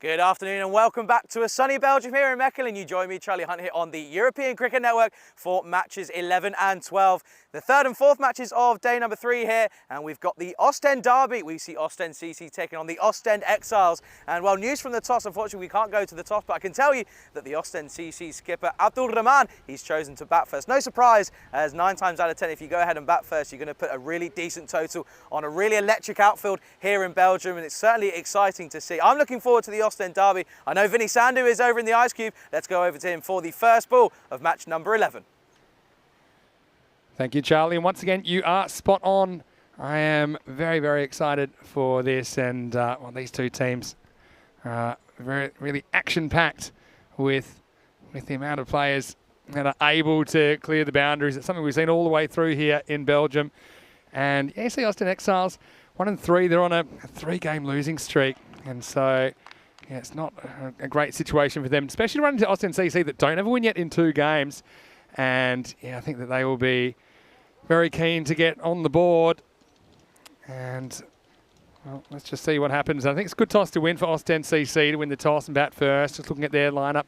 Good afternoon and welcome back to a sunny Belgium here in Mechelen. You join me, Charlie Hunt, here on the European Cricket Network for matches 11 and 12. The third and fourth matches of day number 3 here, and we've got the Ostend Derby. We see Ostend CC taking on the Ostend Exiles. And well, news from the toss, unfortunately we can't go to the toss, but I can tell you that the Ostend CC skipper Abdul Rahman, he's chosen to bat first. No surprise, as 9 times out of 10, if you go ahead and bat first, you're going to put a really decent total on a really electric outfield here in Belgium, and it's certainly exciting to see. I'm looking forward to the Ostend Derby. I know Vinny Sandu is over in the Ice Cube. Let's go over to him for the first ball of match number 11. Thank you, Charlie. And once again, you are spot on. I am very, very excited for this. And well, these two teams are really action-packed with the amount of players that are able to clear the boundaries. It's something we've seen all the way through here in Belgium. And you see Ostend Exiles, 1-3. They're on a 3-game losing streak. And so yeah, it's not a great situation for them, especially running to Ostend CC that don't have a win yet in 2 games. And yeah, I think that they will be very keen to get on the board. And well, let's just see what happens. I think it's a good toss to win for Ostend CC to win the toss and bat first. Just looking at their lineup,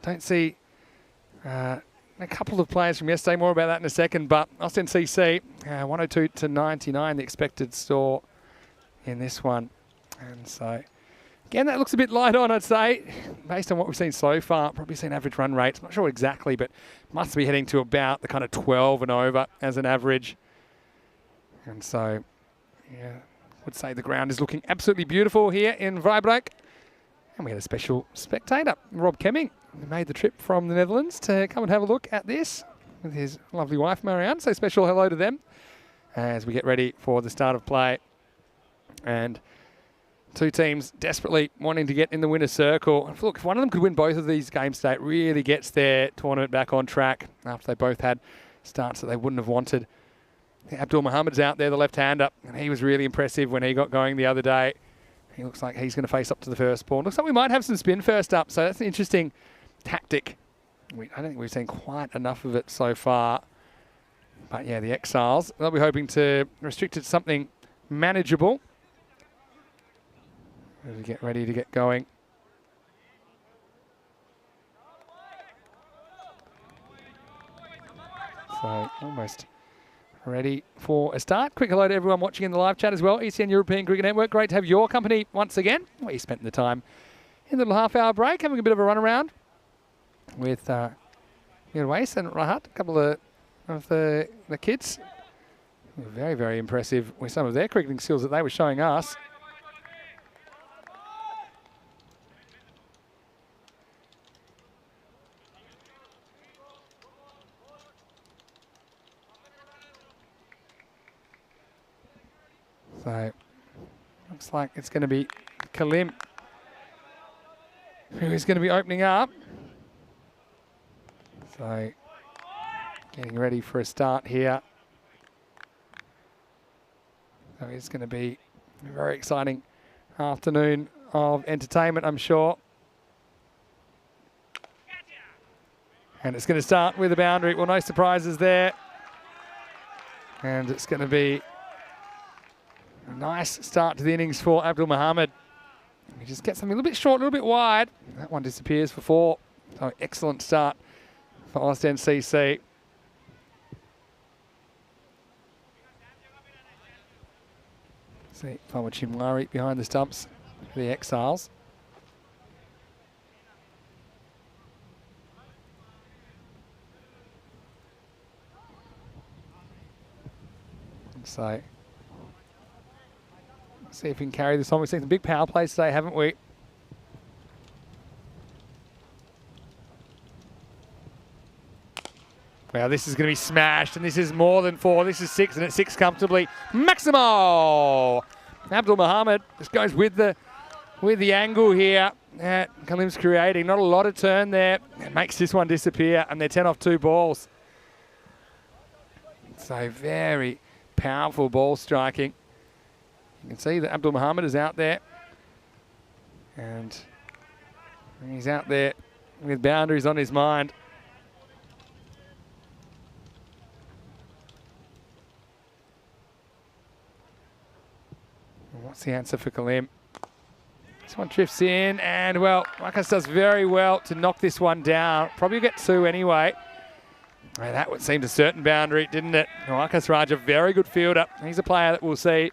don't see a couple of players from yesterday. More about that in a second. But Ostend CC, 102 to 99, the expected score in this one. And so again, that looks a bit light on, I'd say, based on what we've seen so far. Probably seen average run rates. I'm not sure exactly, but must be heading to about the kind of 12 and over as an average. And so, yeah, would say the ground is looking absolutely beautiful here in Vrijbrek. And we had a special spectator, Rob Kemming, who made the trip from the Netherlands to come and have a look at this with his lovely wife, Marianne. So special hello to them as we get ready for the start of play. And 2 teams desperately wanting to get in the winner's circle. Look, if one of them could win both of these games today, it really gets their tournament back on track after they both had starts that they wouldn't have wanted. Abdul Muhammad's out there, the left-hander, and he was really impressive when he got going the other day. He looks like he's going to face up to the first ball. Looks like we might have some spin first up, so that's an interesting tactic. I don't think we've seen quite enough of it so far. But yeah, the Exiles, they'll be hoping to restrict it to something manageable as we get ready to get going. So almost ready for a start. Quick hello to everyone watching in the live chat as well. ECN European Cricket Network, great to have your company once again. We spent the time in the little half-hour break having a bit of a run around with Wace and Rahat, a couple of the kids. Very, very impressive with some of their cricketing skills that they were showing us. So, looks like it's going to be Kalim who is going to be opening up. So, getting ready for a start here. So it's going to be a very exciting afternoon of entertainment, I'm sure. And it's going to start with a boundary. Well, no surprises there. And it's going to be a nice start to the innings for Abdul Muhammad. He just gets something a little bit short, a little bit wide. That one disappears for 4. So excellent start for Ostend CC. See Fawad Chimwari behind the stumps for the Exiles. So see if we can carry this on. We've seen some big power plays today, haven't we? Well, this is going to be smashed, and this is more than 4. This is 6, and it's 6 comfortably. Maximo! Abdul Muhammad just goes with the angle here that Kalim's creating. Not a lot of turn there. It makes this one disappear, and they're 10 off 2 balls. So very powerful ball striking. You can see that Abdul Muhammad is out there. And he's out there with boundaries on his mind. What's the answer for Kalim? This one drifts in, and, well, Wakas does very well to knock this one down. Probably get 2 anyway. Well, that would seem a certain boundary, didn't it? Wakas Raj, a very good fielder. He's a player that we'll see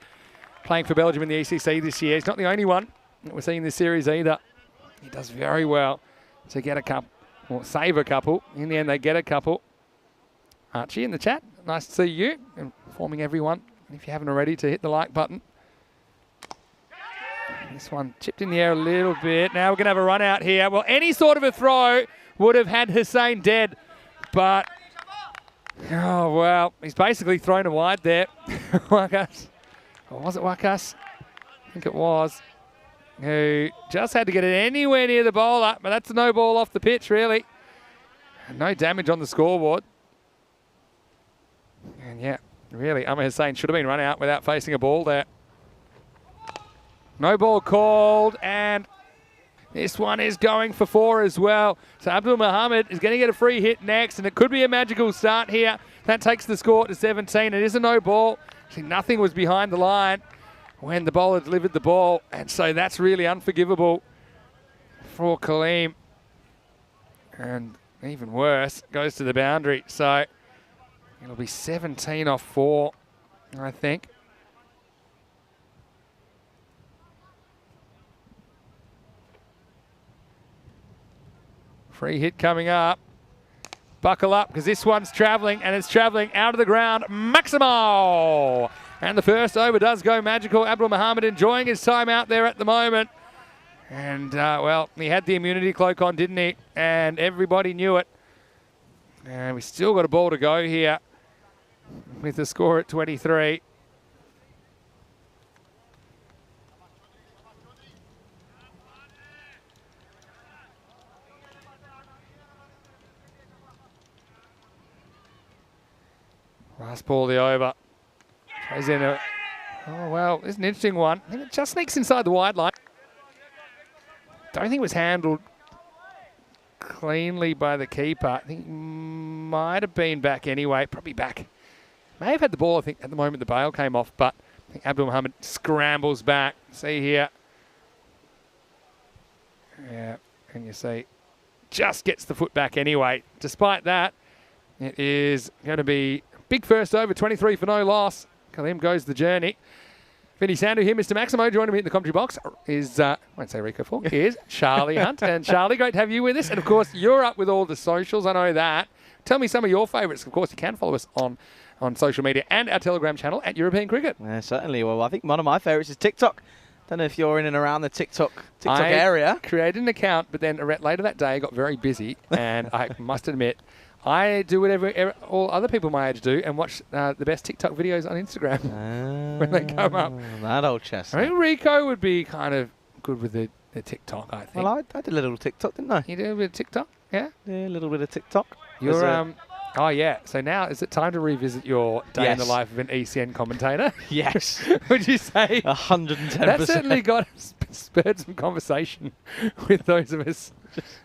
playing for Belgium in the ECC this year. He's not the only one that we're seeing in this series either. He does very well to get a couple, or save a couple. In the end, they get a couple. Archie in the chat, nice to see you. Informing everyone, if you haven't already, to hit the like button. This one chipped in the air a little bit. Now we're going to have a run out here. Well, any sort of a throw would have had Hussein dead. But, oh, well, he's basically thrown a wide there. Wakas, or was it Wakas? I think it was. Who just had to get it anywhere near the bowler. But that's a no ball off the pitch, really. No damage on the scoreboard. And, yeah, really, Amir Hussein should have been run out without facing a ball there. No ball called, and this one is going for 4 as well. So Abdul Muhammad is going to get a free hit next, and it could be a magical start here. That takes the score to 17. It is a no ball. See, nothing was behind the line when the bowler delivered the ball, and so that's really unforgivable for Kaleem. And even worse, goes to the boundary. So it'll be 17 off 4, I think. Free hit coming up. Buckle up, because this one's travelling, and it's travelling out of the ground. Maximo! And the first over does go magical. Abdul Muhammad enjoying his time out there at the moment. And, well, he had the immunity cloak on, didn't he? And everybody knew it. And we still got a ball to go here with the score at 23. Last ball, the over. Plays in a, oh, well, this is an interesting one. I think it just sneaks inside the wide line. Don't think it was handled cleanly by the keeper. I think might have been back anyway. Probably back. May have had the ball, I think, at the moment the bail came off, but I think Abdul Muhammad scrambles back. See here. Yeah, and you see, just gets the foot back anyway. Despite that, it is going to be big first over, 23 for no loss. Kaleem goes the journey. Vinny Sandu here, Mr. Maximo, joining me in the commentary box is, I won't say Rico Falk, is Charlie Hunt. And Charlie, great to have you with us. And of course, you're up with all the socials, I know that. Tell me some of your favourites. Of course, you can follow us on social media and our Telegram channel at European Cricket. Certainly. Well, I think one of my favourites is TikTok. Don't know if you're in and around the TikTok area. I created an account, but then later that day I got very busy, and I must admit, I do whatever all other people my age do and watch the best TikTok videos on Instagram when they come up. That old chestnut. I think Rico would be kind of good with the TikTok, I think. Well, I did a little TikTok, didn't I? You do a bit of TikTok? Yeah? Yeah, a little bit of TikTok. You're, oh, yeah. So now, is it time to revisit your day in the life of an ECN commentator? Yes. Would you say? 110%. That certainly got spurred some conversation with those of us.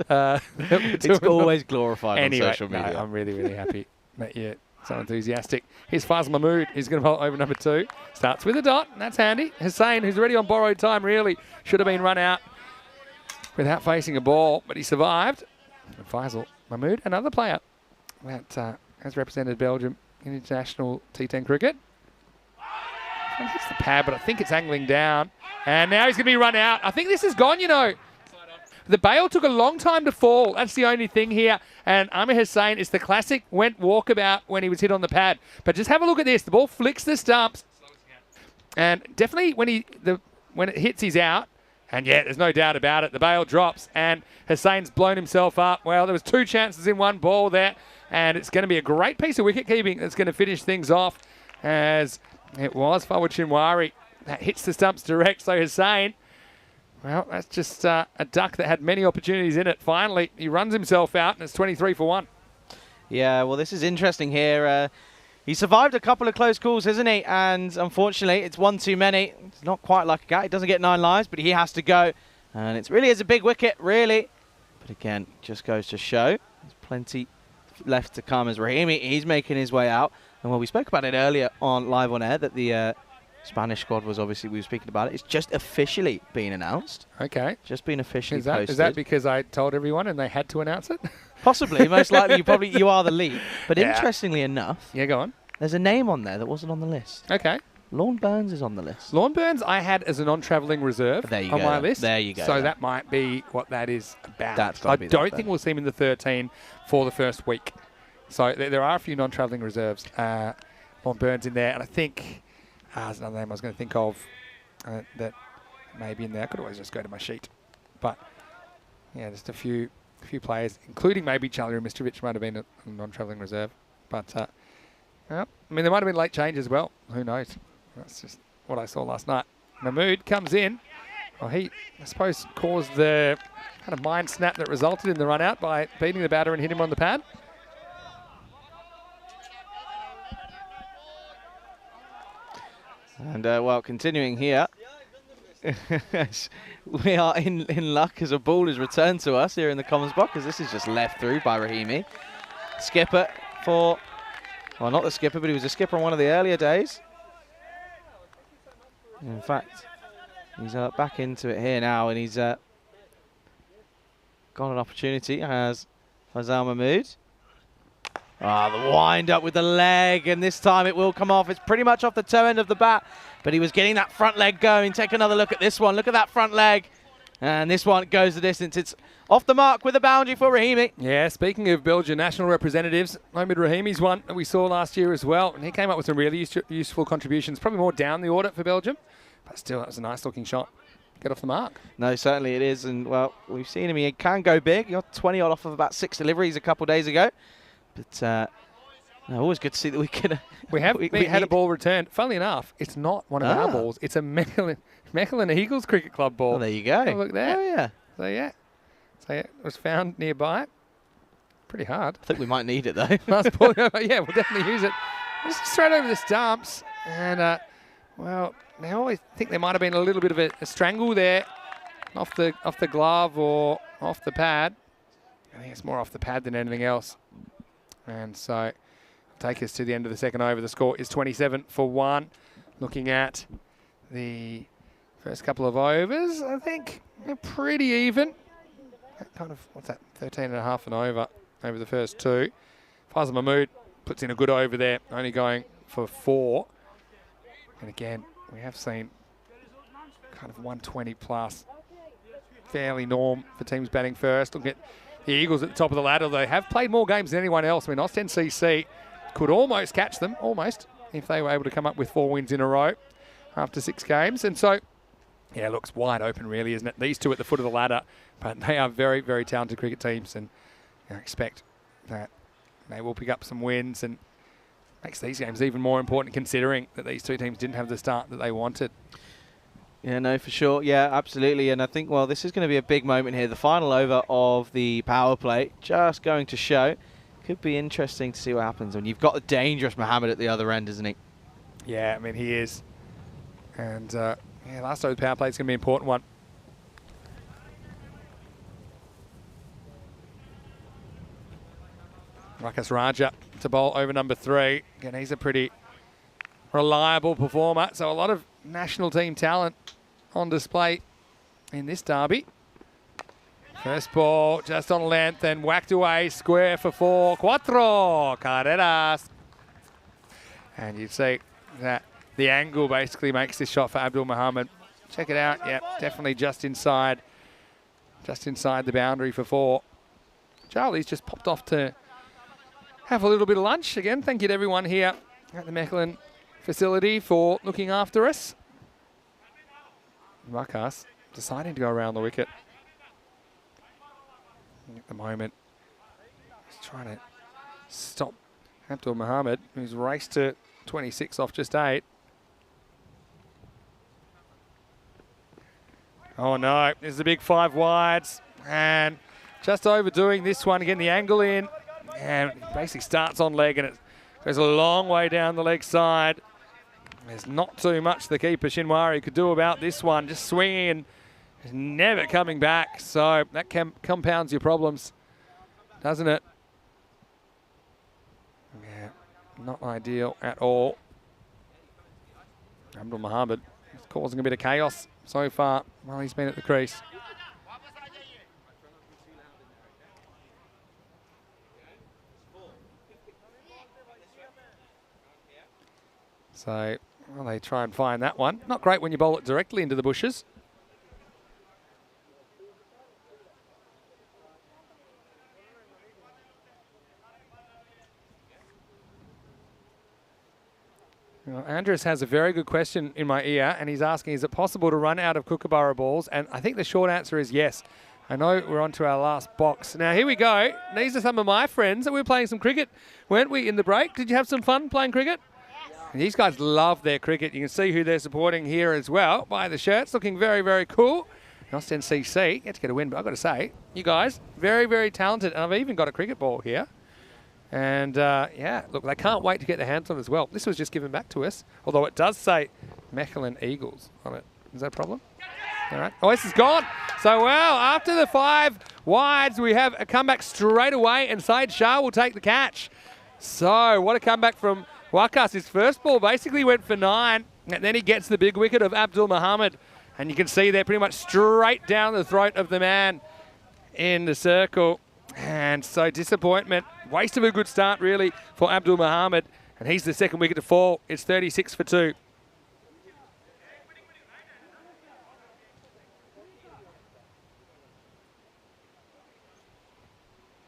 It's always glorified anyway, on social media. No, I'm really, really happy that you're so enthusiastic. Here's Faz Mahmood. He's going to bowl over number 2. Starts with a dot, and that's handy. Hussein, who's already on borrowed time, really should have been run out without facing a ball, but he survived. And Faisal Mahmood, another player that has represented Belgium in international T10 cricket. He hits the pad, but I think it's angling down. And now he's going to be run out. I think this is gone, you know. The bail took a long time to fall. That's the only thing here. And Amir Hussein is the classic went walkabout when he was hit on the pad. But just have a look at this. The ball flicks the stumps. And definitely when it hits, he's out. And yeah, there's no doubt about it. The bail drops and Hussein's blown himself up. Well, there was 2 chances in 1 ball there. And it's going to be a great piece of wicket keeping that's going to finish things off, as it was Fawad Shinwari that hits the stumps direct. So Hussein, well, that's just a duck that had many opportunities in it. Finally, he runs himself out, and it's 23 for 1. Yeah, well, this is interesting here. He survived a couple of close calls, hasn't he? And unfortunately, it's 1 too many. It's not quite like a cat. He doesn't get 9 lives, but he has to go. And it really is a big wicket, really. But again, just goes to show there's plenty left to come as Rahimi. He's making his way out. And well, we spoke about it earlier on live on air that the Spanish squad was obviously, we were speaking about it. It's just officially been announced. Okay. Just been officially Is posted. that because I told everyone and they had to announce it? Possibly. Most likely you are the lead. But Yeah. interestingly enough, Yeah, go on. there's a name on there that wasn't on the list. Okay. Lorne Burns is on the list. Lorne Burns I had as a non-travelling reserve There you on go, my then. list. There you go, So then. that might be what that is about. That's gotta I be that don't then. think we'll see him in the 13 for the first week. So there are a few non-travelling reserves. Lorne Burns in there, and I think there's another name I was going to think of that may be in there. I could always just go to my sheet. But yeah, just a few players, including maybe Charlie Mitrovic might have been a non-travelling reserve. But well, I mean, there might have been late change as well. Who knows? That's just what I saw last night. Mahmood comes in. Well, he, I suppose, caused the kind of mind snap that resulted in the run out by beating the batter and hit him on the pad. And well, continuing here, we are in luck as a ball is returned to us here in the Commons box, because this is just left through by Rahimi. Skipper for, well, not the skipper, but he was a skipper on one of the earlier days. In fact, he's back into it here now, and he's got an opportunity as Faisal Mahmood. The wind up with the leg, and this time it will come off. It's pretty much off the toe end of the bat, but he was getting that front leg going. Take another look at this one. Look at that front leg. And this one goes the distance. It's off the mark with a boundary for Rahimi. Yeah, speaking of Belgian national representatives, Mohamed Rahimi's one that we saw last year as well, and he came up with some really useful contributions, probably more down the order for Belgium, but still, that was a nice looking shot. Get off the mark. No, certainly it is, and well, we've seen him. He can go big. He got 20 odd off of about 6 deliveries a couple of days ago. But no, always good to see that we can. We had a ball returned. Funnily enough, it's not one of our balls. It's a Mechelen Eagles Cricket Club ball. Oh, there you go. Oh, look there. Oh, yeah. So yeah, it was found nearby. Pretty hard. I think we might need it though. Last ball. Yeah, we'll definitely use it. Just straight over the stumps, and well, now I think there might have been a little bit of a strangle there, off the glove or off the pad. I think it's more off the pad than anything else. And so, take us to the end of the second over. The score is 27 for 1. Looking at the first couple of overs, I think they're pretty even. Kind of, what's that, 13.5 and over the first 2. Faisal Mahmood puts in a good over there, only going for 4. And again, we have seen kind of 120 plus, fairly norm for teams batting first. Look at the Eagles at the top of the ladder. They have played more games than anyone else. I mean, Ostend CC could almost catch them, if they were able to come up with 4 wins in a row after 6 games. And so, yeah, it looks wide open really, isn't it? These two at the foot of the ladder, but they are very, very talented cricket teams, and I expect that they will pick up some wins, and makes these games even more important considering that these two teams didn't have the start that they wanted. Yeah, no, for sure. Yeah, absolutely. And I think, well, this is going to be a big moment here. The final over of the power play, just going to show. Could be interesting to see what happens. And you've got the dangerous Mohammed at the other end, isn't he? Yeah, I mean, he is. And, yeah, last over the power play is going to be an important one. Rakesh Raja to bowl over number 3. Again, he's a pretty reliable performer. So a lot of national team talent on display in this derby. First ball just on length and whacked away, square for 4. Cuatro carreras. And you'd see that the angle basically makes this shot for Abdul Muhammad. Check it out. Yep, definitely just inside the boundary for 4. Charlie's just popped off to have a little bit of lunch. Again, thank you to everyone here at the Mechelen facility for looking after us. Rakas deciding to go around the wicket. At the moment, he's trying to stop Abdul Muhammad, who's raced to 26 off just 8. Oh no, this is a big 5 wides, and just overdoing this one, again the angle in, and it basically starts on leg and it goes a long way down the leg side. There's not too much the keeper Shinwari could do about this one, just swinging and never coming back. So that compounds your problems, doesn't it? Yeah, not ideal at all. Abdul Mohammed is causing a bit of chaos so far while he's been at the crease. So, well, they try and find that one. Not great when you bowl it directly into the bushes. Well, Andres has a very good question in my ear, and he's asking, is it possible to run out of Kookaburra balls? And I think the short answer is yes. I know we're on to our last box. Now, here we go. These are some of my friends. We were playing some cricket, weren't we, in the break? Did you have some fun playing cricket? And these guys love their cricket. You can see who they're supporting here as well by the shirts. Looking very, very cool. Austin CC, yet to get a win, but I've got to say, you guys, very, very talented. And I've even got a cricket ball here. And, yeah, look, they can't wait to get their hands on it as well. This was just given back to us, although it does say Mechelen Eagles on it. Is that a problem? All right. Oh, this is gone. So, well, after the 5 wides, we have a comeback straight away, and Syed Shah will take the catch. So, what a comeback from Wakas. His first ball basically went for 9, and then he gets the big wicket of Abdul Mohammed. And you can see they're pretty much straight down the throat of the man in the circle. And so disappointment. Waste of a good start, really, for Abdul Mohammed. And he's the second wicket to fall. It's 36 for 2.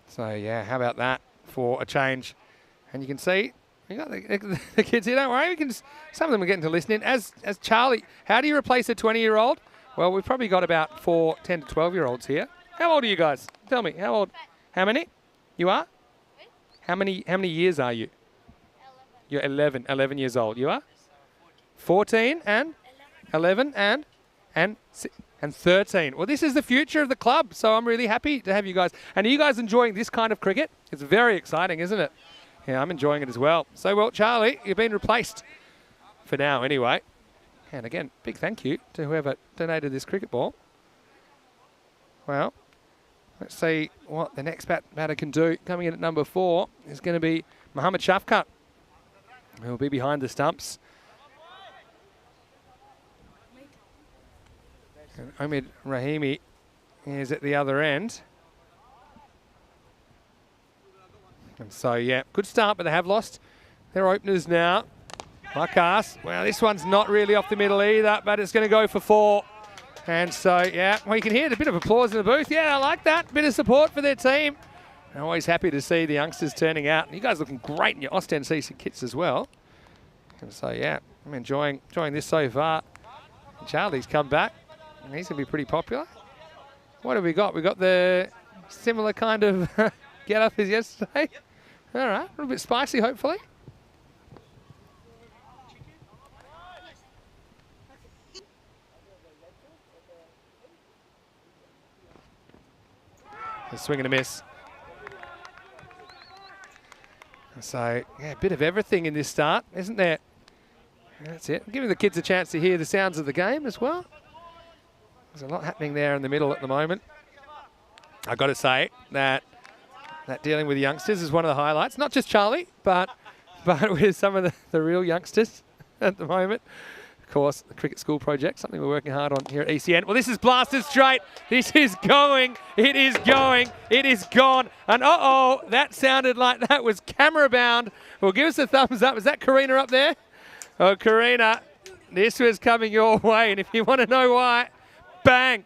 So, yeah, how about that for a change? And you can see, you got the kids here, don't worry. We can just, some of them are getting to listening. As Charlie, how do you replace a 20-year-old? Well, we've probably got about 4 10 to 12-year-olds here. How old are you guys? Tell me, how old? How many? You are? How many years are you? 11. You're 11 years old. You are? 14 and 11 and 13. Well, this is the future of the club, so I'm really happy to have you guys. And are you guys enjoying this kind of cricket? It's very exciting, isn't it? Yeah, I'm enjoying it as well. So, well, Charlie, you've been replaced for now anyway. And again, big thank you to whoever donated this cricket ball. Well, let's see what the next batter can do. Coming in at number 4 is going to be Mohammed Shafkat, who will be behind the stumps. And Omid Rahimi is at the other end. And so, yeah, good start, but they have lost their openers now. Wakas, well, this one's not really off the middle either, but it's going to go for 4. And so, yeah, well, you can hear a bit of applause in the booth. Yeah, I like that. Bit of support for their team. I'm always happy to see the youngsters turning out. And you guys looking great in your Osten CC kits as well. And so, yeah, I'm enjoying this so far. And Charlie's come back, and he's going to be pretty popular. What have we got? We've got the similar kind of get up as yesterday. All right, a little bit spicy, hopefully. A swing and a miss. So, yeah, a bit of everything in this start, isn't there? That's it. Giving the kids a chance to hear the sounds of the game as well. There's a lot happening there in the middle at the moment. I've got to say that dealing with youngsters is one of the highlights. Not just Charlie, but with some of the real youngsters at the moment. Of course, the Cricket School Project, something we're working hard on here at ECN. Well, this is blasted straight. This is going. It is going. It is gone. And uh-oh, that sounded like that was camera bound. Well, give us a thumbs up. Is that Karina up there? Oh, Karina, this was coming your way. And if you want to know why, bang.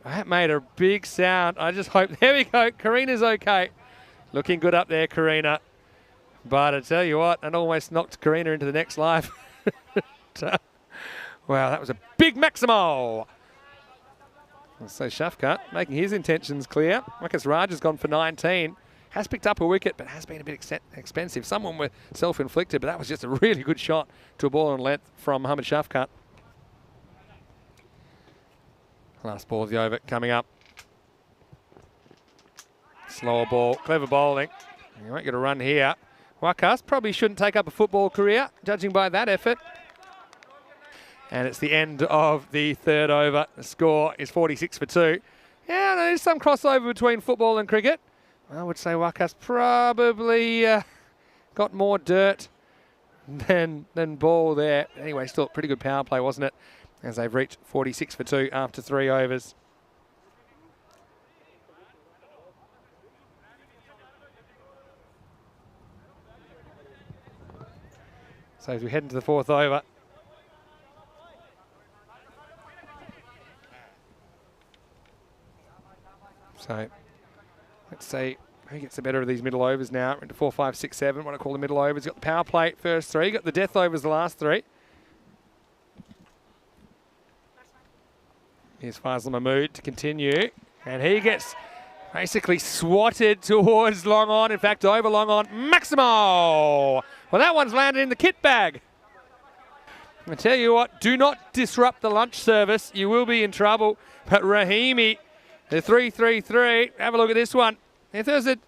That made a big sound. I just hope, there we go. Karina's okay. Looking good up there, Karina. But I tell you what, it almost knocked Karina into the next life. Wow, that was a big Maximo. So Shafkat making his intentions clear. Marcus Raj has gone for 19. Has picked up a wicket, but has been a bit expensive. Someone with self-inflicted, but that was just a really good shot to a ball on length from Mohammed Shafkat. Last ball of the over coming up. Slower ball, clever bowling. You won't get a run here. Wakas probably shouldn't take up a football career, judging by that effort. And it's the end of the third over. The score is 46 for 2. Yeah, there's some crossover between football and cricket. I would say Wakas probably got more dirt than ball there. Anyway, still a pretty good power play, wasn't it? As they've reached 46 for 2 after 3 overs. So as we head into the 4th over. So let's see who gets the better of these middle overs now. We're into 4, 5, 6, 7, what I call the middle overs. Got the power play first 3, got the death overs the last 3. Here's Faisal Mahmood to continue. And he gets basically swatted towards long on. In fact, over long on. Maximo! Well, that one's landed in the kit bag. I tell you what, do not disrupt the lunch service. You will be in trouble. But Rahimi, the 3-3-3. Have a look at this one. If there's a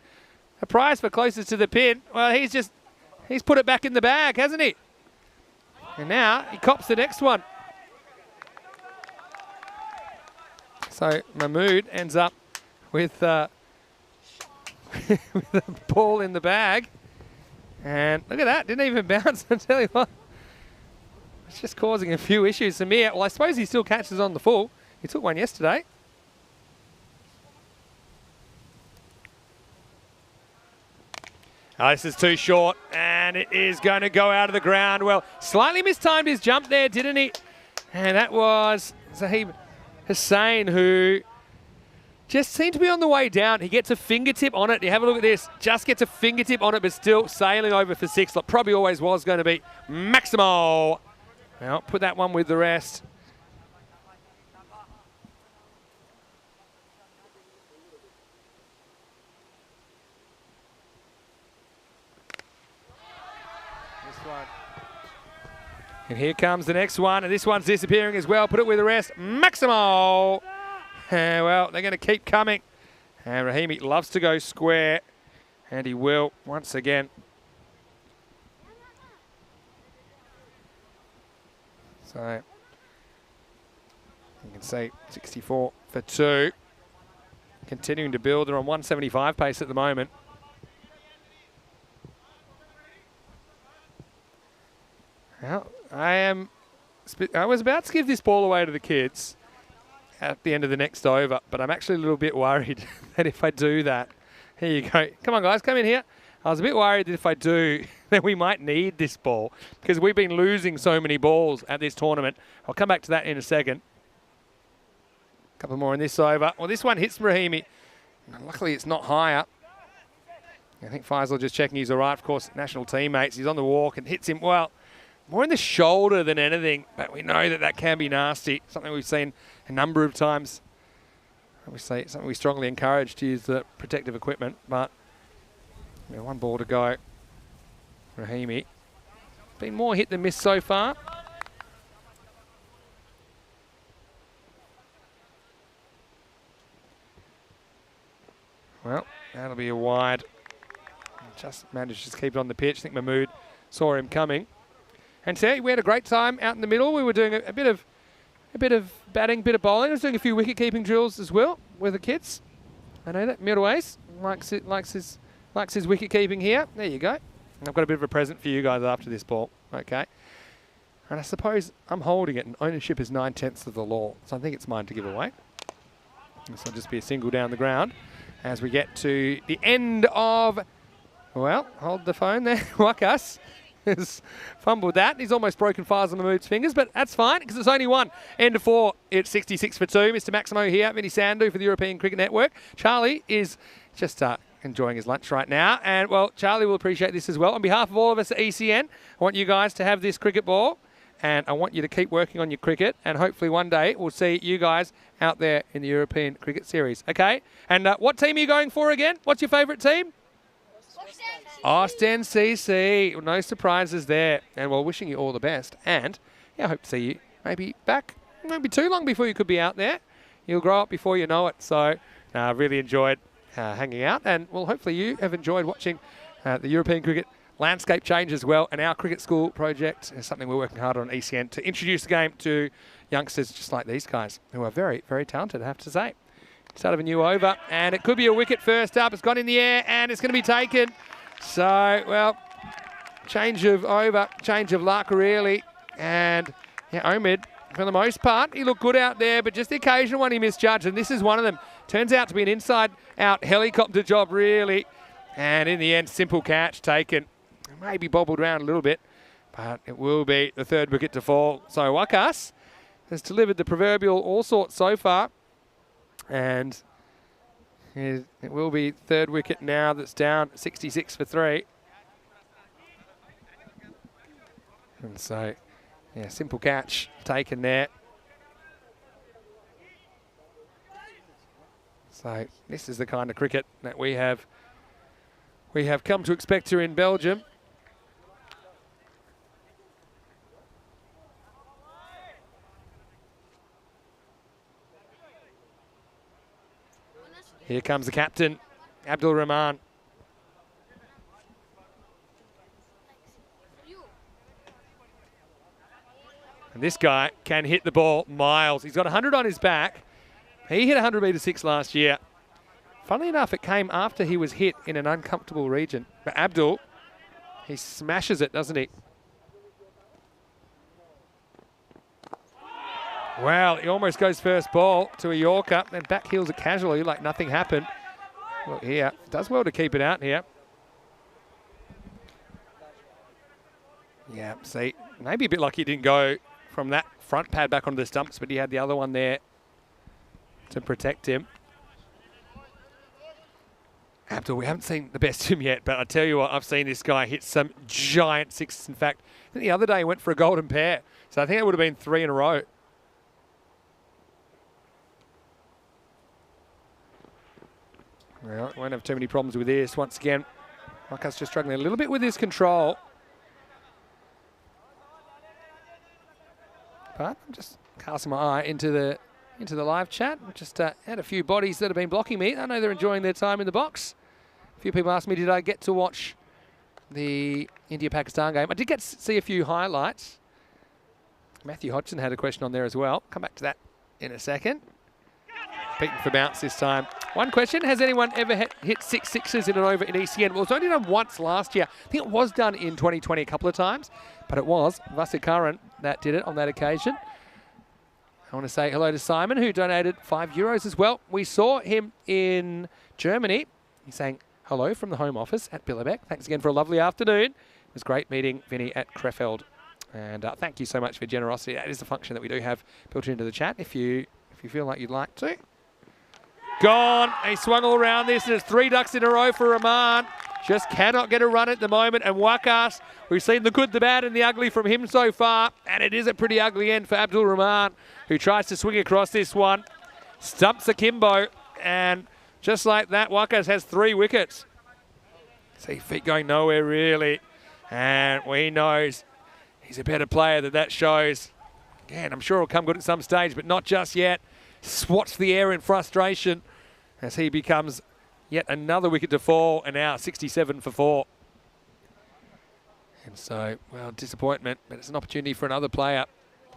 prize for closest to the pin, well, he's put it back in the bag, hasn't he? And now he cops the next one. So Mahmood ends up with, with a ball in the bag. And look at that, didn't even bounce. I tell you what, it's just causing a few issues. Samir, well, I suppose he still catches on the full. He took one yesterday. Oh, this is too short, and it is going to go out of the ground. Well, slightly mistimed his jump there, didn't he? And that was Zahib Hussain, who just seemed to be on the way down. He gets a fingertip on it. You have a look at this. Just gets a fingertip on it, but still sailing over for 6. Like probably always was going to be Maximo. Well, put that one with the rest. And here comes the next one, and this one's disappearing as well. Put it with the rest. Maximo! Well, they're going to keep coming. And Rahimi loves to go square, and he will once again. So, you can see 64 for 2. Continuing to build. They're on 175 pace at the moment. Well, I was about to give this ball away to the kids at the end of the next over, but I'm actually a little bit worried that if I do that, here you go. Come on, guys, come in here. I was a bit worried that if I do, then we might need this ball because we've been losing so many balls at this tournament. I'll come back to that in a second. A couple more in this over. Well, this one hits Rahimi. Luckily, it's not higher. I think Faisal just checking he's all right. Of course, national teammates. He's on the walk and hits him, well, more in the shoulder than anything, but we know that that can be nasty. Something we've seen a number of times. Obviously, something we strongly encourage to use the protective equipment, but one ball to go. Rahimi. Been more hit than miss so far. Well, that'll be a wide. Just managed to keep it on the pitch. I think Mahmood saw him coming. And see, we had a great time out in the middle. We were doing a bit of batting, a bit of bowling. I was doing a few wicket-keeping drills as well with the kids. I know that Middleways likes his wicket-keeping here. There you go. And I've got a bit of a present for you guys after this ball. Okay. And I suppose I'm holding it, and ownership is 9/10 of the law, so I think it's mine to give away. This will just be a single down the ground as we get to the end of. Well, hold the phone there, Wakas. Has fumbled that. He's almost broken Faisal Mahmood's fingers, but that's fine because it's only one. End of 4. It's 66 for 2. Mr. Maximo here, Vinny Sandu for the European Cricket Network. Charlie is just enjoying his lunch right now. And, well, Charlie will appreciate this as well. On behalf of all of us at ECN, I want you guys to have this cricket ball, and I want you to keep working on your cricket, and hopefully one day we'll see you guys out there in the European Cricket Series. Okay? And what team are you going for again? What's your favourite team? Austin CC. No surprises there. And we're wishing you all the best. And yeah, I hope to see you maybe back. It won't be too long before you could be out there. You'll grow up before you know it. So I really enjoyed hanging out. And well, hopefully you have enjoyed watching the European cricket landscape change as well. And our cricket school project is something we're working hard on ECN to introduce the game to youngsters just like these guys who are very, very talented, I have to say. Start of a new over. And it could be a wicket first up. It's gone in the air and it's going to be taken. So, well, change of over, change of luck really. And yeah, Omid, for the most part, he looked good out there, but just the occasional one he misjudged, and this is one of them. Turns out to be an inside-out helicopter job really. And in the end, simple catch taken. Maybe bobbled around a little bit, but it will be the third wicket to fall. So Wakas has delivered the proverbial all sorts so far. And it will be third wicket now that's down 66 for 3. And so, yeah, simple catch taken there. So this is the kind of cricket that we have come to expect here in Belgium. Here comes the captain, Abdul Rahman. And this guy can hit the ball miles. He's got 100 on his back. He hit 100 metre 6 last year. Funnily enough, it came after he was hit in an uncomfortable region. But Abdul, he smashes it, doesn't he? Well, he almost goes first ball to a Yorker, then back heels it casually like nothing happened. Look here, does well to keep it out here. Yeah, see, maybe a bit lucky he didn't go from that front pad back onto the stumps, but he had the other one there to protect him. Abdul, we haven't seen the best of him yet, but I tell you what, I've seen this guy hit some giant sixes. In fact, I think the other day he went for a golden pair, so I think it would have been 3 in a row. Well, won't have too many problems with this. Once again, Wakas just struggling a little bit with his control. But I'm just casting my eye into the live chat. Just had a few bodies that have been blocking me. I know they're enjoying their time in the box. A few people asked me, did I get to watch the India-Pakistan game? I did get to see a few highlights. Matthew Hodgson had a question on there as well. Come back to that in a second. Beaten for bounce this time. One question, has anyone ever hit 6 sixes in an over in ECN? Well, it was only done once last year. I think it was done in 2020 a couple of times, but it was Vasikaran that did it on that occasion. I want to say hello to Simon, who donated €5 as well. We saw him in Germany. He's saying hello from the home office at Billebeck. Thanks again for a lovely afternoon. It was great meeting Vinny at Krefeld. And thank you so much for your generosity. That is a function that we do have built into the chat if you feel like you'd like to. Gone. He swung all around this, and it's 3 ducks in a row for Rahman. Just cannot get a run at the moment. And Wakas, we've seen the good, the bad, and the ugly from him so far. And it is a pretty ugly end for Abdul Rahman, who tries to swing across this one. Stumps Akimbo. And just like that, Wakas has 3 wickets. See, feet going nowhere, really. And he knows he's a better player than that shows. Again, I'm sure it'll come good at some stage, but not just yet. Swats the air in frustration as he becomes yet another wicket to fall, and now 67 for 4. And so, well, disappointment, but it's an opportunity for another player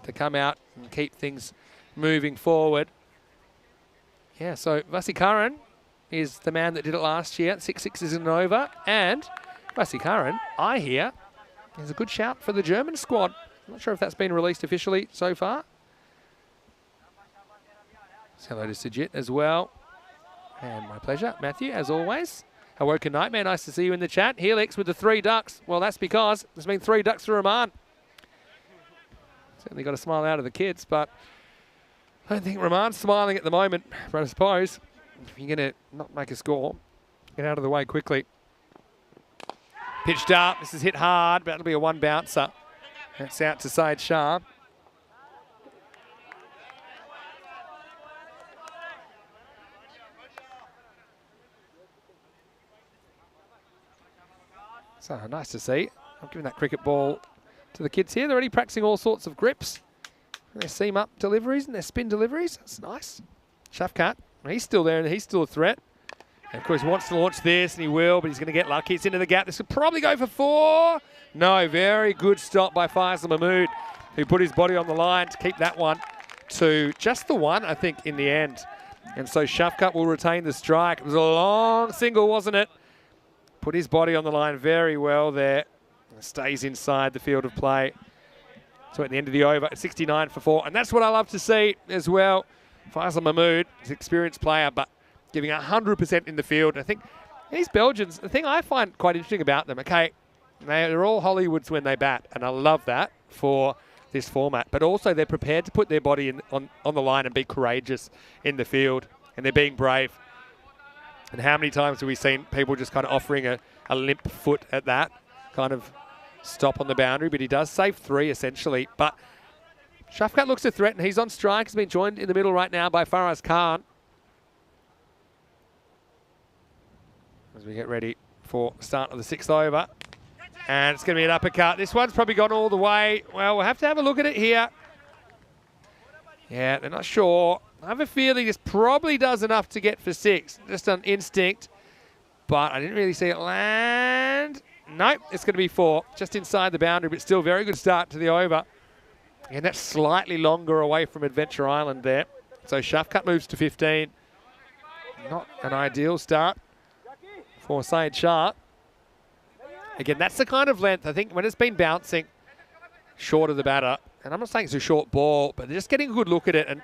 to come out and keep things moving forward. Yeah, so Vasikaran is the man that did it last year, 6 sixes in an over, and Vasikaran, I hear, is a good shout for the German squad. I'm not sure if that's been released officially so far. Hello to Sujit as well. And my pleasure, Matthew, as always. Awoken Nightmare, nice to see you in the chat. Helix with the 3 ducks. Well, that's because there's been 3 ducks for Rahman. Certainly got a smile out of the kids, but I don't think Rahman's smiling at the moment. But I suppose if you're going to not make a score, get out of the way quickly. Pitched up. This is hit hard, but it'll be a 1 bouncer. That's out to Syed Shah. So nice to see. I'm giving that cricket ball to the kids here. They're already practicing all sorts of grips. Their seam up deliveries and their spin deliveries. That's nice. Shafkat, he's still there and he's still a threat. And of course he wants to launch this and he will, but he's going to get lucky. It's into the gap. This could probably go for 4. No, very good stop by Faisal Mahmood, who put his body on the line to keep that one to just the 1, I think, in the end. And so Shafkat will retain the strike. It was a long single, wasn't it? Put his body on the line very well there. Stays inside the field of play. So at the end of the over, 69 for 4. And that's what I love to see as well. Faisal Mahmood is an experienced player, but giving 100% in the field. I think these Belgians, the thing I find quite interesting about them, okay, they're all Hollywoods when they bat, and I love that for this format. But also they're prepared to put their body on the line and be courageous in the field, and they're being brave. And how many times have we seen people just kind of offering a limp foot at that kind of stop on the boundary? But he does save 3 essentially. But Shafkat looks a threat, and he's on strike. He's been joined in the middle right now by Faraz Khan. As we get ready for start of the 6th over. And it's going to be an uppercut. This one's probably gone all the way. Well, we'll have to have a look at it here. Yeah, they're not sure. I have a feeling this probably does enough to get for 6, just on instinct. But I didn't really see it land. Nope, it's going to be 4, just inside the boundary, but still very good start to the over. And that's slightly longer away from Adventure Island there. So Shafkat moves to 15. Not an ideal start for Syed Shah. Again, that's the kind of length, I think, when it's been bouncing short of the batter, and I'm not saying it's a short ball, but they're just getting a good look at it and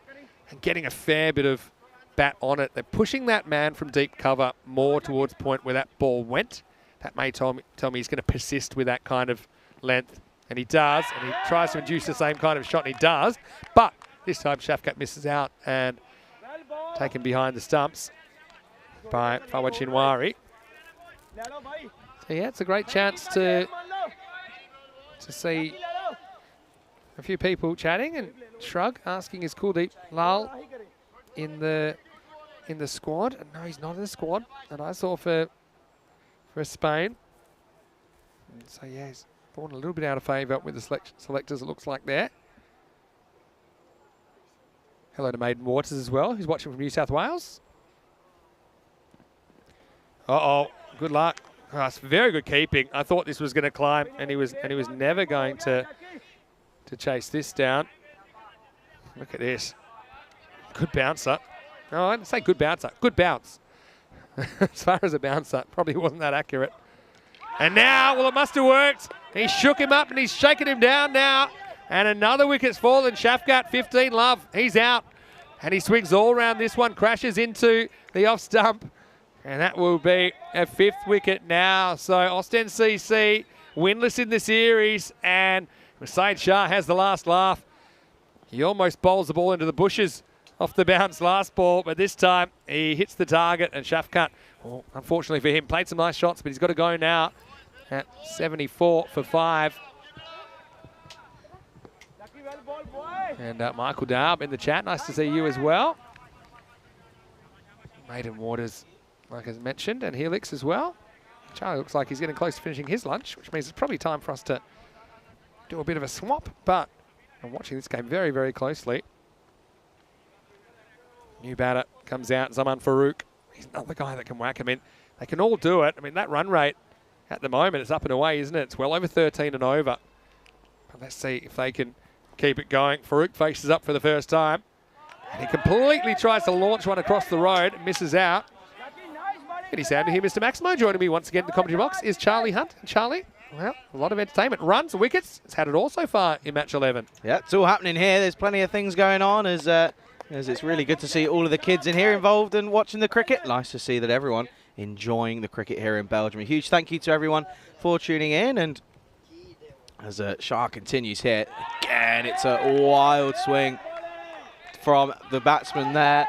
getting a fair bit of bat on it. They're pushing that man from deep cover more towards point where that ball went. That may tell me he's going to persist with that kind of length, and he does, and he tries to induce the same kind of shot, and he does, but this time Shafkat misses out and taken behind the stumps by Fawad Shinwari. So yeah, it's a great chance to see a few people chatting, and Shrug asking, is Kuldeep Lal in the squad? And no, he's not in the squad. And I saw for Spain. And so yeah, he's fallen a little bit out of favour with the selectors, it looks like there. Hello to Maiden Waters as well, who's watching from New South Wales. Uh-oh, good luck. Oh, it's very good keeping. I thought this was going to climb, and he was never going to chase this down. Look at this. Good bouncer. Oh, I didn't say good bouncer. Good bounce. As far as a bouncer, probably wasn't that accurate. And now, well, it must have worked. He shook him up, and he's shaking him down now. And another wicket's fallen. Shafkat, 15 love. He's out. And he swings all around this one, crashes into the off stump. And that will be a 5th wicket now. So Austin CC winless in the series, and Syed Shah has the last laugh. He almost bowls the ball into the bushes off the bounce last ball, but this time he hits the target, and Shafkat, well, unfortunately for him, played some nice shots, but he's got to go now at 74 for 5. And Michael Daub in the chat, nice to see you as well. Maiden Waters, like I mentioned, and Helix as well. Charlie looks like he's getting close to finishing his lunch, which means it's probably time for us to do a bit of a swap, but I'm watching this game very, very closely. New batter comes out, Zaman Farouk. He's another guy that can whack him in. They can all do it. I mean, that run rate at the moment is up and away, isn't it? It's well over 13 and over. But let's see if they can keep it going. Farouk faces up for the first time. And he completely tries to launch one across the road, misses out. Good sound to hear Mr. Maximo. Joining me once again in the commentary box is Charlie Hunt. And Charlie, well, a lot of entertainment. Runs, wickets. It's had it all so far in match 11. Yeah, it's all happening here. There's plenty of things going on as it's really good to see all of the kids in here involved and watching the cricket. Nice to see that everyone enjoying the cricket here in Belgium. A huge thank you to everyone for tuning in. And as Shah continues here, again, it's a wild swing from the batsman there.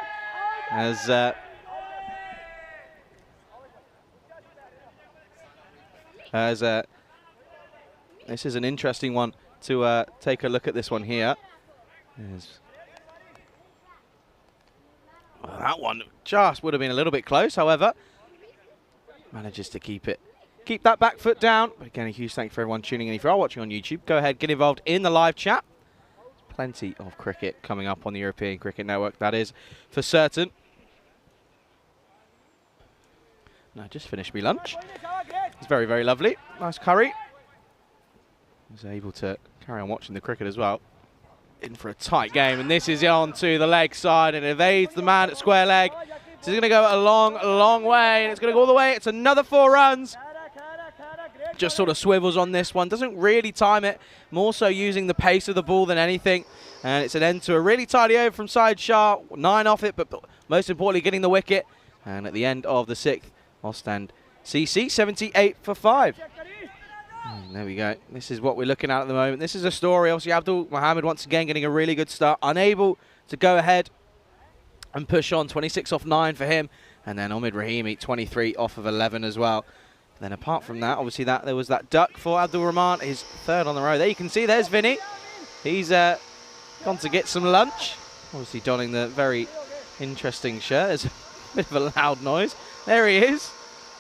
This is an interesting one to take a look at this one here. Well, that one just would have been a little bit close, however, manages to keep that back foot down. But again, a huge thank you for everyone tuning in. If you are watching on YouTube, go ahead, get involved in the live chat. Plenty of cricket coming up on the European Cricket Network, that is for certain. Now, I just finished me lunch. It's very, very lovely. Nice curry. I was able to carry on watching the cricket as well. In for a tight game, and this is on to the leg side and evades the man at square leg. This is going to go a long, long way, and it's going to go all the way. It's another 4 runs. just sort of swivels on this one. Doesn't really time it, more so using the pace of the ball than anything. And it's an end to a really tidy over from Side Shah. 9 off it, but most importantly, getting the wicket. And at the end of the 6th, Ostend CC 78 for 5. And there we go. This is what we're looking at the moment. This is a story. Obviously, Abdul Mohammed once again getting a really good start. Unable to go ahead and push on. 26 off 9 for him. And then Omid Rahimi, 23 off of 11 as well. Then apart from that, obviously there was that duck for Abdul Rahman, his 3rd on the row. There you can see, there's Vinny. He's gone to get some lunch. Obviously donning the very interesting shirt. There's a bit of a loud noise. There he is.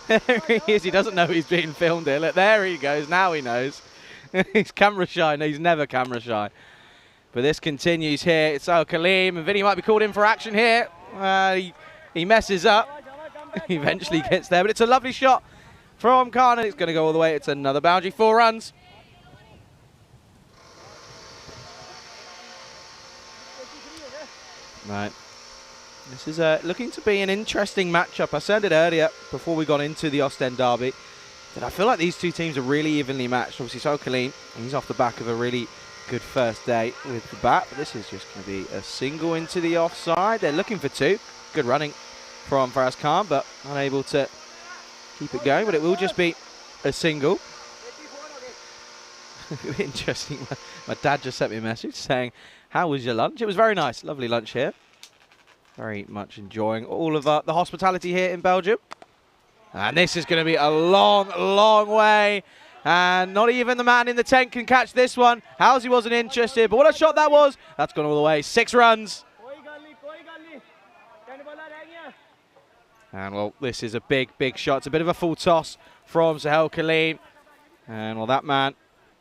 There he is. He doesn't know he's being filmed here. Look, there he goes. Now he knows. He's camera shy. No, he's never camera shy. But this continues here. It's Al Kaleem, and Vinny might be called in for action here. He messes up. He eventually gets there, but it's a lovely shot from Khan, and it's going to go all the way. It's another boundary, 4 runs. Right. This is looking to be an interesting matchup. I said it earlier before we got into the Ostend derby that I feel like these two teams are really evenly matched. Obviously, Sol Kaleem, he's off the back of a really good first day with the bat, but this is just going to be a single into the offside. They're looking for 2. Good running from Faraz Khan, but unable to keep it going, but it will just be a single. Interesting. My dad just sent me a message saying, how was your lunch? It was very nice. Lovely lunch here. Very much enjoying all of the hospitality here in Belgium. And this is going to be a long, long way. And not even the man in the tent can catch this one. Housie wasn't interested, but what a shot that was. That's gone all the way. 6 runs. And, well, this is a big, big shot. It's a bit of a full toss from Sahel Kaleem. And, well, that man,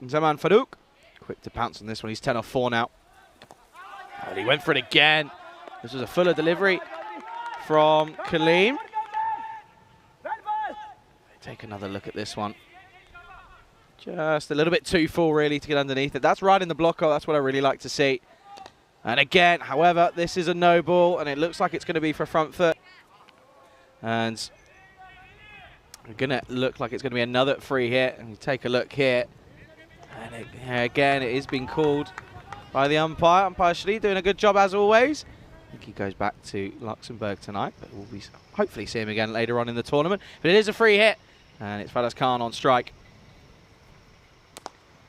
Zaman Farouk, quick to pounce on this one. He's 10 off 4 now. And he went for it again. This was a fuller delivery from Kaleem. Take another look at this one. Just a little bit too full, really, to get underneath it. That's right in the blocker. That's what I really like to see. And again, however, this is a no ball, and it looks like it's going to be for front foot. And it's going to look like it's going to be another free hit. And you take a look here. And again, it is being called by the umpire. Umpire Shlee doing a good job as always. I think he goes back to Luxembourg tonight, but we'll be hopefully see him again later on in the tournament. But it is a free hit, and it's Faraz Khan on strike.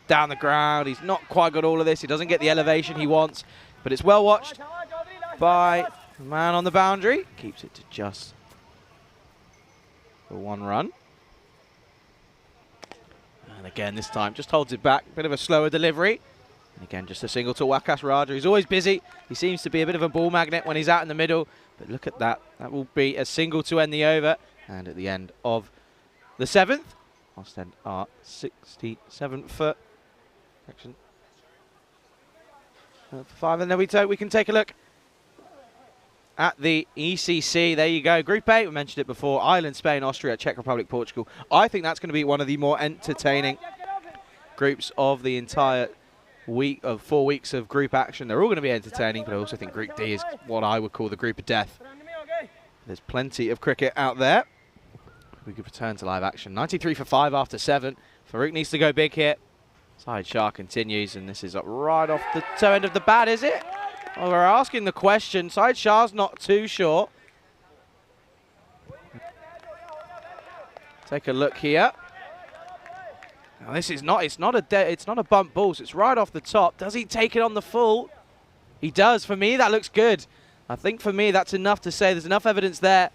Down the ground, he's not quite got all of this. He doesn't get the elevation he wants, but it's well watched by the man on the boundary. Keeps it to just the 1 run. And again, this time just holds it back. Bit of a slower delivery. And again, just a single to Waqas Raja. He's always busy. He seems to be a bit of a ball magnet when he's out in the middle. But look at that. That will be a single to end the over. And at the end of the 7th, Ostend are 67 for action. 5, and then we can take a look at the ECC. There you go. Group 8, we mentioned it before. Ireland, Spain, Austria, Czech Republic, Portugal. I think that's going to be one of the more entertaining groups of the entire week of 4 weeks of group action. They're all going to be entertaining, but I also think Group D is what I would call the group of death. There's plenty of cricket out there. We could return to live action. 93 for 5 after 7. Farouk needs to go big here. Side Shah continues, and this is up right off the toe end of the bat, is it? Well, we're asking the question. Side Shah's not too sure. Take a look here. Now this is not, it's not a bump ball, so it's right off the top. Does he take it on the full? He does. For me, that looks good. I think for me, that's enough to say there's enough evidence there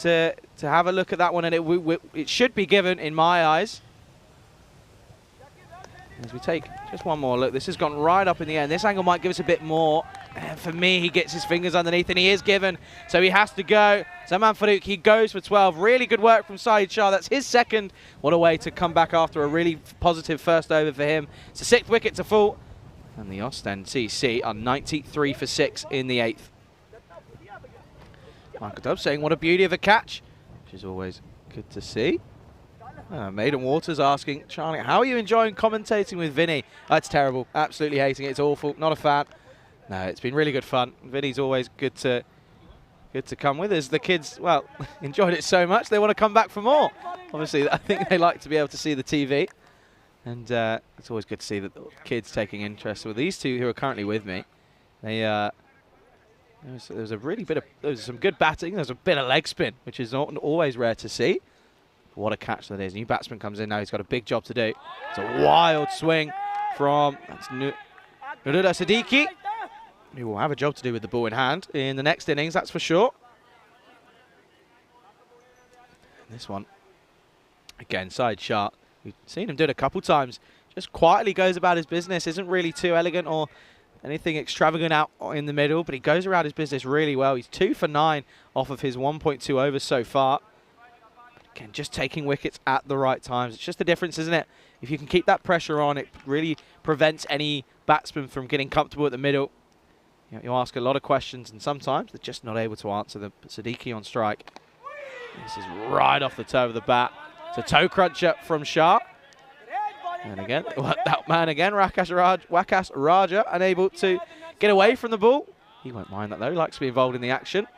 to have a look at that one, and it should be given in my eyes. As we take just one more look, this has gone right up in the end. This angle might give us a bit more. And for me, he gets his fingers underneath, and he is given, so he has to go. Zaman Farouk, he goes for 12. Really good work from Saeed Shah. That's his 2nd. What a way to come back after a really positive first over for him. It's a 6th wicket to fall. And the Ostend CC are 93 for 6 in the 8th. Michael Dove saying, what a beauty of a catch, which is always good to see. Maiden Waters asking, Charlie, how are you enjoying commentating with Vinny? It's terrible. Absolutely hating it. It's awful. Not a fan. No, it's been really good fun. Vinny's always good to come with us. The kids, well, enjoyed it so much they want to come back for more. Obviously, I think they like to be able to see the TV. And it's always good to see that the kids taking interest. With these two who are currently with me, they there was a really bit of, there was some good batting. There's a bit of leg spin, which is not always rare to see. What a catch that is. New batsman comes in now. He's got a big job to do. It's a wild swing from Nurullah Siddiqui, who will have a job to do with the ball in hand in the next innings, that's for sure. And this one, again, side shot. We've seen him do it a couple times. Just quietly goes about his business. Isn't really too elegant or anything extravagant out in the middle, but he goes around his business really well. He's 2 for 9 off of his 1.2 overs so far. Again, just taking wickets at the right times. It's just the difference, isn't it? If you can keep that pressure on, it really prevents any batsman from getting comfortable at the middle. You ask a lot of questions, and sometimes they're just not able to answer them. But Siddiqui on strike. This is right off the toe of the bat. It's a toe cruncher from Shah. And again, that man again, Waqas Raja, unable to get away from the ball. He won't mind that though, he likes to be involved in the action.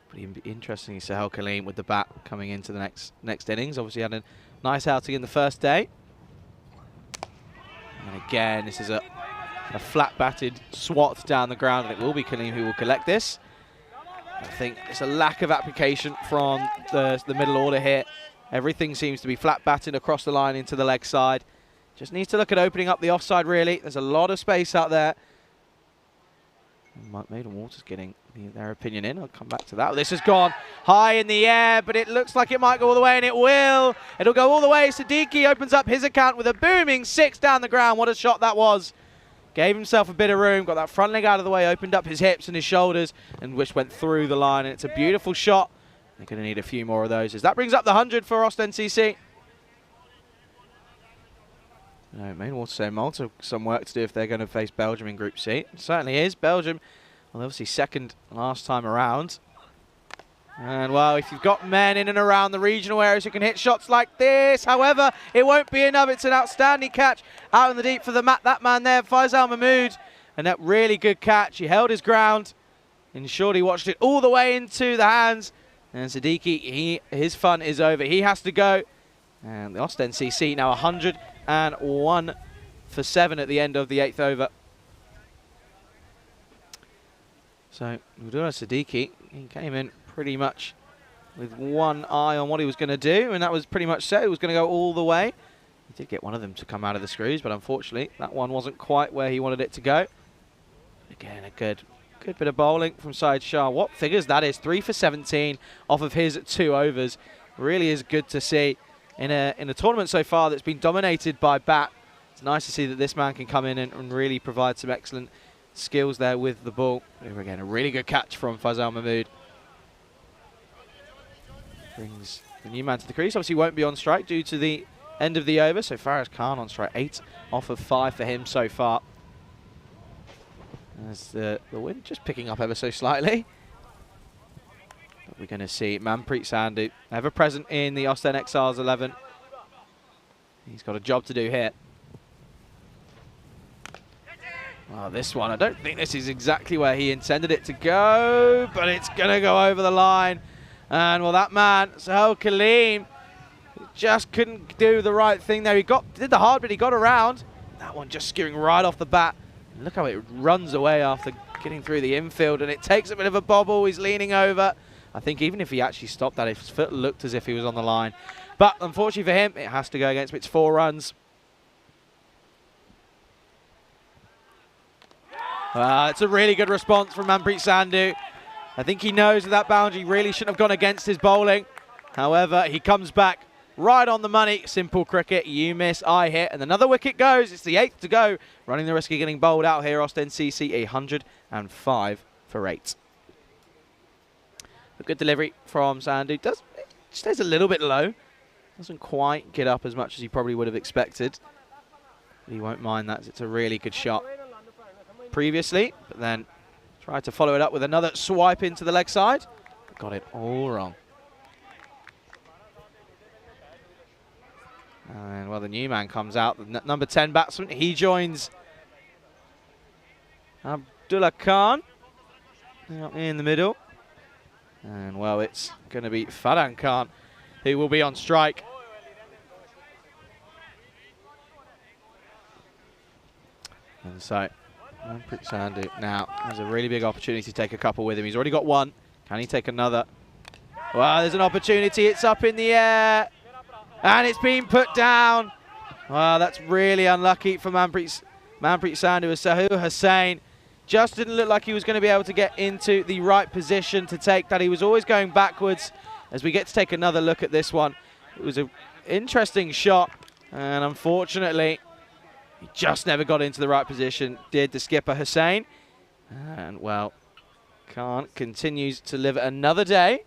But it'd be interesting to see Sahel Kaleem with the bat coming into the next innings. Obviously had a nice outing in the first day. And again, this is a flat-batted swat down the ground, and it will be Kaleem who will collect this. I think it's a lack of application from the middle order here. Everything seems to be flat-batted across the line into the leg side. Just needs to look at opening up the offside, really. There's a lot of space out there. Maiden Waters getting their opinion in. I'll come back to that. This has gone high in the air, but it looks like it might go all the way, and it will. It'll go all the way. Siddiqui opens up his account with a booming 6 down the ground. What a shot that was. Gave himself a bit of room, got that front leg out of the way, opened up his hips and his shoulders, and which went through the line. And it's a beautiful shot. They're going to need a few more of those, as that brings up the 100 for Ostend CC. Maiden Waters say Malta some work to do if they're going to face Belgium in Group C. It certainly is. Belgium, well, obviously second last time around. And, well, if you've got men in and around the regional areas who can hit shots like this, however, it won't be enough. It's an outstanding catch out in the deep for that man there, Faisal Mahmood. And that really good catch. He held his ground and surely watched it all the way into the hands. And Siddiqui, his fun is over. He has to go. And the Ostend CC now 101 for 7 at the end of the 8th over. So, Nurullah Siddiqui, he came in pretty much with one eye on what he was going to do, and that was pretty much set. He was going to go all the way. He did get one of them to come out of the screws, but unfortunately, that one wasn't quite where he wanted it to go. Again, a good bit of bowling from Syed Shah. What figures that is, 3 for 17 off of his 2 overs. Really is good to see in a tournament so far that's been dominated by bat. It's nice to see that this man can come in and really provide some excellent skills there with the ball. Here again, a really good catch from Faisal Mahmood. Brings the new man to the crease. Obviously won't be on strike due to the end of the over. So Faraz Khan on strike, 8 off of 5 for him so far. As the wind just picking up ever so slightly. But we're going to see Manpreet Sandhu, ever present in the Ostend Exiles 11. He's got a job to do here. Well, this one, I don't think this is exactly where he intended it to go, but it's going to go over the line. And, well, that man, Sahel Kaleem, just couldn't do the right thing there. He did the hard bit, he got around. That one just skewing right off the bat. And look how it runs away after getting through the infield, and it takes a bit of a bobble. He's leaning over. I think even if he actually stopped that, his foot looked as if he was on the line. But unfortunately for him, it has to go against him. It's 4 runs. It's a really good response from Manpreet Sandhu. I think he knows that boundary really shouldn't have gone against his bowling. However, he comes back right on the money. Simple cricket. You miss, I hit. And another wicket goes. It's the 8th to go. Running the risk of getting bowled out here. Ostend CC 105 for 8. A good delivery from Sandhu. It stays a little bit low. Doesn't quite get up as much as he probably would have expected. But he won't mind that. It's a really good shot previously. But then tried to follow it up with another swipe into the leg side. Got it all wrong. And, well, the new man comes out, the number 10 batsman. He joins Abdullah Khan in the middle. And, well, it's going to be Farhan Khan who will be on strike. And so, Manpreet Sandhu now has a really big opportunity to take a couple with him. He's already got one. Can he take another? Well, there's an opportunity. It's up in the air. And it's been put down. Well, that's really unlucky for Manpreet Sandhu. Sahil Hussain just didn't look like he was going to be able to get into the right position to take that. He was always going backwards. As we get to take another look at this one, it was an interesting shot. And unfortunately, he just never got into the right position, did the skipper Hussain. And, well, Khan continues to live another day.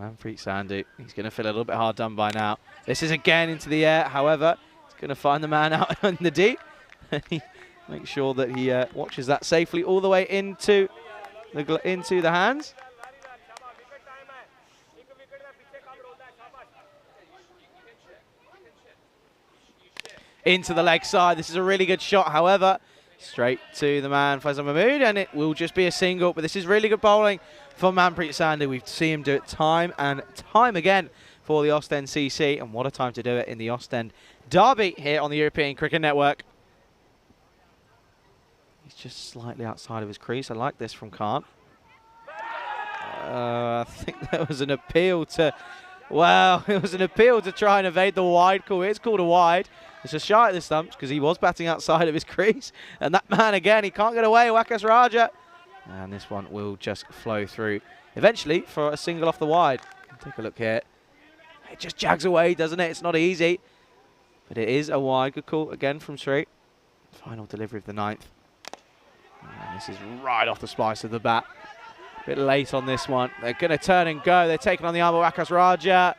Manpreet Sandhu, he's going to feel a little bit hard done by now. This is again into the air, however, he's going to find the man out in the deep. Make sure that he watches that safely all the way into the hands. Into the leg side. This is a really good shot, however, straight to the man Faisal Mahmood, and it will just be a single. But this is really good bowling for Manpreet Sandhu. We've seen him do it time and time again for the Ostend CC, and what a time to do it in the Ostend Derby here on the European Cricket Network. He's just slightly outside of his crease. I like this from Khan. I think that was an appeal to, well, it was an appeal to try and evade the wide call. It's called a wide. It's a shot at the stumps because he was batting outside of his crease. And that man again, he can't get away, Wakas Raja. And this one will just flow through eventually for a single off the wide. Take a look here. It just jags away, doesn't it? It's not easy. But it is a wide. Good call again from Sri. Final delivery of the 9th. And this is right off the splice of the bat. A bit late on this one. They're going to turn and go. They're taking on the arm of Wakas Raja.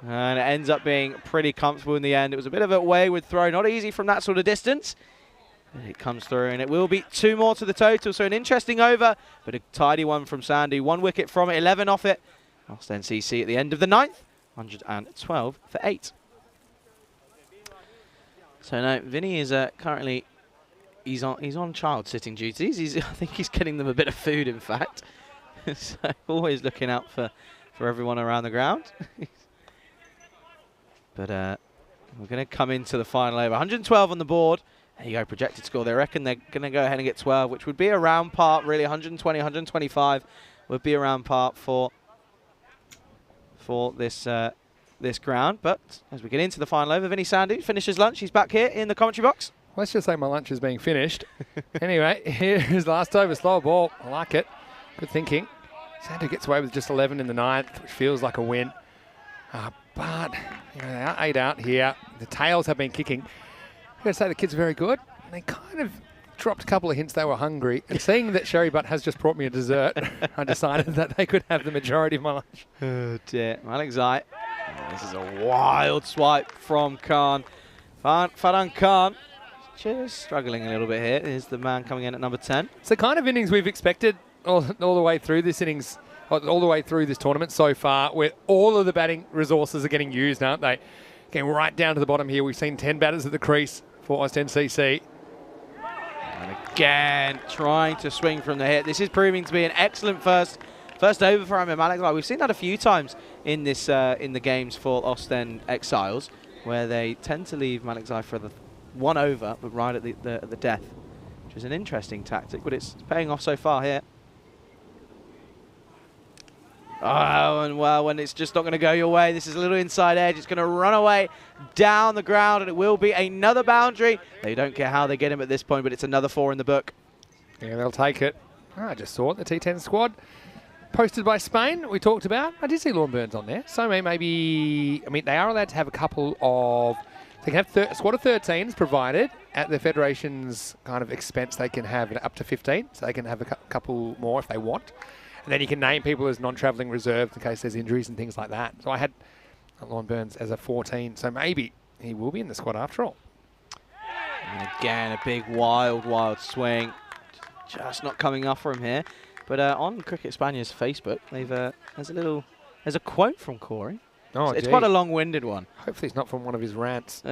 And it ends up being pretty comfortable in the end. It was a bit of a wayward throw. Not easy from that sort of distance. And it comes through, and it will be 2 more to the total. So an interesting over, but a tidy one from Sandhu. 1 wicket from it, 11 off it. Ostend CC at the end of the 9th. 112 for 8. So now Vinny is currently, he's on child sitting duties. I think he's getting them a bit of food, in fact. So always looking out for everyone around the ground. But we're going to come into the final over. 112 on the board. There you go, projected score. They reckon they're going to go ahead and get 12, which would be around par, really. 120, 125 would be around par for this ground. But as we get into the final over, Vinny Sandhu finishes lunch. He's back here in the commentary box. Let's just say my lunch is being finished. Anyway, here's last over. Slow ball. I like it. Good thinking. Sandhu gets away with just 11 in the 9th, which feels like a win. But you know, they are 8 out here. The tails have been kicking. I'm going to say the kids are very good. They kind of dropped a couple of hints they were hungry. And seeing that Sherry Butt has just brought me a dessert, I decided that they could have the majority of my lunch. Oh dear. Malik Zai. This is a wild swipe from Khan. Farhan Khan just struggling a little bit here. Here's the man coming in at number 10. It's the kind of innings we've expected all the way through this innings, all the way through this tournament so far, where all of the batting resources are getting used, aren't they? Getting right down to the bottom here. We've seen 10 batters at the crease for Ostend CC. And again, trying to swing from the hit. This is proving to be an excellent first over for him. Malik. We've seen that a few times in this in the games for Ostend Exiles, where they tend to leave Malik Zai for the 1 over, but right at the death, which is an interesting tactic, but it's paying off so far here. Oh, and well, when it's just not going to go your way, this is a little inside edge. It's going to run away down the ground, and it will be another boundary. They don't care how they get him at this point, but it's another 4 in the book. Yeah, they'll take it. I just saw it, the T10 squad. Posted by Spain, we talked about. I did see Lorne Burns on there. So maybe, I mean, they are allowed to have a couple of, they can have a squad of 13s provided at the Federation's kind of expense. They can have up to 15, so they can have a couple more if they want. And then you can name people as non-travelling reserves in case there's injuries and things like that. So I had Lorne Burns as a 14, so maybe he will be in the squad after all. And again, a big wild swing. Just not coming off for him here. But on Cricket Spaniard's Facebook, there's a quote from Corey. Oh, it's quite a long-winded one. Hopefully it's not from one of his rants.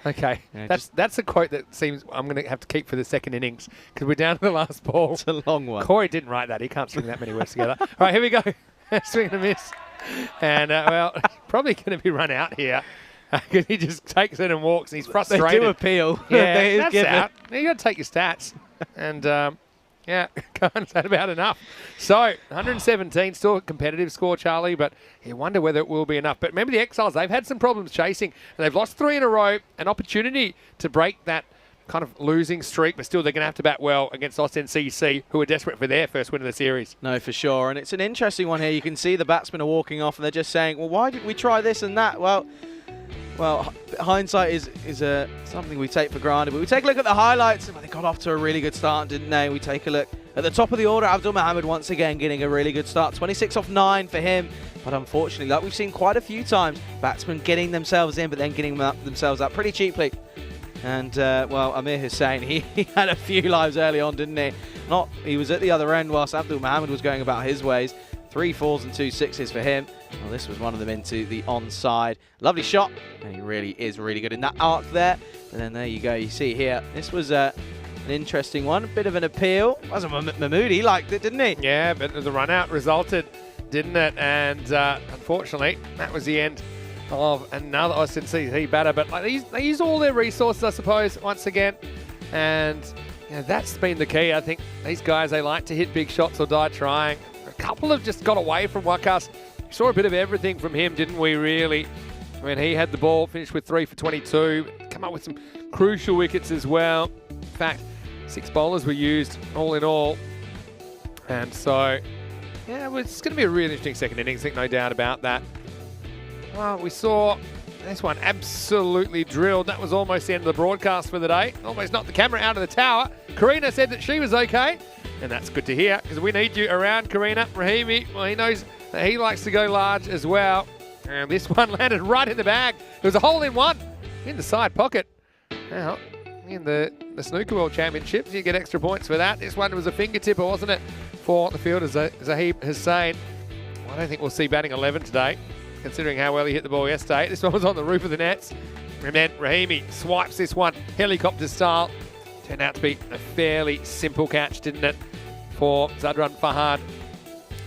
Okay, Yeah, that's a quote that seems I'm going to have to keep for the second innings because we're down to the last ball. It's a long one. Corey didn't write that. He can't string that many words together. All right, here we go. Swing and a miss. And, well, probably going to be run out here because he just takes it and walks. And he's frustrated. They do appeal. Yeah, They that's give it. out. You got to take your stats. And, yeah, is that about enough? So, 117, still a competitive score, Charlie, but you wonder whether it will be enough. But remember the Exiles, they've had some problems chasing, and they've lost 3 in a row, an opportunity to break that kind of losing streak, but still they're going to have to bat well against CC, who are desperate for their first win of the series. No, for sure. And it's an interesting one here. You can see the batsmen are walking off, and they're just saying, well, why didn't we try this and that? Well, hindsight is something we take for granted. But we take a look at the highlights. They got off to a really good start, didn't they? We take a look at the top of the order. Abdul Mohammed once again getting a really good start. 26 off 9 for him. But unfortunately, like we've seen quite a few times, batsmen getting themselves in, but then getting themselves up pretty cheaply. And, well, Amir Hussain, he had a few lives early on, didn't he? He was at the other end whilst Abdul Mohammed was going about his ways. 3 4s and 2 6s for him. Well, this was one of them into the onside. Lovely shot, and he really is really good in that arc there. And then there you go, you see here, this was an interesting one, a bit of an appeal. Wasn't Mahmood, he liked it, didn't he? Yeah, but the run out resulted, didn't it? And unfortunately, that was the end of another CC batter. But like, they use all their resources, I suppose, once again. And that's been the key. I think these guys, they like to hit big shots or die trying. A couple have just got away from Wakas. We saw a bit of everything from him, didn't we, really? When he had the ball, finished with 3 for 22. Come up with some crucial wickets as well. In fact, 6 bowlers were used all in all. And so, yeah, it's going to be a really interesting second innings, I think, no doubt about that. Well, we saw this one absolutely drilled. That was almost the end of the broadcast for the day. Almost knocked the camera out of the tower. Karina said that she was okay. And that's good to hear, because we need you around, Karina. Rahimi, well, he knows that he likes to go large as well. And this one landed right in the bag. It was a hole-in-one in the side pocket. Now, in the Snooker World Championships, you get extra points for that. This one was a fingertipper, wasn't it, for the fielder, Zahib Hussain. Well, I don't think we'll see batting 11 today, considering how well he hit the ball yesterday. This one was on the roof of the nets. And then Rahimi swipes this one, helicopter style. Turned out to be a fairly simple catch, didn't it, for Zadran Fahad.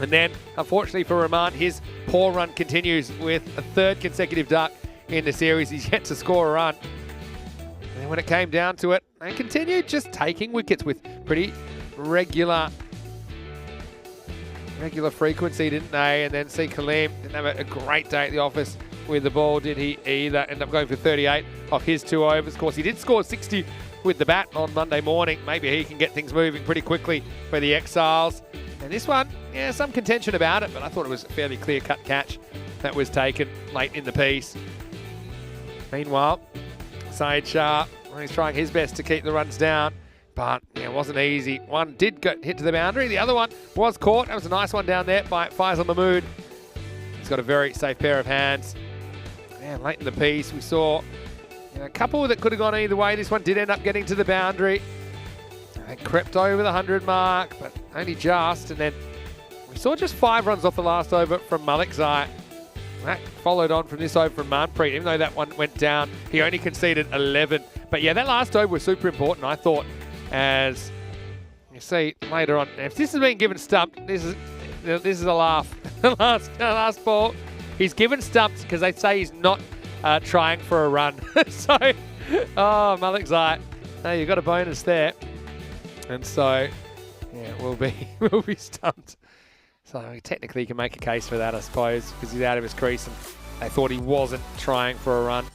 And then, unfortunately for Rahman, his poor run continues with a 3rd consecutive duck in the series. He's yet to score a run. And then when it came down to it, they continued just taking wickets with pretty regular frequency, didn't they? And then see Kaleem didn't have a great day at the office with the ball, did he either? Ended up going for 38 off his 2 overs. Of course, he did score 60 with the bat on Monday morning. Maybe he can get things moving pretty quickly for the Exiles. And this one, yeah, some contention about it, but I thought it was a fairly clear-cut catch that was taken late in the piece. Meanwhile, Syed Shah, he's trying his best to keep the runs down, but it wasn't easy. One did hit to the boundary. The other one was caught. That was a nice one down there by Faisal Mahmood. He's got a very safe pair of hands. And late in the piece, we saw a couple that could have gone either way. This one did end up getting to the boundary. They crept over the 100 mark, but only just. And then we saw just 5 runs off the last over from Malik Zai. That followed on from this over from Manpreet. Even though that one went down, he only conceded 11. But yeah, that last over was super important, I thought. As you see later on, if this has been given stumped, this is a laugh. The last ball, he's given stumped because they say he's not trying for a run. So, Malik Zai, hey, you got a bonus there. And so, yeah, we'll be stumped. So technically you can make a case for that, I suppose, because he's out of his crease and they thought he wasn't trying for a run.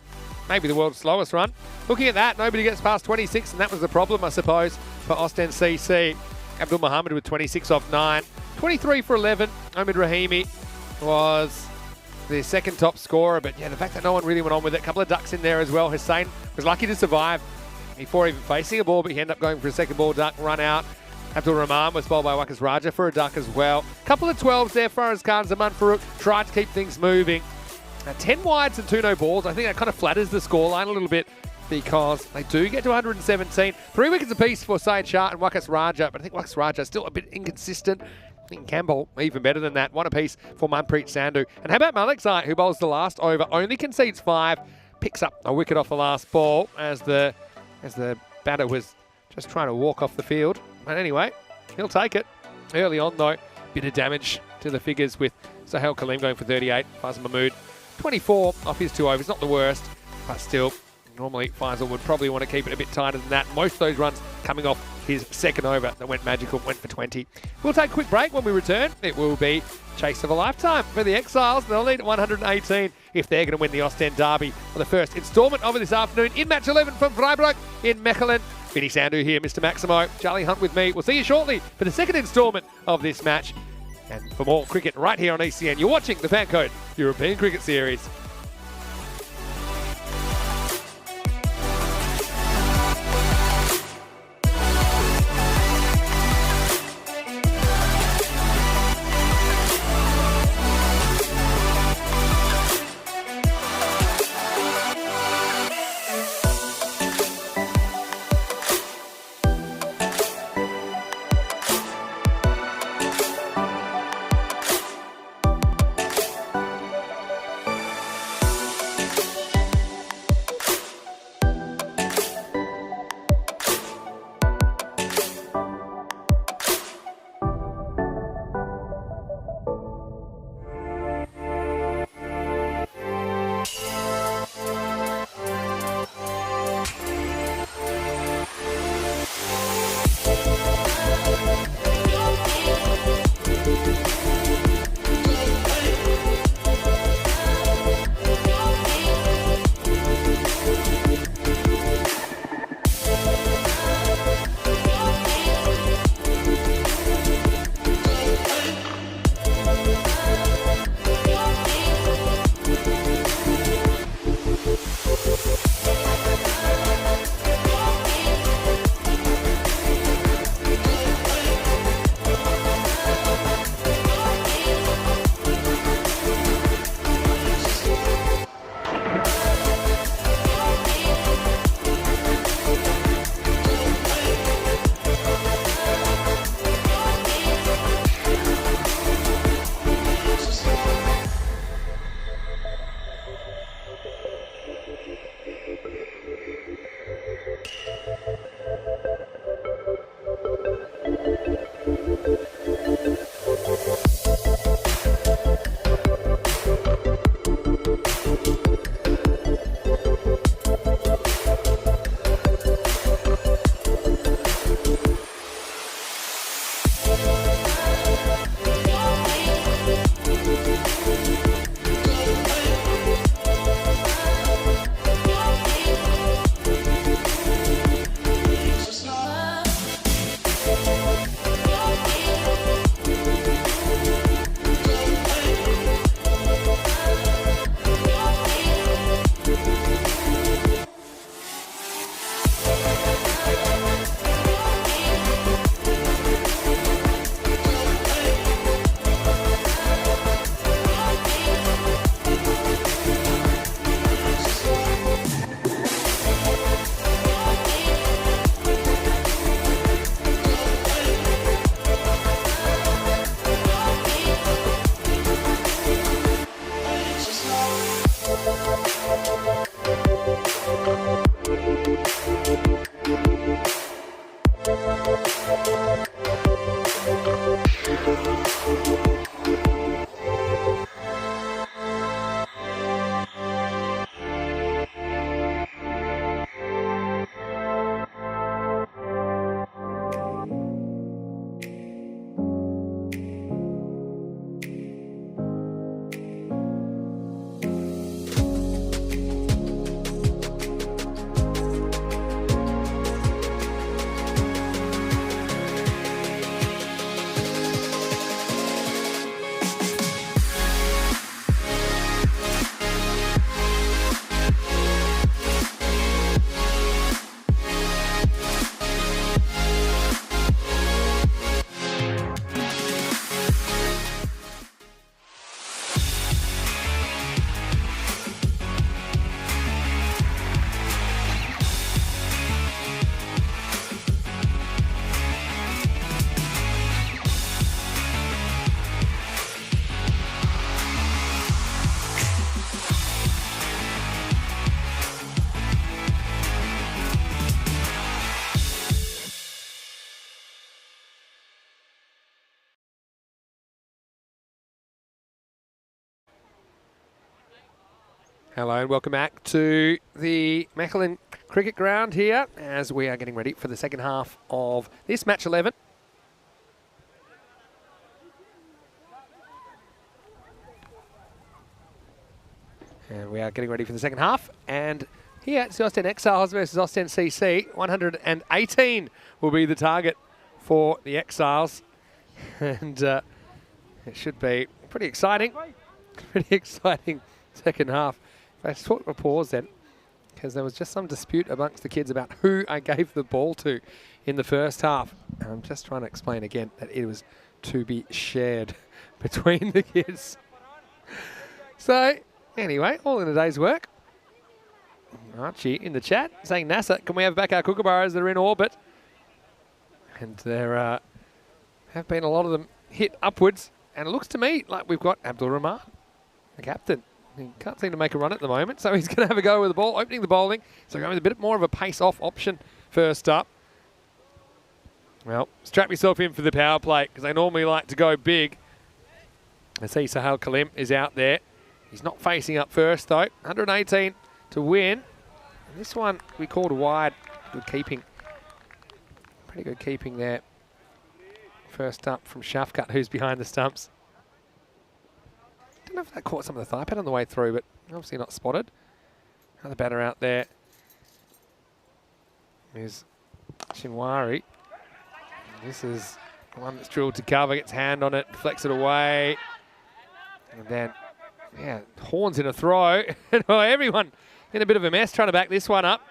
Maybe the world's slowest run. Looking at that, nobody gets past 26, and that was the problem, I suppose, for Austin CC. Abdul Mohammed with 26 off 9. 23 for 11. Omid Rahimi was the second top scorer, but yeah, the fact that no one really went on with it. A couple of ducks in there as well. Hussain was lucky to survive before even facing a ball, but he ended up going for a second ball duck, run out. Abdul Rahman was bowled by Wakas Raja for a duck as well. Couple of 12s there. Faraz Khan, Zaman Farooq tried to keep things moving. 10 wides and 2 no balls. I think that kind of flatters the scoreline a little bit because they do get to 117. 3 wickets apiece for Syed Shah and Wakas Raja, but I think Wakas Raja is still a bit inconsistent. I think can bowl even better than that. 1 apiece for Manpreet Sandhu. And how about Malik Zai, who bowls the last over, only concedes 5, picks up a wicket off the last ball as the batter was just trying to walk off the field. But anyway, he'll take it. Early on, though, bit of damage to the figures with Sahel Kaleem going for 38. Faisal Mahmood, 24 off his 2 overs. Not the worst, but still, normally Faisal would probably want to keep it a bit tighter than that. Most of those runs coming off his second over that went magical, went for 20. We'll take a quick break. When we return, it will be chase of a lifetime for the Exiles. They'll lead at 118 if they're going to win the Ostend Derby for the first instalment of it this afternoon in match 11 from Freiburg in Mechelen. Vinny Sandu here, Mr. Maximo. Charlie Hunt with me. We'll see you shortly for the second instalment of this match. And for more cricket right here on ECN, you're watching the FanCode European Cricket Series. Hello and welcome back to the Mechelen Cricket Ground here as we are getting ready for the second half of this match 11. And we are getting ready for the second half. And here it's the Austin Exiles versus Austin CC. 118 will be the target for the Exiles. And it should be pretty exciting. Pretty exciting second half. I sort of paused then because there was just some dispute amongst the kids about who I gave the ball to in the first half. And I'm just trying to explain again that it was to be shared between the kids. So, anyway, all in a day's work. Archie in the chat saying, NASA, can we have back our kookaburras that are in orbit? And there have been a lot of them hit upwards. And it looks to me like we've got Abdul Rahman, the captain. He can't seem to make a run at the moment, so he's going to have a go with the ball, opening the bowling. So going with a bit more of a pace-off option first up. Well, strap yourself in for the power play because they normally like to go big. I see Sahal Kalim is out there. He's not facing up first, though. 118 to win. And this one we called a wide. Good keeping. Pretty good keeping there. First up from Shafkat, who's behind the stumps. Don't know if that caught some of the thigh pad on the way through, but obviously not spotted. Another batter out there is Shinwari. This is the one that's drilled to cover, gets hand on it, flecks it away. And then, yeah, horns in a throw. Everyone in a bit of a mess trying to back this one up.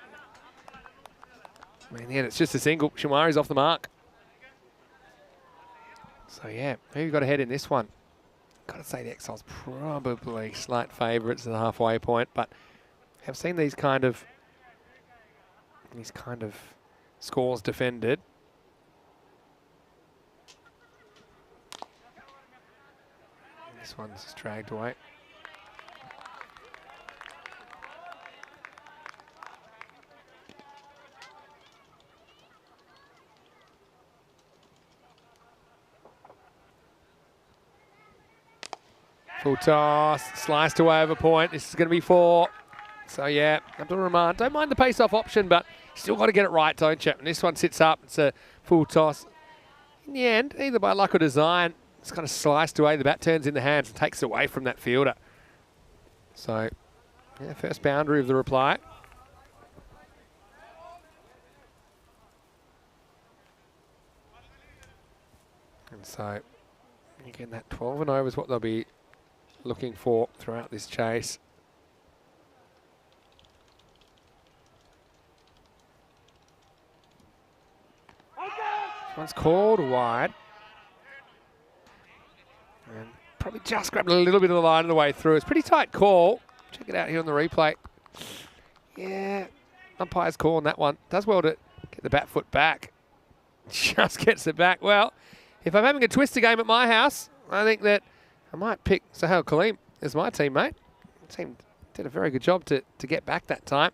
In the end, it's just a single. Shinwari's off the mark. So, yeah, who you got ahead in this one? Got to say the Exiles probably slight favourites at the halfway point, but have seen these kind of scores defended. This one's just dragged away. Full toss, sliced away over point. This is going to be 4. So, yeah, Abdul Rahman. Don't mind the pace-off option, but still got to get it right, don't you? And this one sits up. It's a full toss. In the end, either by luck or design, it's kind of sliced away. The bat turns in the hands and takes it away from that fielder. So, yeah, first boundary of the reply. And so, again, that 12 and over is what they'll be looking for throughout this chase. This one's called wide. And probably just grabbed a little bit of the line on the way through. It's a pretty tight call. Check it out here on the replay. Yeah, umpire's call on that one. Does well to get the bat foot back. Just gets it back. Well, if I'm having a twister game at my house, I think that I might pick Sahel Kalim as my teammate. The team did a very good job to get back that time.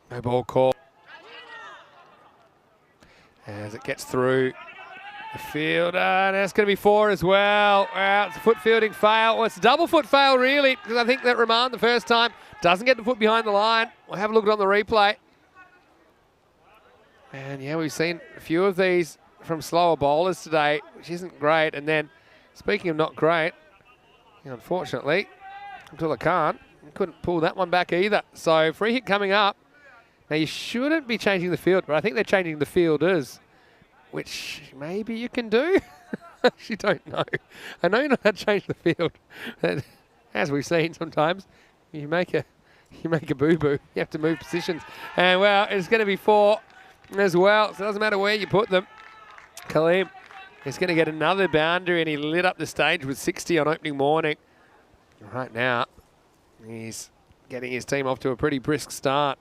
No ball call. As it gets through the field. And that's going to be 4 as well. Wow, it's a foot fielding fail. Well, it's a double foot fail, really, because I think that Rahman the first time doesn't get the foot behind the line. We'll have a look at it on the replay. And yeah, we've seen a few of these from slower bowlers today, which isn't great. And then, speaking of not great, unfortunately, Abdullah Khan couldn't pull that one back either. So free hit coming up. Now you shouldn't be changing the field, but I think they're changing the fielders, which maybe you can do. I actually don't know. I know you're not going to change the field, but as we've seen sometimes, you make a boo-boo. You have to move positions. And well, it's going to be 4 as well, so it doesn't matter where you put them. Kalim is going to get another boundary, and he lit up the stage with 60 on opening morning. Right now, he's getting his team off to a pretty brisk start.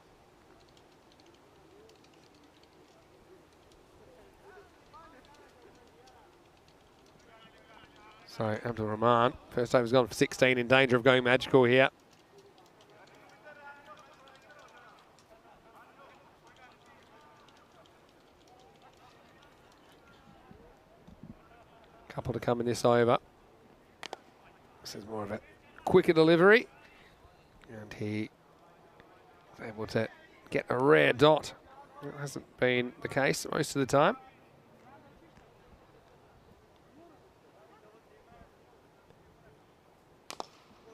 So Abdul Rahman, first time he's gone for 16, in danger of going magical here. Couple to come in this over. This is more of a quicker delivery. And he was able to get a rare dot. It hasn't been the case most of the time.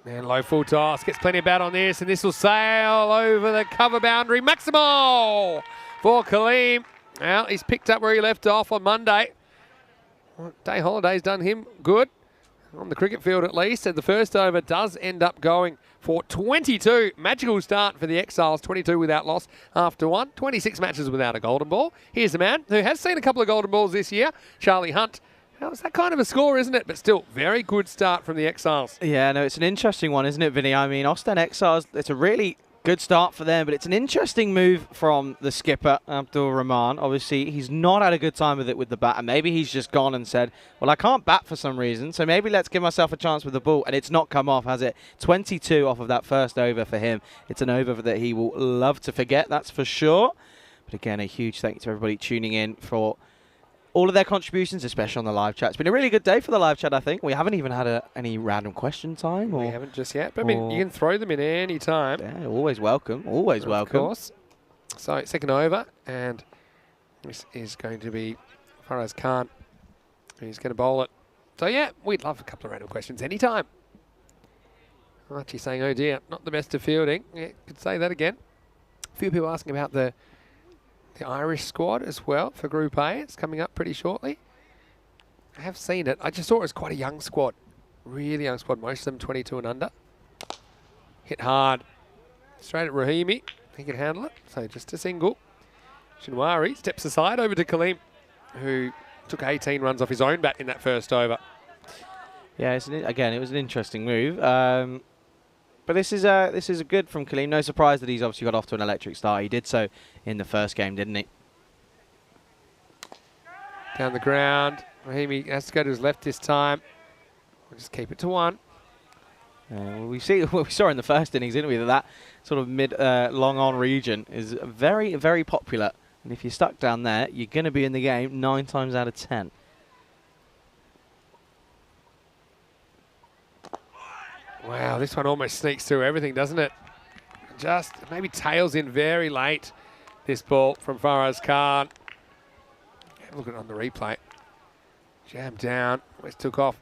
And low full toss, gets plenty of bat on this, and this will sail over the cover boundary. Maximal for Kaleem. Well, he's picked up where he left off on Monday. Day holiday's done him good, on the cricket field at least, and the first over does end up going for 22. Magical start for the Exiles, 22 without loss after one, 26 matches without a golden ball. Here's a man who has seen a couple of golden balls this year, Charlie Hunt. Well, it's that kind of a score, isn't it? But still, very good start from the Exiles. Yeah, no, it's an interesting one, isn't it, Vinny? I mean, Ostend Exiles, it's a really good start for them, but it's an interesting move from the skipper, Abdul Rahman. Obviously, he's not had a good time with it with the bat, and maybe he's just gone and said, well, I can't bat for some reason, so maybe let's give myself a chance with the ball, and it's not come off, has it? 22 off of that first over for him. It's an over that he will love to forget, that's for sure. But again, a huge thank you to everybody tuning in for all of their contributions, especially on the live chat. It's been a really good day for the live chat, I think. We haven't even had any random question time. We haven't just yet. But I mean, you can throw them in any time. Yeah, always welcome. Always welcome. Of course. So, second over. And this is going to be Faraz Khan. He's going to bowl it. So, yeah, we'd love a couple of random questions anytime. Archie saying, oh dear, not the best of fielding. Yeah, could say that again. A few people asking about the Irish squad as well for Group A. It's coming up pretty shortly. I have seen it. I just thought it was quite a young squad. Really young squad. Most of them 22 and under. Hit hard. Straight at Rahimi. He can handle it. So just a single. Shinwari steps aside over to Kaleem, who took 18 runs off his own bat in that first over. Yeah, again, it was an interesting move. But this is a good from Kaleem. No surprise that he's obviously got off to an electric start. He did so in the first game, didn't he? Down the ground. Rahimi has to go to his left this time. We'll just keep it to one. Well, we saw in the first innings, didn't we, that sort of long on region is very, very popular. And if you're stuck down there, you're going to be in the game 9 times out of 10. Wow, this one almost sneaks through everything, doesn't it? Just maybe tails in very late, this ball from Faraz Khan. Look at it on the replay. Jammed down, West took off,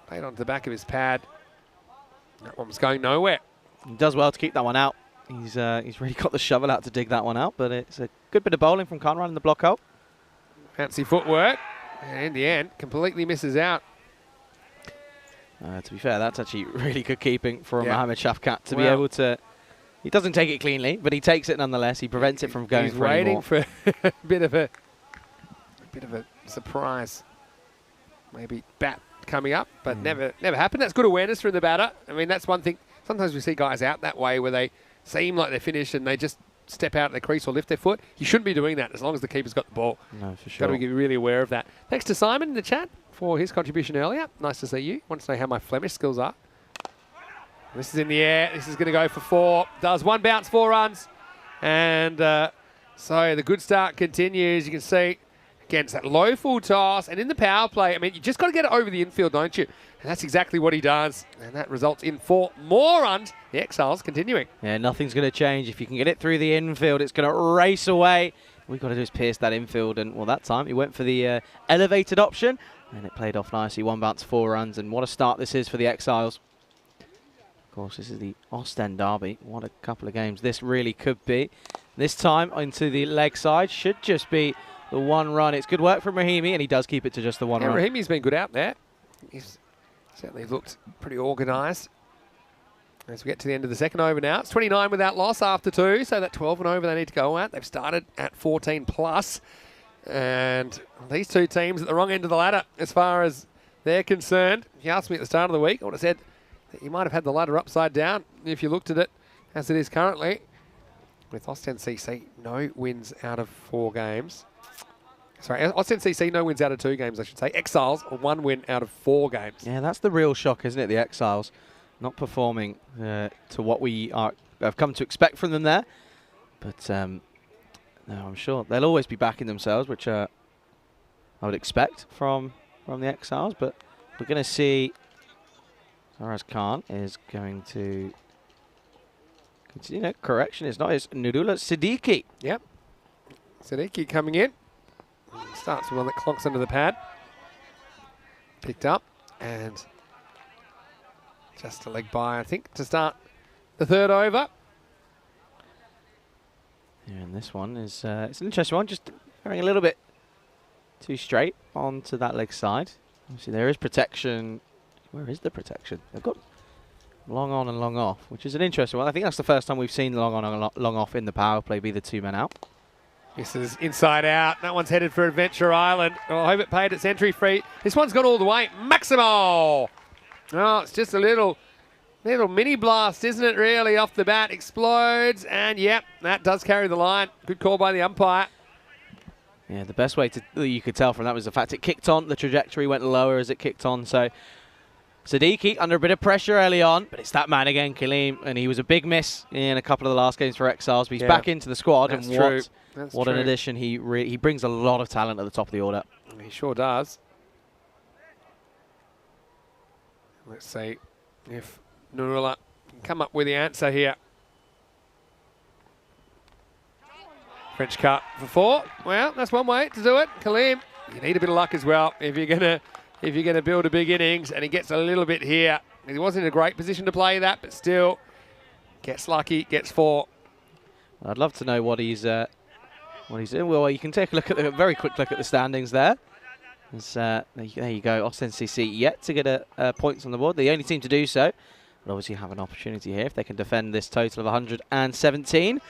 played onto the back of his pad. That one was going nowhere. He does well to keep that one out. He's really got the shovel out to dig that one out, but it's a good bit of bowling from Khan running the block hole. Fancy footwork, and in the end, completely misses out. To be fair, that's actually really good keeping from Mohamed Shafkat to be able to. He doesn't take it cleanly, but he takes it nonetheless. He prevents it from going for anymore. He's waiting for a bit of a surprise. Maybe bat coming up, but never happened. That's good awareness from the batter. I mean, that's one thing. Sometimes we see guys out that way where they seem like they're finished and they just step out of their crease or lift their foot. You shouldn't be doing that as long as the keeper's got the ball. No, for sure. Got to be really aware of that. Thanks to Simon in the chat for his contribution earlier. Nice to see you. Want to know how my Flemish skills are. This is in the air. This is going to go for 4. Does one bounce, 4 runs. And so the good start continues. You can see, again, it's that low full toss. And in the power play, I mean, you just got to get it over the infield, don't you? And that's exactly what he does. And that results in 4 more runs. The Exiles continuing. Yeah, nothing's going to change. If you can get it through the infield, it's going to race away. All we've got to do is pierce that infield. And, well, that time he went for the elevated option. And it played off nicely. 1 bounce, 4 runs. And what a start this is for the Exiles. Of course, this is the Ostend derby. What a couple of games this really could be. This time into the leg side. Should just be the 1 run. It's good work from Rahimi, and he does keep it to just the 1 run. Rahimi's been good out there. He's certainly looked pretty organised. As we get to the end of the second over now. It's 29 without loss after 2, so that 12 and over they need to go at. They've started at 14 plus. And these two teams at the wrong end of the ladder as far as they're concerned. If you asked me at the start of the week, I would have said that you might have had the ladder upside down if you looked at it as it is currently. With Ostend CC, no wins out of 4 games. Sorry, Ostend CC, no wins out of 2 games, I should say. Exiles, 1 win out of 4 games. Yeah, that's the real shock, isn't it? The Exiles not performing to what we have come to expect from them there. But no, I'm sure they'll always be backing themselves, which I would expect from the Exiles. But we're going to see Zaraz Khan is going to continue. No, correction, it's not. It's Nurullah Siddiqui. Yep. Siddiqui coming in. Starts with one that clonks under the pad. Picked up and just a leg by, I think, to start the third over. Yeah, and this one is it's an interesting one. Just going a little bit too straight onto that leg side. Obviously, there is protection. Where is the protection? They've got long on and long off, which is an interesting one. I think that's the first time we've seen long on and long off in the power play be the 2 men out. This is inside out. That one's headed for Adventure Island. Oh, I hope it paid its entry fee. This one's gone all the way. Maximo! Oh, it's just a little mini blast, isn't it, really, off the bat. Explodes, and yep, that does carry the line. Good call by the umpire. Yeah, the best way you could tell from that was the fact it kicked on. The trajectory went lower as it kicked on. So Siddiqui under a bit of pressure early on, but it's that man again, Kaleem, and he was a big miss in a couple of the last games for Exiles, but he's back into the squad, and what an addition. He brings a lot of talent at the top of the order. He sure does. Let's see if Nurullah can come up with the answer here. French cut for 4. Well, that's one way to do it. Kaleem, you need a bit of luck as well if you're gonna build a big innings, and he gets a little bit here. He wasn't in a great position to play that, but still gets lucky, gets 4. I'd love to know what he's doing. Well, you can take a very quick look at the standings there. There you go. Austin CC yet to get points on the board. The only team to do so. But obviously have an opportunity here if they can defend this total of 117.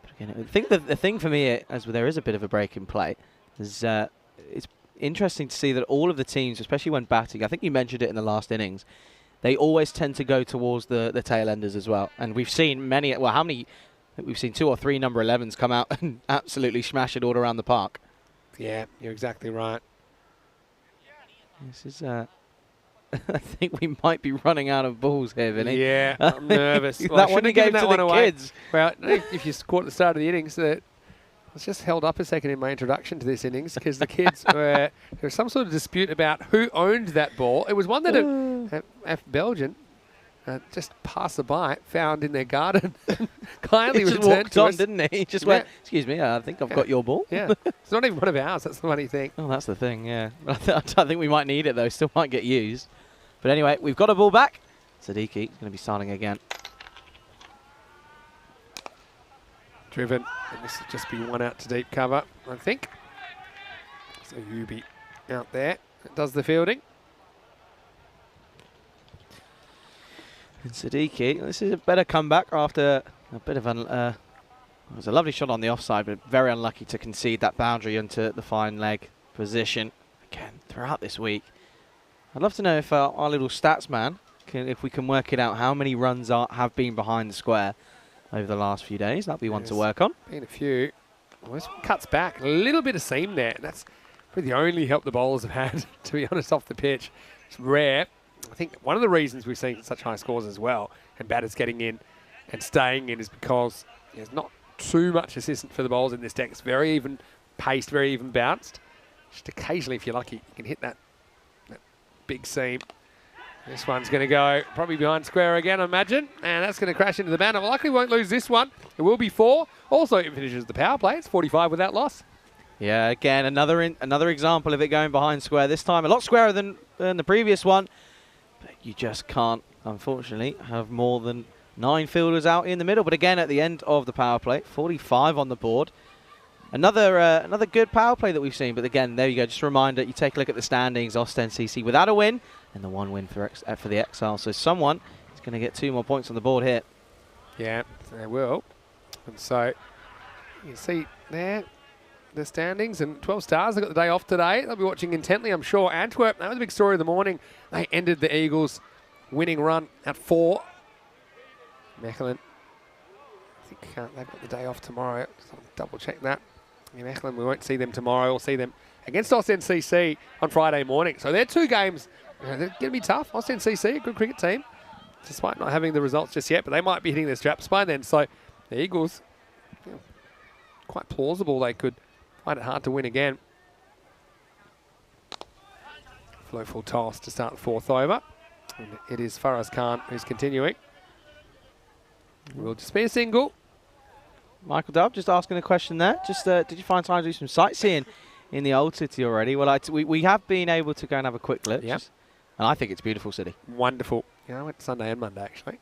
But again, I think the thing for me, as there is a bit of a break in play, is it's interesting to see that all of the teams, especially when batting, I think you mentioned it in the last innings, they always tend to go towards the tail enders as well. And we've seen many, well, how many? We've seen 2 or 3 number 11s come out and absolutely smash it all around the park. Yeah, you're exactly right. This is, I think we might be running out of balls here, Vinny. Yeah, I'm nervous. Well, that one you gave to the kids. Well, if you caught at the start of the innings, I was just held up a second in my introduction to this innings because the kids there was some sort of dispute about who owned that ball. It was one that a Belgian, just passerby, found in their garden. Kindly returned walked to on, us. Didn't he? He just went, excuse me, I think I've got your ball. Yeah, it's not even one of ours. That's the funny thing. Oh, that's the thing, yeah. I think we might need it, though. Still might get used. But anyway, we've got a ball back. Siddiqui is going to be starting again. Driven. And this will just be one out to deep cover, I think. So Yubi out there. That does the fielding. And Siddiqui, this is a better comeback after a bit of it was a lovely shot on the offside, but very unlucky to concede that boundary into the fine leg position. Again, throughout this week. I'd love to know if our little stats man, if we can work it out, how many runs have been behind the square over the last few days. That'd be one to work on. Been a few. Well, this one cuts back. A little bit of seam there. That's probably the only help the bowlers have had, to be honest, off the pitch. It's rare. I think one of the reasons we've seen such high scores as well, and batters getting in and staying in, is because there's not too much assistance for the bowlers in this deck. It's very even paced, very even bounced. Just occasionally, if you're lucky, you can hit that big seam. This one's going to go probably behind square again, I imagine, and that's going to crash into the banner. Well, luckily won't lose this one. It will be 4. Also, it finishes the power play. It's 45 without loss. Yeah, again, another example of it going behind square. This time a lot squarer than the previous one. But you just can't, unfortunately, have more than 9 fielders out in the middle. But again, at the end of the power play, 45 on the board. Another good power play that we've seen. But again, there you go. Just a reminder, you take a look at the standings. Osten CC without a win, and the 1 win for the Exile. So someone is going to get 2 more points on the board here. Yeah, they will. And so you can see there the standings, and 12 Stars, they've got the day off today. They'll be watching intently, I'm sure. Antwerp, that was a big story of the morning. They ended the Eagles' winning run at 4. Mechelen, I think they've got the day off tomorrow. So I'll double check that. Yeah, Mechelen, we won't see them tomorrow. We'll see them against Osten CC on Friday morning. So they're 2 games. They're going to be tough. Osten CC, a good cricket team, despite not having the results just yet, but they might be hitting their straps by then. So the Eagles, quite plausible they could find it hard to win again. Low full toss to start the fourth over. And it is Faraz Khan who's continuing. Will just be a single. Michael Dove just asking a question there. Just did you find time to do some sightseeing in the old city already? Well, we have been able to go and have a quick look. Yep. And I think it's a beautiful city. Wonderful. Yeah, I went Sunday and Monday actually.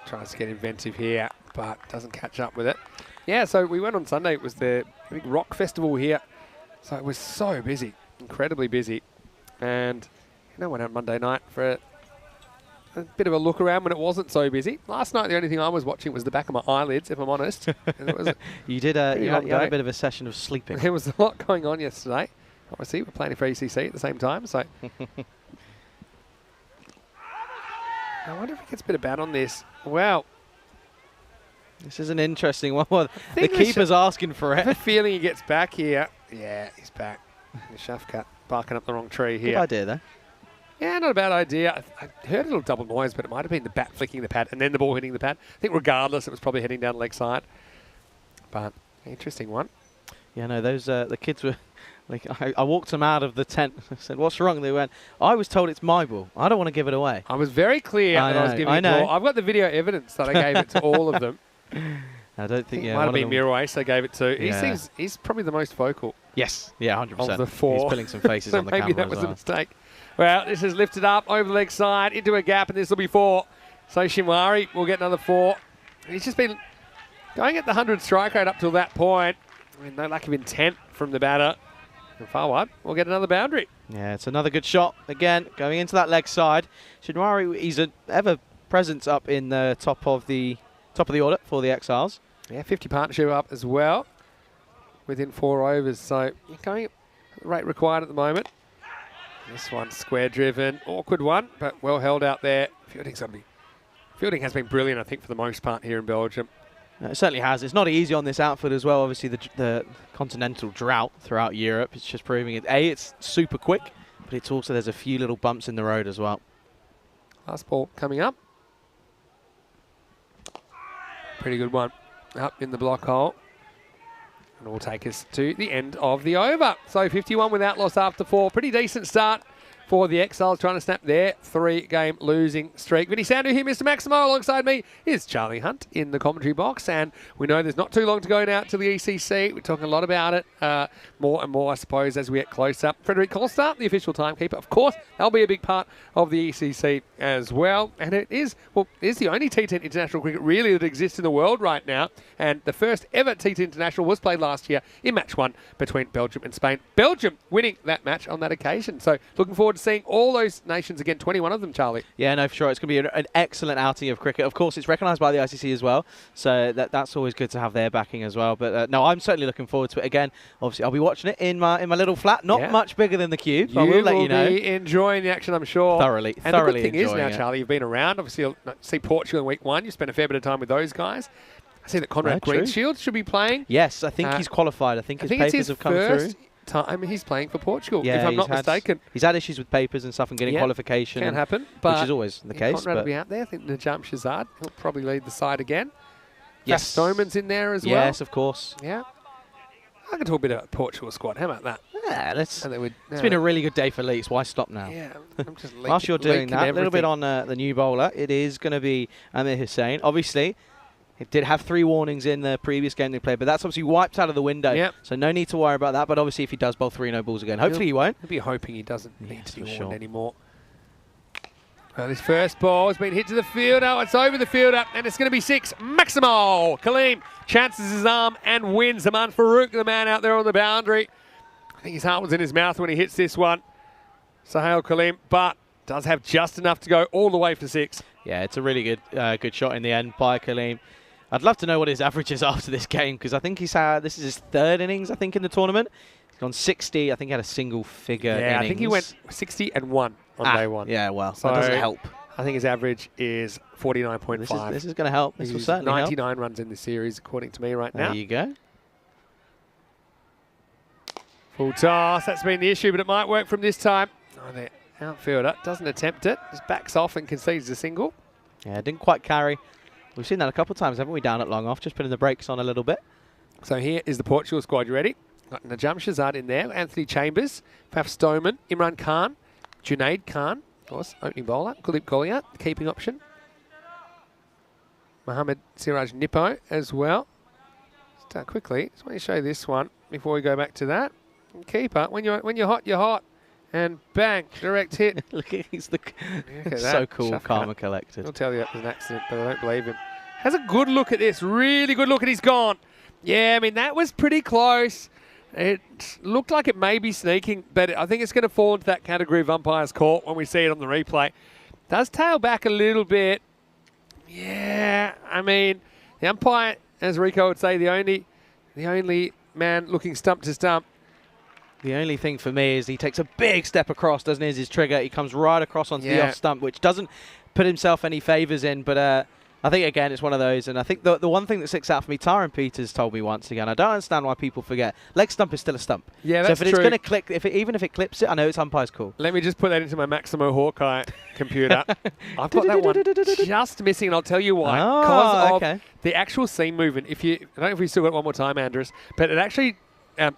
Tries to get inventive here, but doesn't catch up with it. Yeah, so we went on Sunday. It was the big rock festival here. So it was so busy, incredibly busy. And went out Monday night for a bit of a look around when it wasn't so busy. Last night, the only thing I was watching was the back of my eyelids, if I'm honest. It was you had a bit of a session of sleeping. There was a lot going on yesterday. Obviously, we're playing for ECC at the same time, so. I wonder if he gets a bit of bat on this. Wow. This is an interesting one. Well, the keeper's asking for I have a it. feeling he gets back here. Yeah, he's back. The Shafkat barking up the wrong tree here. Good idea, though. Yeah, not a bad idea. I heard a little double noise, but it might have been the bat flicking the pad and then the ball hitting the pad. I think regardless, it was probably heading down the leg side. But interesting one. Yeah, no, those the kids were like, I walked them out of the tent. I said, "What's wrong?" They went, "I was told it's my ball. I don't want to give it away." I was very clear that I was giving it to all. I've got the video evidence that I gave it to all of them. I don't think. It might have been Mirawace I gave it to. Yeah. He's probably the most vocal. Yes. Yeah, 100%. Of the four. He's pulling some faces so on the maybe camera that was as well. a mistake. Well, this is lifted up over the leg side into a gap, and this will be 4. So Shimwari will get another 4. He's just been going at the 100 strike rate up till that point. I mean, no lack of intent from the batter. And far wide, we'll get another boundary. Yeah, it's another good shot. Again, going into that leg side. Shimwari, he's an ever presence up in the top of the order for the Exiles. Yeah, 50 partnership up as well within 4 overs. So you're going at the rate required at the moment. This one square driven, awkward one, but well held out there. Fielding has been brilliant, I think, for the most part here in Belgium. It certainly has. It's not easy on this outfield as well. Obviously, the continental drought throughout Europe, it's just proving it. It's super quick, but it's also there's a few little bumps in the road as well. Last ball coming up. Pretty good one. Up in the block hole. And will take us to the end of the over. So 51 without loss after 4. Pretty decent start for the Exiles, trying to snap their 3-game losing streak. Vinny Sandu here, Mr. Maximo. Alongside me is Charlie Hunt in the commentary box. And we know there's not too long to go now to the ECC. We're talking a lot about it. More and more, I suppose, as we get closer. Frederic Colstar, the official timekeeper. Of course, they'll be a big part of the ECC as well. And it is the only T10 international cricket really that exists in the world right now. And the first ever T10 international was played last year in match 1 between Belgium and Spain. Belgium winning that match on that occasion. So looking forward to seeing all those nations again, 21 of them, Charlie. Yeah, no, for sure. It's going to be an excellent outing of cricket. Of course, it's recognised by the ICC as well, so that's always good to have their backing as well. But no, I'm certainly looking forward to it. Again, obviously, I'll be watching it in my little flat, not much bigger than the cube. I will let you know. You will be enjoying the action, I'm sure. Thoroughly And the good thing is enjoying now, it. Charlie, you've been around. Obviously, you'll see Portugal in week 1. You spent a fair bit of time with those guys. I see that Conrad true. Greenshield should be playing. Yes, I think he's qualified. I think his papers have come through. Time he's playing for Portugal, Yeah, if I'm not mistaken. He's had issues with papers and stuff and getting qualification. Can happen, but which is always the case. Conrad will But be out there. I think Najam Shazad, he'll probably lead the side again. yes, Stoneman's in there as well. Yes, of course. Yeah. I can talk a bit about Portugal squad. How about that? Yeah, it's And been a really good day for Leeds. Why stop now? Yeah, I'm just Whilst you're doing that, a little bit on the new bowler, it is going to be Amir Hussain. Obviously, it did have 3 warnings in the previous game they played, but that's obviously wiped out of the window. Yep. So no need to worry about that. But obviously, if he does bowl 3 no balls again, hopefully he won't. He'll be hoping he doesn't need to be for warned sure. anymore. Well, this first ball has been hit to the fielder. Oh, it's over the fielder, and it's going to be 6. Maximo Kaleem chances his arm and wins. Aman Farouk, the man out there on the boundary. I think his heart was in his mouth when he hits this one. Sahel Kaleem, but does have just enough to go all the way for 6. Yeah, it's a really good shot in the end by Kaleem. I'd love to know what his average is after this game, because I think he's had, this is his 3rd innings, I think, in the tournament. He's gone 60. I think he had a single figure innings. I think he went 60 and 1 on day 1. Yeah, well, So that doesn't help. I think his average is 49.5. This is going to help. This will He's certainly 99 runs in the series, according to me right now. There you go. Full toss. That's been the issue, but it might work from this time. Oh, the outfielder doesn't attempt it. Just backs off and concedes a single. Yeah, didn't quite carry. We've seen that a couple of times, haven't we, down at long off, just putting the brakes on a little bit. So here is the Portugal squad. You ready? Got Najam Shazad in there, Anthony Chambers, Faf Stoneman, Imran Khan, Junaid Khan, of course, opening bowler, Kuldeep Goliath, the keeping option. Mohammad Siraj Nippo as well. Start quickly. Just want to show this one before we go back to that. And keeper, when you're hot, you're hot. And bang, direct hit. Look, he's at so that. cool, Shafqat. calm and collected. He'll tell you that was an accident, but I don't believe him. Has a good look at this, really good look, and he's gone. Yeah, I mean, that was pretty close. It looked like it may be sneaking, but I think it's going to fall into that category of umpires caught when we see it on the replay. Does tail back a little bit. Yeah, I mean, the umpire, as Rico would say, the only man looking stump to stump. The only thing for me is he takes a big step across, doesn't he, as his trigger. He comes right across onto the off stump, which doesn't put himself any favours in. But I think, again, it's one of those. And I think the one thing that sticks out for me, Tyron Peters told me once again, I don't understand why people forget, leg stump is still a stump. Yeah, so that's if it's true. going to click, even if it clips it, I know it's umpire's call. Let me just put that into my Maximo Hawkeye computer. I've got that one just missing, and I'll tell you why. Because of the actual seam movement. I don't know if we still got it one more time, Andres, but it actually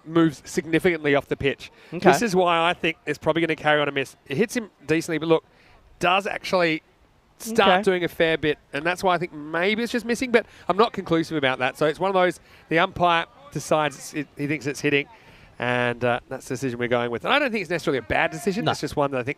moves significantly off the pitch. Okay. This is why I think it's probably going to carry on a miss. It hits him decently, but look, does actually start doing a fair bit, and that's why I think maybe it's just missing, but I'm not conclusive about that. So it's one of those, the umpire decides he thinks it's hitting, and that's the decision we're going with. And I don't think it's necessarily a bad decision. No. It's just one that I think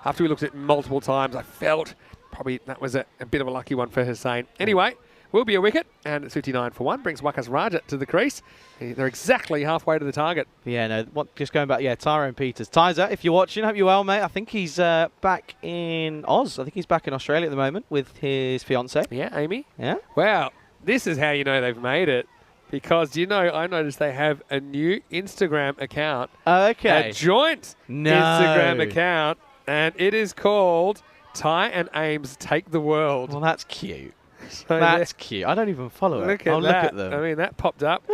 after we looked at it multiple times, I felt probably that was a bit of a lucky one for Hussain. Anyway, will be a wicket, and it's 59 for 1. Brings Wakas Raja to the crease. They're exactly halfway to the target. Yeah, no, just going back, Tyrone Peters. Tyzer, if you're watching, hope you're well, mate. I think he's back in Oz. I think he's back in Australia at the moment with his fiancée. Yeah, Amy? Yeah. Wow, this is how you know they've made it. Because, I noticed they have a new Instagram account. Okay. A joint Instagram account, and it is called Ty and Ames Take the World. Well, that's cute. So that's cute. I don't even follow it. Look at that. Look at them. I mean, that popped up.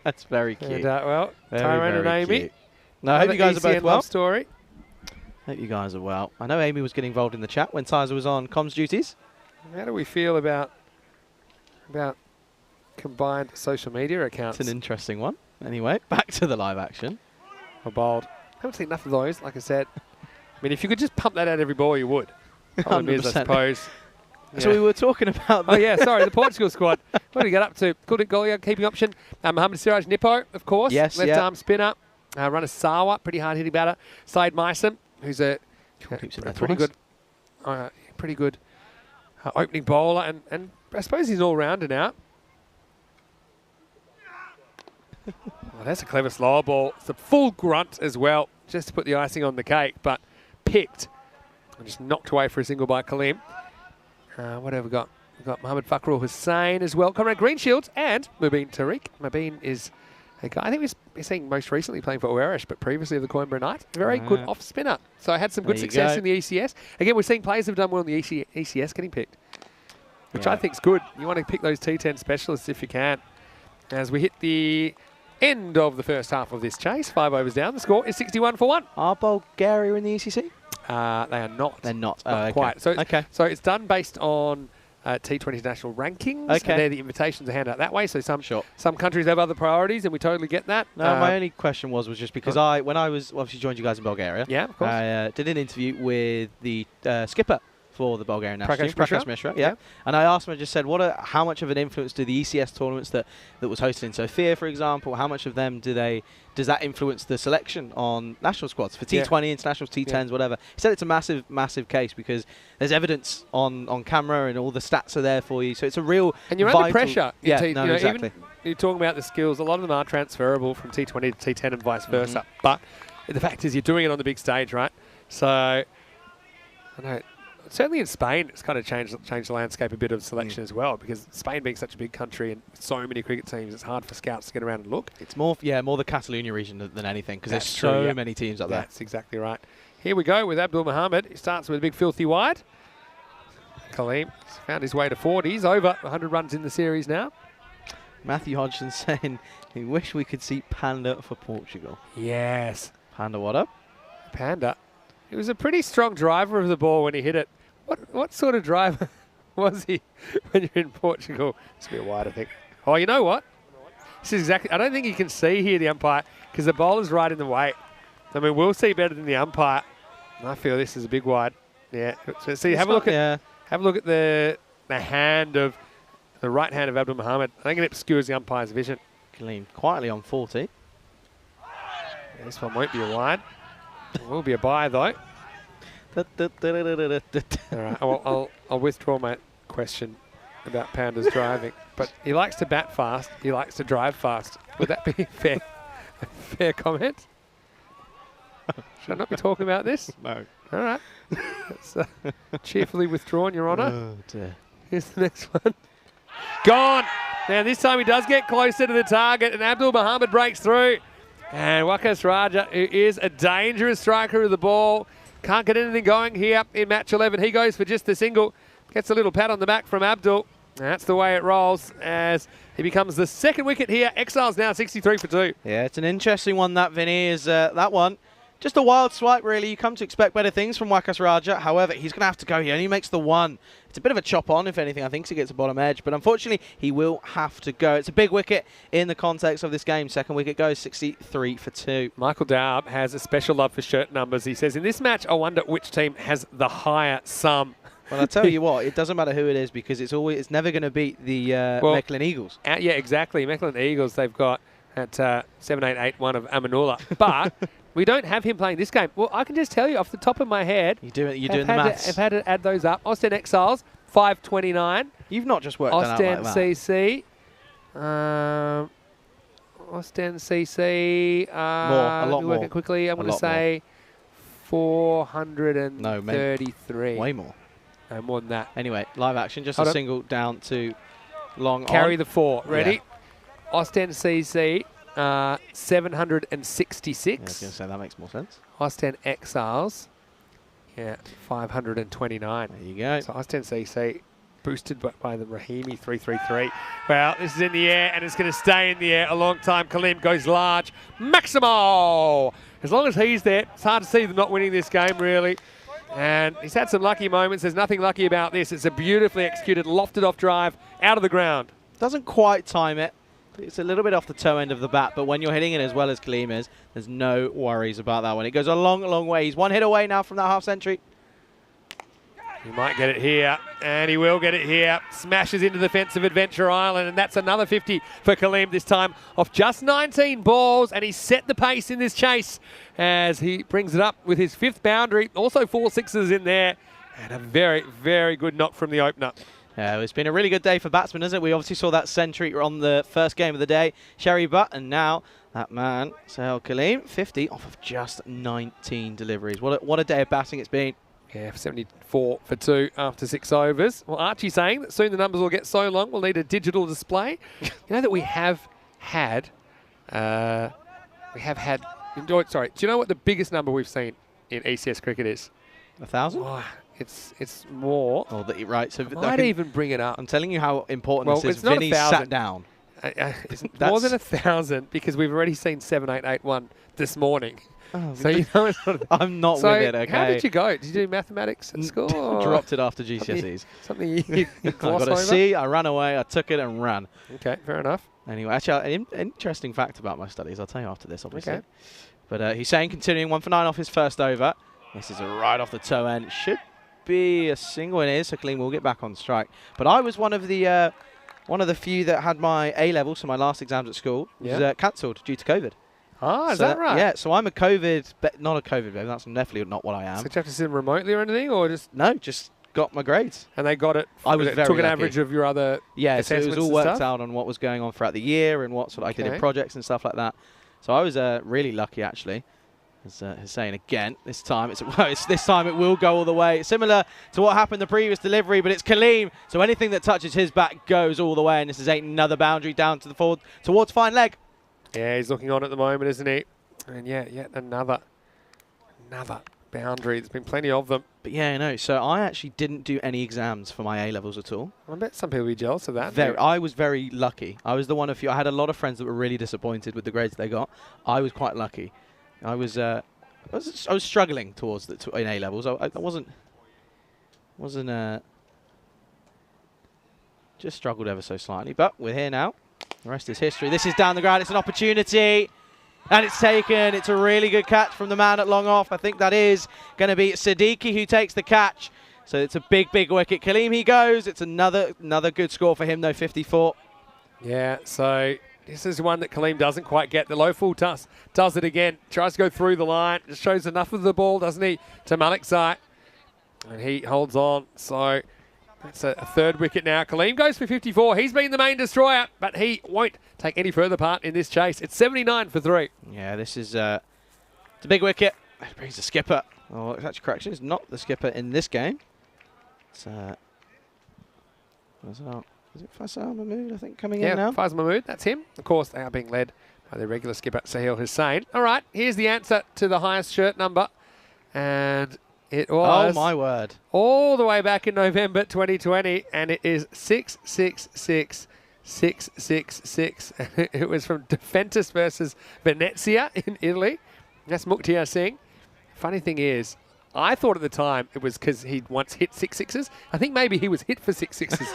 That's very cute. And, well, Tyrone and Amy. Cute. No, I hope you guys are both ECN well. love story. Hope you guys are well. I know Amy was getting involved in the chat when Tyzer was on comms duties. How do we feel about combined social media accounts? It's an interesting one. Anyway, back to the live action. Or bold. I haven't seen enough of those, like I said. I mean, if you could just pump that out every ball, you would. Problem is, I suppose. So we were talking about... Sorry, the Portugal squad. What did we get up to? Kuldeep Goliath, keeping option. Mohammad Siraj Nippo, of course. Yes, left arm spinner. Runner Sawa, pretty hard hitting batter. Saeed Maisam, who's a pretty good opening bowler, and I suppose he's an all-rounder now. Well, that's a clever slower ball. It's a full grunt as well, just to put the icing on the cake, but picked and just knocked away for a single by Kaleem. What have we got? We've got Mohammad Fakrul Hussain as well. Comrade Greenshields and Mubin Tariq. Mubin is a guy I think we're seeing most recently playing for Oerish, but previously of the Coimbra Knights. Very good off spinner. So I had some good success in the ECS. Again, we're seeing players who've done well in the ECS getting picked, which I think is good. You want to pick those T10 specialists if you can. As we hit the end of the first half of this chase, 5 overs down. The score is 61 for 1. Are Bulgaria in the ECC? They are not. They're not. Not quite. So, okay. So it's done based on T20 international rankings. Okay. And they're the invitations are handed out that way. So some countries have other priorities, and we totally get that. No, my only question was just because when I was obviously joined you guys in Bulgaria. Yeah, of course. I did an interview with the skipper for the Bulgarian national team, Prakash Prakash Mishra. Yeah. And I asked him, I just said, how much of an influence do the ECS tournaments that was hosted in Sofia, for example, how much of them does that influence the selection on national squads for T20, internationals, T10s, whatever? He said it's a massive, massive case because there's evidence on camera and all the stats are there for you. So it's a real and you're under pressure. Yeah, exactly. Even you're talking about the skills. A lot of them are transferable from T20 to T10 and vice versa. But the fact is you're doing it on the big stage, right? So I know. Certainly in Spain, it's kind of changed the landscape a bit of selection as well, because Spain being such a big country and so many cricket teams, it's hard for scouts to get around and look. It's more the Catalonia region than anything, because there's so many teams up there. That's exactly right. Here we go with Abdul Mohammed. He starts with a big filthy wide. Kaleem has found his way to 40. He's over 100 runs in the series now. Matthew Hodgson saying he wish we could see Panda for Portugal. Yes. Panda what up? Panda. He was a pretty strong driver of the ball when he hit it. What sort of driver was he when you're in Portugal? It's a bit wide, I think. Oh, you know what? This is exactly. I don't think you can see here the umpire because the bowler's right in the way. I mean, we'll see better than the umpire. And I feel this is a big wide. Yeah. So see, have a look at the hand of the right hand of Abdul Muhammad. I think it obscures the umpire's vision. Kaleem quietly on 40. Yeah, this one won't be a wide. It will be a bye though. All right. I'll withdraw my question about Pounder's driving, but he likes to bat fast. He likes to drive fast. Would that be a fair comment? Should I not be talking about this? No. All right. That's cheerfully withdrawn, Your Honour. Oh, dear. Here's the next one. Gone. Now, this time he does get closer to the target, and Abdul Muhammad breaks through. And Waqas Raja, who is a dangerous striker of the ball, can't get anything going here in match 11. He goes for just the single. Gets a little pat on the back from Abdul. That's the way it rolls as he becomes the second wicket here. Exiles now 63 for 2. Yeah, it's an interesting one, that, Vinny, is that one. Just a wild swipe, really. You come to expect better things from Waqas Raja. However, he's going to have to go. He only makes the one. It's a bit of a chop on, if anything. I think he gets a bottom edge. But unfortunately, he will have to go. It's a big wicket in the context of this game. Second wicket goes 63 for 2. Michael Daub has a special love for shirt numbers. He says, in this match, I wonder which team has the higher sum. Well, I tell you what, it doesn't matter who it is because it's never going to beat the Mechlin Eagles. Yeah, exactly. Mechlin Eagles, they've got at 7-8-8-1 of Amanullah. But we don't have him playing this game. Well, I can just tell you off the top of my head. You're doing the maths. I've had to add those up. Austin Exiles, 529. You've not just worked that out like that. CC. Austin CC. More, a lot more. Work it quickly. I'm going to say 433. No, way more. No, more than that. Anyway, live action. Just a single down to long Carry on. the 4. Ready? Yeah. Ostend CC, 766. Yeah, I was going to say, that makes more sense. Ostend Exiles, 529. There you go. So Ostend CC boosted by the Rahimi 333. Well, this is in the air, and it's going to stay in the air a long time. Kaleem goes large. Maximo! As long as he's there, it's hard to see them not winning this game, really. And he's had some lucky moments. There's nothing lucky about this. It's a beautifully executed, lofted off drive out of the ground. Doesn't quite time it. It's a little bit off the toe end of the bat, but when you're hitting it as well as Kaleem is, there's no worries about that one. It goes a long, long way. He's one hit away now from that half century. He might get it here, and he will get it here. Smashes into the fence of Adventure Island, and that's another 50 for Kaleem, this time off just 19 balls, and he's set the pace in this chase as he brings it up with his 5th boundary. Also 4 sixes in there, and a very, very good knock from the opener. It's been a really good day for batsmen, isn't it? We obviously saw that century on the first game of the day, Sherry Butt, and now that man, Sahel Kaleem, 50 off of just 19 deliveries. What a day of batting it's been. Yeah, 74 for 2 after 6 overs. Well, Archie's saying that soon the numbers will get so long we'll need a digital display. You know that we have had, sorry, do you know what the biggest number we've seen in ECS cricket is? 1,000? Oh, it's more. Oh, right. So I might even bring it up. I'm telling you how important this is. Vinny sat down. It's more than 1,000 because we've already seen 7-8-8-1 this morning. Oh, so you know, I'm not with it, okay? How did you go? Did you do mathematics at school? Dropped it after GCSEs. Something you gloss I got a C, I ran away, I took it and ran. Okay, fair enough. Anyway, actually, an interesting fact about my studies, I'll tell you after this, obviously. Okay. But he's saying continuing 1 for 9 off his first over. This is a right off the toe end. Should be a single in here, so Kaleem will get back on strike. But I was one of the few that had my A-level, so my last exams at school, was cancelled due to COVID. Ah, is that right? Yeah, so I'm not a COVID baby. That's definitely not what I am. So did you have to sit remotely or anything, or just? No, just got my grades. And they got it. I was very took an lucky. average of your other. Yeah, so it was all worked out on what was going on throughout the year and what sort of I did in projects and stuff like that. So I was really lucky actually. As he's saying again, this time it will go all the way. Similar to what happened the previous delivery, but it's Kaleem. So anything that touches his bat goes all the way, and this is another boundary down to the forward towards fine leg. Yeah, he's looking on at the moment, isn't he? And yet another boundary. There's been plenty of them. But yeah, I know. So I actually didn't do any exams for my A-levels at all. I bet some people would be jealous of that. I was very lucky. I was the one of few. I had a lot of friends that were really disappointed with the grades they got. I was quite lucky. I was struggling towards in A-levels. I wasn't just struggled ever so slightly. But we're here now. The rest is history. This is down the ground. It's an opportunity. And it's taken. It's a really good catch from the man at long off. I think that is going to be Siddiqui who takes the catch. So it's a big, big wicket. Kaleem, he goes. It's another good score for him, though, 54. Yeah, so this is one that Kaleem doesn't quite get. The low full toss does it again. Tries to go through the line. Just shows enough of the ball, doesn't he, to Malik Zai. And he holds on. So that's a third wicket now. Kaleem goes for 54. He's been the main destroyer, but he won't take any further part in this chase. It's 79 for 3. Yeah, this is it's a big wicket. It brings the skipper. Oh, it's actually correction. It's not the skipper in this game. It's is it Faisal Mahmood, I think, coming in now? Yeah, Faisal Mahmood, that's him. Of course, they are being led by their regular skipper, Sahil Hussain. All right, here's the answer to the highest shirt number. And it was... Oh, my word. All the way back in November 2020, and it is 666. 666. It was from Defentis versus Venezia in Italy. That's Mukhtar Singh. Funny thing is, I thought at the time it was because he'd once hit 6 sixes. I think maybe he was hit for 6 sixes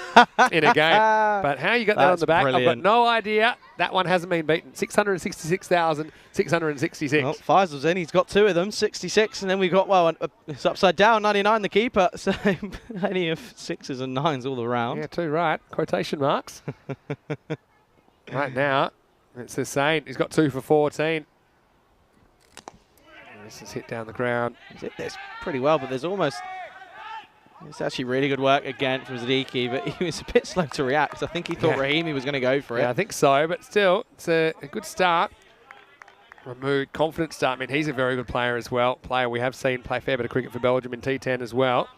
in a game. But how you got that on the back, brilliant. I've got no idea. That one hasn't been beaten. 666,666. Well, Faisal's in. He's got 2 of them, 66. And then we've got, well, it's upside down, 99 the keeper. So plenty of 6s and 9s all around. Yeah, 2 right. Quotation marks. Right now, it's Hussain. He's got 2 for 14. This is hit down the ground. He's hit this pretty well, but there's almost... It's actually really good work again from Zadiki, but he was a bit slow to react. I think he thought Rahimi was going to go for it. Yeah, I think so, but still, it's a good start. Rahmood, confident start. I mean, he's a very good player as well. Player we have seen play a fair bit of cricket for Belgium in T10 as well.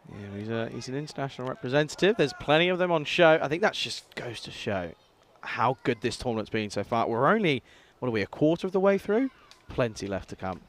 Yeah, he's an international representative. There's plenty of them on show. I think that just goes to show how good this tournament's been so far. We're only, what are we, a quarter of the way through? Plenty left to come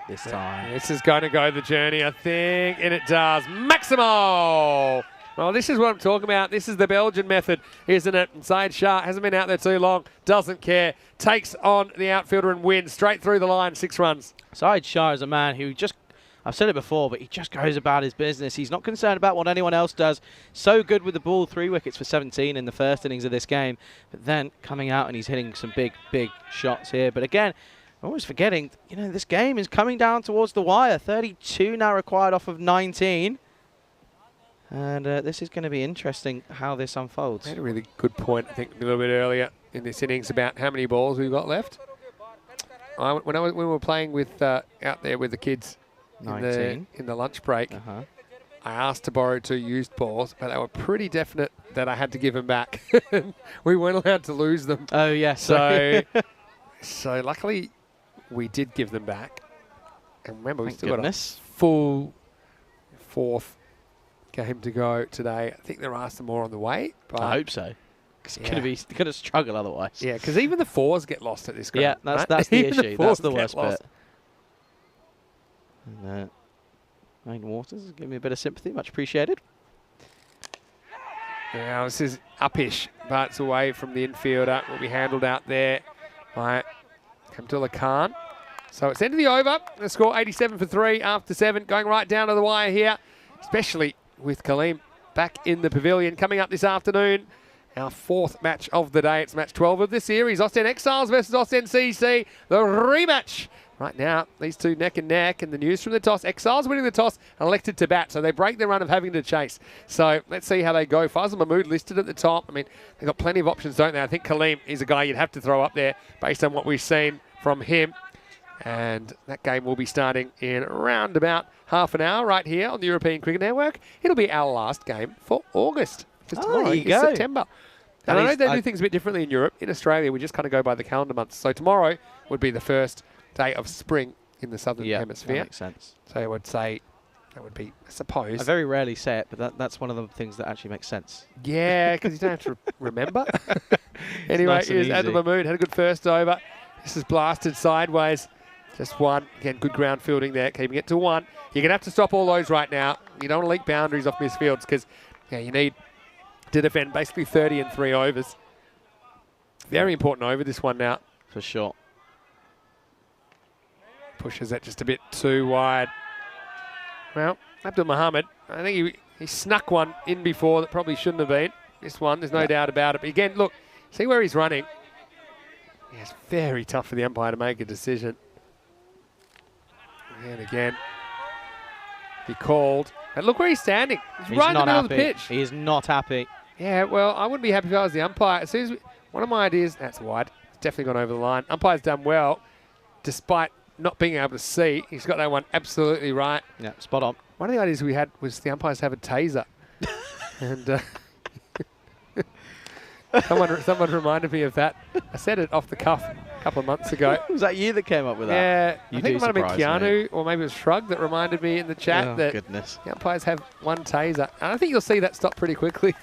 this time. This is going to go the journey, I think, and it does. Maximo! Well, this is what I'm talking about. This is the Belgian method, isn't it? And Syed Shah hasn't been out there too long, doesn't care, takes on the outfielder and wins straight through the line, 6 runs. Syed Shah is a man who just, I've said it before, but he just goes about his business. He's not concerned about what anyone else does. So good with the ball, 3 wickets for 17 in the first innings of this game. But then coming out and he's hitting some big, big shots here. But again, I'm always forgetting, you know, this game is coming down towards the wire. 32 now required off of 19. And this is going to be interesting how this unfolds. I had a really good point, I think, a little bit earlier in this innings about how many balls we've got left. When we were playing with out there with the kids, in the lunch break, I asked to borrow 2 used balls, but they were pretty definite that I had to give them back. We weren't allowed to lose them. Oh, yes. So luckily, we did give them back. And remember, we still got a full 4th game to go today. I think there are some more on the way. But I hope so. It's going to struggle otherwise. Yeah, because even the 4s get lost at this ground. Yeah, that's the issue. That's the worst bit. And Wayne Waters, give me a bit of sympathy, much appreciated. Now this is upish, but it's away from the infielder. Will be handled out there by Kamdullah Khan. So it's end of the over. The score 87 for 3 after 7, going right down to the wire here, especially with Kaleem back in the pavilion. Coming up this afternoon, our 4th match of the day. It's match 12 of the series. Austin Exiles versus Austin CC, the rematch. Right now, these 2 neck and neck, and the news from the toss. Exiles winning the toss and elected to bat, so they break their run of having to chase. So let's see how they go. Faisal Mahmood listed at the top. I mean, they've got plenty of options, don't they? I think Kaleem is a guy you'd have to throw up there based on what we've seen from him. And that game will be starting in around about half an hour right here on the European Cricket Network. It'll be our last game for August, because tomorrow is September. And I know they do things a bit differently in Europe. In Australia, we just kind of go by the calendar months. So tomorrow would be the first day of spring in the southern hemisphere. That makes sense. So I would say that would be, I suppose. I very rarely say it, but that's one of the things that actually makes sense. Yeah, because you don't have to remember. Anyway, nice here's Adil Mahmood, had a good first over. This is blasted sideways. Just 1. Again, good ground fielding there, keeping it to 1. You're going to have to stop all those right now. You don't want to leak boundaries off misfields because you need to defend basically 30 and 3 overs. Very important over this one now. For sure. Pushes that just a bit too wide. Well, Abdul Muhammad, I think he snuck one in before that probably shouldn't have been. this one. There's no doubt about it. But again, look, see where he's running. Yeah, it's very tough for the umpire to make a decision. And again, he called. And look where he's standing. He's right in the middle of the pitch. He is not happy. Yeah, well, I wouldn't be happy if I was the umpire. As soon as one of my ideas, that's wide. It's definitely gone over the line. Umpire's done well, despite not being able to see. He's got that one absolutely right. Yeah, spot on. One of the ideas we had was the umpires have a taser. And someone reminded me of that. I said it off the cuff a couple of months ago. Was that you that came up with that? Yeah, I think it might have been Keanu, or maybe it was Shrug that reminded me in the chat that goodness. The umpires have one taser. And I think you'll see that stop pretty quickly.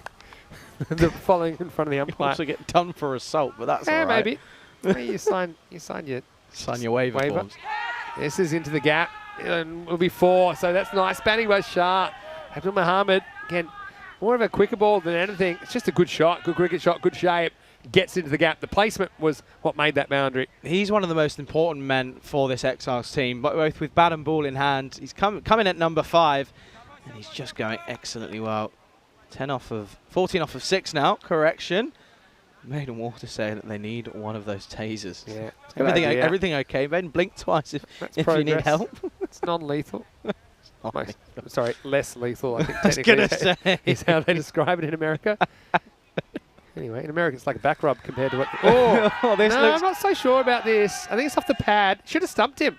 The following in front of the umpire. You also get done for assault, but that's all right. Maybe. Maybe you sign your waiver forms. This is into the gap. And it'll be 4, so that's nice. Batting by Shah. Abdul Muhammad, again, more of a quicker ball than anything. It's just a good shot, good cricket shot, good shape. Gets into the gap. The placement was what made that boundary. He's one of the most important men for this Exiles team, both with bat and ball in hand. He's coming at number 5, and he's just going excellently well. 14 off of 6 now. Correction. Maiden Water saying that they need one of those tasers. Yeah. Everything okay, Ben? Blink twice if you need help. It's non-lethal. Sorry, less lethal, I think, I was going to say. Is how they describe it in America. Anyway, in America, it's like a back rub compared to what... I'm not so sure about this. I think it's off the pad. Should have stumped him.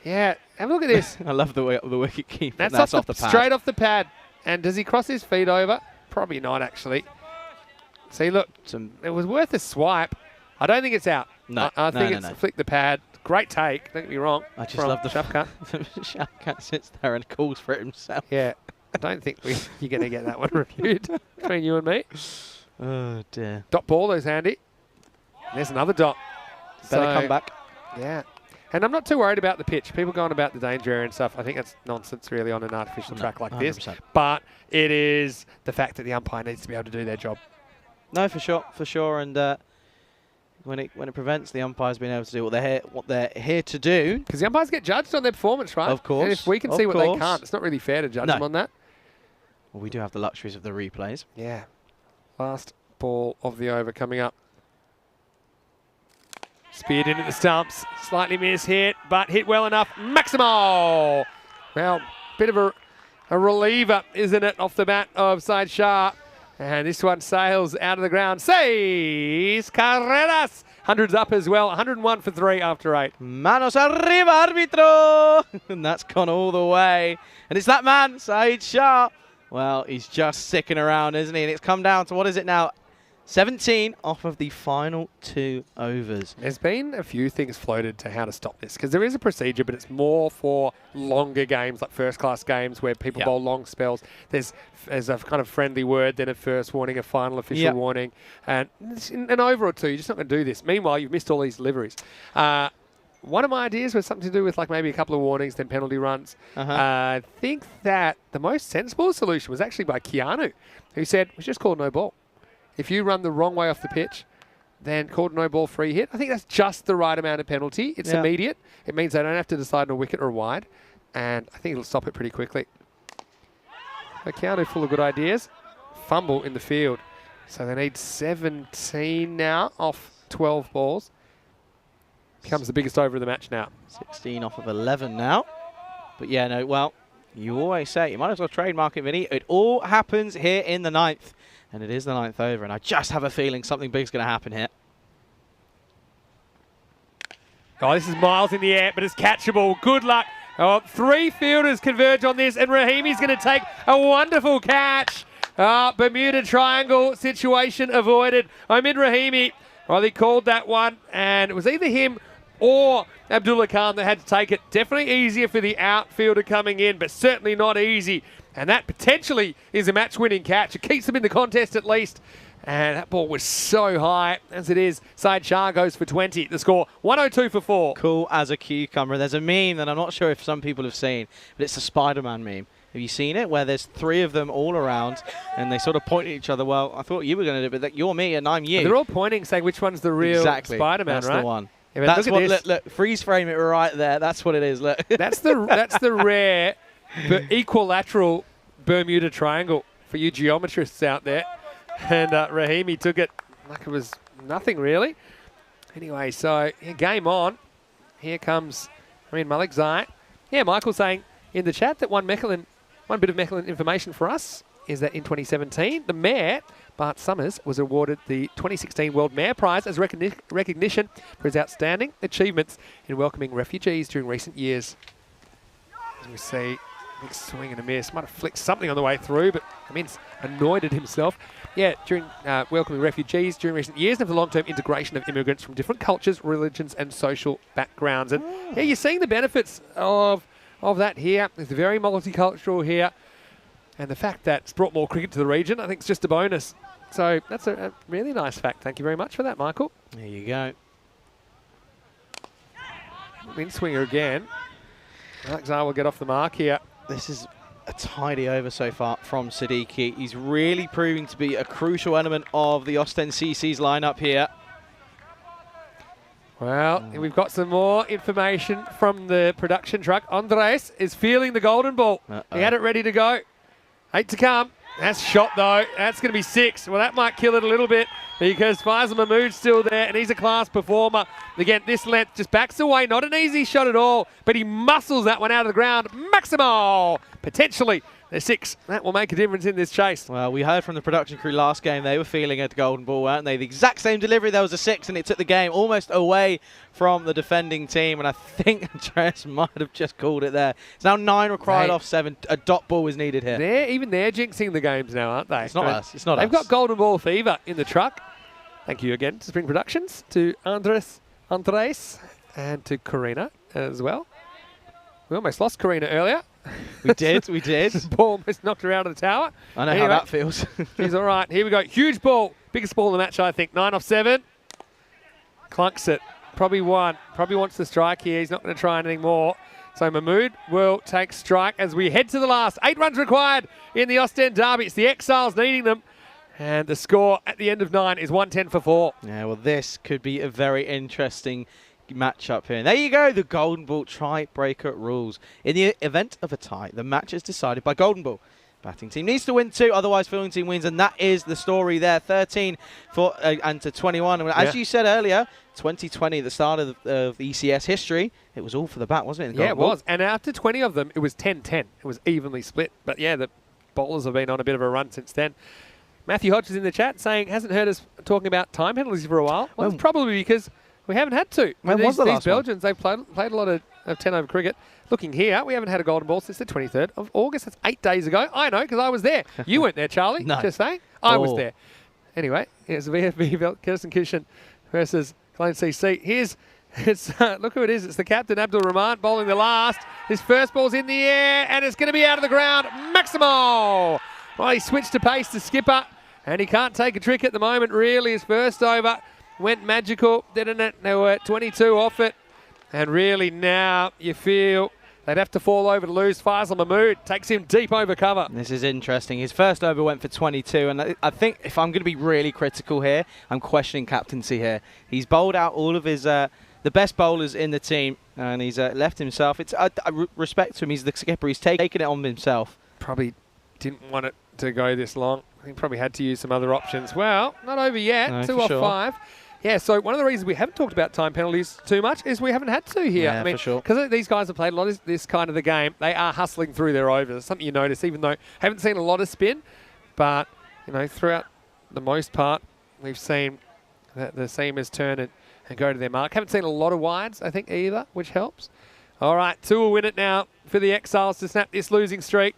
Yeah, have a look at this. I love the wicket keeper. That's off the pad. Straight off the pad. And does he cross his feet over? Probably not, actually. See, look, it was worth a swipe. I don't think it's out. No, I think it's flick the pad. Great take. Don't get me wrong. I just love the Shafkat. Shafkat sits there and calls for it himself. Yeah, I don't think you're going to get that one reviewed between you and me. Oh dear. Dot ball is handy. There's another dot. Better come back. Yeah. And I'm not too worried about the pitch. People going about the danger area and stuff. I think that's nonsense, really, on an artificial track like 100%. This. But it is the fact that the umpire needs to be able to do their job. No, for sure. And when it prevents the umpires being able to do what they're here to do, because the umpires get judged on their performance, right? Of course. And if we can see what they can't, it's not really fair to judge them on that. Well, we do have the luxuries of the replays. Yeah. Last ball of the over coming up. Speared into the stumps, slightly mishit, but hit well enough. Maximo! Well, bit of a reliever, isn't it, off the bat of Syed Shah. And this one sails out of the ground. 6 carreras! Hundreds up as well. 101 for 3 after 8. Manos arriba, arbitro! And that's gone all the way. And it's that man, Syed Shah. Well, he's just sicking around, isn't he? And it's come down to, what is it now? 17 off of the final 2 overs. There's been a few things floated to how to stop this, because there is a procedure, but it's more for longer games, like first-class games where people bowl long spells. There's a kind of friendly word, then a first warning, a final official warning, and an over or 2. You're just not going to do this. Meanwhile, you've missed all these deliveries. One of my ideas was something to do with like maybe a couple of warnings, then penalty runs. I think that the most sensible solution was actually by Keanu, who said, we just call no ball. If you run the wrong way off the pitch, then called no ball free hit. I think that's just the right amount of penalty. It's immediate. It means they don't have to decide on a wicket or a wide. And I think it'll stop it pretty quickly. So Keanu full of good ideas. Fumble in the field. So they need 17 now off 12 balls. Becomes the biggest over of the match now. 16 off of 11 now. But yeah, no, well, you always say, you might as well trademark it, Vinny. It all happens here in the 9th. And it is the 9th over, and I just have a feeling something big's going to happen here. Oh, this is miles in the air, but it's catchable. Good luck. Oh, 3 fielders converge on this, and Rahimi's going to take a wonderful catch. Bermuda Triangle situation avoided. Omid Rahimi, well, he called that one, and it was either him or Abdullah Khan that had to take it. Definitely easier for the outfielder coming in, but certainly not easy. And that potentially is a match-winning catch. It keeps them in the contest at least. And that ball was so high, as it is. Syed Shah goes for 20. The score, 102 for 4. Cool as a cucumber. There's a meme that I'm not sure if some people have seen, but it's a Spider-Man meme. Have you seen it? Where there's 3 of them all around, and they sort of point at each other. Well, I thought you were going to do it, but you're me and I'm you. They're all pointing, saying which one's the real Spider-Man, right? That's the one. Yeah, that's what. Look, freeze frame it right there. That's what it is. Look. That's the rare but equilateral Bermuda Triangle. for you geometrists out there. And Rahimi took it like it was nothing really. Anyway, so yeah, game on. Here comes Malikzai. Yeah, Michael saying in the chat that one bit of Mechelen information for us is that in 2017, the mayor, Bart Summers, was awarded the 2016 World Mayor Prize as recognition for his outstanding achievements in welcoming refugees during recent years. As we see, big swing and a miss. Might have flicked something on the way through, but Amin's annoyed at himself. Yeah, during welcoming refugees during recent years and for the long-term integration of immigrants from different cultures, religions and social backgrounds. And yeah, you're seeing the benefits of that here. It's very multicultural here. And the fact that it's brought more cricket to the region, I think, is just a bonus. So that's a really nice fact. Thank you very much for that, Michael. There you go. Wind swinger again. Alexar will get off the mark here. This is a tidy over so far from Siddiqui. He's really proving to be a crucial element of the Ostend CC's lineup here. Well, we've got some more information from the production truck. Andres is feeling the golden ball. He had it ready to go. 8 to come. That's shot though. That's going to be 6. Well, that might kill it a little bit because Faisal Mahmood's still there and he's a class performer. Again, this length just backs away. Not an easy shot at all, but he muscles that one out of the ground. Maximo! Potentially the 6. That will make a difference in this chase. Well, we heard from the production crew last game. They were feeling a golden ball, weren't they? The exact same delivery. There was a 6 and it took the game almost away from the defending team. And I think Andreas might have just called it there. It's now 9 required off 7. A dot ball is needed here. They're jinxing the games now, aren't they? It's not us. It's not us. They've got golden ball fever in the truck. Thank you again to Spring Productions, to Andres, and to Karina as well. We almost lost Karina earlier. We did. The ball almost knocked her out of the tower. I know how that feels. He's all right. Here we go. Huge ball. Biggest ball in the match, I think. 9 off 7. Clunks it. Probably won. Probably wants the strike here. He's not going to try anything more. So Mahmood will take strike as we head to the last. 8 runs required in the Ostend Derby. It's the Exiles needing them. And the score at the end of 9 is 110 for 4. Yeah, well, this could be a very interesting matchup here. And there you go, the Golden Ball tie-breaker rules. In the event of a tie, the match is decided by Golden Ball. Batting team needs to win 2, otherwise fielding team wins, and that is the story there. 13 for and to 21. And as you said earlier, 2020, the start of the ECS history, it was all for the bat, wasn't it? Yeah, it was. And after 20 of them, it was 10-10. It was evenly split. But yeah, the bowlers have been on a bit of a run since then. Matthew Hodge is in the chat saying hasn't heard us talking about time penalties for a while. Well, it's probably because we haven't had to. When was the last These Belgians, they've played a lot of 10-over cricket. Looking here, we haven't had a golden ball since the 23rd of August. That's 8 days ago. I know, because I was there. You weren't there, Charlie. No. Just saying. I was there. Anyway, here's VFB Kirsten Kishan versus Clone CC. Look who it is. It's the captain, Abdul Rahman, bowling the last. His first ball's in the air, and it's going to be out of the ground. Maximo! Well, he switched to pace to skipper, and he can't take a trick at the moment, really. His first over went magical, didn't it? They were 22 off it. And really now you feel they'd have to fall over to lose. Faisal Mahmood takes him deep over cover. This is interesting. His first over went for 22. And I think if I'm going to be really critical here, I'm questioning captaincy here. He's bowled out all of his the best bowlers in the team. And he's left himself. I respect to him. He's the skipper. He's taken it on himself. Probably didn't want it to go this long. He probably had to use some other options. Well, not over yet. No, 2 off 5. Yeah, so one of the reasons we haven't talked about time penalties too much is we haven't had to here. Yeah, I mean, for sure. Because these guys have played a lot of this kind of the game. They are hustling through their overs. Something you notice, even though haven't seen a lot of spin, but throughout the most part, we've seen that the seamers turn and go to their mark. Haven't seen a lot of wides, I think, either, which helps. All right, 2 will win it now for the Exiles to snap this losing streak.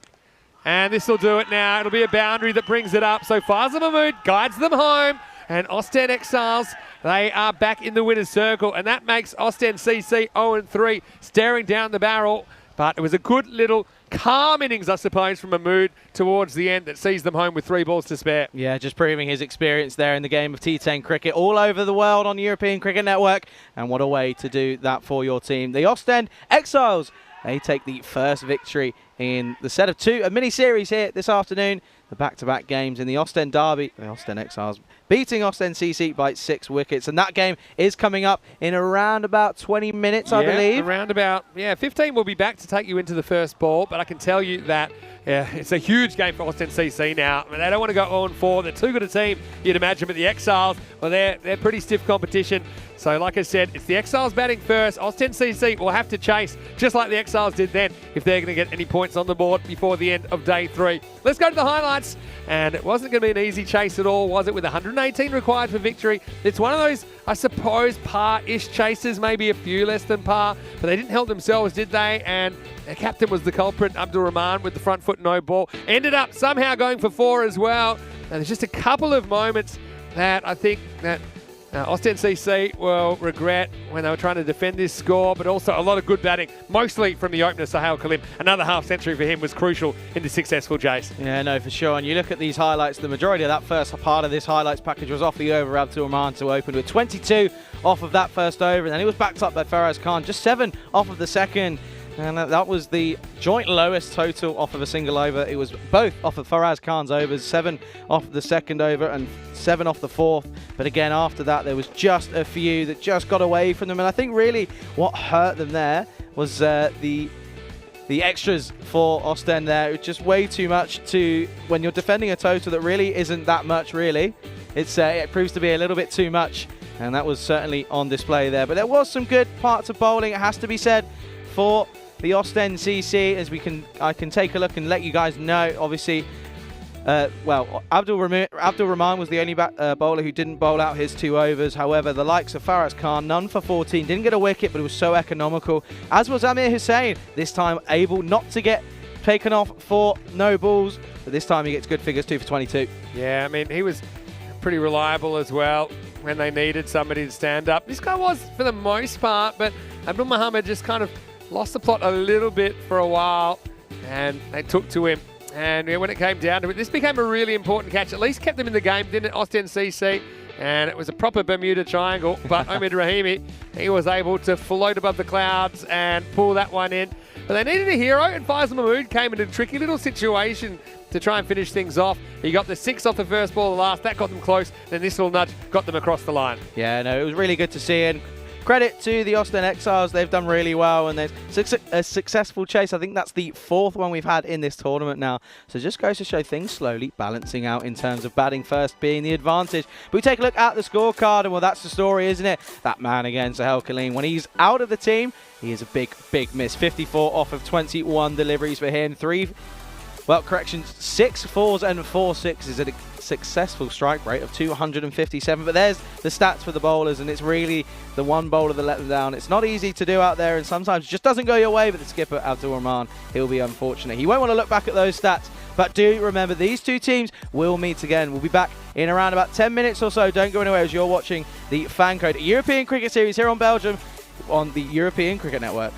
And this will do it now. It'll be a boundary that brings it up. So Faisal Mahmood guides them home. And Ostend Exiles, they are back in the winner's circle. And that makes Ostend CC 0-3, staring down the barrel. But it was a good little calm innings, I suppose, from Mahmood towards the end that sees them home with 3 balls to spare. Yeah, just proving his experience there in the game of T10 cricket all over the world on European Cricket Network. And what a way to do that for your team. The Ostend Exiles, they take the first victory in the set of 2, a mini-series here this afternoon. The back-to-back games in the Ostend Derby. The Ostend Exiles beating Ostend CC by 6 wickets. And that game is coming up in around about 20 minutes, I believe. Around about, 15 will be back to take you into the first ball. But I can tell you that it's a huge game for Ostend CC now. I mean, they don't want to go 0-4. They're too good a team, you'd imagine. But the Exiles, well, they're pretty stiff competition. So, like I said, it's the Exiles batting first. Ostend CC will have to chase, just like the Exiles did then, if they're going to get any points on the board before the end of day 3. Let's go to the highlights. And it wasn't going to be an easy chase at all, was it? With 118 required for victory. It's one of those, I suppose, par-ish chases, maybe a few less than par. But they didn't help themselves, did they? And their captain was the culprit, Abdul Rahman, with the front foot no ball. Ended up somehow going for 4 as well. And there's just a couple of moments that I think that Ostend CC will regret when they were trying to defend this score, but also a lot of good batting, mostly from the opener, Sahel Kalim. Another half century for him was crucial in the successful chase. Yeah, no, for sure. And you look at these highlights, the majority of that first part of this highlights package was off the over. Abdul Rahman to open with 22 off of that first over, and then he was backed up by Faraz Khan, just 7 off of the second. And that was the joint lowest total off of a single over. It was both off of Faraz Khan's overs, 7 off the second over and 7 off the fourth. But again, after that, there was just a few that just got away from them. And I think really what hurt them there was the extras for Ostend there. It was just way too much to, when you're defending a total that really isn't that much, really. It proves to be a little bit too much. And that was certainly on display there. But there was some good parts of bowling, it has to be said, for the Ostend CC, as I can take a look and let you guys know. Obviously, Abdul Rahman was the only bowler who didn't bowl out his 2 overs. However, the likes of Faraz Khan, none for 14, didn't get a wicket, but it was so economical. As was Amir Hussain, this time able not to get taken off for no balls, but this time he gets good figures, 2 for 22. Yeah, I mean, he was pretty reliable as well when they needed somebody to stand up. This guy was for the most part, but Abdul Muhammad just kind of lost the plot a little bit for a while, and they took to him. And when it came down to it, this became a really important catch. At least kept them in the game, didn't it, Ostend CC? And it was a proper Bermuda Triangle. But Omid Rahimi, he was able to float above the clouds and pull that one in. But they needed a hero, and Faisal Mahmood came in a tricky little situation to try and finish things off. He got the 6 off the first ball, the last. That got them close. Then this little nudge got them across the line. Yeah, no, it was really good to see. And credit to the Ostend Exiles, they've done really well, and there's a successful chase. I think that's the 4th one we've had in this tournament now. So just goes to show things slowly balancing out in terms of batting first being the advantage. But we take a look at the scorecard, and well, that's the story, isn't it? That man again, Sahel Kalim, when he's out of the team, he is a big, big miss. 54 off of 21 deliveries for him. 6 fours and 4 sixes at a successful strike rate of 257. But there's the stats for the bowlers, and it's really the one bowler that let them down. It's not easy to do out there, and sometimes it just doesn't go your way. But the skipper, Abdul Rahman, he'll be unfortunate. He won't want to look back at those stats. But do remember, these 2 teams will meet again. We'll be back in around about 10 minutes or so. Don't go anywhere as you're watching the FanCode European Cricket Series here on Belgium on the European Cricket Network.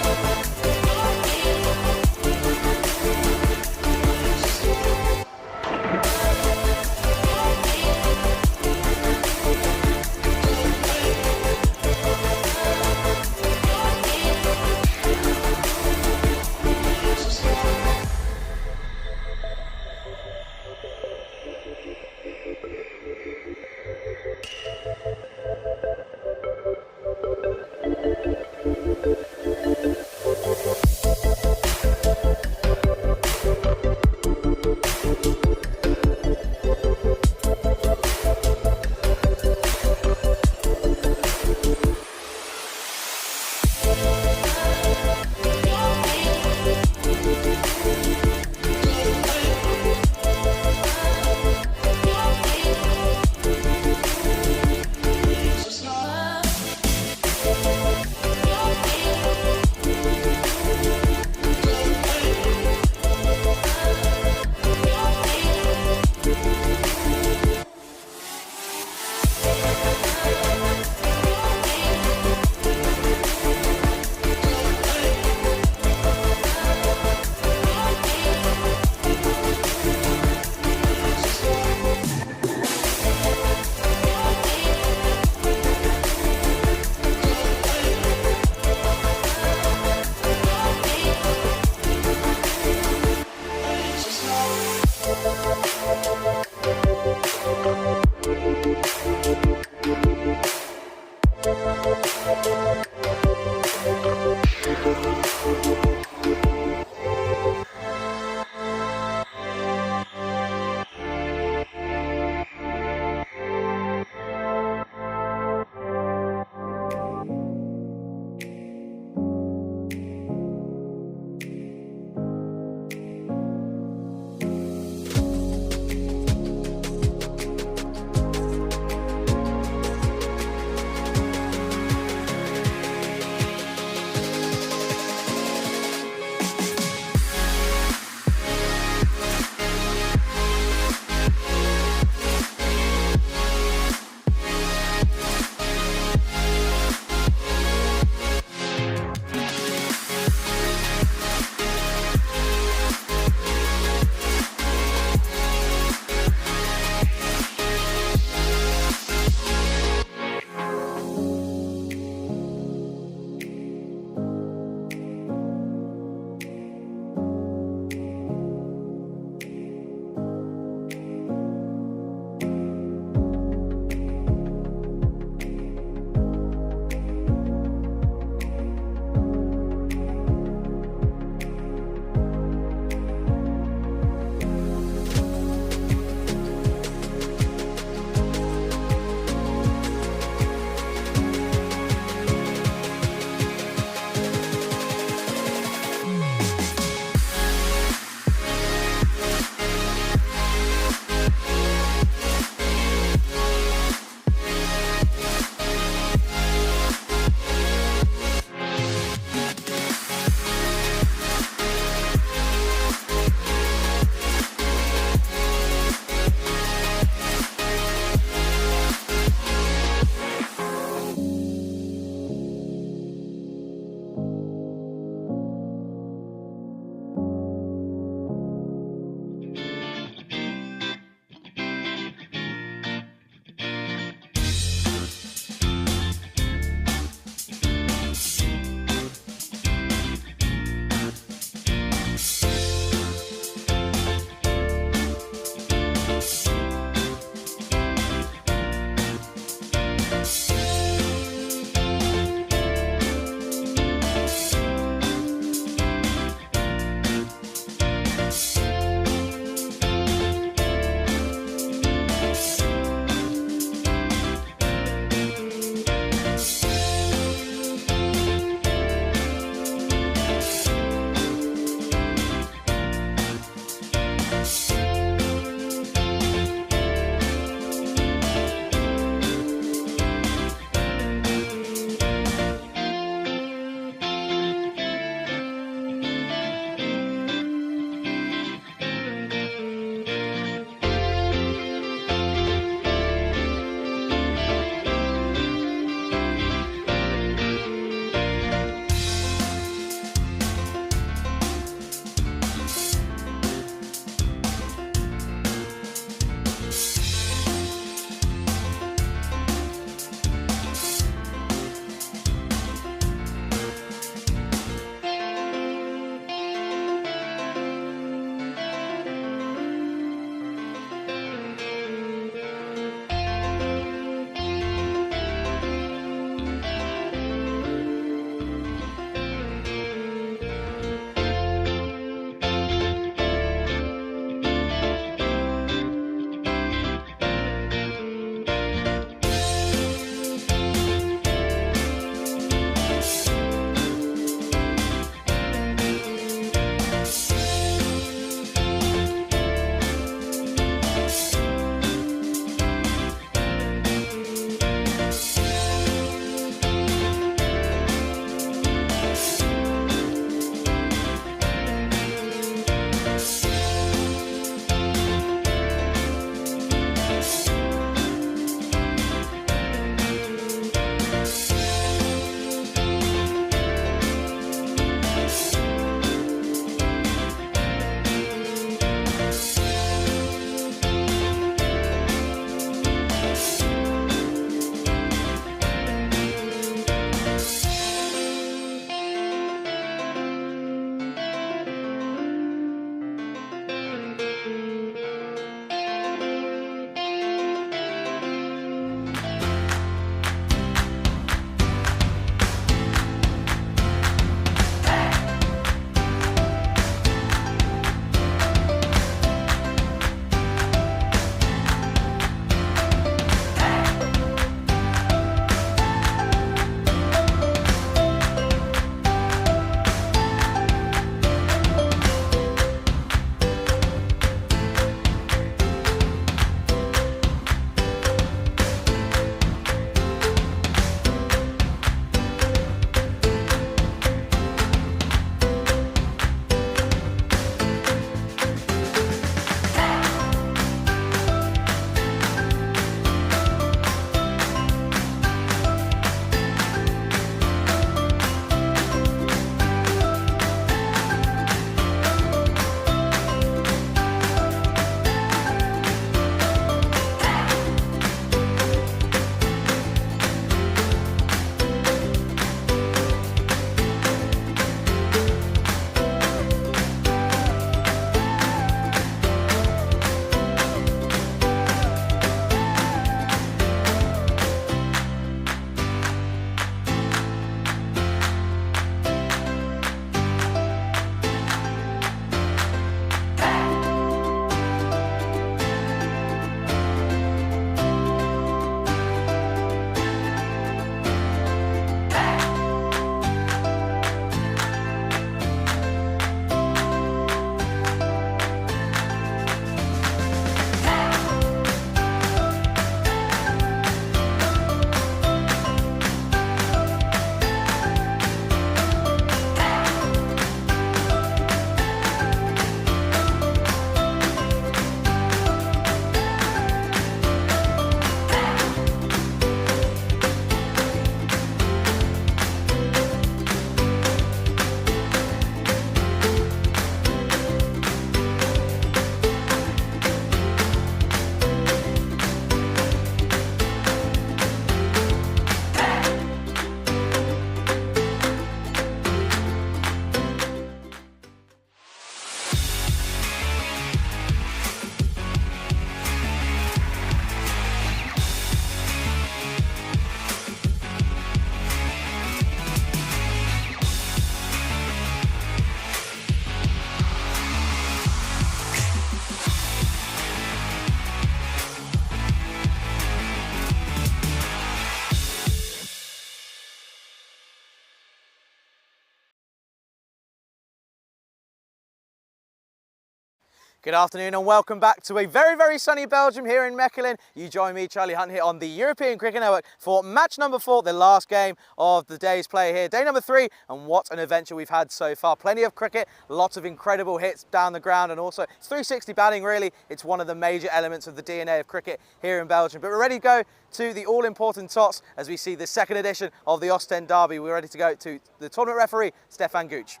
Good afternoon and welcome back to a very, very sunny Belgium here in Mechelen. You join me, Charlie Hunt, here on the European Cricket Network for match number 4, the last game of the day's play here. Day number 3, and what an adventure we've had so far. Plenty of cricket, lots of incredible hits down the ground, and also it's 360 batting really. It's one of the major elements of the DNA of cricket here in Belgium. But we're ready to go to the all-important toss as we see the second edition of the Ostend Derby. We're ready to go to the tournament referee, Stefan Gooch.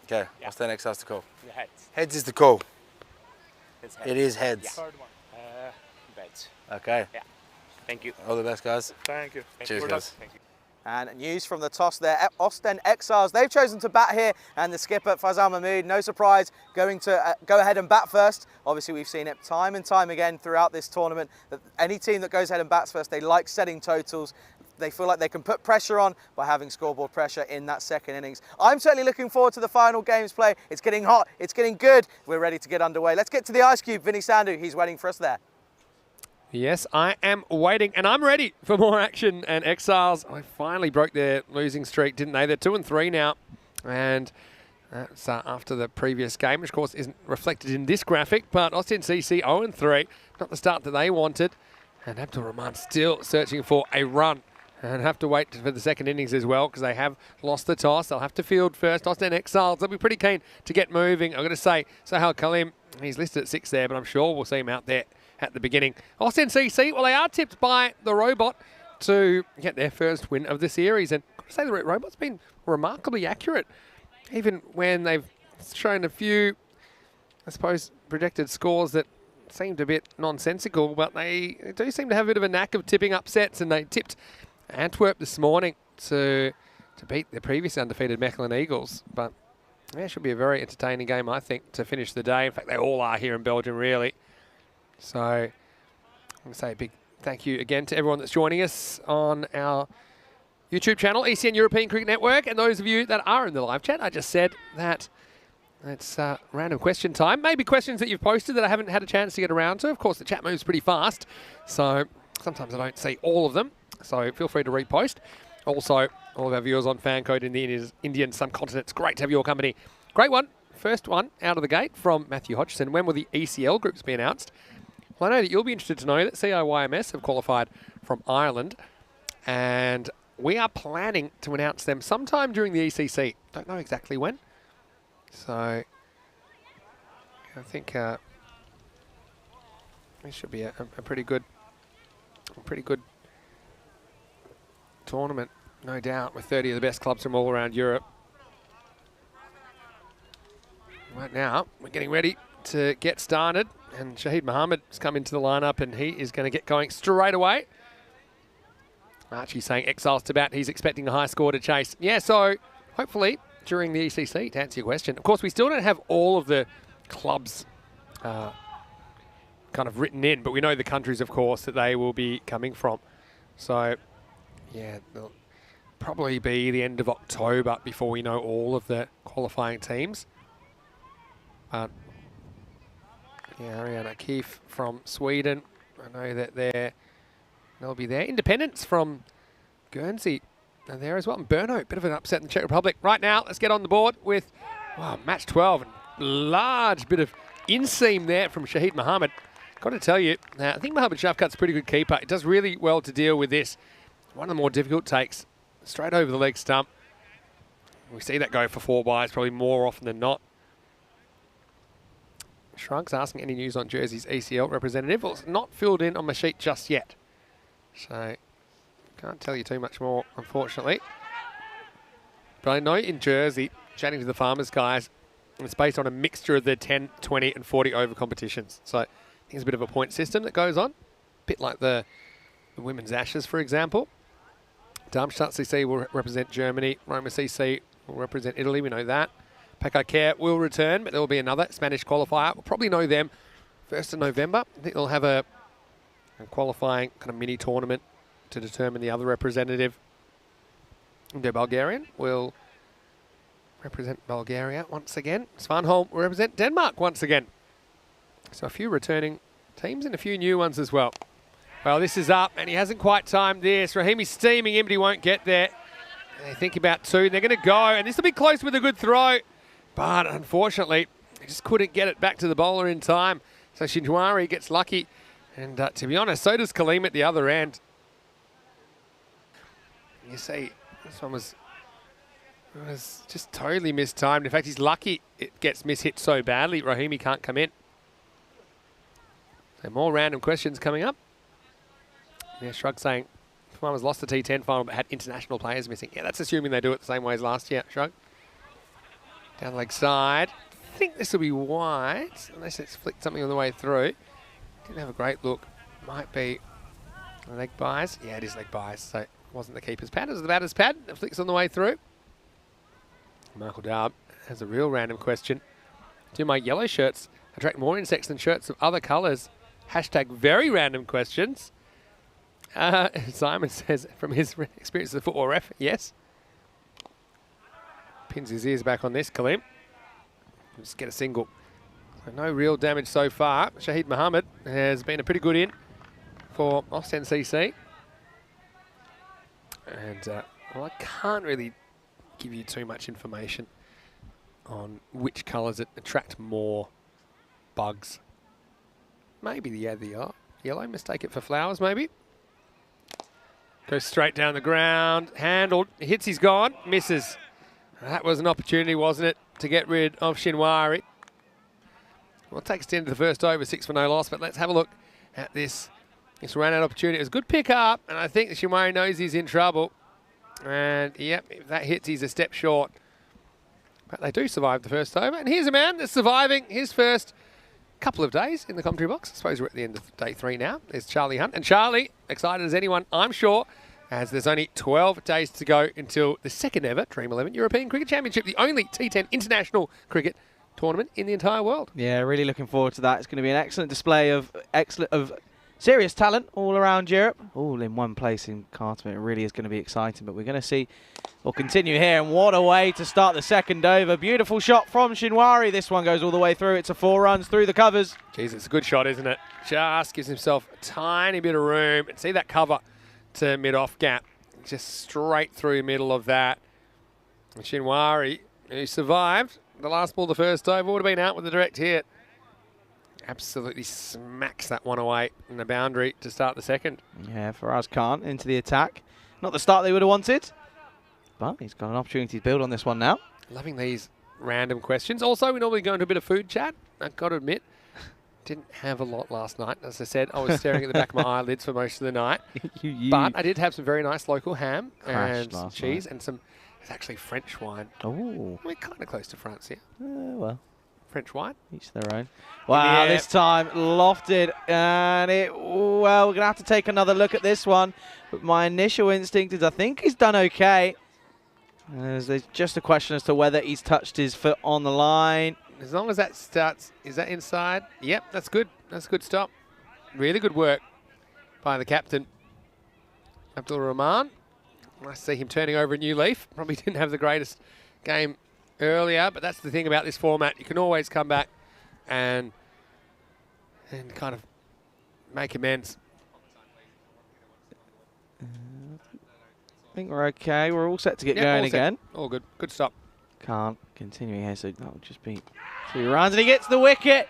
Okay, what's the next house to call? The heads. Heads is the call. It's heads. It is heads. Yeah. Third one. Beds. Okay. Yeah. Thank you. All the best, guys. Thank you. Cheers, guys. Thank you. And news from the toss there, Ostend Exiles, they've chosen to bat here, and the skipper, Faisal Mahmood, no surprise, going to go ahead and bat first. Obviously, we've seen it time and time again throughout this tournament, that any team that goes ahead and bats first, they like setting totals. They feel like they can put pressure on by having scoreboard pressure in that second innings. I'm certainly looking forward to the final game's play. It's getting hot, it's getting good. We're ready to get underway. Let's get to the ice cube. Vinny Sandhu, he's waiting for us there. Yes, I am waiting, and I'm ready for more action. And Exiles, I finally broke their losing streak, didn't they? They're 2-3 now, and that's after the previous game, which of course isn't reflected in this graphic. But Ostend CC 0-3, not the start that they wanted, and Abdul Rahman still searching for a run. And have to wait for the second innings as well because they have lost the toss. They'll have to field first. Ostend Exiles, they'll be pretty keen to get moving. I'm going to say Sahal Kalim, he's listed at 6 there, but I'm sure we'll see him out there at the beginning. Ostend CC, well, they are tipped by the Robot to get their first win of the series. And I've got to say the Robot's been remarkably accurate, even when they've shown a few, I suppose, projected scores that seemed a bit nonsensical, but they do seem to have a bit of a knack of tipping upsets, and they tipped Antwerp this morning to beat the previously undefeated Mechelen Eagles. But yeah, it should be a very entertaining game, I think, to finish the day. In fact, they all are here in Belgium, really. So I'm going to say a big thank you again to everyone that's joining us on our YouTube channel, ECN European Cricket Network, and those of you that are in the live chat. I just said that it's random question time. Maybe questions that you've posted that I haven't had a chance to get around to. Of course, the chat moves pretty fast, so sometimes I don't see all of them. So feel free to repost. Also, all of our viewers on FanCode in the Indian subcontinent, it's great to have your company. Great one. First one out of the gate from Matthew Hodgson. When will the ECL groups be announced? Well, I know that you'll be interested to know that CIYMS have qualified from Ireland, and we are planning to announce them sometime during the ECC. Don't know exactly when. So I think it should be a pretty good tournament, no doubt, with 30 of the best clubs from all around Europe. Right now, we're getting ready to get started, and Shahid Mohammed has come into the lineup, and he is going to get going straight away. Archie saying Exiles to bat. He's expecting a high score to chase. Yeah, so hopefully during the ECC, to answer your question. Of course, we still don't have all of the clubs kind of written in, but we know the countries, of course, that they will be coming from. So yeah, it'll probably be the end of October before we know all of the qualifying teams. But yeah, Ariana Keefe from Sweden, I know that they'll be there. Independence from Guernsey are there as well. And Brno, bit of an upset in the Czech Republic. Right now, let's get on the board with match 12. And large bit of inseam there from Shahid Mohammed. Got to tell you, I think Mohammed Shafkat's a pretty good keeper. It does really well to deal with this. One of the more difficult takes, straight over the leg stump. We see that go for 4 byes probably more often than not. Shrugs asking any news on Jersey's ECL representative. Well, it's not filled in on my sheet just yet. So, can't tell you too much more, unfortunately. But I know in Jersey, chatting to the Farmers guys, it's based on a mixture of the 10, 20 and 40 over competitions. So, I think it's a bit of a point system that goes on. A bit like the Women's Ashes, for example. Darmstadt CC will represent Germany. Roma CC will represent Italy, we know that. Pacaquer will return, but there will be another Spanish qualifier. We'll probably know them 1st of November. I think they'll have a qualifying kind of mini tournament to determine the other representative. The Bulgarian will represent Bulgaria once again. Svanholm will represent Denmark once again. So a few returning teams and a few new ones as well. Well, this is up, and he hasn't quite timed this. Rahimi's steaming in, but he won't get there. They think about 2. They're going to go, and this will be close with a good throw. But unfortunately, He just couldn't get it back to the bowler in time. So Shinwari gets lucky. And to be honest, so does Kaleem at the other end. You see, this one was just totally mistimed. In fact, he's lucky it gets mishit so badly. Rahimi can't come in. So more random questions coming up. Yeah, Shrug saying, Farmers lost the T10 final but had international players missing. Yeah, that's assuming they do it the same way as last year, Shrug. Down the leg side. I think this will be wide, unless it's flicked something on the way through. Didn't have a great look. Might be leg bias. Yeah, it is leg bias, so it wasn't the keeper's pad. It was the batter's pad. It flicks on the way through. Michael Darb has a real random question. Do my yellow shirts attract more insects than shirts of other colours? Hashtag very random questions. Simon says, from his experience as a football ref, yes. Pins his ears back on this, Kaleem. Just get a single. So no real damage so far. Shahid Mohammed has been a pretty good in for Austin CC. And well, I can't really give you too much information on which colours that attract more bugs. Maybe the yellow, mistake it for flowers maybe. Goes straight down the ground, handled, hits, he's gone, misses. That was an opportunity, wasn't it, to get rid of Shinwari. Well, it takes 10 to the first over, 6 for no loss, but let's have a look at this. This ran out opportunity. It was a good pick up, and I think Shinwari knows he's in trouble. And, yep, if that hits, he's a step short. But they do survive the first over. And here's a man that's surviving his first couple of days in the commentary box. I suppose we're at the end of day 3 now. There's Charlie Hunt. And Charlie, excited as anyone, I'm sure, as there's only 12 days to go until the second ever Dream 11 European Cricket Championship, the only T10 international cricket tournament in the entire world. Yeah, really looking forward to that. It's going to be an excellent display of serious talent all around Europe, all in one place in Khartoum. It really is going to be exciting, but we're going to see, we'll continue here, and what a way to start the second over. Beautiful shot from Shinwari. This one goes all the way through. It's a 4 runs through the covers. Jeez, it's a good shot, isn't it? Just gives himself a tiny bit of room. And see that cover to mid-off gap. Just straight through the middle of that. And Shinwari, who survived the last ball, the first over, would have been out with a direct hit. Absolutely smacks that one away in the boundary to start the second. Yeah, Faraz Khan into the attack. Not the start they would have wanted, but he's got an opportunity to build on this one now. Loving these random questions. Also, we normally go into a bit of food chat. I've got to admit, didn't have a lot last night. As I said, I was staring at the back of my eyelids for most of the night. But I did have some very nice local ham and cheese and some, it's actually French wine. Oh. We're kind of close to France here. Well. French wine. Each their own. Wow, this time lofted, and well, we're going to have to take another look at this one. But my initial instinct is I think he's done okay. There's just a question as to whether he's touched his foot on the line. As long as that starts, is that inside? Yep, that's good. That's a good stop. Really good work by the captain, Abdul Rahman. Nice to see him turning over a new leaf. Probably didn't have the greatest game earlier, but that's the thing about this format. You can always come back and kind of make amends. I think we're okay. We're all set to get going again. All good. Good stop. Can't continue here, so that would just be 2 runs, and he gets the wicket.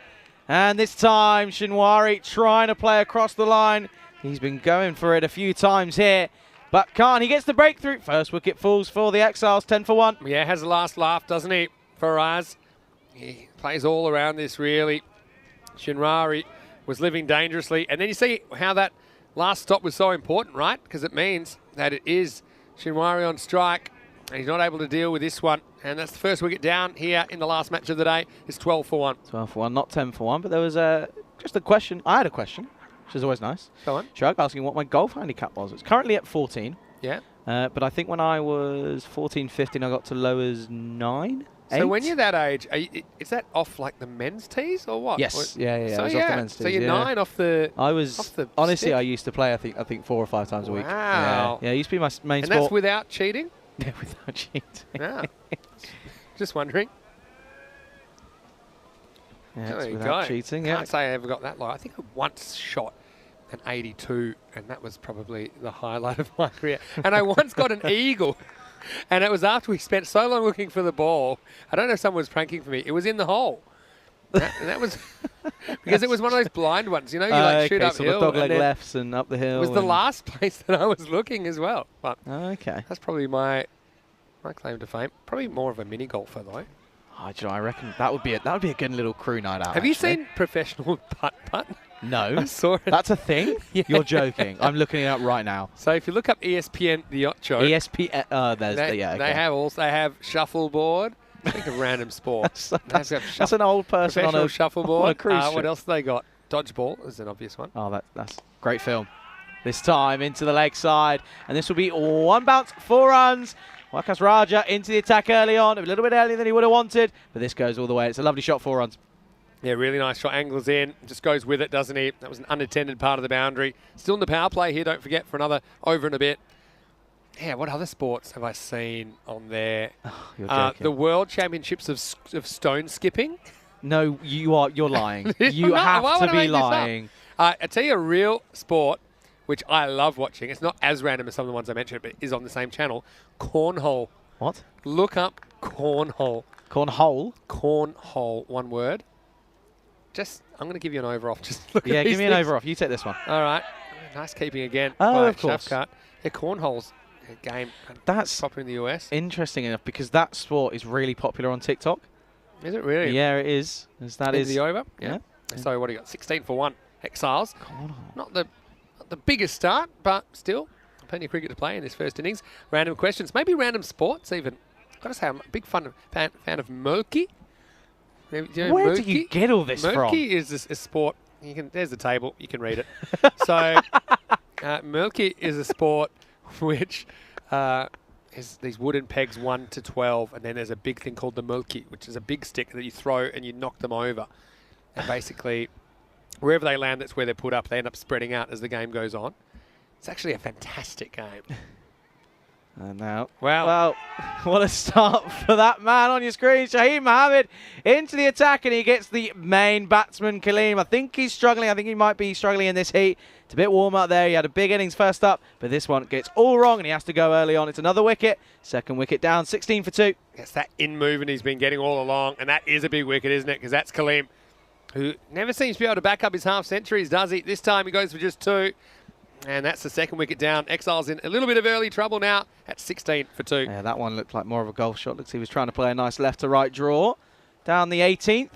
And this time, Shinwari trying to play across the line. He's been going for it a few times here, but can't. He gets the breakthrough. First wicket falls for the Exiles, 10 for 1. Yeah, has the last laugh, doesn't he, Faraz? He plays all around this, really. Shinwari was living dangerously. And then you see how that last stop was so important, right? Because it means that it is Shinwari on strike, and he's not able to deal with this one. And that's the first wicket down here in the last match of the day. It's 12 for 1. 12 for 1, not 10 for 1. But there was just a question. I had a question, which is always nice. Go on. Shrug asking what my golf handicap was. It's currently at 14. Yeah. But I think when I was 14, 15, I got to low as 9, 8. So when you're that age, is that off like the men's tees or what? Yes. Yeah. So, I was off the men's tees, so you're 9 off the I was, off the honestly, stick? I used to play, I think 4 or 5 times a week. Wow. Yeah, it used to be my main and sport. that's without cheating? Yeah, without cheating. Yeah. Just wondering. Yeah, There it's you without go. cheating. Can't say I ever got that low. I think I once shot an 82, and that was probably the highlight of my career. And I once got an eagle, and it was after we spent so long looking for the ball. I don't know if someone was pranking for me. It was in the hole. That was because it was one of those blind ones. You know, you like shoot okay, uphill. so the dog leg and then lefts and up the hill. it was the last place that I was looking as well. But Okay. that's probably my claim to fame. Probably more of a mini golfer though. Oh, do you know, I reckon that would be a good little crew night out. Have you actually. seen professional putt? No. I saw it. That's a thing? Yeah. You're joking. I'm looking it up right now. So if you look up ESPN the Yacht Show, ESPN. There's they, the yeah. they Okay. have shuffleboard. Think of random sports. That's an old person on professional a shuffleboard. on a cruise What ship. else have they got? Dodgeball is an obvious one. Oh, that's great film. This time into the leg side, and this will be one bounce, 4 runs. Wakas Raja into the attack early on, a little bit earlier than he would have wanted, but this goes all the way. It's a lovely shot, 4 runs. Yeah, really nice shot. Angles in, just goes with it, doesn't he? That was an unattended part of the boundary. Still in the power play here, don't forget, for another over and a bit. Yeah, what other sports have I seen on there? Oh, you're joking. The World Championships of stone skipping. No, you're lying. I'm You not. have Why to would I be make this up? lying. I tell you a real sport, which I love watching. It's not as random as some of the ones I mentioned, but is on the same channel. Cornhole. What? Look up cornhole. Cornhole? Cornhole, one word. I'm going to give you an over-off. Just look Yeah, at these give me an things. over-off. You take this one. All right. Nice keeping again. Oh, by of course. Shafkat. Yeah, cornhole's a game. That's Popular in the US. interesting enough because that sport is really popular on TikTok. Is it really? Yeah, it is. As that Is is the over? Yeah. So what do you got? 16 for 1. Exiles. Cornhole. Not the biggest start, but still plenty of cricket to play in this first innings. Random questions, maybe random sports even. Got to say, I'm a big fan of Murky. Do you know Where Murky? do you get all this from? Murky is a sport. There's the table. You can read it. So, Murky is a sport which is these wooden pegs 1 to 12, and then there's a big thing called the Murky, which is a big stick that you throw and you knock them over. And basically, wherever they land, that's where they're put up. They end up spreading out as the game goes on. It's actually a fantastic game. And now, Wow. well, what a start for that man on your screen. Shaheed Mohammed into the attack, and he gets the main batsman, Kaleem. I think he's struggling. I think he might be struggling in this heat. It's a bit warm out there. He had a big innings first up, but this one gets all wrong, and he has to go early on. It's another wicket. Second wicket down, 16 for 2. It's that in movement he's been getting all along, and that is a big wicket, isn't it? Because that's Kaleem, who never seems to be able to back up his half centuries, does he? This time he goes for just 2. And that's the second wicket down. Exiles in a little bit of early trouble now at 16 for 2. Yeah, that one looked like more of a golf shot. Looks like he was trying to play a nice left to right draw. Down the 18th.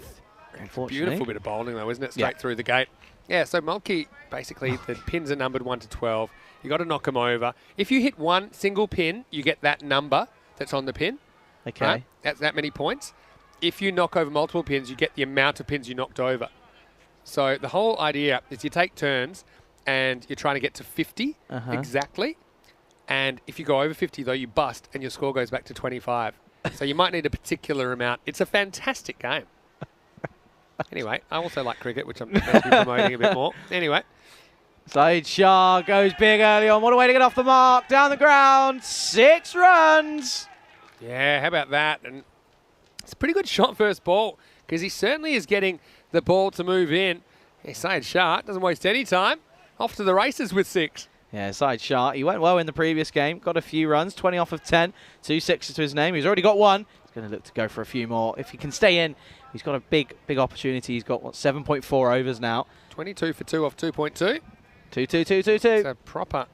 Unfortunately. Beautiful bit of bowling though, isn't it? Straight Yeah. through the gate. Yeah, so Mulkey, basically the pins are numbered 1 to 12. You got to knock them over. If you hit one single pin, you get that number that's on the pin. Okay. Right? That's that many points. If you knock over multiple pins, you get the amount of pins you knocked over. So the whole idea is you take turns and you're trying to get to 50 exactly. And if you go over 50, though, you bust and your score goes back to 25. So you might need a particular amount. It's a fantastic game. Anyway, I also like cricket, which I'm supposed to be promoting a bit more. Anyway. Saeed Shah goes big early on. What a way to get off the mark. Down the ground. 6 runs. Yeah, how about that? And it's a pretty good shot first ball because he certainly is getting the ball to move in. Yeah, Saeed Shah doesn't waste any time. Off to the races with 6. Yeah, Saeed Shah. He went well in the previous game. Got a few runs. 20 off of 10. 2 sixes to his name. He's already got 1. He's going to look to go for a few more. If he can stay in, he's got a big opportunity. He's got, 7.4 overs now. 22 for 2 off 2.2. 2-2-2-2-2. It's a proper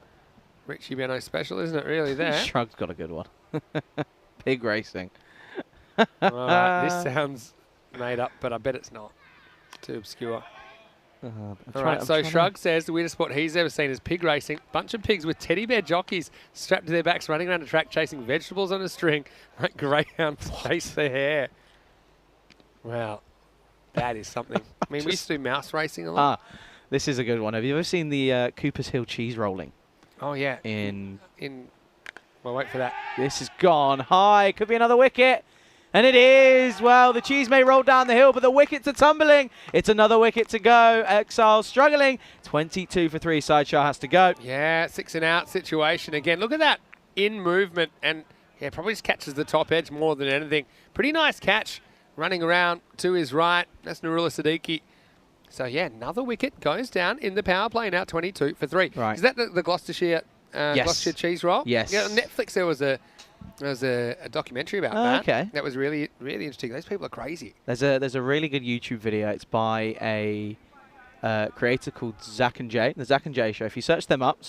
Richie Beno special, isn't it, really, there? Shrug's got a good one. Pig racing. All right, this sounds made up, but I bet it's not. It's too obscure. All right, so Shrug says the weirdest sport he's ever seen is pig racing. Bunch of pigs with teddy bear jockeys strapped to their backs running around a track chasing vegetables on a string like greyhounds chase their hair. Wow, that is something. I mean, we used to do mouse racing a lot. This is a good one. Have you ever seen the Cooper's Hill cheese rolling? Oh, yeah. Well, wait for that. This has gone high. Could be another wicket. And it is. Well, the cheese may roll down the hill, but the wickets are tumbling. It's another wicket to go. Exile struggling. 22 for 3. Saeed Shah has to go. Yeah, 6 and out situation again. Look at that in movement. And, yeah, probably just catches the top edge more than anything. Pretty nice catch. Running around to his right. That's Nurullah Siddiqui. So, yeah, another wicket goes down in the power play now, 22 for 3. Right. Is that the Gloucestershire, Yes. Gloucestershire cheese roll? Yes. Yeah, on Netflix there was a There's a documentary about Oh, that. okay. That was really, really interesting. Those people are crazy. There's a really good YouTube video. It's by a creator called Zach and Jay, the Zach and Jay Show. If you search them up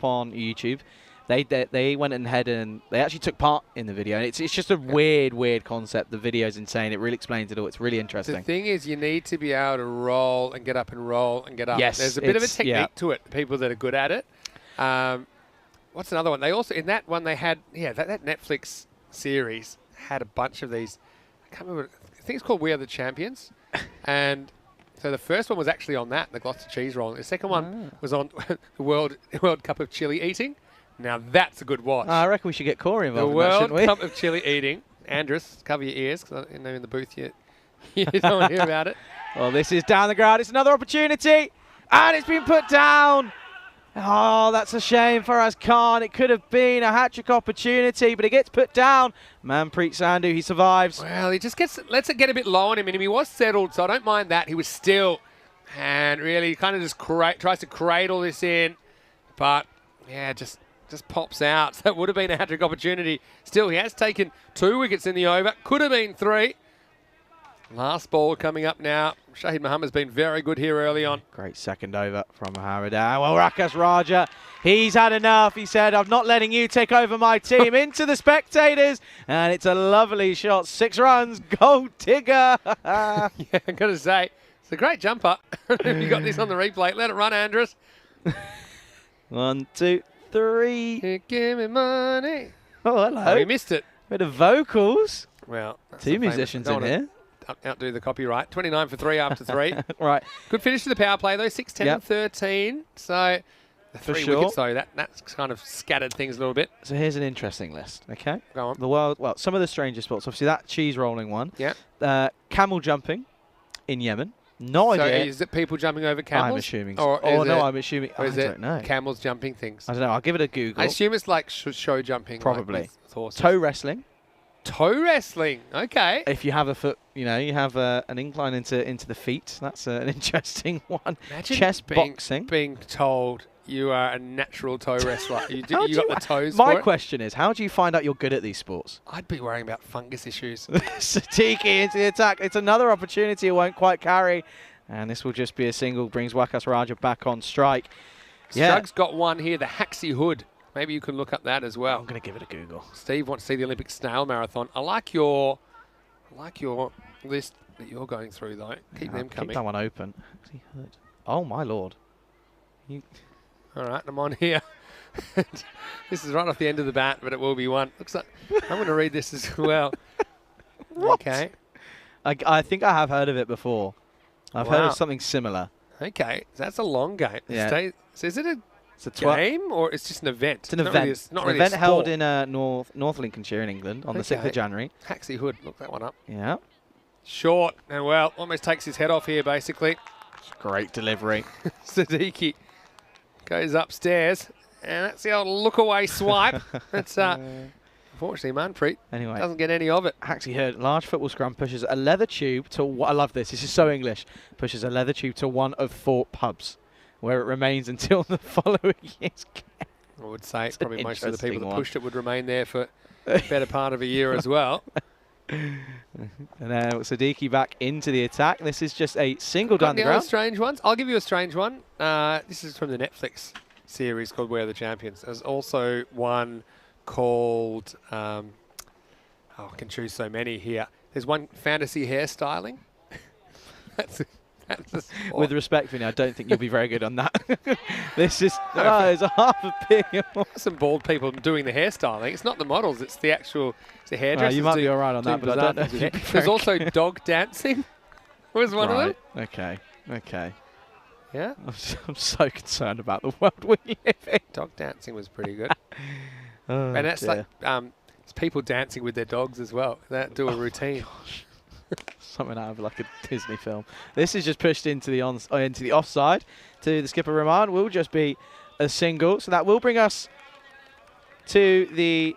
on YouTube, they went ahead and they actually took part in the video. And it's just a weird concept. The video's insane. It really explains it all. It's really interesting. The thing is, you need to be able to roll and get up and roll and get up. Yes, There's a bit of a it's- technique yeah. to it. People that are good at it. What's another one? They also, in that one, they had, that Netflix series had a bunch of these. I can't remember. I think it's called We Are the Champions. And so the first one was actually on that, the Gloucester cheese rolling. The second one was on the World Cup of chili eating. Now that's a good watch. I reckon we should get Corey The involved in that, World shouldn't we? Cup of chili eating. Andrus, cover your ears, because I know in the booth you don't want to hear about it. Well, this is down the ground. It's another opportunity. And it's been put down. Oh, that's a shame for Khan. It could have been a hat-trick opportunity, but it gets put down. Manpreet Sandhu, he survives. Well, he just lets it get a bit low on him, and he was settled, so I don't mind that. He was still, and really kind of just tries to cradle this in, but yeah, just pops out. So that would have been a hat-trick opportunity. Still, he has taken 2 wickets in the over. Could have been 3. Last ball coming up now. Shahid Muhammad's been very good here early on. Great second over from Maharadan. Well, Rakesh Raja, he's had enough. He said, I'm not letting you take over my team. Into the spectators. And it's a lovely shot. 6 runs. Gold digger. Yeah, I've got to say, it's a great jumper. You got this on the replay. Let it run, Andrus. 1, 2, 3. Give me money. Oh, hello. Oh, he missed it. Bit of vocals. Well, that's 2 the famous- musicians don't in wanna here. Outdo the copyright. 29 for 3 after 3. Right. Good finish to the power play, though. 6, 10, Yep. and 13. So, the For 3 sure. wickets, though, that's kind of scattered things a little bit. So here's an interesting list, okay? Go on. The world, well, some of the strangest sports. Obviously, that cheese rolling one. Yeah. Camel jumping in Yemen. No So, idea. is it people jumping over camels? I'm assuming. Or Oh, is no, it, I'm assuming. or is I it don't know. camels jumping things? I don't know. I'll give it a Google. I assume it's like show jumping. like Probably. with horses. Toe wrestling. Toe wrestling. Okay. If you have a foot, you have an incline into the feet. That's an interesting one. Imagine Chess boxing. being told you are a natural toe wrestler. You How got do the toes My for it. question is, how do you find out you're good at these sports? I'd be worrying about fungus issues. Satiki into the attack. It's another opportunity it won't quite carry. And this will just be a single. Brings Wakas Raja back on strike. Yeah. Strug's got one here, the Haxie Hood. Maybe you can look up that as well. I'm going to give it a Google. Steve wants to see the Olympic snail marathon. I like your list that you're going through, though. Keep them coming. Keep that one open. Oh, my Lord. All right, I'm on here. This is right off the end of the bat, but it will be one. Looks like I'm going to read this as well. What? Okay. I think I have heard of it before. I've heard Wow. of something similar. Okay, that's a long game. Yeah. So is it a It's a game or it's just an event? It's an event. Really It's not an really a event held sport. in North Lincolnshire in England on the 6th Okay. of January. Haxie Hood. Look that one up. Yeah. Short and well, almost takes his head off here, basically. Great delivery. Siddiqui goes upstairs, and that's the old look-away swipe. That's unfortunately, Manpreet Anyway, doesn't get any of it. Haxie Hurd, large football scrum, pushes a leather tube to, I love this, this is so English, pushes a leather tube to one of 4 pubs, where it remains until the following year's game. I would say It's an probably most of the people interesting that one. pushed it would remain there for a better part of a year as well. And now Siddiqui back into the attack. This is just a single Got down the any other ground. strange ones? I'll give you a strange one. This is from the Netflix series called We Are the Champions. There's also one called, I can choose so many here. There's one fantasy hairstyling. that's a sport. With respect, Vinny, I don't think you'll be very good on that. This is, it's a half a pig. Some bald people doing the hairstyling. It's not the models, it's the actual the hairdressers. You might be doing- all right on that, doing but I don't bizarre know. things if with you'd be it. very There's also dog dancing. Was one of them. Right. Okay. Okay. Yeah, I'm so concerned about the world we live in. dog dancing was pretty good. Oh, And that's dear. like it's people dancing with their dogs as well. That do a routine. Something out of like a Disney film. This is just pushed into the into the offside to the skipper Rahman. Will just be a single, so that will bring us to the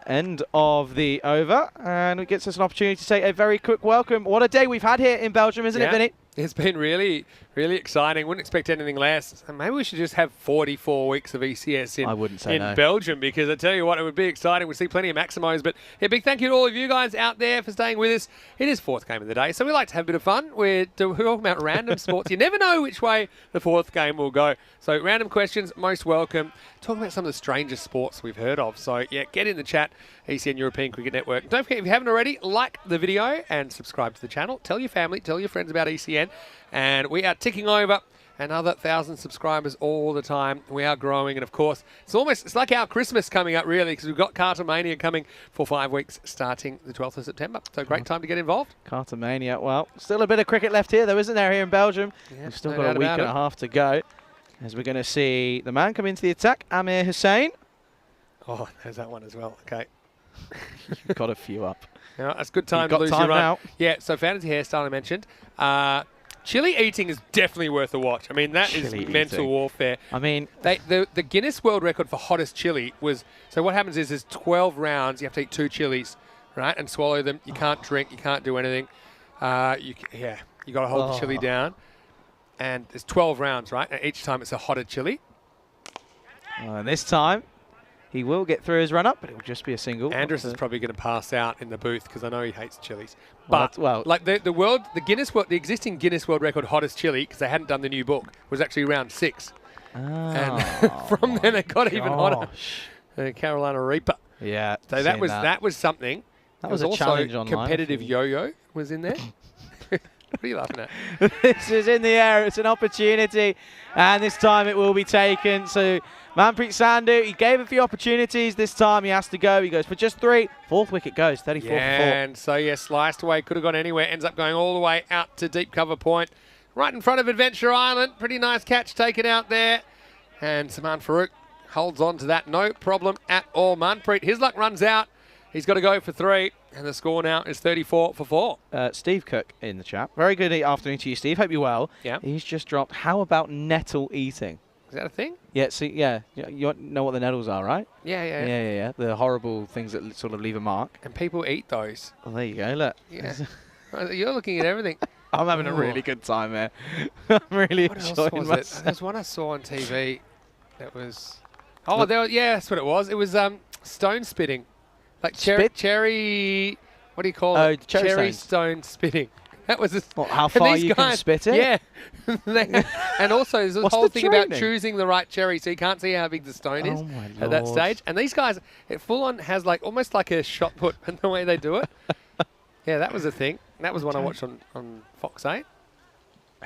end of the over, and it gets us an opportunity to say a very quick welcome. What a day we've had here in Belgium, isn't it, Vinny? It's been really, really exciting. Wouldn't expect anything less. And maybe we should just have 44 weeks of ECS in, I wouldn't say in no. Belgium, because I tell you what, it would be exciting. We'd see plenty of Maximos. But yeah, big thank you to all of you guys out there for staying with us. It is fourth game of the day, so we like to have a bit of fun. We're talking about random sports. You never know which way the fourth game will go. So random questions, most welcome. Talking about some of the strangest sports we've heard of. So yeah, get in the chat, ECN European Cricket Network. Don't forget, if you haven't already, like the video and subscribe to the channel. Tell your family, tell your friends about ECN. And we are ticking over another 1,000 subscribers all the time. We are growing, and of course, it's like our Christmas coming up, really, because we've got Cartomania coming for 5 weeks, starting the 12th of September. So great time to get involved. Cartomania. Well, still a bit of cricket left here, though, isn't there, here in Belgium? Yeah, We've still no got doubt a week about and it. a half to go, as we're going to see the man come into the attack, Amir Hussain. Oh, there's that one as well. Okay. You've got a few up. Yeah, that's a good time You've to got lose time your run. now. Yeah, so fantasy hairstyle I mentioned. Chili eating is definitely worth a watch. I mean, that is Chili mental eating. warfare. I mean, The Guinness World Record for hottest chili was, so what happens is there's 12 rounds, you have to eat 2 chilies, right, and swallow them. You can't drink, you can't do anything. You got to hold the chili down. And there's 12 rounds, right, and each time it's a hotter chili. and this time, he will get through his run-up, but it will just be a single. Andrus is probably going to pass out in the booth because I know he hates chilies. Well, But like the existing Guinness World Record hottest chili, because they hadn't done the new book, was actually round 6. And from then it got even hotter. Carolina Reaper. Yeah. So that was something. That There was a also challenge online. competitive yo-yo was in there. What are you laughing at? This is in the air. It's an opportunity, and this time it will be taken. So Manpreet Sandhu, he gave a few opportunities. This time he has to go. He goes for just 3. 4th wicket goes, 34 for 4. And so, yeah, sliced away, could have gone anywhere. Ends up going all the way out to deep cover point. Right in front of Adventure Island. Pretty nice catch taken out there. And Saman Farouk holds on to that. No problem at all. Manpreet, his luck runs out. He's got to go for 3. And the score now is 34 for 4. Steve Cook in the chat. Very good afternoon to you, Steve. Hope you're well. Yeah. He's just dropped, how about nettle eating? Is that a thing? Yeah, see, yeah. You know what the nettles are, right? Yeah. The horrible things that sort of leave a mark. And people eat those. Well, there you go, look. Yeah. You're looking at everything. I'm having a really good time here. I'm really What else enjoying was myself. it? There's one I saw on TV that was... Oh, that's what it was. It was stone spitting. Like cherry... What do you call Oh, it? cherry stone spitting. That was... How far you can spit it? Yeah. And also there's this What's whole the thing about training? choosing the right cherry, so you can't see how big the stone is Oh my at that Lord. stage. And these guys, it full on has like almost like a shot put in the way they do it. Yeah, that was a thing. That was one I watched on Fox 8.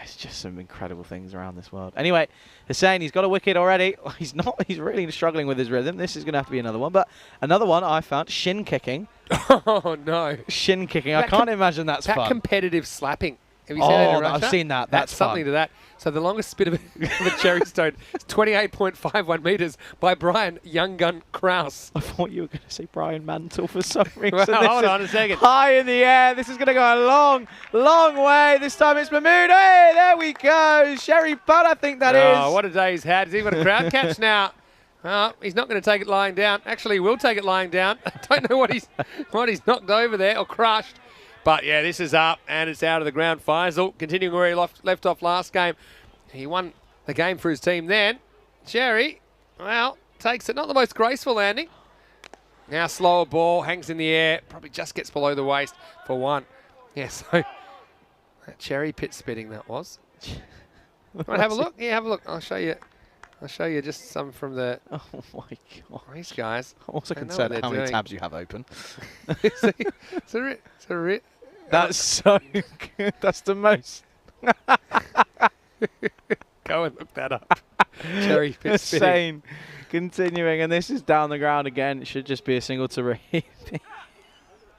It's just some incredible things around this world. Anyway, Hussain, he's got a wicket already. He's not. He's really struggling with his rhythm. This is going to have to be another one. But another one I found, shin kicking. Oh, no. Shin kicking. That I can't imagine that's That fun. competitive slapping. Have you seen that in Oh, Russia? I've seen that. That's That's something fun. to that. So the longest spit of a cherry stone is 28.51 metres by Brian Young Gun Kraus. I thought you were going to say Brian Mantle for some reason. Well, This hold is on a second. High in the air. This is going to go a long, long way. This time it's Mahmood. Hey, there we go. Sherry Butt, I think that is. Oh, what a day he's had. He's even got a crowd catch now. He's not going to take it lying down. Actually, he will take it lying down. I don't know what he's knocked over there or crushed. But, yeah, this is up, and it's out of the ground. Faisal, continuing where he left off last game. He won the game for his team then. Sherry, well, takes it. Not the most graceful landing. Now slower ball, hangs in the air. Probably just gets below the waist for 1. Yeah, so that cherry pit spitting that was. Want to have a look? Yeah, have a look. I'll show you just some from the Oh, my God. these guys. I'm also They know concerned what at how they're many doing. tabs you have open. That's so good. That's the most. Go and look that up. Cherry pit spitting. Insane. Continuing, and this is down the ground again. It should just be a single to Raheem.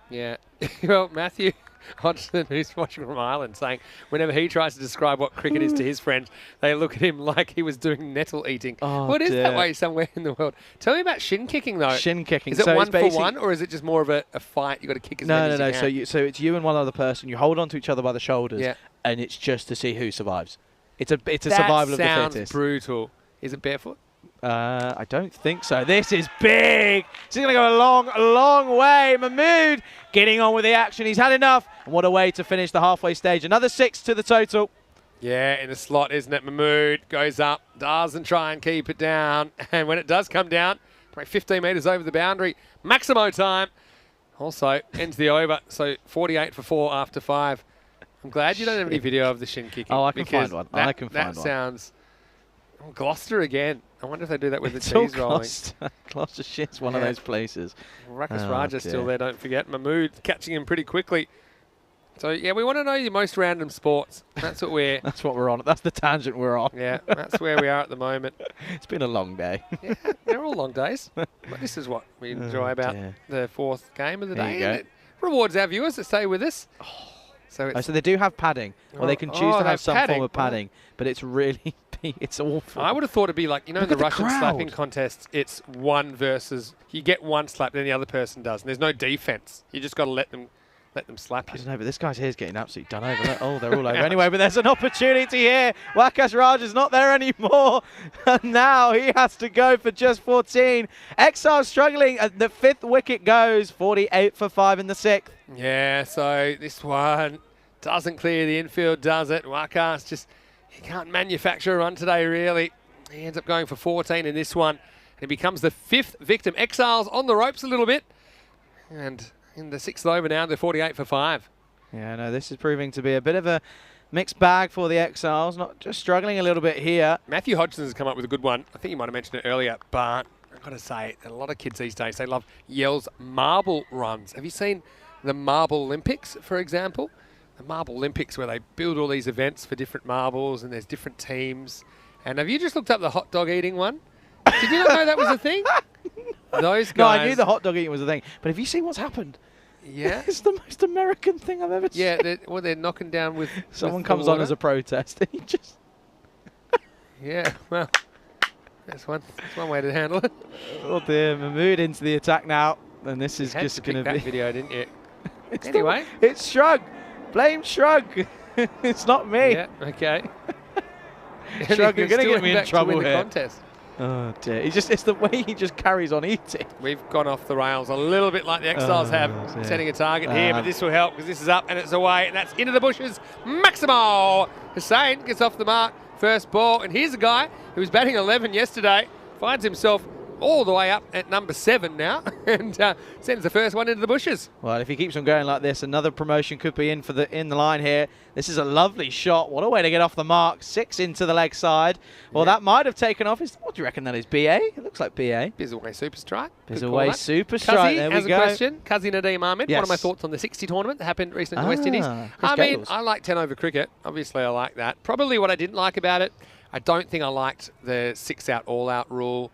Yeah. Well, Matthew Hodgson, who's watching from Ireland, saying whenever he tries to describe what cricket is to his friends, they look at him like he was doing nettle eating. Oh, What is that dear. way somewhere in the world? Tell me about shin kicking, though. Shin kicking. Is it So one it's for basic- one, or is it just more of a fight? You've got to kick as many No. as you can. So it's you and one other person. You hold on to each other by the shoulders, Yeah. and it's just to see who survives. It's a that survival of the sounds fittest. brutal. Is it barefoot? I don't think so. This is big. This is going to go a long, long way. Mahmood getting on with the action. He's had enough. And what a way to finish the halfway stage. Another 6 to the total. Yeah, in the slot, isn't it? Mahmood goes up, doesn't try and keep it down. And when it does come down, probably 15 metres over the boundary, Maximo time. Also, ends the over. So 48 for 4 after 5. I'm glad you don't have any video of the shin kicking. Oh, I can find one. I can find one. That sounds... Oh, Gloucester again. I wonder if they do that with the It's all cheese rolling. Gloucester shit's one of those places. Ruckus Oh, Raja's still dear. there, don't forget. Mahmood catching him pretty quickly. So, yeah, we want to know your most random sports. That's what we're... That's what we're on. That's the tangent we're on. Yeah, that's where we are at the moment. It's been a long day. Yeah, they're all long days. But this is what we enjoy about dear. the fourth game of the There day. you go. And it rewards our viewers that stay with us. So Oh, it's... so they do have padding. Well, they can choose to they have have some padding. form of padding, but it's really... It's awful. I would have thought it'd be like, you know, in Look the at the Russian slapping crowd. contests, it's one versus... You get one slap, then the other person does. And there's no defense. You just got to let them slap I you. don't know, but this guy's here is getting absolutely done over. Look, oh, they're all over. Anyway, but there's an opportunity here. Waqas Raj is not there anymore. And now he has to go for just 14. Exile struggling. The 5th wicket goes. 48 for 5 in the 6th. Yeah, so this one doesn't clear the infield, does it? Waqas just... He can't manufacture a run today, really. He ends up going for 14 in this one. And he becomes the 5th victim. Exiles on the ropes a little bit. And in the 6th over now, they're 48 for 5. Yeah, no, this is proving to be a bit of a mixed bag for the Exiles. Not just struggling a little bit here. Matthew Hodgson has come up with a good one. I think you might have mentioned it earlier, but I've got to say, a lot of kids these days, they love Yell's marble runs. Have you seen the Marble Olympics, for example? The Marble Olympics, where they build all these events for different marbles and there's different teams. And have you just looked up the hot dog eating one? Did you not know that was a thing? Those guys. No, I knew the hot dog eating was a thing. But have you seen what's happened? Yeah. It's the most American thing I've ever seen. Yeah, they're knocking down with Someone with the comes on water. as a protest and he just... Yeah, well, that's one way to handle it. Oh dear, Mahmood into the attack now. And this is You had just to going pick to that be... video, didn't you? It's Anyway. It's Shrug. Blame Shrug. It's not me. Yeah, okay. Shrug, you're going to Still get me in back to trouble win the here. contest. Oh dear. It's the way he just carries on eating. We've gone off the rails a little bit like the Exiles have. dear. Setting a target here, but this will help because this is up and it's away, and that's into the bushes. Maximo Hussain gets off the mark. First ball, and here's a guy who was batting 11 yesterday, finds himself all the way up at number 7 now, and sends the first one into the bushes. Well, if he keeps on going like this, another promotion could be in the line here. This is a lovely shot. What a way to get off the mark. 6 into the leg side. Well, that might have taken off. What do you reckon that is? BA? It looks like BA. Bizaway Super Strike. Bizaway Super Strike. There we has go. a question. Kazi Nadeem Ahmed. Yes. One of my thoughts on the 60 tournament that happened recently in the West Indies. Chris I mean, Gales. I like 10 over cricket. Obviously, I like that. Probably what I didn't like about it, I don't think I liked the 6-out, all-out rule.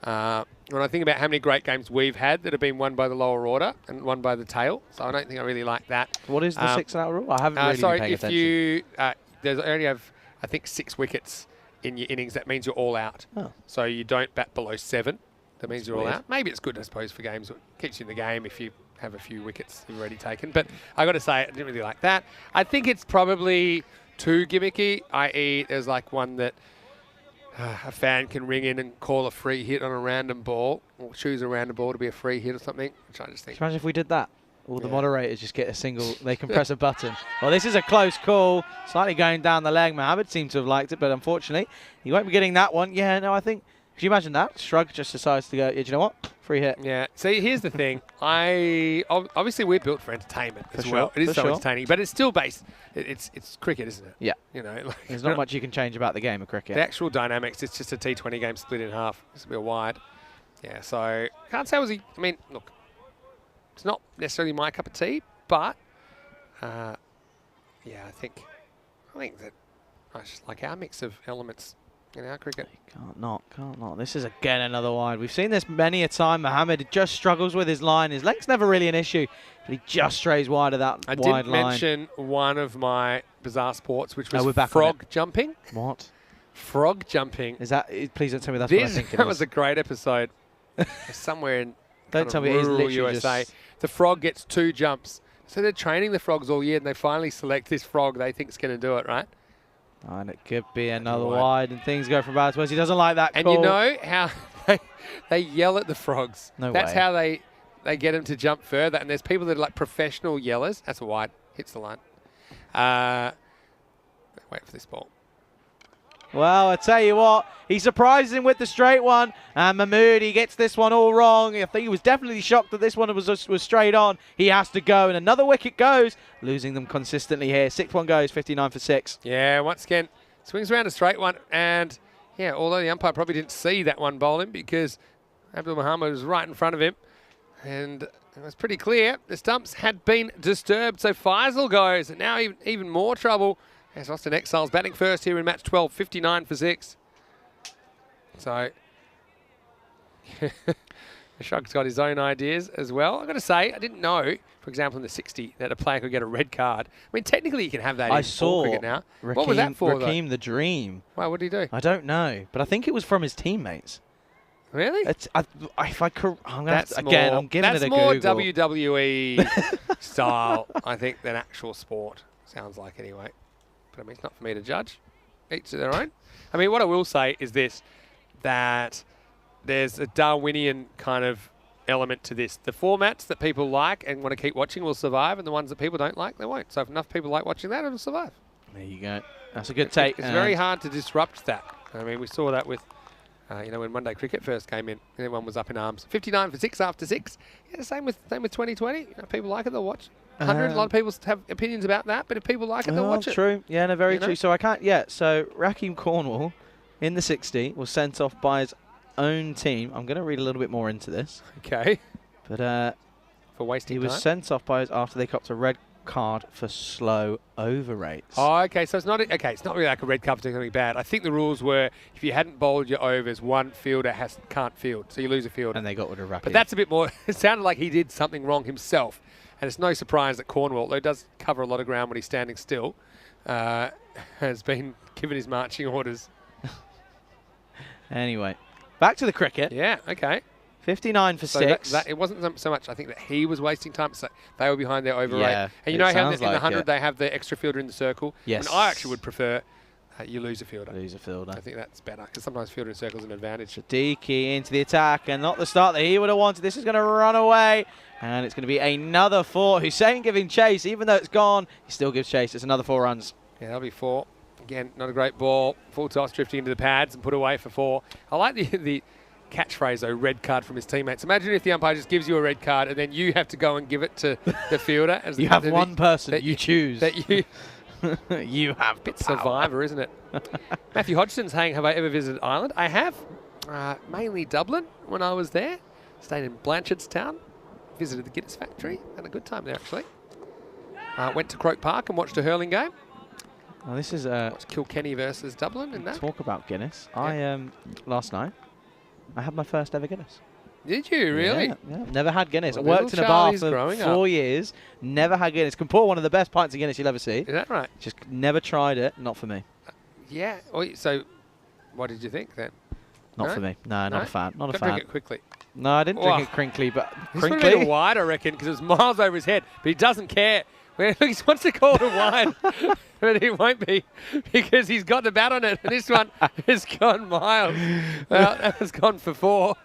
When I think about how many great games we've had that have been won by the lower order and won by the tail, so I don't think I really like that. What is the 6-out rule? I haven't really been paying attention. If you there's only have, I think, 6 wickets in your innings, that means you're all out. Oh. So you don't bat below 7. That means you're all weird. out. Maybe it's good, I suppose, for games. It keeps you in the game if you have a few wickets you've already taken. But I got to say, I didn't really like that. I think it's probably too gimmicky, i.e. there's like one that a fan can ring in and call a free hit on a random ball, or choose a random ball to be a free hit or something, which I just think... Imagine if we did that. All the moderators just get a single, they can press a button. Well, this is a close call. Slightly going down the leg. Mohammed seemed to have liked it, but unfortunately, he won't be getting that one. Yeah, no, I think... Could you imagine that? Shrug just decides to go, yeah, do you know what? Free hit. Yeah. See, here's the thing. Obviously, we're built for entertainment as well. It is so entertaining, but it's still based... It's cricket, isn't it? Yeah. You know, like, There's not much you can change about the game of cricket. The actual dynamics, it's just a T20 game split in half. It's a bit wide. Yeah, so... Can't say I mean, look, it's not necessarily my cup of tea, but... yeah, I think that I just like our mix of elements in our cricket. Can't not. This is again another wide. We've seen this many a time. Mohammed just struggles with his line. His length's never really an issue, but he just strays wide of that I wide didn't line. mention one of my bizarre sports, which was we're back on frog jumping. What? Frog jumping. Is that? Please don't tell me that's what I think it That is. was a great episode. Somewhere in Don't tell me it is rural literally USA. just... The frog gets 2 jumps. So they're training the frogs all year, and they finally select this frog they think's going to do it, right? And it could be another wide. wide, and things go from bad to worse. He doesn't like that And call. you know how they yell at the frogs. No That's way. how they get them to jump further. And there's people that are like professional yellers. That's a wide. Hits the line. Wait for this ball. Well, I tell you what, he surprises him with the straight one, and Mahmood, he gets this one all wrong. I think he was definitely shocked that this one was straight on. He has to go, and another wicket goes, losing them consistently here. 6-1 goes, 59 for 6. Yeah, once again, swings around a straight one, and yeah, although the umpire probably didn't see that one bowling because Abdul Muhammad was right in front of him, and it was pretty clear the stumps had been disturbed. So Faisal goes, and now even more trouble. As Austin Exiles batting first here in match 12, 59 for 6. So, Ashok's got his own ideas as well. I've got to say, I didn't know, for example, in the 60, that a player could get a red card. I mean, technically you can have that in ball cricket now. What was that for, Raheem the Dream. Wow, what did he do? I don't know, but I think it was from his teammates. Really? I'm giving it a more Google. WWE style, I think, than actual sport. Sounds like anyway. But I mean, it's not for me to judge. Each to their own. I mean, what I will say is this, that there's a Darwinian kind of element to this. The formats that people like and want to keep watching will survive, and the ones that people don't like, they won't. So if enough people like watching that, it'll survive. There you go. That's a good take. It's very hard to disrupt that. I mean, we saw that with, when Monday Cricket first came in, everyone was up in arms. 59 for 6 after 6. Yeah, same with 2020. People like it, they'll watch. 100, a lot of people have opinions about that, but if people like it, they'll watch it. True. Yeah, no, very true. So I can't. Yeah. So Raheem Cornwall in the 60 was sent off by his own team. I'm going to read a little bit more into this. Okay. But for wasting he was sent off by his after they copped a red card for slow over rates. Oh, okay. So it's not It's not really like a red card for doing something bad. I think the rules were if you hadn't bowled your overs, one fielder can't field, so you lose a fielder. And they got rid of Raheem. But that's a bit more. It sounded like he did something wrong himself. And it's no surprise that Cornwall, though does cover a lot of ground when he's standing still, has been given his marching orders. Anyway, back to the cricket. Yeah, okay. 59 for 6. It wasn't so much, I think, that he was wasting time. So they were behind their over rate. Yeah, And you know how in the like 100 they have the extra fielder in the circle? Yes. And I actually would prefer you lose a fielder. Lose a fielder. I think that's better because sometimes fielder in circle is an advantage. Sadiki into the attack and not the start that he would have wanted. This is going to run away. And it's going to be another 4. Hussein giving chase. Even though it's gone, he still gives chase. It's another 4 runs. Yeah, that'll be 4. Again, not a great ball. Full toss drifting into the pads and put away for 4. I like the catchphrase, though, red card from his teammates. Imagine if the umpire just gives you a red card and then you have to go and give it to the fielder. As you have one person that you choose. That you you have bit Survivor, isn't it? Matthew Hodgson's saying, have I ever visited Ireland? I have. Mainly Dublin when I was there. Stayed in Blanchardstown. Visited the Guinness factory. Had a good time there, actually. Went to Croke Park and watched a hurling game. Well, this is watched Kilkenny versus Dublin in that. Talk about Guinness. Yeah. Last night, I had my first ever Guinness. Did you really? Yeah. Never had Guinness. Well, I worked in a bar for 4 years. Never had Guinness. Can pour one of the best pints of Guinness you'll ever see. Is that right? Just never tried it. Not for me. Yeah. So, what did you think then? Not for me. No, not a fan. Not a fan. Drink it quickly. No, I didn't drink it crinkly, but This would have been wide, I reckon, because it was miles over his head. But he doesn't care. He wants to call it wide, but it won't be because he's got the bat on it. And this one has gone miles. Well, that has gone for 4.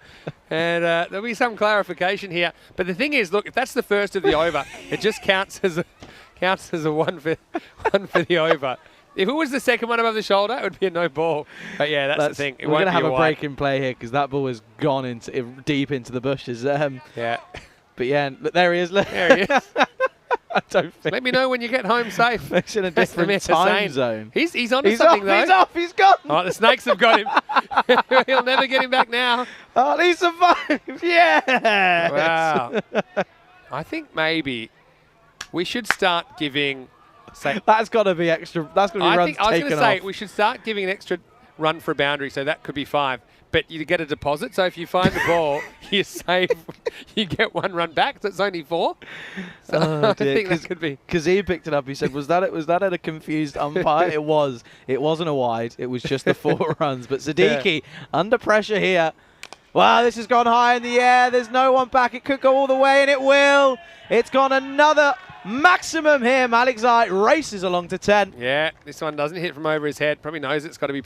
And there'll be some clarification here. But the thing is, look, if that's the first of the over, it just counts as a one for the over. If it was the second one above the shoulder, it would be a no ball. But yeah, that's the thing. We're going to have a break in play here because that ball has gone deep into the bushes. Yeah. But yeah, look, there he is. There he is. I don't think. Let me know when you get home safe. He's in a different time zone. He's onto something, though. He's off. He's gone. Oh, the snakes have got him. He'll never get him back now. Oh, he survived. Yeah. Wow. I think maybe we should start giving. That's got to be extra. That's going to be runs taken off. I was going to say we should start giving an extra run for a boundary, so that could be 5. But you get a deposit, so if you find the ball, you save, you get 1 run back, so it's only 4. So I think that could be. Kazim picked it up. He said, "Was that at a confused umpire?" It was. It wasn't a wide. It was just the 4 runs. But Sadiki under pressure here. Wow, this has gone high in the air. There's no one back. It could go all the way, and it will. It's gone another maximum here. Malik Zait races along to 10. Yeah, this one doesn't hit from over his head. Probably knows it's got to be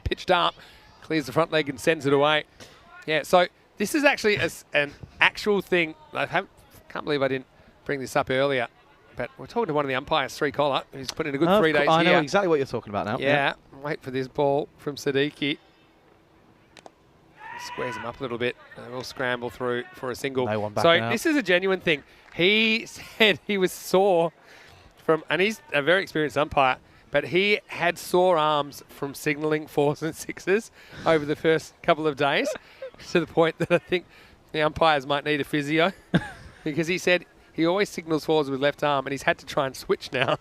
pitched up. Clears the front leg and sends it away. Yeah, so this is actually an actual thing. Can't believe I didn't bring this up earlier. but we're talking to one of the umpires, three-collar, who's put in a good 3 days I here. know exactly what you're talking about now. Yeah, wait for this ball from Siddiqui. Squares him up a little bit. And we'll scramble through for a single. No one So backing out. this is a genuine thing. He said he was sore from, and he's a very experienced umpire, but he had sore arms from signalling 4s and 6s over the first couple of days, to the point that I think the umpires might need a physio, because he said he always signals 4s with left arm, and he's had to try and switch now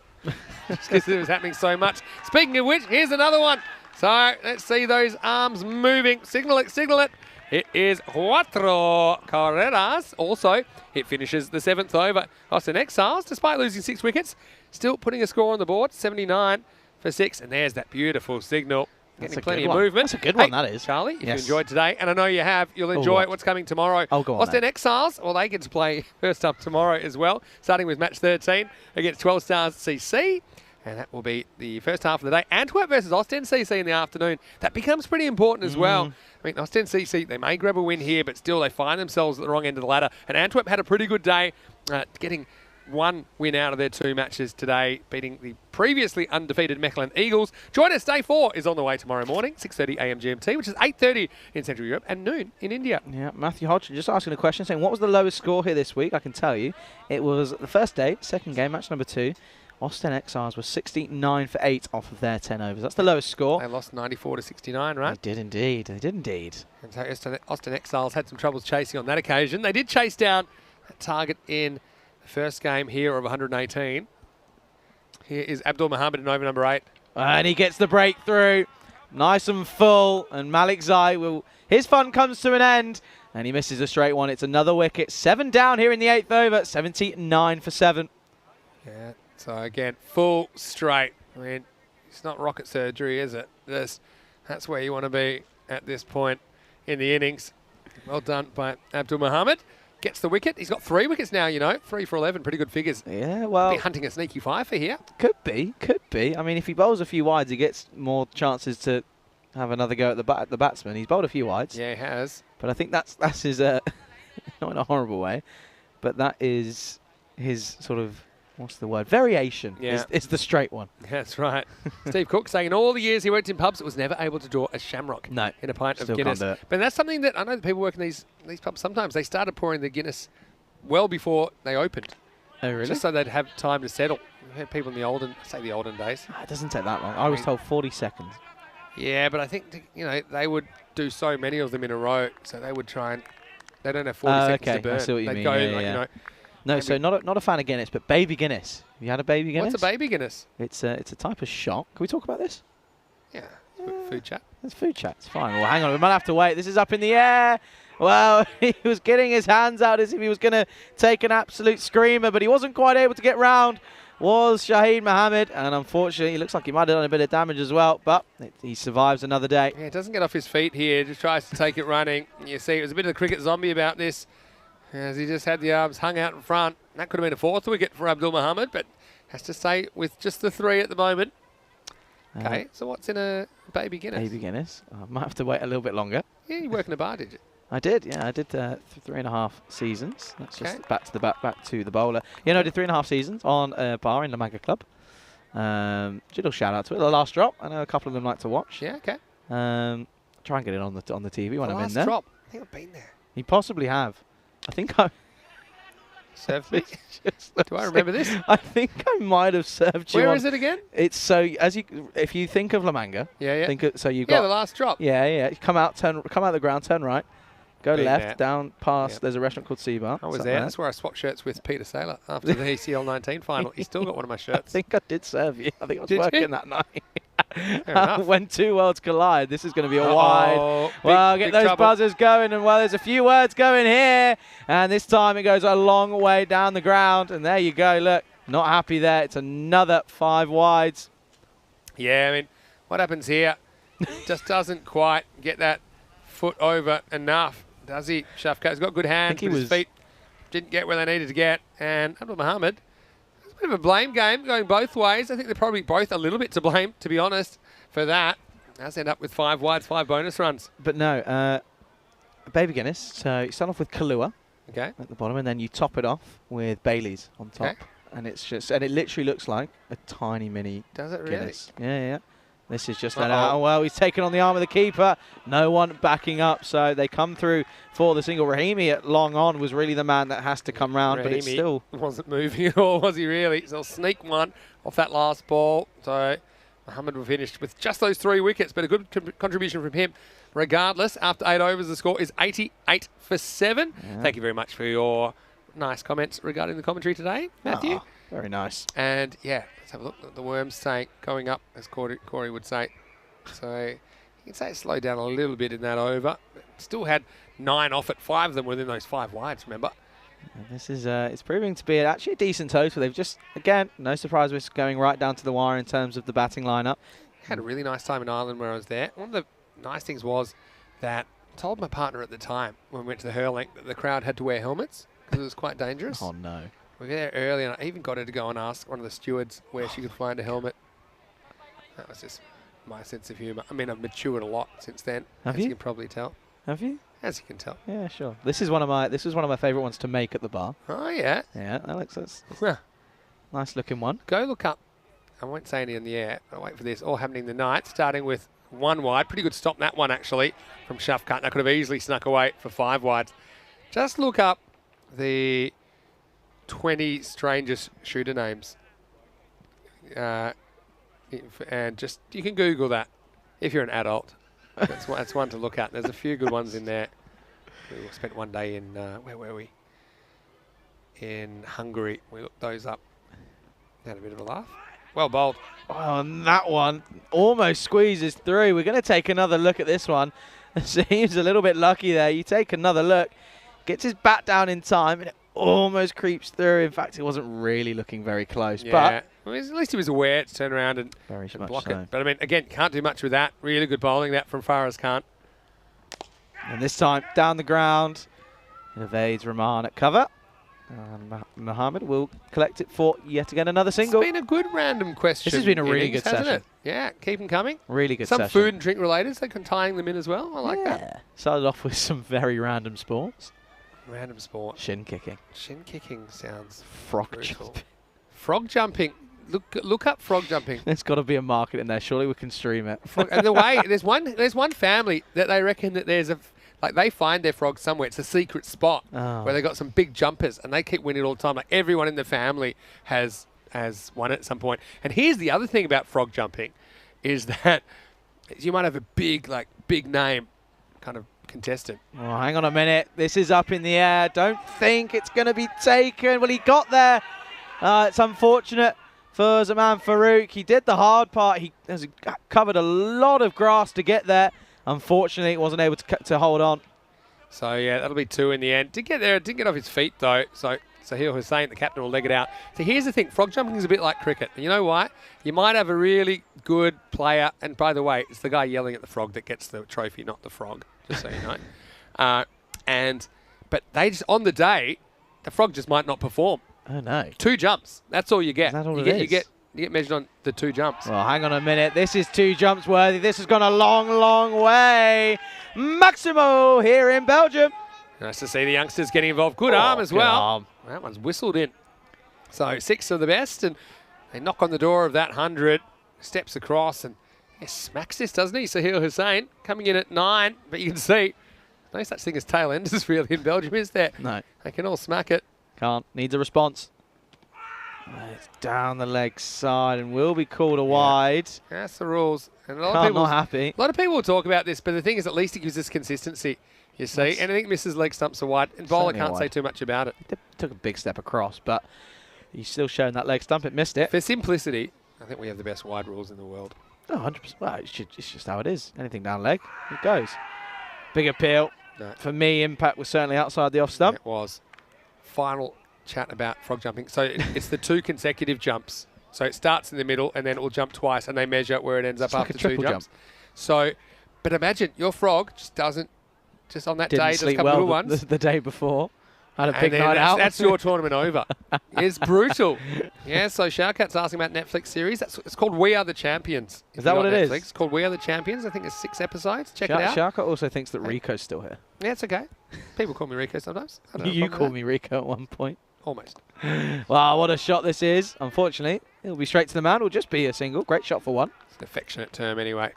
just because it was happening so much. Speaking of which, here's another one. So let's see those arms moving. Signal it, signal it. It is cuatro carreras. Also, it finishes the 7th over. Austin Exiles, despite losing 6 wickets, still putting a score on the board, 79 for 6. And there's that beautiful signal. Getting plenty of movement. That's a good one, that is. Charlie, if you Yes. enjoyed today, and I know you have, you'll enjoy what? what's coming tomorrow. Oh, go on Austin then. Exiles, well, they get to play first up tomorrow as well, starting with match 13 against 12 Stars CC. And that will be the first half of the day. Antwerp versus Ostend CC in the afternoon. That becomes pretty important as well. I mean, Ostend CC, they may grab a win here, but still they find themselves at the wrong end of the ladder. And Antwerp had a pretty good day, getting 1 win out of their 2 matches today, beating the previously undefeated Mechelen Eagles. Join us, day 4 is on the way tomorrow morning, 6:30 a.m. GMT, which is 8:30 in Central Europe and noon in India. Yeah, Matthew Hodgson just asking a question, saying, what was the lowest score here this week? I can tell you. It was the first day, second game, match number 2. Austin Exiles was 69 for 8 off of their 10 overs. That's the lowest score. They lost 94 to 69, right? They did indeed. They did indeed. And so Austin Exiles had some troubles chasing on that occasion. They did chase down a target in the first game here of 118. Here is Abdul Mohammed in over number 8. And he gets the breakthrough. Nice and full. And Malik Zai will. His fun comes to an end. And he misses a straight one. It's another wicket. 7 down here in the 8th over. 79 for 7. Yeah. So again, full straight. I mean, it's not rocket surgery, is it? That's where you want to be at this point in the innings. Well done by Abdul Mohammed. Gets the wicket. He's got 3 wickets now, you know. 3 for 11. Pretty good figures. Yeah, well. Be hunting a sneaky 5 for here. Could be. I mean, if he bowls a few wides, he gets more chances to have another go at the batsman. He's bowled a few wides. Yeah, he has. But I think that's his, not in a horrible way, but that is his sort of, what's the word? Variation. Yeah. Is the straight one. That's right. Steve Cook saying in all the years he worked in pubs, it was never able to draw a shamrock No, in a pint still of Guinness. can't do it. But that's something that I know the people working these pubs, sometimes they started pouring the Guinness well before they opened. Oh, really? Just so they'd have time to settle. We had people in the olden days. It doesn't take that long. I was told 40 seconds. Yeah, but I think, you know, they would do so many of them in a row, so they would try and, they don't have 40 seconds okay. to burn. I see what you They'd mean. go, Yeah, like, yeah. you know, No, maybe- so not a fan of Guinness, but baby Guinness. Have you had a baby Guinness? what's a baby Guinness? It's a type of shot. Can we talk about this? Yeah, food chat. It's food chat. It's fine. Well, hang on. We might have to wait. This is up in the air. Well, he was getting his hands out as if he was going to take an absolute screamer, but he wasn't quite able to get round. Was Shaheen Mohammed, and unfortunately, he looks like he might have done a bit of damage as well, but he survives another day. Yeah, doesn't get off his feet here, just tries to take it running. You see, it was a bit of the cricket zombie about this, as he just had the arms hung out in front. That could have been a 4th wicket for Abdul Mohammed, but has to stay with just the 3 at the moment. Okay, so what's in a baby Guinness? Baby Guinness. I might have to wait a little bit longer. Yeah, you work in a bar, did you? I did, yeah. I did 3.5 seasons. That's just Okay. back to the bowler. Yeah, no, I did 3.5 seasons on a bar in the Maga Club. Little shout out to it. The Last Drop. I know a couple of them like to watch. Yeah, okay. Try and get it on the TV when I'm in Last there. drop. I think I've been there. You possibly have. I think I. Served me. Do I remember this? I think I might have served you. Where is it again? It's so if you think of La Manga. Yeah, yeah. Think of, so you Yeah, got. the last drop. Yeah. Come out the ground, turn right, go Been left, there. down past. Yep. There's a restaurant called Sea Bar. I was Something there. like That's where I swapped shirts with Peter Saylor after the ECL 19 final. He still got one of my I shirts. think I did serve you. I think I was Did you? working that night. enough. When 2 worlds collide, this is going to be a wide. Uh-oh. Well, Big get those trouble. buzzers going, and well, there's a few words going here, and this time it goes a long way down the ground, and there you go. Look, not happy there. It's another 5 wides. Yeah, I mean, what happens here just doesn't quite get that foot over enough, does he? Shafqat's got good hands, he but his was- feet didn't get where they needed to get. And Abdul Mohammed, it's a bit of a blame game going both ways. I think they're probably both a little bit to blame, to be honest, for that. Does end up with 5 wides, 5 bonus runs. But no, Baby Guinness. So you start off with Kahlua Okay. at the bottom, and then you top it off with Bailey's on top. Okay. and it literally looks like a tiny mini Does it really? Guinness. Yeah. This is just Uh-oh. out. Well, he's taken on the arm of the keeper. No one backing up, so they come through for the single. Rahimi at long on was really the man that has to come round, but it's Rahimi still... wasn't moving at all, was he really? So he'll sneak one off that last ball. So Mohammed will finish with just those 3 wickets, but a good contribution from him. Regardless, after 8 overs, the score is 88 for 7. Yeah. Thank you very much for your nice comments regarding the commentary today, Matthew. Ah, very nice. And yeah, let's have a look at the Worms tank going up, as Corey would say. So you can say it slowed down a little bit in that over. Still had 9 off it, 5 of them within those 5 wides, remember? And this is it's proving to be actually a decent total. They've just, again, no surprise, we're going right down to the wire in terms of the batting lineup. Had a really nice time in Ireland where I was there. One of the nice things was that I told my partner at the time when we went to the hurling that the crowd had to wear helmets because it was quite dangerous. Oh, no. We were there early, and I even got her to go and ask one of the stewards where she could find a helmet. That was just my sense of humour. I mean, I've matured a lot since then, Have as you you? can probably tell. Have you? As you can tell. Yeah, sure. This was one of my favourite ones to make at the bar. Oh, yeah. Yeah, Alex, that's Well, nice looking one. go look up. I won't say any in the air. I'll wait for this. All happening tonight, starting with 1 wide. Pretty good stop, that one, actually, from Shafkat. And I could have easily snuck away for 5 wides. Just look up the 20 strangest shooter names. And just, you can Google that if you're an adult. That's one to look at. There's a few good ones in there. We spent one day in, where were we? In Hungary. We looked those up. Had a bit of a laugh. Well bowled. Oh, and that one almost squeezes through. We're going to take another look at this one. Seems a little bit lucky there. You take another look. Gets his bat down in time, and it almost creeps through. In fact, it wasn't really looking very close. Yeah. But Well, at least he was aware to turn around and very much block so. it. But I mean, again, can't do much with that. Really good bowling that from Faraz Khan. And this time, down the ground, it evades Rahman at cover. And Mohammed will collect it for yet again another single. It's been a good random question. This has been a really innings, good hasn't session. it? Yeah, keep them coming. Really good Some session. food and drink related, so tying them in as well. I like that. Yeah. Started off with some very random sports. Random sport. Shin kicking. Shin kicking sounds Frog brutal. jumping. Frog jumping. Look up frog jumping. There's got to be a market in there. Surely we can stream it. And the way there's one family that they reckon that there's they find their frog somewhere. It's a secret spot where they got some big jumpers and they keep winning all the time. Like everyone in the family has won it at some point. And here's the other thing about frog jumping is that you might have a big name kind of contestant. Oh, hang on a minute. This is up in the air. Don't think it's going to be taken. Well, he got there. It's unfortunate for Zaman Farouk. He did the hard part. He has covered a lot of grass to get there. Unfortunately, he wasn't able to hold on. So, yeah, that'll be 2 in the end. Did get there. Didn't get off his feet, though. So Sahil Hussain, the captain, will leg it out. So here's the thing. Frog jumping is a bit like cricket. And you know why? You might have a really good player. And by the way, it's the guy yelling at the frog that gets the trophy, not the frog, just so you know. But they just, on the day, the frog just might not perform. Oh, no. 2 jumps. That's all you get. Is that all you it get, is? You get measured on the 2 jumps. Well, hang on a minute. This is 2 jumps worthy. This has gone a long, long way. Maximo here in Belgium. Nice to see the youngsters getting involved. Good arm as good well. arm. That one's whistled in. So 6 of the best, and they knock on the door of that 100. Steps across and smacks this, doesn't he? Sahil Hussain coming in at 9, but you can see no such thing as tail enders really in Belgium, is there? No. They can all smack it. Can't. Needs a response. It's down the leg side and will be called a wide. That's the rules. And a lot of Can't people, not happy. a lot of people will talk about this, but the thing is, at least it gives us consistency. You see, Yes. anything misses leg stumps are wide, and bowler Certainly can't wide. say too much about it. Took a big step across, but he's still showing that leg stump. It missed it. For simplicity, I think we have the best wide rules in the world. Oh, 100%. Well, it's just how it is. Anything down leg, it goes. Big appeal. No. For me, impact was certainly outside the off stump. It was. Final chat about frog jumping. So it's the 2 consecutive jumps. So it starts in the middle and then it will jump twice and they measure where it ends up It's like after a 2 triple jumps. So, but imagine your frog just on that Didn't day, does a sleep couple well little ones. the day before. Had a And big then night out. That's your tournament over. It's brutal. Yeah, so Showcat's asking about Netflix series. It's called We Are the Champions. Is that what it is? It's called We Are the Champions. I think it's 6 episodes. Check it out. Shaka also thinks that Rico's still here. Yeah, it's okay. People call me Rico sometimes. I don't have a You problem with called that. me Rico at one point. Almost. Wow, what a shot this is. Unfortunately, it'll be straight to the man. It'll just be a single. Great shot for one. It's an affectionate term anyway.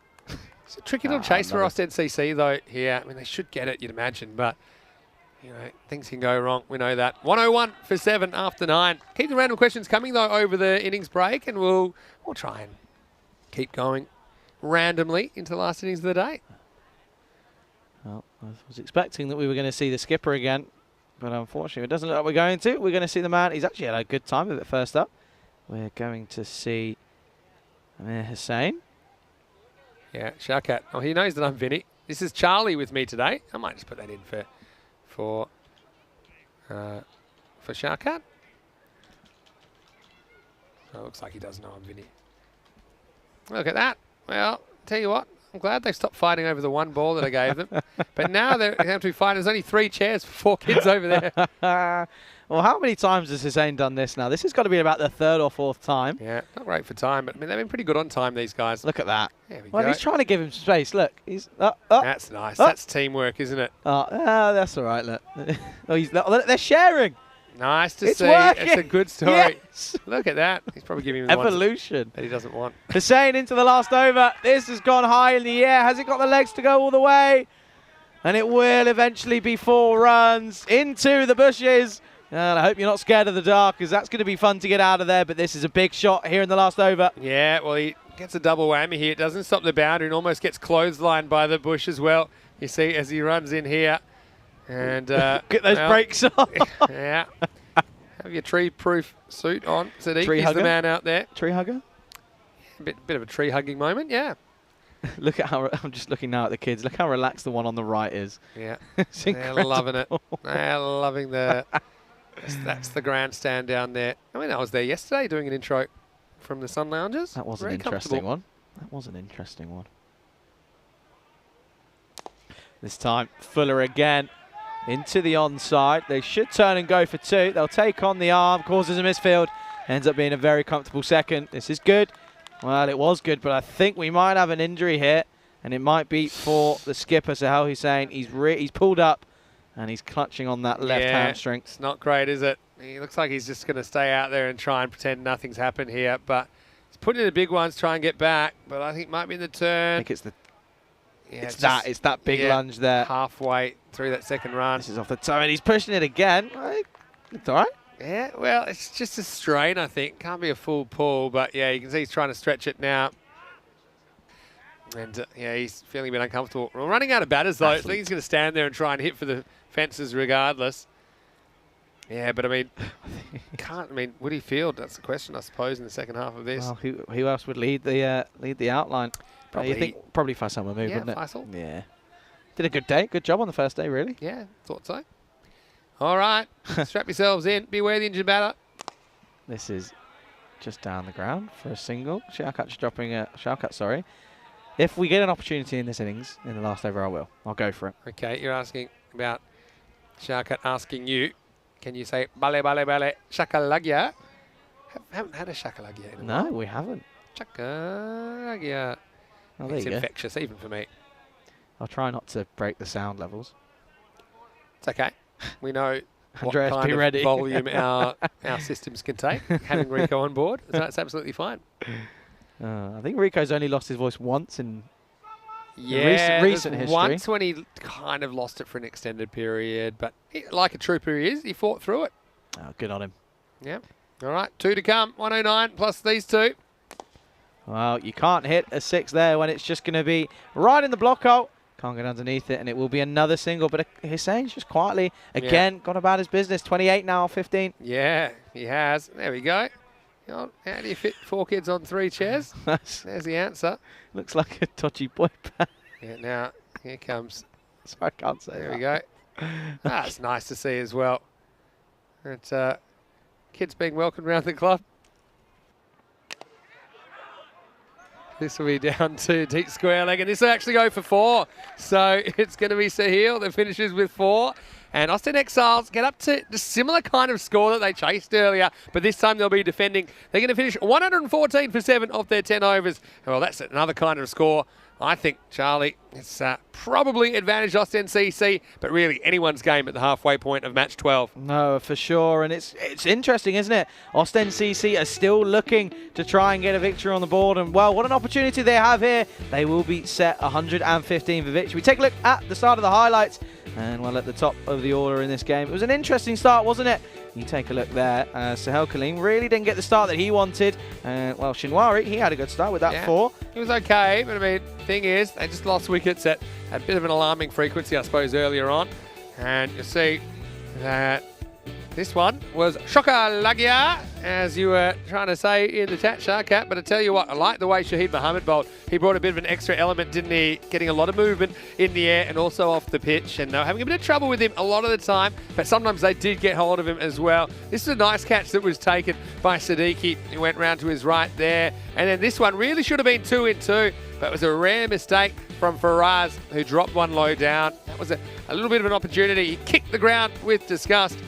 It's a tricky little chase for Austin CC, though, here. I mean, they should get it, you'd imagine, but, you know, things can go wrong. We know that. 101 for 7 after 9. Keep the random questions coming, though, over the innings break, and we'll try and keep going randomly into the last innings of the day. Well, I was expecting that we were going to see the skipper again, but unfortunately it doesn't look like we're going to. We're going to see the man. He's actually had a good time with it first up. We're going to see Amir Hussain. Yeah, Shawkat. Oh, he knows that I'm Vinny. This is Charlie with me today. I might just put that in for Shawkat. Oh, it looks like he does know I'm Vinny. Look at that. Well, tell you what, I'm glad they stopped fighting over the one ball that I gave them. But now they're going to have to be fighting. There's only 3 chairs for 4 kids over there. Well, how many times has Hussain done this now? This has got to be about the 3rd or 4th time. Yeah, not great for time, but I mean, they've been pretty good on time, these guys. Look at that. There we Well, go. he's trying to give him space. Look, he's That's nice. That's teamwork, isn't it? That's all right. Look, they're sharing. Nice to It's see. working. It's a good story. Yes. Look at that. He's probably giving him the ones Evolution. that he doesn't want. Hussain into the last over. This has gone high in the air. Has it got the legs to go all the way? And it will eventually be 4 runs into the bushes. And I hope you're not scared of the dark, because that's going to be fun to get out of there. But this is a big shot here in the last over. Yeah, well, he gets a double whammy here. It doesn't stop the boundary and almost gets clotheslined by the bush as well. You see as he runs in here. And get those brakes on. Yeah. Have your tree-proof suit on, Sadiq. Tree He's hugger? the man out there. Tree hugger. Bit of a tree-hugging moment, yeah. Look at how, I'm just looking now at the kids. Look how relaxed the one on the right is. Yeah. It's They're incredible. loving it. They're loving the... That's the grandstand down there. I mean, I was there yesterday doing an intro from the Sun Loungers. That was Very an interesting comfortable. one. That was an interesting one. This time, Fuller again into the onside. They should turn and go for 2. They'll take on the arm, causes a misfield. Ends up being a very comfortable second. This is good. Well, it was good, but I think we might have an injury here, and it might be for the skipper, Sahel Hussain. He's pulled up, and he's clutching on that left hamstring. It's not great, is it? He looks like he's just going to stay out there and try and pretend nothing's happened here, but he's putting in the big ones, try and get back, but I think it might be in the turn. I think it's the Yeah, it's that big lunge there. Halfway through that second run. This is off the toe, and he's pushing it again. It's all right. Yeah, well, it's just a strain, I think. Can't be a full pull, but yeah, you can see he's trying to stretch it now. And yeah, he's feeling a bit uncomfortable. We're running out of batters, though. I think he's going to stand there and try and hit for the fences regardless. Yeah, but I mean, would he field? That's the question, I suppose, in the second half of this. Well, who else would lead the outline? Probably, you think probably Faisal Mahmood, yeah, wouldn't it? Faisal. Yeah. Did a good day. Good job on the first day, really. Yeah, thought so. All right, strap yourselves in. Beware the injured batter. This is just down the ground for a single. Shawkat's dropping a Shawkat, sorry. If we get an opportunity in this innings, in the last over, I will. I'll go for it. Okay, you're asking about Shawkat asking you. Can you say bale, bale, bale, shakalagya? Haven't had a shakalagya in a while. No, we haven't. Shakalagya. Oh, there It's you go. infectious, even for me. I'll try not to break the sound levels. It's okay. We know what Andreas, kind be of ready. volume our systems can take, having Rico on board. So that's absolutely fine. I think Rico's only lost his voice once in Yeah, recent there's history. once when he kind of lost it for an extended period, but like a trooper he is, he fought through it. Oh, good on him. Yeah. All right, 2 to come, 109 plus these 2. Well, you can't hit a 6 there when it's just going to be right in the block hole. Can't get underneath it, and it will be another single. But Hussein's just quietly, again, gone about his business. 28 now, 15. Yeah, he has. There we go. How do you fit 4 kids on 3 chairs? There's the answer. Looks like a dodgy boy band. Yeah, now, here comes. Sorry, I can't say There that. we go. That's nice to see as well. It's kids being welcomed around the club. This will be down to deep square leg, and this will actually go for 4. So it's going to be Sahil that finishes with 4. And Austin Exiles get up to the similar kind of score that they chased earlier, but this time they'll be defending. They're going to finish 114 for 7 off their 10 overs. Well, that's another kind of score. I think, Charlie, it's probably advantage Austin CC, but really anyone's game at the halfway point of match 12. No, for sure, and it's interesting, isn't it? Austin CC are still looking to try and get a victory on the board, and well, what an opportunity they have here. They will be set 115 for victory. We take a look at the start of the highlights, and well, at the top of the order in this game. It was an interesting start, wasn't it? You take a look there. Sahel Kalim really didn't get the start that he wanted. Well, Shinwari, he had a good start with that 4. He was okay, but I mean, thing is, they just lost wickets at a bit of an alarming frequency, I suppose, earlier on. And you see that this one was Shoka Lagia, as you were trying to say in the chat, Sharkat. But I tell you what, I like the way Shahid Mohammed bowled. He brought a bit of an extra element, didn't he? Getting a lot of movement in the air and also off the pitch. And having a bit of trouble with him a lot of the time, but sometimes they did get hold of him as well. This is a nice catch that was taken by Siddiqui. He went round to his right there. And then this one really should have been 2 in 2, but it was a rare mistake from Faraz, who dropped one low down. That was a little bit of an opportunity. He kicked the ground with disgust.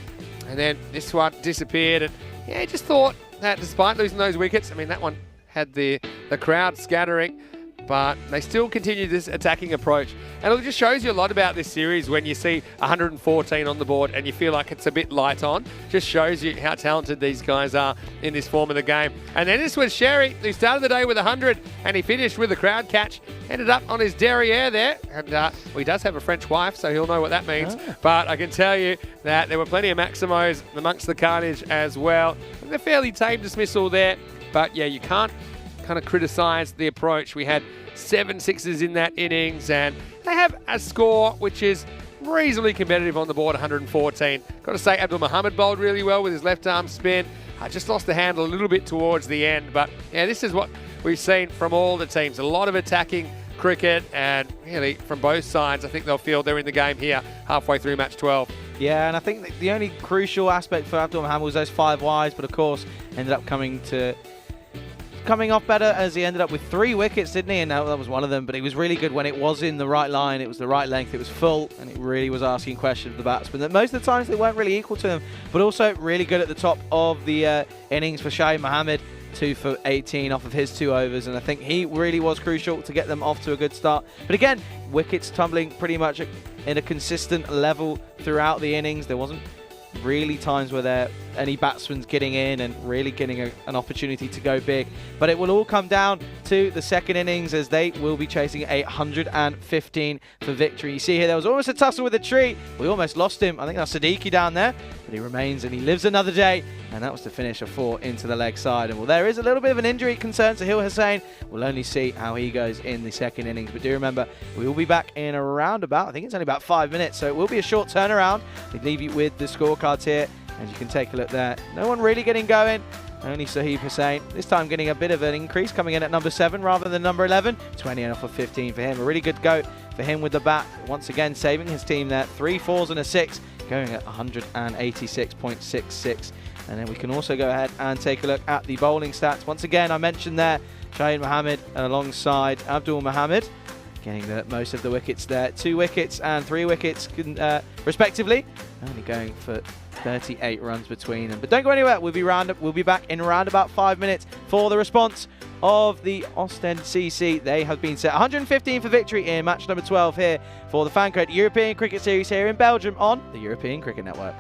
And then this one disappeared. And yeah, just thought that despite losing those wickets, I mean, that one had the crowd scattering, but they still continued this attacking approach. And it just shows you a lot about this series when you see 114 on the board and you feel like it's a bit light on. Just shows you how talented these guys are in this form of the game. And then this was Sherry, who started the day with 100 and he finished with a crowd catch. Ended up on his derriere there. And well, he does have a French wife, so he'll know what that means. But I can tell you that there were plenty of Maximos amongst the carnage as well. And a fairly tame dismissal there. But yeah, you can't kind of criticise the approach. We had 7 sixes in that innings, and they have a score which is reasonably competitive on the board, 114. Got to say, Abdul Mohammed bowled really well with his left arm spin. I just lost the handle a little bit towards the end, but yeah, this is what we've seen from all the teams. A lot of attacking cricket, and really from both sides, I think they'll feel they're in the game here halfway through match 12. Yeah, and I think the only crucial aspect for Abdul Mohammed was those 5 wides, but of course ended up coming off better as he ended up with 3 wickets, didn't he? And that was one of them, but he was really good when it was in the right line, it was the right length, it was full, and it really was asking questions of the batsmen that most of the times they weren't really equal to him, but also really good at the top of the innings for Shahid Mohammed. 2 for 18 off of his 2 overs, and I think he really was crucial to get them off to a good start. But again, wickets tumbling pretty much in a consistent level throughout the innings. There wasn't really times where there any batsmen's getting in and really getting an opportunity to go big, but it will all come down to the second innings as they will be chasing 115 for victory. You see here there was almost a tussle with a tree. We almost lost him. I think that's Siddiqui down there, but he remains and he lives another day, and that was to finish a 4 into the leg side. And well, there is a little bit of an injury concern to Sahil Hussain. We'll only see how he goes in the second innings, but do remember we will be back in around about, I think it's only about 5 minutes, so it will be a short turnaround. We leave you with the scorecards here, and you can take a look there. No one really getting going, only Sahib Hussain. This time getting a bit of an increase, coming in at number 7 rather than number 11. 20 off of 15 for him. A really good go for him with the bat. Once again, saving his team there. 3 4s and a 6, going at 186.66. And then we can also go ahead and take a look at the bowling stats. Once again, I mentioned there, Shahid Mohammed alongside Abdul Mohammed, getting most of the wickets there. 2 wickets and 3 wickets respectively. Only going for 38 runs between them. But don't go anywhere. We'll be back in around about 5 minutes for the response of the Ostend CC. They have been set 115 for victory in match number 12 here for the FanCode European Cricket Series here in Belgium on the European Cricket Network.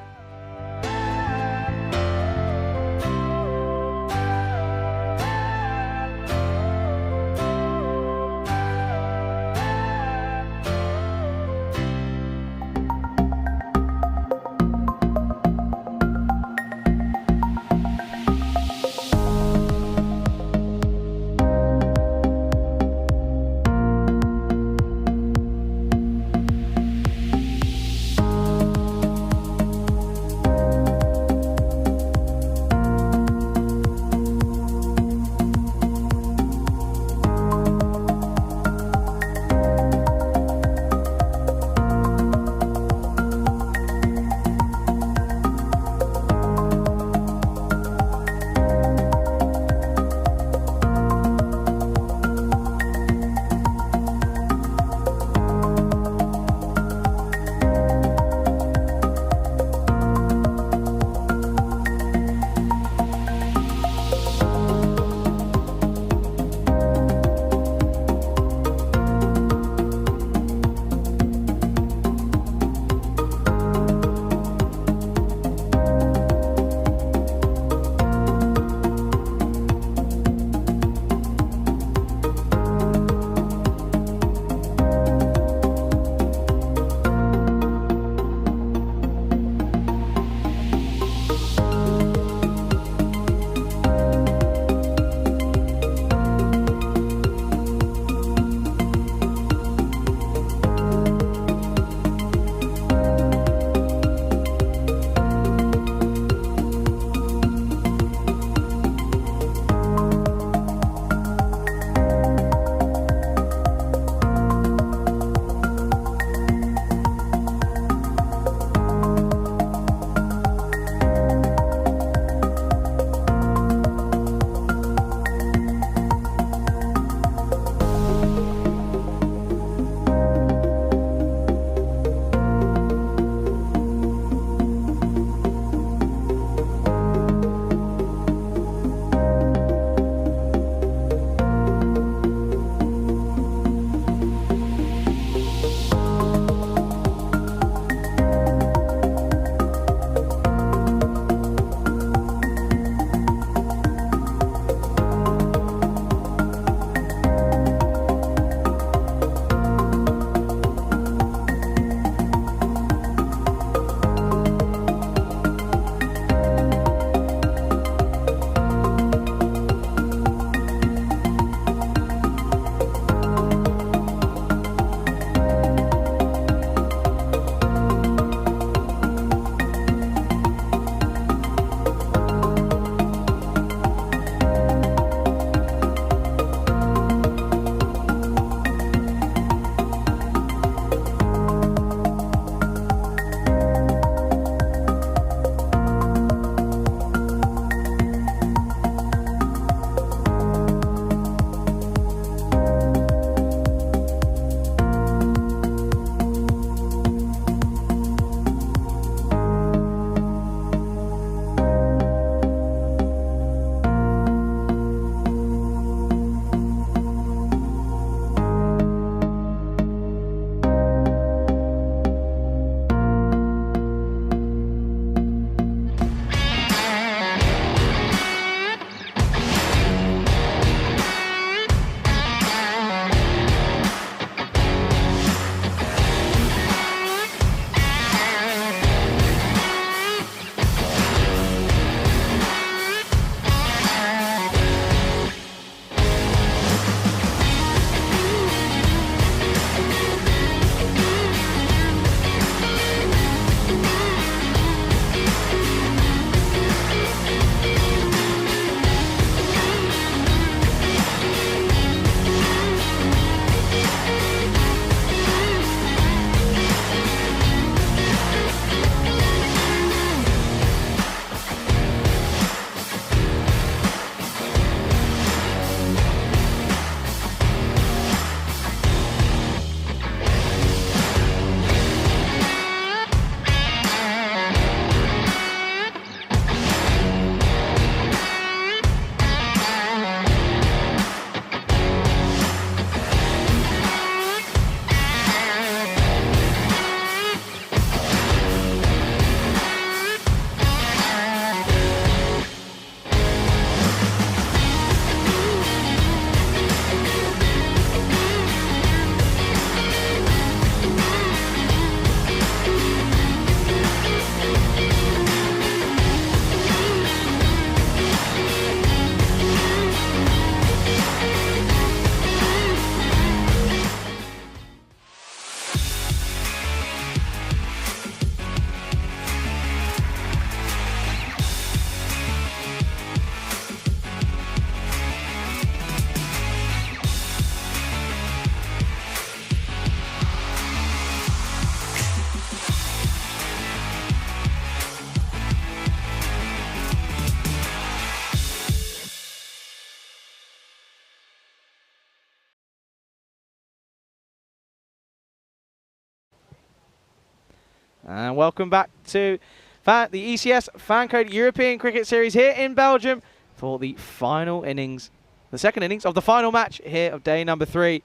And welcome back to the ECS FanCode European Cricket Series here in Belgium for the final innings, the second innings of the final match here of day number 3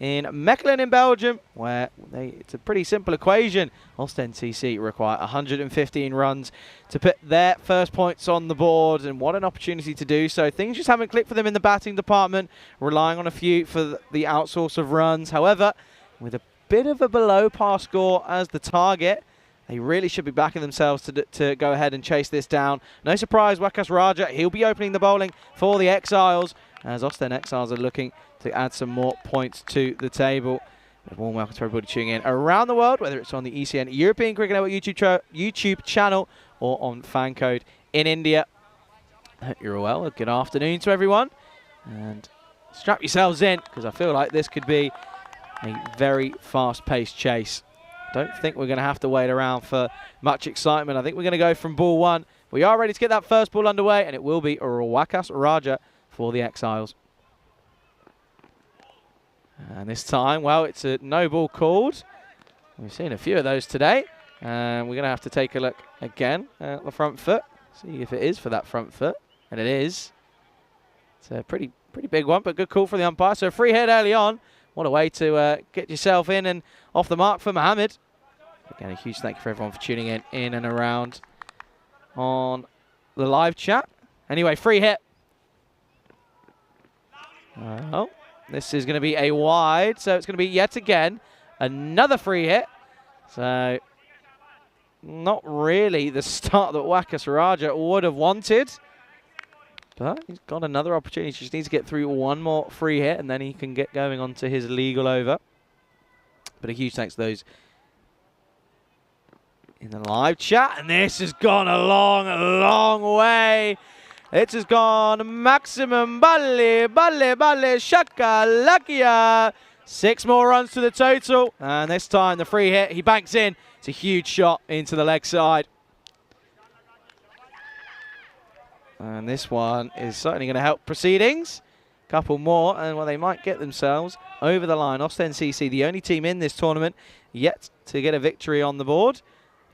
in Mechelen in Belgium, where it's a pretty simple equation. Ostend CC require 115 runs to put their first points on the board, and what an opportunity to do so. Things just haven't clicked for them in the batting department, relying on a few for the outsource of runs. However, with a bit of a below par score as the target, they really should be backing themselves to go ahead and chase this down. No surprise, Wakas Raja, he'll be opening the bowling for the Exiles, as Ostend Exiles are looking to add some more points to the table. A warm welcome to everybody tuning in around the world, whether it's on the ECN European Cricket Network YouTube channel or on FanCode in India. I hope you're all well. Good afternoon to everyone. And strap yourselves in, because I feel like this could be a very fast-paced chase. Don't think we're going to have to wait around for much excitement. I think we're going to go from ball 1. We are ready to get that first ball underway, and it will be Wakas Raja for the Exiles. And this time, well, it's a no ball called. We've seen a few of those today. And we're going to have to take a look again at the front foot. See if it is for that front foot. And it is. It's a pretty big one, but good call for the umpire. So a free hit early on. What a way to get yourself in and off the mark for Mohammed. Again, a huge thank you for everyone for tuning in and around on the live chat. Anyway, free hit. Oh, this is going to be a wide, so it's going to be yet again another free hit. So not really the start that Wakas Raja would have wanted. But he's got another opportunity. He just needs to get through one more free hit, and then he can get going onto his legal over. But a huge thanks to those in the live chat. And this has gone a long, long way. It has gone maximum. Balle, shaka, lakia. 6 more runs to the total. And this time the free hit, he banks in. It's a huge shot into the leg side. And this one is certainly going to help proceedings. Couple more, and well, they might get themselves over the line. Ostend CC, the only team in this tournament yet to get a victory on the board.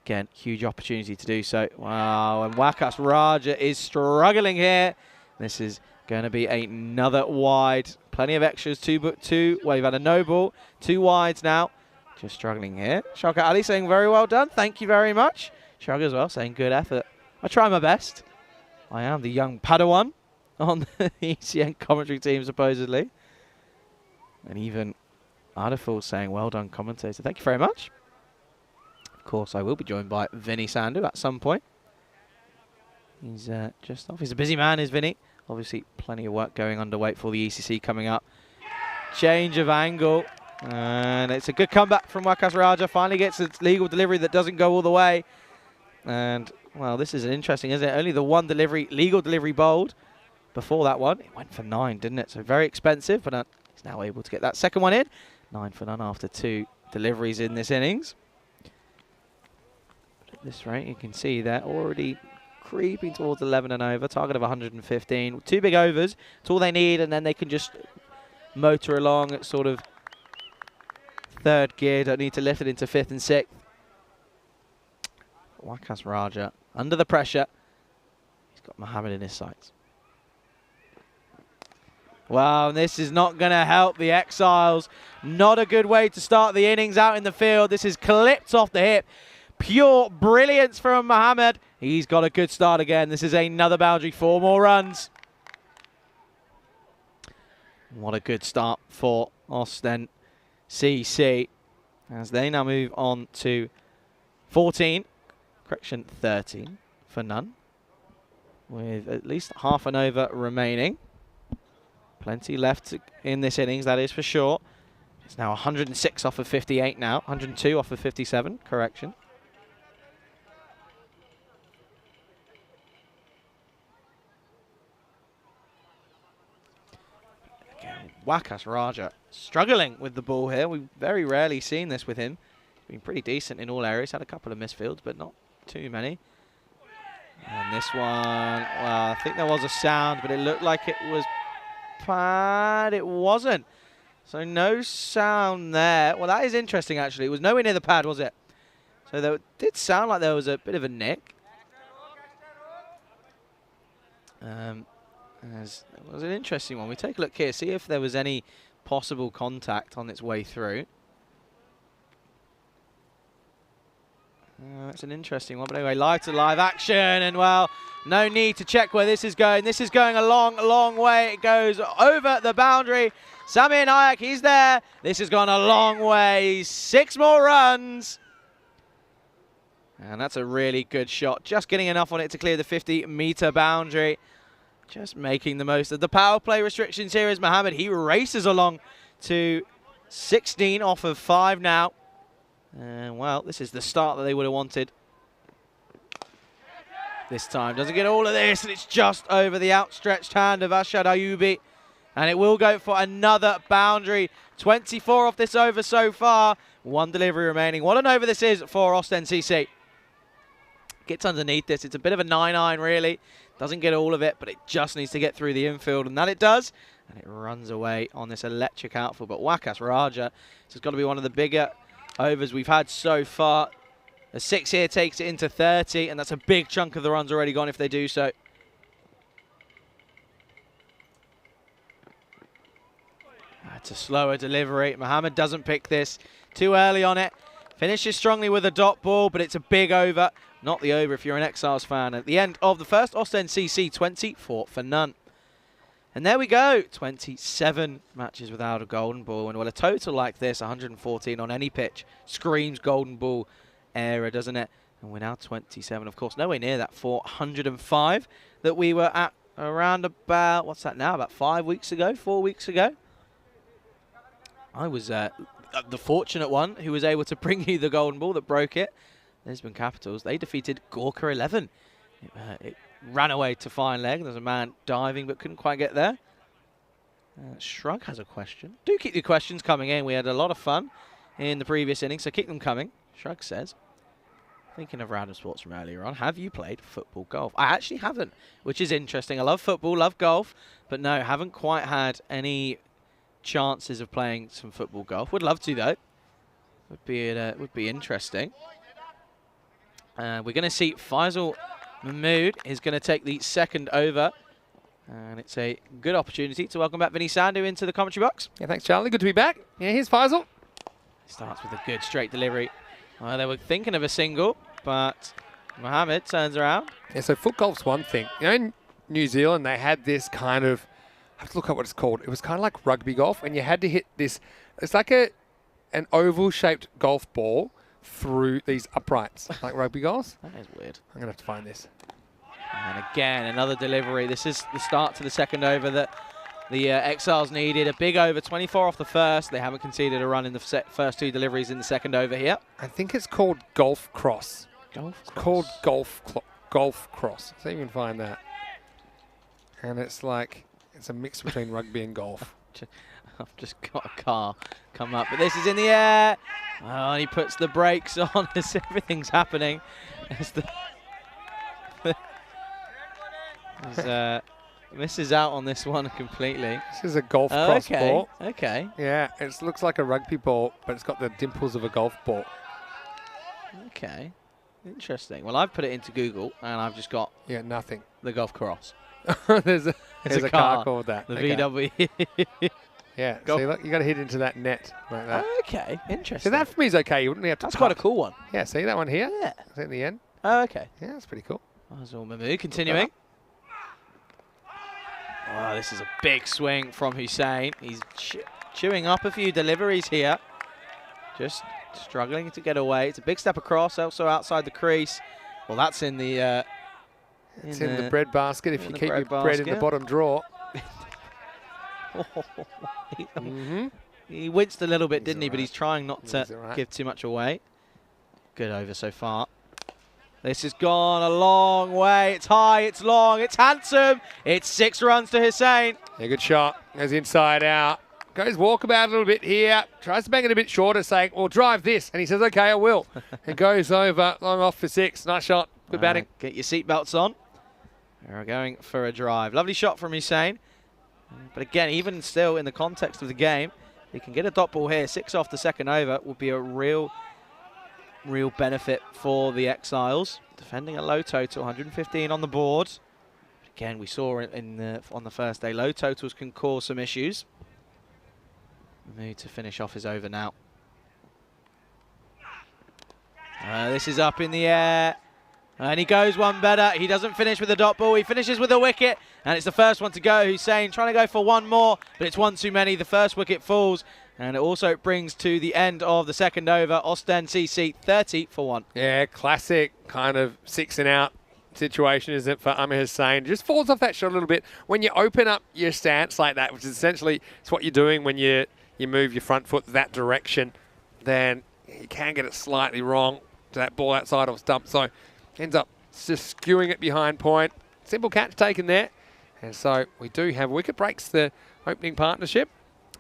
Again, huge opportunity to do so. Wow, and Wakas Raja is struggling here. This is going to be another wide. Plenty of extras, two. Well, you've had a no ball, 2 wides now. Just struggling here. Shaka Ali saying very well done. Thank you very much. Shug as well saying good effort. I try my best. I am the young Padawan on the ECN commentary team, supposedly. And even Adaful saying, well done, commentator. Thank you very much. Of course, I will be joined by Vinny Sandu at some point. He's just off. He's a busy man, is Vinny. Obviously, plenty of work going underway for the ECC coming up. Change of angle. And it's a good comeback from Wakas Raja. Finally gets a legal delivery that doesn't go all the way. And well, this is interesting, isn't it? Only the one legal delivery bowled. Before that one, it went for 9, didn't it? So very expensive, but he's now able to get that second one in. 9 for none after 2 deliveries in this innings. But at this rate, you can see they're already creeping towards 11 and over. Target of 115. 2 big overs. It's all they need, and then they can just motor along at sort of 3rd gear. Don't need to lift it into 5th and 6th. Wakas Raja under the pressure. He's got Mohammed in his sights. Wow, this is not going to help the Exiles. Not a good way to start the innings out in the field. This is clipped off the hip. Pure brilliance from Mohammed. He's got a good start again. This is another boundary, 4 more runs. What a good start for Ostend CC as they now move on to 14. Correction, 13 for none, with at least half an over remaining. Plenty left in this innings, that is for sure. It's now 106 off of 58 now, 102 off of 57, correction. Again, Wakas Raja struggling with the ball here. We've very rarely seen this with him. He's been pretty decent in all areas, had a couple of misfields, but not too many. And this one, well, I think there was a sound, but it looked like it was pad. It wasn't. So no sound there. Well, that is interesting, actually. It was nowhere near the pad, was it? So there did sound like there was a bit of a nick. It was an interesting one. We take a look here, see if there was any possible contact on its way through. That's an interesting one, but anyway, live to live action, and well, no need to check where this is going. This is going a long, long way. It goes over the boundary. Samir Nayak, he's there. This has gone a long way. 6 more runs. And that's a really good shot. Just getting enough on it to clear the 50-meter boundary. Just making the most of the power play restrictions here is Mohammed. He races along to 16 off of 5 now. And well, this is the start that they would have wanted. This time doesn't get all of this, and it's just over the outstretched hand of Ashad Ayubi. And it will go for another boundary. 24 off this over so far. 1 delivery remaining. What an over this is for Ostend CC. Gets underneath this. It's a bit of a 9-iron, really. Doesn't get all of it, but it just needs to get through the infield, and that it does. And it runs away on this electric outfield. But Wakas Raja, this has got to be one of the bigger overs we've had so far. A 6 here takes it into 30, and that's a big chunk of the runs already gone if they do so. That's a slower delivery. Mohammed doesn't pick this too early on it. Finishes strongly with a dot ball, but it's a big over. Not the over if you're an Exiles fan. At the end of the first, Ostend CC 24 for none. And there we go, 27 matches without a golden ball. And well, a total like this, 114 on any pitch, screams golden ball era, doesn't it? And we're now 27, of course, nowhere near that 405 that we were at around about, what's that now, about 4 weeks ago. I was the fortunate one who was able to bring you the golden ball that broke it. Lisbon Capitals, they defeated Gorka 11. It ran away to fine leg. There's a man diving but couldn't quite get there. Shrug has a question. Do keep your questions coming in. We had a lot of fun in the previous innings, so keep them coming. Shrug says, thinking of random sports from earlier on, have you played football golf? I actually haven't, which is interesting. I love football, love golf, but no, haven't quite had any chances of playing some football golf. Would love to, though. Would be interesting. We're going to see Faisal Mahmood is going to take the second over. And it's a good opportunity to welcome back Vinny Sandhu into the commentary box. Yeah, thanks, Charlie. Good to be back. Yeah, here's Faisal. Starts with a good straight delivery. They were thinking of a single, but Mohammed turns around. Yeah, so foot golf's one thing. You know, in New Zealand, they had this kind of, I have to look up what it's called. It was kind of like rugby golf, and you had to hit this, it's like an oval-shaped golf ball through these uprights, like rugby golf. That is weird. I'm going to have to find this. And again, another delivery. This is the start to the second over that the Exiles needed. A big over, 24 off the first. They haven't conceded a run in the first 2 deliveries in the second over here. I think it's called golf cross. Golf cross. Called golf cross. So you can find that. And it's like, it's a mix between rugby and golf. I've just got a car come up, but this is in the air. Oh, and he puts the brakes on as everything's happening. As the misses out on this one completely. This is a golf cross ball. Okay. Yeah, it looks like a rugby ball, but it's got the dimples of a golf ball. Okay. Interesting. Well, I've put it into Google, and I've just got nothing. The golf cross. there's a car called that. The VW. Yeah, see, look, you got to hit into that net like that. Okay, interesting. So that for me is okay. You wouldn't have to. That's quite a cool one. Yeah, see that one here? Yeah. Is that in the end? Oh, okay. Yeah, that's pretty cool. Faisal Mahmood continuing. Oh, this is a big swing from Hussein. He's chewing up a few deliveries here. Just struggling to get away. It's a big step across, also outside the crease. Well, that's in the... it's in the bread basket if you keep your bread in the bottom drawer. He winced a little bit, didn't he? But he's trying not to give too much away. Good over so far. This has gone a long way. It's high, it's long, it's handsome. It's 6 runs to Hussein. Yeah, good shot. Goes inside out. Goes walkabout a little bit here. Tries to bang it a bit shorter, saying, well, drive this. And he says, okay, I will. And goes over, long off for 6. Nice shot. Good batting. Get your seatbelts on. We're going for a drive. Lovely shot from Hussein. But again, even still in the context of the game, he can get a dot ball here. 6 off the second over would be a real real benefit for the Exiles. Defending a low total, 115 on the board. Again, we saw on the first day, low totals can cause some issues. The mood to finish off is over now. This is up in the air. And he goes one better. He doesn't finish with a dot ball. He finishes with a wicket. And it's the first one to go. Hussein trying to go for one more, but it's one too many. The first wicket falls. And it also brings to the end of the second over. Ostend CC 30 for 1. Yeah, classic kind of 6 and out situation, isn't it, for Amir Hussein? Just falls off that shot a little bit. When you open up your stance like that, which is essentially it's what you're doing when you move your front foot that direction, then you can get it slightly wrong to that ball outside of stump. So ends up just skewing it behind point. Simple catch taken there. And so we do have wicket breaks the opening partnership.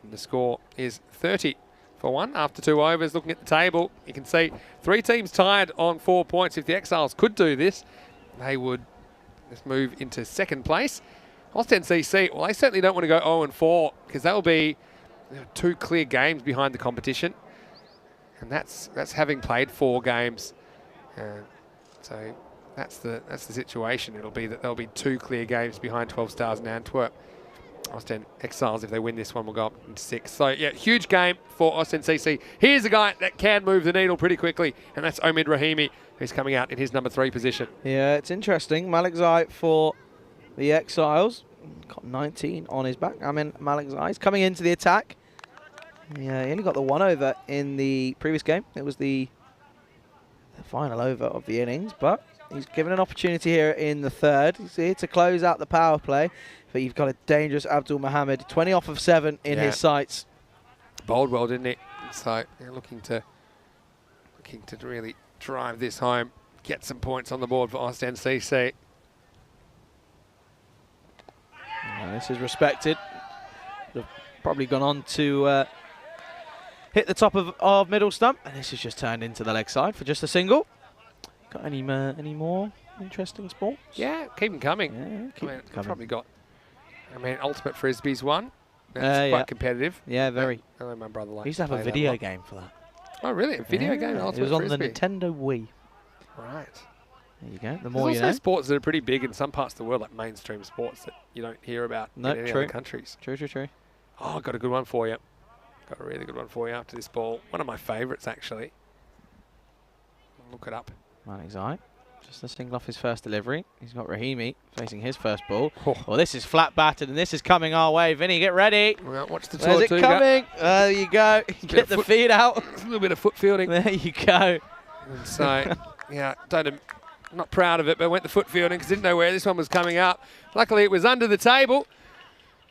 And the score is 30 for 1 after 2 overs. Looking at the table, you can see 3 teams tied on 4 points. If the Exiles could do this, they would just move into second place. Ostend CC, well, they certainly don't want to go 0-4 because that will be 2 clear games behind the competition. And that's having played 4 games. So that's the situation. It'll be that there'll be 2 clear games behind 12 Stars and Antwerp. Ostend Exiles, if they win this one, will go up into 6. So, yeah, huge game for Ostend CC. Here's a guy that can move the needle pretty quickly, and that's Omid Rahimi, who's coming out in his number 3 position. Yeah, it's interesting. Malikzai for the Exiles. Got 19 on his back. Malikzai is coming into the attack. Yeah, he only got the 1 over in the previous game. It was the final over of the innings, but he's given an opportunity here in the third. He's here to close out the power play, but you've got a dangerous Abdul Mohammed, 20 off of 7 in his sights. Bowled well, didn't he? So looking to really drive this home, get some points on the board for Ostend CC. This is respected. They've probably gone on to hit the top of middle stump, and this has just turned into the leg side for just a single. Got any more interesting sports? Yeah, keep them coming. Yeah, keep them coming. Probably got. Ultimate Frisbee's one. That's quite competitive. Yeah, very. I know my brother likes. We used to have a video game for that. Oh, really? A video game? It was on the Nintendo Wii. Right. There you go. The There's more you also know. sports that are pretty big in some parts of the world, like mainstream sports that you don't hear about in any other countries. True. Oh, I've got a good one for you. Got a really good one for you after this ball. One of my favourites, actually. Look it up. Malikzai, just a single off his first delivery. He's got Rahimi facing his first ball. Oh. Well, this is flat batted, and this is coming our way. Vinny, get ready. Well, watch the Where's it coming? There you go. Get the feet out. A little bit of foot fielding. There you go. And so, yeah, I'm not proud of it, but I went the foot fielding because I didn't know where this one was coming up. Luckily, it was under the table,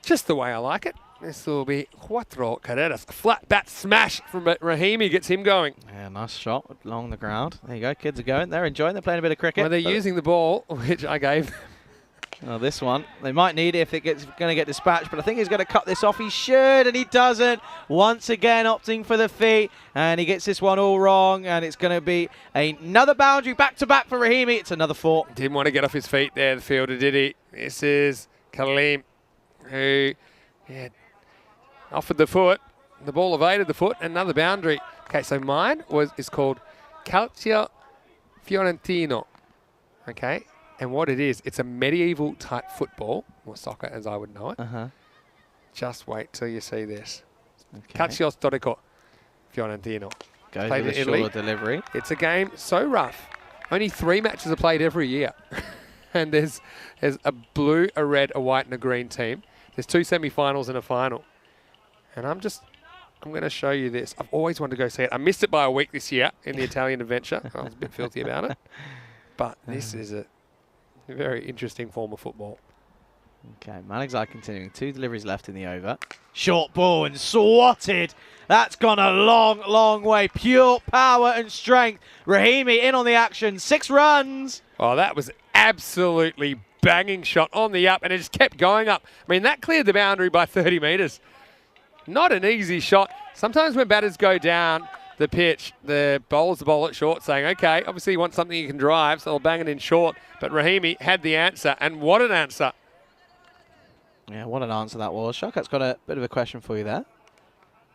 just the way I like it. This will be cuatro carreras. A flat bat smash from Rahimi gets him going. Yeah, nice shot along the ground. There you go. Kids are going. They're enjoying. They're playing a bit of cricket. Well, they're using the ball, which I gave them. Oh, this one. They might need it if it's going to get dispatched, but I think he's going to cut this off. He should, and he doesn't. Once again, opting for the feet, and he gets this one all wrong, and it's going to be another boundary back-to-back for Rahimi. It's another 4. Didn't want to get off his feet there, the fielder, did he? This is Kaleem, who offered the foot. The ball evaded the foot, another boundary. Okay, so mine is called Calcio Fiorentino. Okay, and what it is, it's a medieval type football, or soccer as I would know it. Just wait till you see this. Okay. Calcio Storico Fiorentino. Goes with a short delivery. It's a game so rough. Only 3 matches are played every year. And there's a blue, a red, a white, and a green team. There's 2 semi-finals and a final. And I'm going to show you this. I've always wanted to go see it. I missed it by a week this year in the Italian adventure. I was a bit filthy about it. But this is a very interesting form of football. Okay, Malikzai continuing. 2 deliveries left in the over. Short ball and swatted. That's gone a long, long way. Pure power and strength. Rahimi in on the action. 6 runs. Oh, that was absolutely banging shot on the up, and it just kept going up. I mean, that cleared the boundary by 30 metres. Not an easy shot. Sometimes when batters go down the pitch, the bowlers bowl it short, saying, okay, obviously you want something you can drive, so they'll bang it in short. But Rahimi had the answer, and what an answer. Yeah, what an answer that was. Shawkat's got a bit of a question for you there.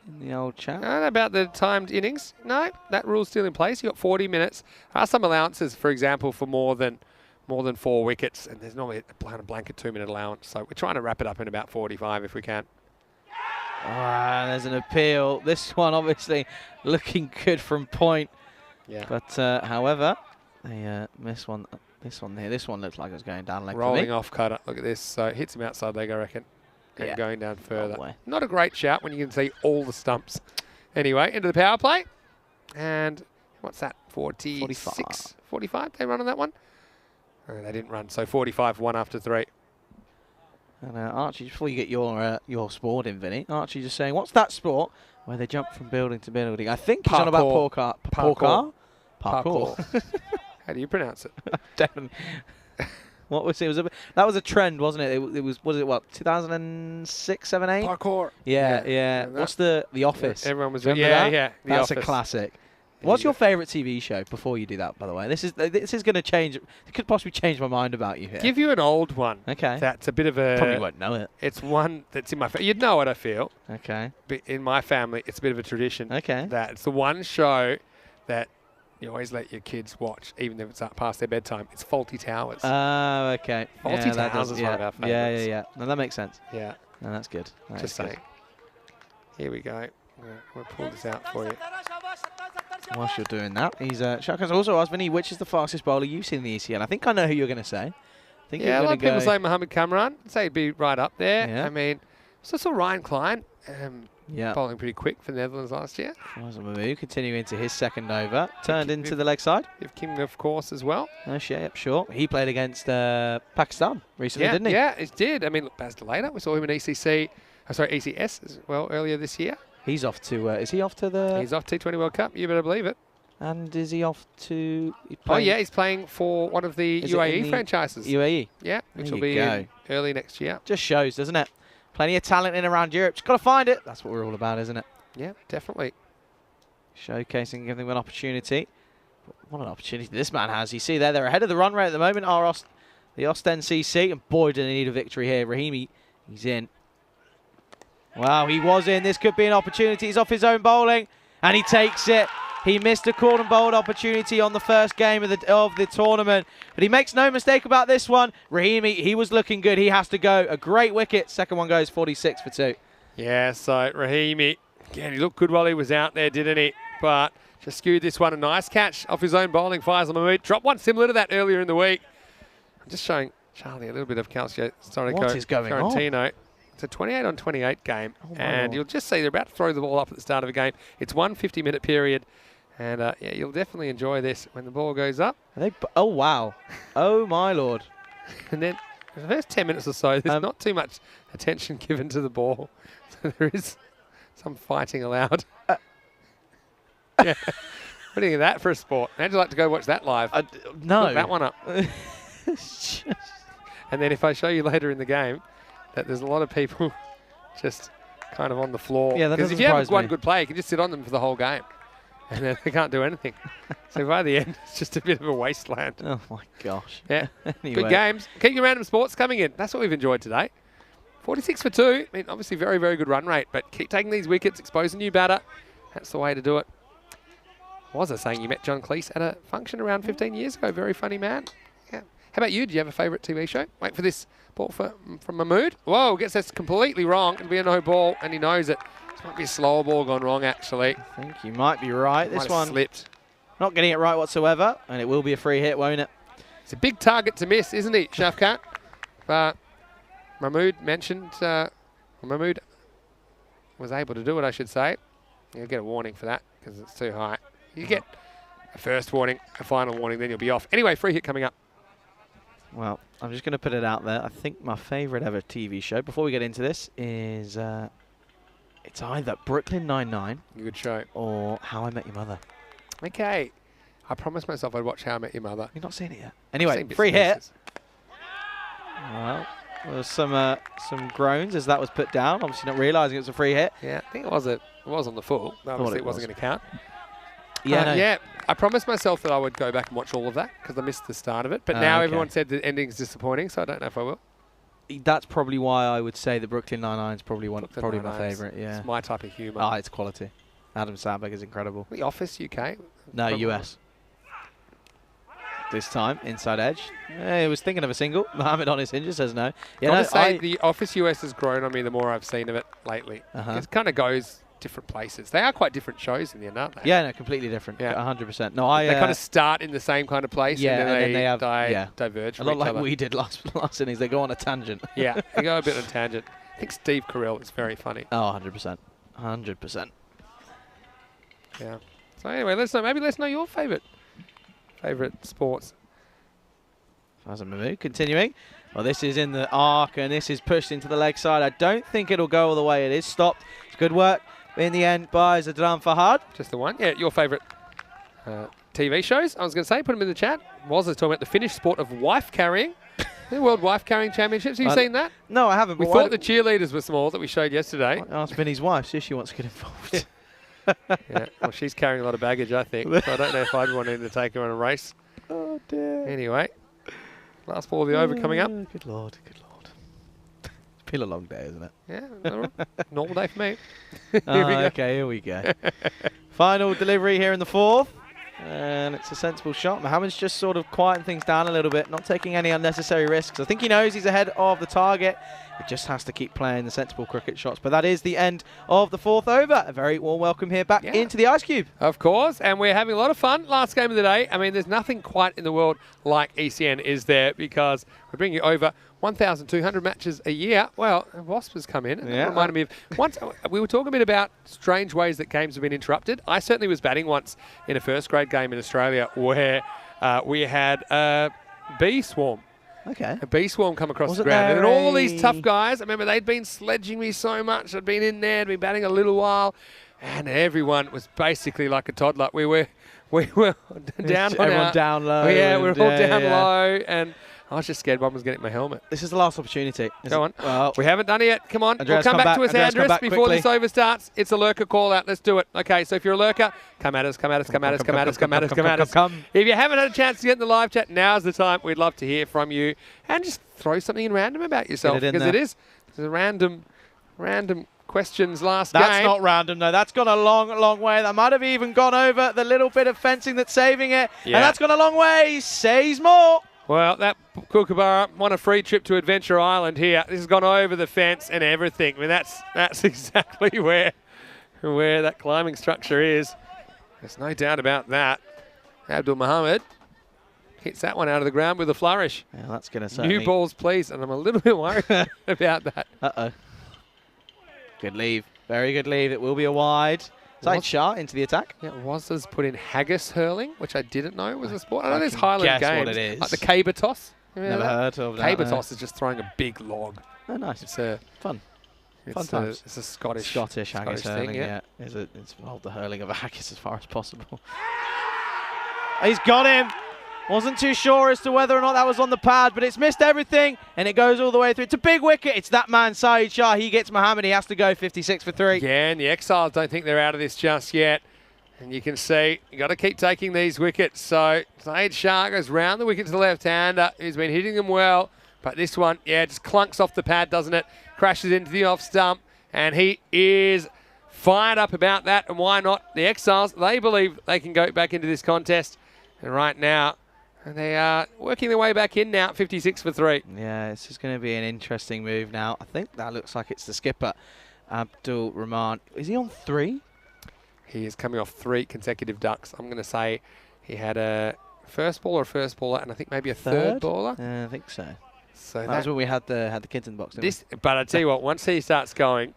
in the old chat. And about the timed innings, no, that rule's still in place. You've got 40 minutes. There are some allowances, for example, for more than 4 wickets, and there's normally a blanket 2-minute allowance. So we're trying to wrap it up in about 45 if we can. There's an appeal. This one obviously looking good from point. Yeah. But however, they miss one. This one here. This one looks like it's going down leg Rolling for me. off cutter. Look at this. So it hits him outside leg, I reckon. And Yeah. going down further. way. Not a great shout when you can see all the stumps. Anyway, into the power play. And what's that? 46? 45 they run on that one? Oh, they didn't run. So 45, 1 after 3. And Archie, before you get your sport in, Vinny, Archie just saying, what's that sport where they jump from building to building? I think he's on about Parkour. Parkour. How do you pronounce it? Definitely. What was it? That was a trend, wasn't it? It was what 2006, 7, 8? Parkour. Yeah. What's the Office? Everyone was Remember yeah, that? yeah. The That's Office. a classic. There What's you your go. favourite TV show? Before you do that, by the way, this is going to change. It could possibly change my mind about you here. Give you an old one. Okay. That's a bit of a. Probably won't know it. It's one that's in my. You'd know it, I feel. Okay. But in my family, it's a bit of a tradition. Okay. That it's the one show that you always let your kids watch, even if it's up past their bedtime. It's Faulty Towers. Oh, okay. Faulty that Towers does- is one of our Yeah, favourites. yeah. No, that makes sense. Yeah. No, that's good. That Just is good. saying. Here we go. We'll pull this out for you. Whilst you're doing that, Shaka's also asked Vinny, which is the fastest bowler you've seen in the ECL? I think I know who you're going to say. I think Yeah, a you're lot going of to people go. say Mohammed Kamran. I'd say he'd be right up there. Yeah. I mean, so saw Ryan Klein Yeah. bowling pretty quick for the Netherlands last year. Mamu continuing into his second over, turned into the leg side. You've King, of course, as well. No, sure. He played against Pakistan recently, Yeah, didn't he? yeah, he did. I mean, look, Baz Delata, we saw him in ECC, ECS as well earlier this year. He's off to. Is he off to the? He's off T20 World Cup. You better believe it. And is he off to? Oh yeah, he's playing for one of the Is it in UAE the franchises. UAE. Yeah, which There will you be go. in early next year. Just shows, doesn't it? Plenty of talent in around Europe. Just got to find it. That's what we're all about, isn't it? Yeah, definitely. Showcasing, giving them an opportunity. What an opportunity this man has. You see there, they're ahead of the run rate at the moment. The Ostend CC, and boy, do they need a victory here. Rahimi, he's in. Wow, he was in. This could be an opportunity. He's off his own bowling, and he takes it. He missed a call and bowled opportunity on the first game of the tournament, but he makes no mistake about this one. Rahimi, he was looking good. He has to go. A great wicket. Second one goes 46 for 2. Yeah, so Rahimi, again, he looked good while he was out there, didn't he? But just skewed this one. A nice catch off his own bowling. Fires on Mahmood. Dropped one similar to that earlier in the week. I'm just showing Charlie a little bit of Calcio Storico. What is going on? Quarantino. It's a 28 on 28 game. Oh, my and Lord. you'll just see they're about to throw the ball up at the start of a game. It's 1 50-minute period. And yeah, you'll definitely enjoy this when the ball goes up. Oh, wow. Oh, my Lord. And then for the first 10 minutes or so, there's not too much attention given to the ball. So there is some fighting allowed. Yeah. What do you think of that for a sport? How'd you like to go watch that live? No. Look that one up. And then if I show you later in the game that there's a lot of people just kind of on the floor. Yeah, that Because doesn't if you have surprise one me. good player, you can just sit on them for the whole game. And then they can't do anything. So by the end, it's just a bit of a wasteland. Oh, my gosh. Yeah. Anyway. Good games. Keep your random sports coming in. That's what we've enjoyed today. 46 for 2. I mean, obviously very, very good run rate, but keep taking these wickets, expose a new batter. That's the way to do it. Was I saying you met John Cleese at a function around 15 years ago? Very funny man. Yeah. How about you? Do you have a favourite TV show? Wait for this ball from Mahmood. Whoa, gets this completely wrong. It'll be a no ball, and he knows it. This might be a slower ball gone wrong, actually. I think you might be right. Might This have one slipped. not getting it right whatsoever, and it will be a free hit, won't it? It's a big target to miss, isn't he, Shafkat? But Mahmood mentioned, Mahmood was able to do it, I should say. You'll get a warning for that because it's too high. You get a first warning, a final warning, then you'll be off. Anyway, free hit coming up. Well, I'm just going to put it out there. I think my favourite ever TV show, before we get into this, is it's either Brooklyn Nine-Nine Good show. or How I Met Your Mother. Okay. I promised myself I'd watch How I Met Your Mother. You've not seen it yet. I've Anyway, seen bits free and hit. pieces. Well, there was some groans as that was put down. Obviously not realising it was a free hit. Yeah, I think it was on the full. Obviously, it it wasn't was. going to count. Yeah, no. Yeah, I promised myself that I would go back and watch all of that because I missed the start of it. But now okay. everyone said the ending's disappointing, so I don't know if I will. That's probably why I would say the Brooklyn Nine-Nine is probably my Nine-Nine's- favourite. Yeah. It's my type of humour. Oh, it's quality. Adam Sandberg is incredible. The Office UK? No, Probably. US. This time, inside edge. He was thinking of a single. Mohammed on his hinges says no. Yeah, Gotta no, say, the Office US has grown on me the more I've seen of it lately. It kind of goes different places. They are quite different shows in the end, aren't they? Yeah, no, completely different. Yeah. 100%. No, I. They kind of start in the same kind of place, Yeah, and then they have diverge a from lot each like other. we did last innings. They go on a tangent. Yeah, they go a bit on a tangent. I think Steve Carell is very funny. Oh, 100%. 100%. Yeah. So anyway, maybe let's know your favourite sports. Fazan Mahmood continuing. Well, this is in the arc, and this is pushed into the leg side. I don't think it'll go all the way. It is stopped. It's good work in the end by Zadran Fahad. Just the one. Yeah, your favourite TV shows. I was going to say, put them in the chat. Was talking about the Finnish sport of wife carrying. The World Wife Carrying Championships. Have you seen that? No, I haven't. We thought the cheerleaders were small that we showed yesterday. Ask Vinny's wife, see if she wants to get involved. Yeah, well, she's carrying a lot of baggage, I think. So I don't know if I'd want to take her on a race. Oh, dear. Anyway, last ball of the over coming up. Good Lord, good Lord. It's been a long day, isn't it? Yeah, normal day for me. Okay, here we go. Final delivery here in the fourth. And it's a sensible shot. Mohammed's just sort of quieting things down a little bit, not taking any unnecessary risks. I think he knows he's ahead of the target. He just has to keep playing the sensible cricket shots. But that is the end of the fourth over. A very warm welcome here back into the Ice Cube. Of course, and we're having a lot of fun. Last game of the day. I mean, there's nothing quite in the world like ECN, is there? Because we're bringing you over 1,200 matches a year. Well, Wasp has come in. And that reminded me of once we were talking a bit about strange ways that games have been interrupted. I certainly was batting once in a first grade game in Australia where we had a bee swarm. Okay. A bee swarm come across the ground. And all these tough guys, I remember they'd been sledging me so much. I'd been in there, I'd been batting a little while, and everyone was basically like a toddler. We were down on everyone down low. Yeah, we were all down low, and I was just scared one was getting my helmet. This is the last opportunity. Go on. Well, we haven't done it yet. Come on. Andreas, we'll come back to us, Andreas, come Andreas, back before quickly. this over starts. It's a lurker call out. Let's do it. Okay, so if you're a lurker, come at us, come at us, come at us, come at us, come at us, come at us. If you haven't had a chance to get in the live chat, now's the time. We'd love to hear from you. And just throw something in random about yourself. Because it is a random questions last game. That's not random, though. That's gone a long, long way. That might have even gone over the little bit of fencing that's saving it. Yeah. And that's gone a long way. Says more. Well, that Kookaburra won a free trip to Adventure Island here. This has gone over the fence and everything. I mean, that's exactly where that climbing structure is. There's no doubt about that. Abdul Mohammed hits that one out of the ground with a flourish. Yeah, that's going to certainly... New balls, please. And I'm a little bit worried about that. Uh-oh. Good leave. Very good leave. It will be a wide. Side shot into the attack. Yeah, Wazza's put in haggis hurling, which I didn't know was a sport. I know there's Highland guess games. what it is. Like the caber toss. Never heard of that. Caber toss is just throwing a big log. Oh, nice. It's a fun. Fun times. It's a Scottish haggis hurling, thing, yeah. It's involved the hurling of a haggis as far as possible. He's got him. Wasn't too sure as to whether or not that was on the pad, but it's missed everything, and it goes all the way through. It's a big wicket. It's that man, Saeed Shah. He gets Mohammed. He has to go 56 for 3. Yeah, and the Exiles don't think they're out of this just yet. And you can see, you got to keep taking these wickets. So Saeed Shah goes round the wicket to the left-hander. He's been hitting them well. But this one, yeah, just clunks off the pad, doesn't it? Crashes into the off stump. And he is fired up about that. And why not? The Exiles, they believe they can go back into this contest. And right now, they are working their way back in now, 56 for 3. Yeah, this is going to be an interesting move now. I think that looks like it's the skipper, Abdul Rahman. Is he on 3? He is coming off 3 consecutive ducks. I'm going to say he had a first baller, and I think maybe a third baller. I think so. So that was when we had the kids in the box. But I tell you what, once he starts going,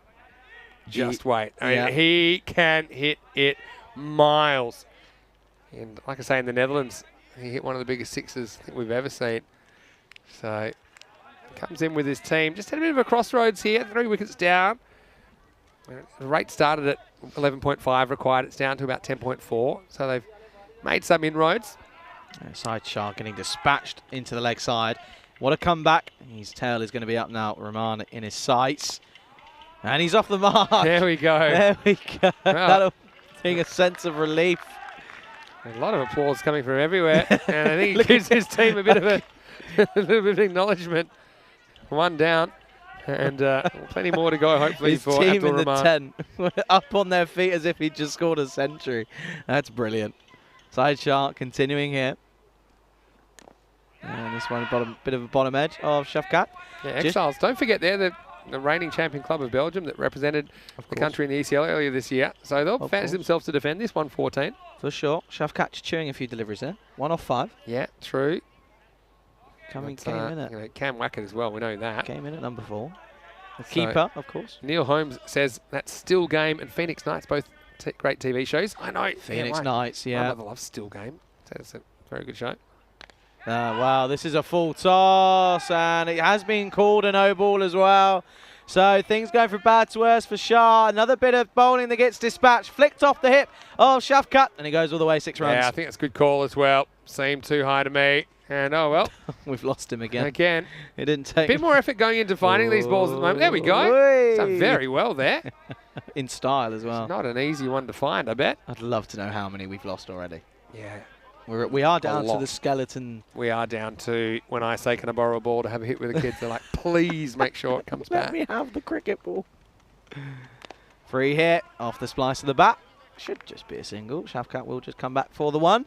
just wait. I mean, he can hit it miles. And like I say, in the Netherlands, he hit one of the biggest sixes I think we've ever seen. So comes in with his team. Just had a bit of a crossroads here. 3 wickets down. The rate started at 11.5 required. It's down to about 10.4. So they've made some inroads. Side Shah getting dispatched into the leg side. What a comeback. His tail is going to be up now. Rahman in his sights. And he's off the mark. There we go. There we go. Well, that'll bring a sense of relief. A lot of applause coming from everywhere. And I think it gives his team a bit of a little bit of acknowledgement. 1 down. And plenty more to go, hopefully, His for team Abdul in the Rahman. 10 up on their feet as if he just scored a century. That's brilliant. Side shark continuing here. And this one, bit of a bottom edge of Shafkat. Yeah, Exiles. Don't forget, they're the reigning champion club of Belgium that represented the country in the ECL earlier this year. So they'll fancy themselves to defend this 114. For sure. Shafkat chewing a few deliveries there. 1 off 5. Yeah, true. Came in at Cam Wackett as well, we know that. Came in at number 4. The So, keeper, of course. Neil Holmes says that's Still Game and Phoenix Nights, both great TV shows. I know. Phoenix yeah, Nights, My yeah. mother loves Still Game. So it's a very good show. Wow, this is a full toss, and it has been called a no ball as well. So things going from bad to worse for Shah. Another bit of bowling that gets dispatched, flicked off the hip of Shafkat, and he goes all the way 6 runs. Yeah, I think that's a good call as well. Seemed too high to me. And oh well. We've lost him again. Again. It didn't take A bit more effort going into finding these balls at the moment. There we go. Oi. It's done very well there. In style as well. It's not an easy one to find, I bet. I'd love to know how many we've lost already. Yeah. We are down to lot. the skeleton. We are down to, when I say, can I borrow a ball to have a hit with the kids, they're like, please make sure it comes Let back. me have the cricket ball. Free hit off the splice of the bat. Should just be a single. Shafkat will just come back for the 1.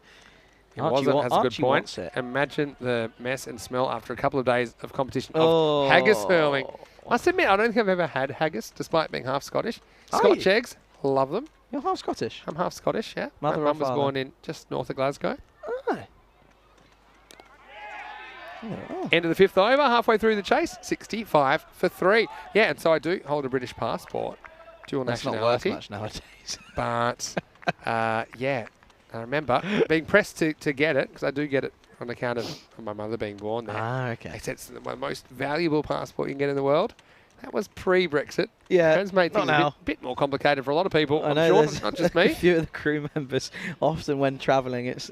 It wasn't, has a good Archie point. wants it. Imagine the mess and smell after a couple of days of competition Oh. of haggis hurling. Must admit, I don't think I've ever had haggis, despite being half Scottish. Are Scotch you? eggs, love them. You're half Scottish. I'm half Scottish, yeah. Mother My or mum was father? born in just north of Glasgow. Oh. Oh. End of the 5th over, halfway through the chase, 65 for 3. Yeah, and so I do hold a British passport, dual That's not worth nationality. much nowadays. But, yeah, I remember being pressed to get it, because I do get it on account of my mother being born there. Okay. They said it's the most valuable passport you can get in the world. That was pre-Brexit. Yeah, It's made not things a now. bit more complicated for a lot of people. I I'm know sure, there's not just a me. few of the crew members, often when travelling, it's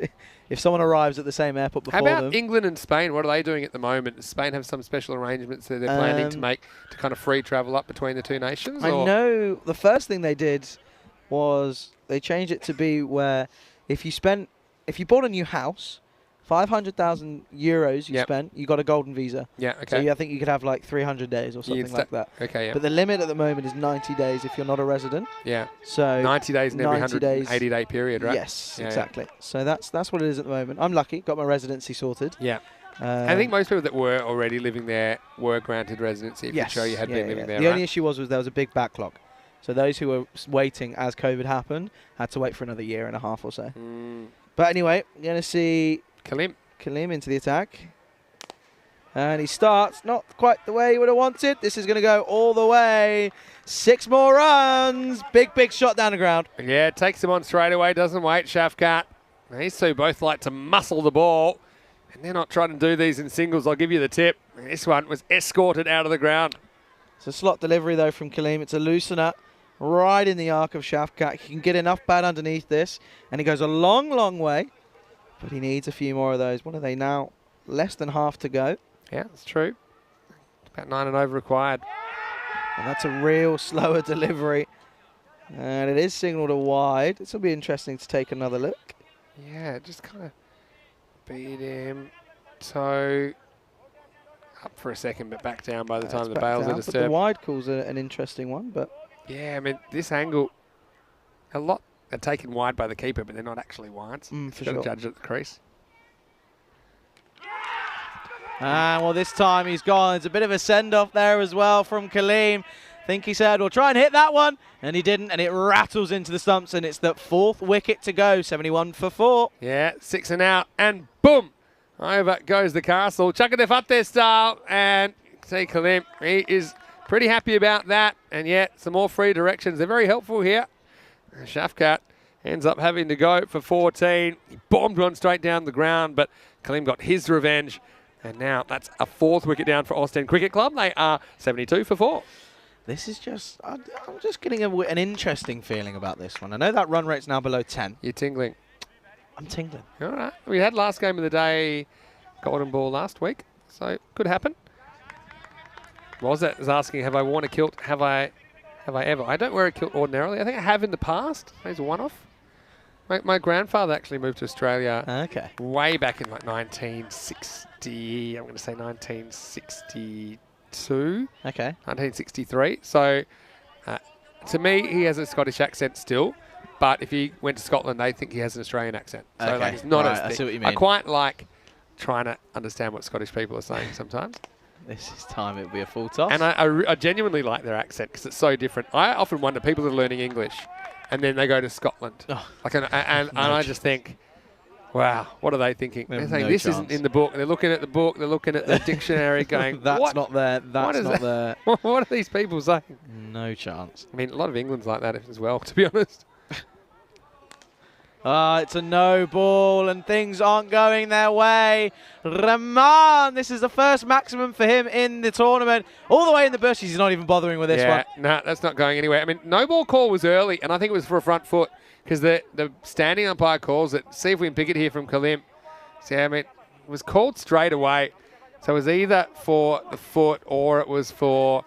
if someone arrives at the same airport before How about them. England and Spain? What are they doing at the moment? Does Spain have some special arrangements that they're planning to make to kind of free travel up between the two nations? I or? know the first thing they did was they changed it to be where if you bought a new house, 500,000 euros you Yep. spent, you got a golden visa. Yeah, So okay. I think you could have like 300 days or something like that. Okay, yeah. But the limit at the moment is 90 days if you're not a resident. Yeah. So 90 days in every 90 days. 180-day period, right? Yes, Yeah, yeah. exactly. So that's what it is at the moment. I'm lucky, got my residency sorted. Yeah. I think most people that were already living there were granted residency if you show you had been living there, The right? only issue was there was a big backlog. So those who were waiting as COVID happened had to wait for another year and a half or so. But anyway, we're going to see Kalim into the attack. And he starts not quite the way he would have wanted. This is going to go all the way. 6 more runs. Big shot down the ground. Yeah, it takes him on straight away, doesn't wait, Shafkat. These two both like to muscle the ball. And they're not trying to do these in singles, I'll give you the tip. This one was escorted out of the ground. It's a slot delivery, though, from Kalim. It's a loosener right in the arc of Shafkat. He can get enough bat underneath this. And he goes a long way. But he needs a few more of those. What are they now? Less than half to go. Yeah, that's true. About 9 and over required. And that's a real slower delivery. And it is signalled a wide. This will be interesting to take another look. Yeah, just kind of beat him. Toe up for a second, but back down by the time It's the back bails down, are but the disturbed. wide call's an interesting one. But Yeah, I mean, this angle, a lot are taken wide by the keeper, but they're not actually wides. for You've got to sure. judge at the crease. And well, this time he's gone. It's a bit of a send-off there as well from Kalim. Think he said, we'll try and hit that one. And he didn't, and it rattles into the stumps, and it's the 4th wicket to go, 71 for 4. Yeah, 6 and out, and boom! Over goes the castle. Chuck it up there style, and see Kalim, he is pretty happy about that. And yet, some more free directions. They're very helpful here. Shafkat ends up having to go for 14. He bombed one straight down the ground, but Kalim got his revenge. And now that's a 4th wicket down for Austin Cricket Club. They are 72 for 4. This is just, I'm just getting an interesting feeling about this one. I know that run rate's now below 10. You're tingling. I'm tingling. All right. We had last game of the day, golden ball last week, so could happen. Was asking, have I worn a kilt? Have I ever? I don't wear a kilt ordinarily. I think I have in the past. Maybe a one-off. My grandfather actually moved to Australia way back in like 1960. I'm going to say 1962 Okay. 1963. So to me, he has a Scottish accent still. But if he went to Scotland, they think he has an Australian accent. So Okay. like, it's not Right, as I thick. see what you mean. I quite like trying to understand what Scottish people are saying sometimes. This is time it would be a full toss. And I genuinely like their accent because it's so different. I often wonder, people that are learning English and then they go to Scotland. Oh, Like, and I just think, wow, what are they thinking? They They're have saying, no this chance. isn't in the book. They're looking at the book. They're looking at the dictionary going, That's what? not there. What That's is not that? there. What are these people saying? No chance. I mean, a lot of England's like that as well, to be honest. It's a no ball and things aren't going their way. Rahman, this is the first maximum for him in the tournament. All the way in the bushes, he's not even bothering with this one. No, that's not going anywhere. I mean, no ball call was early, and I think it was for a front foot because the standing umpire calls it. See if we can pick it here from Kalim. See, I mean, it was called straight away. So it was either for the foot or it was for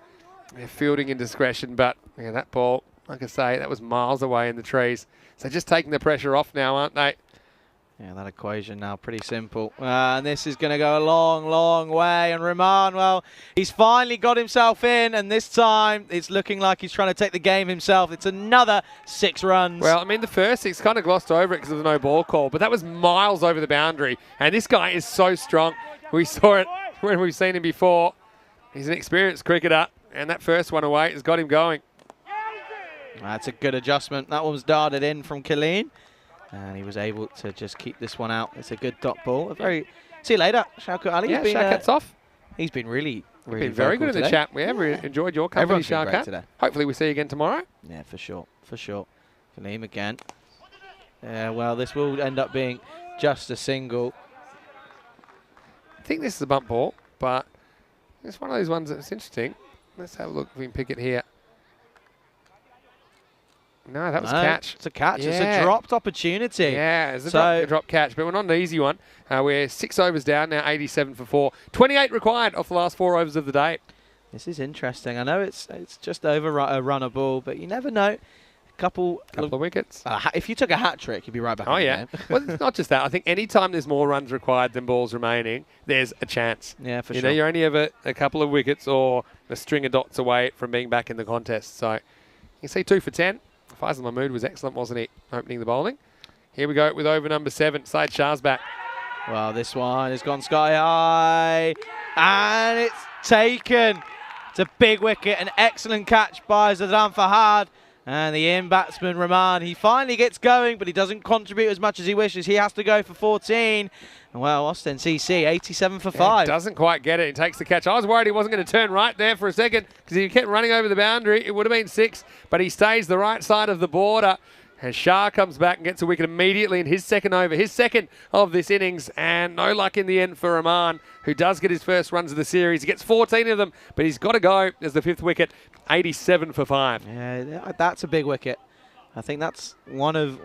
fielding indiscretion. But yeah, that ball, like I say, that was miles away in the trees. So just taking the pressure off now, aren't they? Yeah, that equation now pretty simple. And this is going to go a long, long way. And Rahman, well, he's finally got himself in. And this time, it's looking like he's trying to take the game himself. It's another 6 runs. Well, I mean, the first 6 kind of glossed over it because of the no ball call. But that was miles over the boundary. And this guy is so strong. We saw it when we've seen him before. He's an experienced cricketer. And that first one away has got him going. That's a good adjustment. That one was darted in from Killeen. And he was able to just keep this one out. It's a good dot ball. See you later, Shaukat Ali. Yeah, Shaukat's off. He's been really Been very good in the chat. We have enjoyed your company, Everyone's been great Shaukat. today. Hopefully we see you again tomorrow. Yeah, for sure. For sure. Killeen again. Yeah, well, this will end up being just a single. I think this is a bump ball, but it's one of those ones that's interesting. Let's have a look if we can pick it here. No, that was a catch. It's a catch. Yeah. It's a dropped opportunity. Yeah, it's a drop catch, but we're not an easy one. We're 6 overs down now, 87 for 4. 28 required off the last 4 overs of the day. This is interesting. I know it's just over a runner ball, but you never know. Couple of wickets. If you took a hat trick, you'd be right back in the game. Well, it's not just that. I think any time there's more runs required than balls remaining, there's a chance. Yeah, for you sure. know, you're only ever a couple of wickets or a string of dots away from being back in the contest. So you can see 2 for 10. Faisal Mahmood was excellent, wasn't he, opening the bowling? Here we go with over number 7. Saeed Shah's back. Well, this one has gone sky high. And it's taken. It's a big wicket. An excellent catch by Zadran Fahad. And the in batsman, Rahman, he finally gets going, but he doesn't contribute as much as he wishes. He has to go for 14. And well, Austin CC, 87 for 5. Doesn't quite get it. He takes the catch. I was worried he wasn't going to turn right there for a second because if he kept running over the boundary, it would have been 6. But he stays the right side of the border. And Shah comes back and gets a wicket immediately in his second over, his second of this innings. And no luck in the end for Rahman, who does get his first runs of the series. He gets 14 of them, but he's got to go as the 5th wicket, 87 for 5. Yeah, that's a big wicket. I think that's one of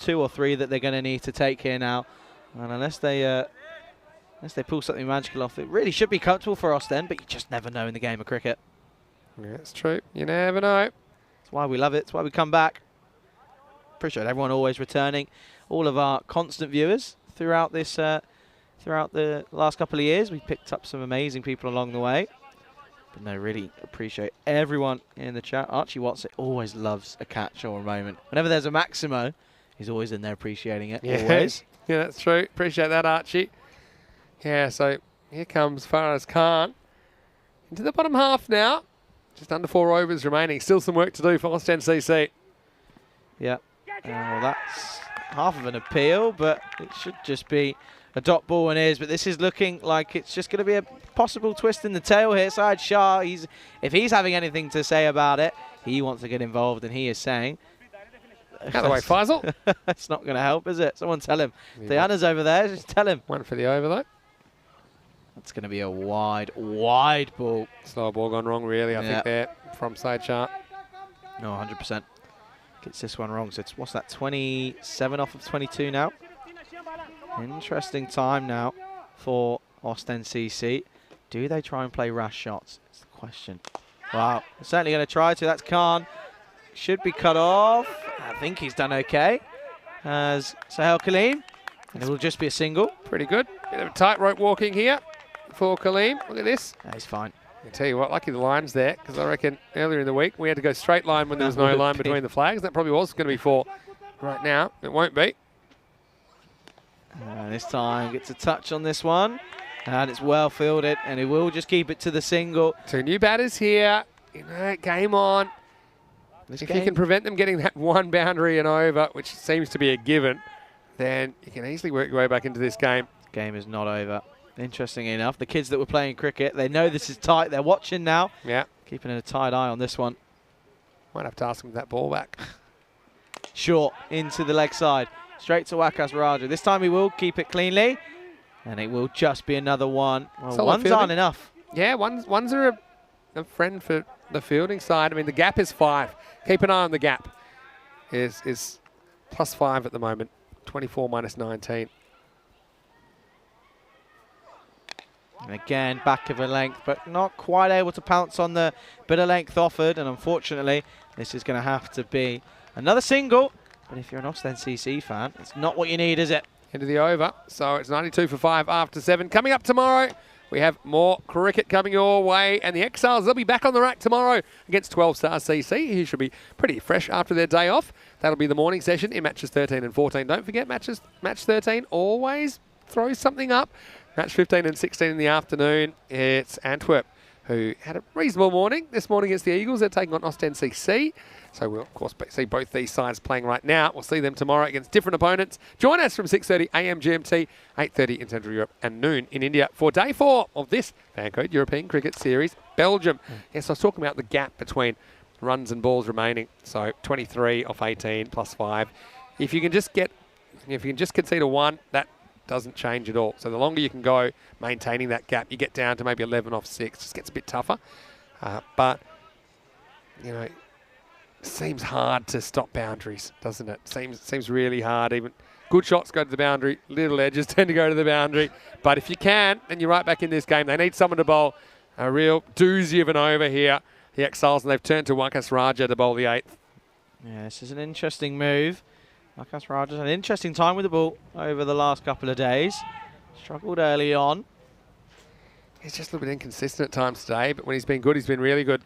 2 or 3 that they're going to need to take here now. And unless they pull something magical off, it really should be comfortable for Austin, but you just never know in the game of cricket. Yeah, it's true. You never know. That's why we love it. That's why we come back. Appreciate everyone always returning. All of our constant viewers throughout this, throughout the last couple of years. We picked up some amazing people along the way. But no, really appreciate everyone in the chat. Archie Watson always loves a catch or a moment. Whenever there's a Maximo, he's always in there appreciating it. Yeah. Always. Yeah, that's true. Appreciate that, Archie. Yeah, so here comes Faraz Khan into the bottom half now. Just under 4 overs remaining. Still some work to do for Austin CC. Yeah. Well, that's half of an appeal, but it should just be a dot ball and is. But this is looking like it's just going to be a possible twist in the tail here. Saeed Shah, if he's having anything to say about it, he wants to get involved, and he is saying... Out of the way, Faisal. That's not going to help, is it? Someone tell him. Diana's over there, just tell him. One for the over, though. That's going to be a wide ball. Slow ball gone wrong, really, I think, there from Saeed Shah. No, 100%. Gets this one wrong. So it's, what's that, 27 off of 22 now? Interesting time now for Austin CC. Do they try and play rash shots? That's the question. Wow, they're certainly going to try to. That's Khan. Should be cut off. I think he's done okay. As Sahel Kaleem. And it will just be a single. Pretty good. Bit of tightrope walking here for Kaleem. Look at this. Yeah, he's fine. I tell you what, lucky the line's there, because I reckon earlier in the week we had to go straight line when there was no line between the flags. That probably was going to be 4. Right now, it won't be. This time gets a touch on this one. And it's well fielded, and he will just keep it to the single. 2 new batters here. You know, game on. If you can prevent them getting that 1 boundary and over, which seems to be a given, then you can easily work your way back into this game. Game is not over. Interesting enough, the kids that were playing cricket, they know this is tight. They're watching now. Yeah. Keeping a tight eye on this one. Might have to ask him that ball back. Short into the leg side. Straight to Wakas Raja. This time he will keep it cleanly. And it will just be another one. Well, ones aren't enough. Yeah, ones are a friend for the fielding side. I mean, the gap is 5. Keep an eye on the gap. Is +5 at the moment. 24 minus 19. And again, back of a length, but not quite able to pounce on the bit of length offered. And unfortunately, this is going to have to be another single. But if you're an Austin CC fan, it's not what you need, is it? Into the over. So it's 92 for 5 after 7. Coming up tomorrow, we have more cricket coming your way. And the Exiles, they'll be back on the rack tomorrow against 12 Star CC. He should be pretty fresh after their day off. That'll be the morning session in matches 13 and 14. Don't forget, match 13 always throws something up. Match 15 and 16 in the afternoon, it's Antwerp, who had a reasonable morning. This morning against the Eagles, they're taking on Ostend CC. So we'll, of course, see both these sides playing right now. We'll see them tomorrow against different opponents. Join us from 6:30 a.m. GMT, 8:30 in Central Europe, and noon in India for day 4 of this FanCode European Cricket Series, Belgium. Yes, I was talking about the gap between runs and balls remaining. So 23 off 18 plus 5. If you can just concede a 1, that doesn't change at all. So the longer you can go maintaining that gap, you get down to maybe 11 off 6. Just gets a bit tougher. But, you know, seems hard to stop boundaries, doesn't it? Seems really hard. Even good shots go to the boundary. Little edges tend to go to the boundary. But if you can, then you're right back in this game. They need someone to bowl a real doozy of an over here, the Exiles, and they've turned to Wakas Raja to bowl the 8th. Yeah, this is an interesting move. Wakas Raja's had an interesting time with the ball over the last couple of days. Struggled early on. He's just a little bit inconsistent at times today, but when he's been good, he's been really good.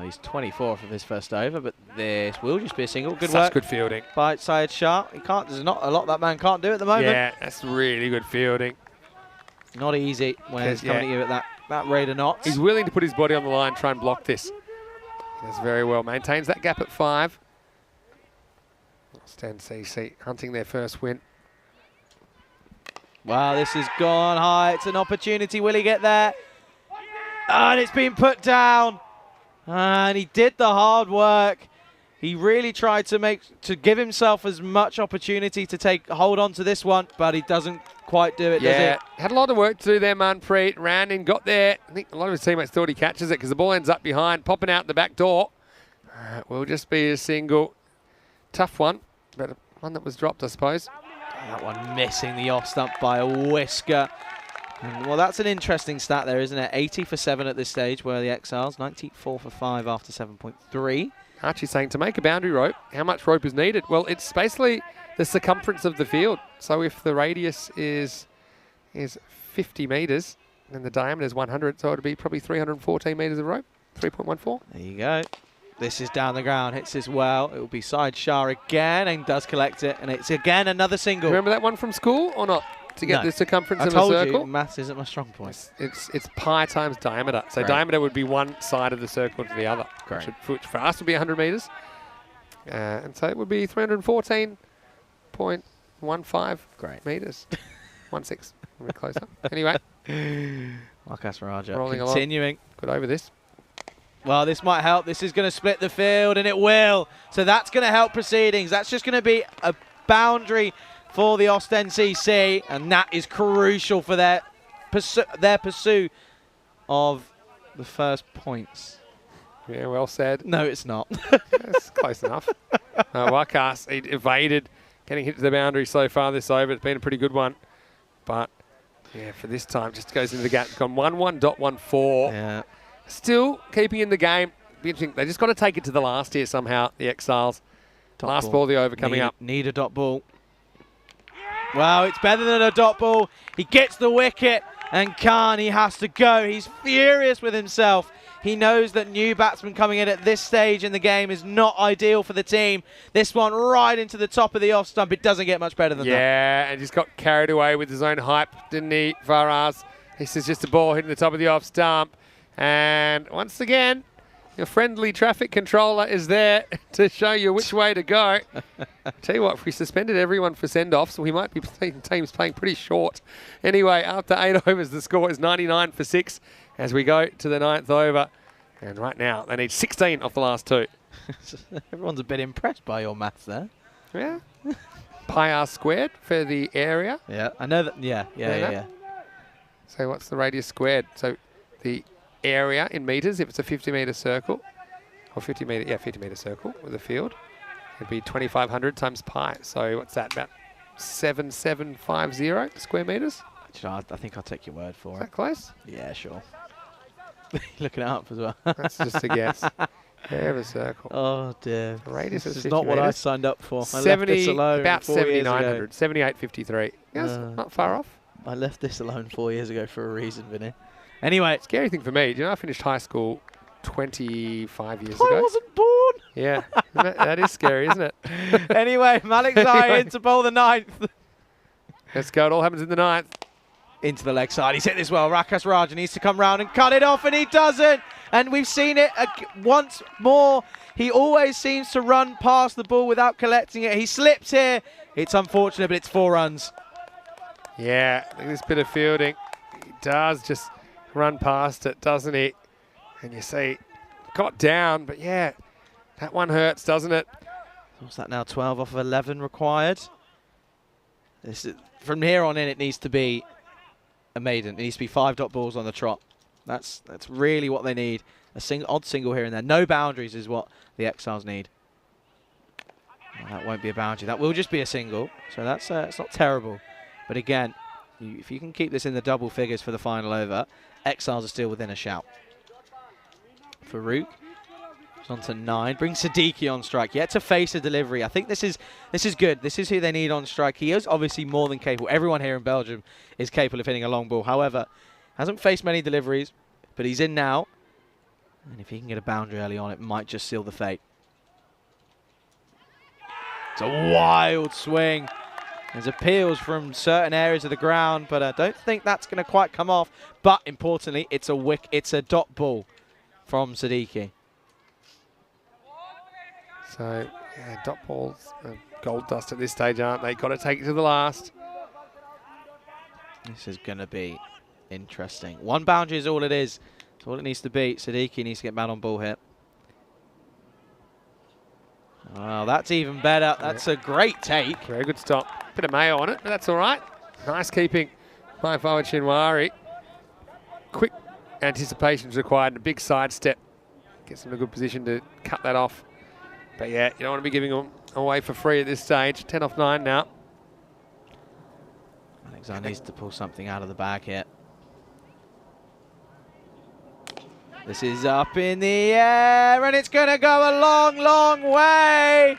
He's 24 for his first over, but this will just be a single. Good Such work. good fielding. By Syed Shah. There's not a lot that man can't do at the moment. Yeah, that's really good fielding. Not easy when it's coming at you at that rate of knots. He's willing to put his body on the line, try and block this. He does very well. Maintains that gap at 5. Stand CC hunting their first win. Wow, this has gone high. It's an opportunity. Will he get there? And it's been put down. And he did the hard work. He really tried to give himself as much opportunity to hold on to this one, but he doesn't quite do it, does he? Had a lot of work to do there, Manpreet. Ran in, got there. I think a lot of his teammates thought he catches it because the ball ends up behind, popping out the back door. Will just be a single. Tough one, but one that was dropped, I suppose. That one missing the off stump by a whisker. And, well, that's an interesting stat there, isn't it? 80 for 7 at this stage were the Exiles. 94 for 5 after 7.3. Archie's saying to make a boundary rope, how much rope is needed? Well, it's basically the circumference of the field. So if the radius is 50 metres, then the diameter is 100, so it would be probably 314 metres of rope, 3.14. There you go. This is down the ground, hits as well. It will be Syed Shah again and does collect it. And it's again another single. Remember that one from school or not? To get the circumference of a circle? circle? You, maths isn't my strong point. It's pi times diameter. So Great. Diameter would be one side of the circle to the other. Great. Which for us would be 100 metres. And so it would be 314.15 metres. 1.6. A bit closer. Anyway. Wakas Raja Rolling continuing. Along. Good over this. Well, this might help. This is going to split the field, and it will. So that's going to help proceedings. That's just going to be a boundary for the Ostend CC, and that is crucial for their pursuit of the first points. Yeah, well said. No, it's not. It's close enough. Wakas, he evaded getting hit to the boundary so far this over. It's been a pretty good one. But, yeah, for this time, just goes into the gap. It's gone 1-1.14. Yeah. Still keeping in the game. Be interesting. They just got to take it to the last here somehow, the Exiles. Last ball, the over coming up. Need a dot ball. Wow, it's better than a dot ball. He gets the wicket, And Khan, he has to go. He's furious with himself. He knows that new batsman coming in at this stage in the game is not ideal for the team. This one right into the top of the off stump. It doesn't get much better than that. Yeah, and just got carried away with his own hype, didn't he, Faraz? This is just a ball hitting the top of the off stump. And once again, your friendly traffic controller is there to show you which way to go. Tell you what, if we suspended everyone for send-offs, we might be playing teams playing pretty short. Anyway, after 8 overs, the score is 99 for 6 as we go to the 9th over. And right now, they need 16 off the last 2. Everyone's a bit impressed by your maths there. Yeah. Pi r squared for the area. Yeah, I know that. Yeah. So what's the radius squared? So the area in meters, if it's a 50-meter circle, or 50-meter circle with a field, it'd be 2,500 times pi. So what's that, about 7750 square meters? I think I'll take your word for Is it. that close? Yeah, sure. Looking it up as well. That's just a guess. Area of a circle. Oh dear. The radius This is is not 50 what I meters. signed up for. I 70, left this alone about 4 years ago. 7,900, 7,853. Yes, not far off. I left this alone 4 years ago for a reason, Vinny. Anyway. Scary thing for me, do you know I finished high school 25 years I ago? wasn't born. Yeah, that is scary, isn't it? Anyway, Malik Zai into bowl the 9th. Let's go, it all happens in the 9th. Into the leg side. He's hit this well. Rakesh Raja needs to come round and cut it off, and he doesn't. And we've seen it once more. He always seems to run past the ball without collecting it. He slips here. It's unfortunate, but it's 4 runs. Yeah, look at this bit of fielding. He does just run past it, doesn't he? And you see, got down, but yeah, that one hurts, doesn't it? What's that now? 12 off of 11 required. This is, from here on in, it needs to be a maiden. It needs to be 5 dot balls on the trot. That's really what they need. A odd single here and there. No boundaries is what the Exiles need. Well, that won't be a boundary. That will just be a single. So that's it's not terrible. But again, if you can keep this in the double figures for the final over, Exiles are still within a shout. Farouk is on to 9. Brings Siddiqui on strike. Yet to face a delivery. I think this is good. This is who they need on strike. He is obviously more than capable. Everyone here in Belgium is capable of hitting a long ball. However, hasn't faced many deliveries, but he's in now. And if he can get a boundary early on, it might just seal the fate. It's a wild swing. There's appeals from certain areas of the ground, but I don't think that's going to quite come off. But importantly, it's a dot ball from Siddiqui. So, yeah, dot balls, gold dust at this stage, aren't they? Got to take it to the last. This is going to be interesting. 1 boundary is all it is. It's all it needs to be. Siddiqui needs to get man on ball here. Oh, that's even better. That's a great take. Very good stop. Bit of mayo on it, but that's all right. Nice keeping by Fawad Shinwari. Quick anticipation is required and a big side step. Gets him in a good position to cut that off. But yeah, you don't want to be giving them away for free at this stage. 10 off 9 now. Alexander needs to pull something out of the bag here. This is up in the air, and it's going to go a long, long way.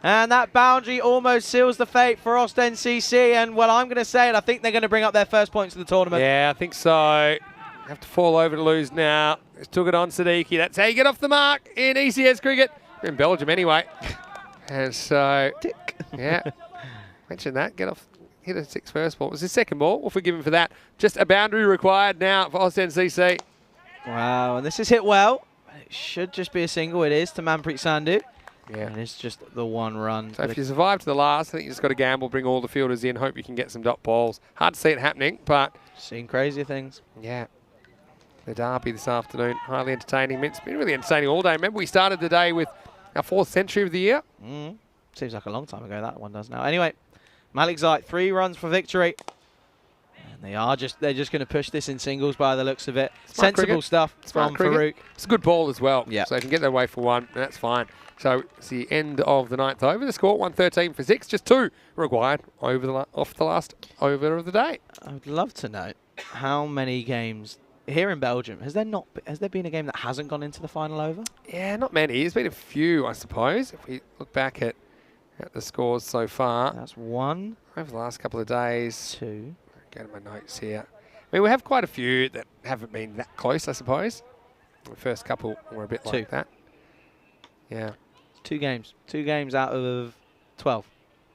And that boundary almost seals the fate for Ostend CC. And, well, I'm going to say it. I think they're going to bring up their first points of the tournament. Yeah, I think so. Have to fall over to lose now. Just took it on Siddiqui. That's how you get off the mark in ECS cricket. In Belgium, anyway. And so, yeah, mention that. Get off, hit a 6 first ball. It was his second ball. We'll forgive him for that. Just a boundary required now for Ostend CC. Wow, and this is hit well. It should just be a single. It is to Manpreet Sandhu. Yeah. And it's just the 1 run. So if you survive to the last, I think you just got to gamble, bring all the fielders in, hope you can get some dot balls. Hard to see it happening, but seen crazier things. Yeah. The derby this afternoon, highly entertaining. It's been really entertaining all day. Remember, we started the day with our 4th century of the year. Seems like a long time ago, that one does now. Anyway, Malik Zai, 3 runs for victory. And they're just going to push this in singles by the looks of it. Smart Sensible cricket. stuff Smart from Farouk. It's a good ball as well. Yeah. So if you can get their way for 1, that's fine. So it's the end of the 9th over. The score, 113 for 6. Just 2 required off the last over of the day. I would love to know how many games here in Belgium, has there been a game that hasn't gone into the final over? Yeah, not many. There's been a few, I suppose. If we look back at the scores so far. That's 1. Over the last couple of days. 2. Go to my notes here. I mean, we have quite a few that haven't been that close, I suppose. The first couple were a bit like that. Yeah. 2 games. 2 games out of 12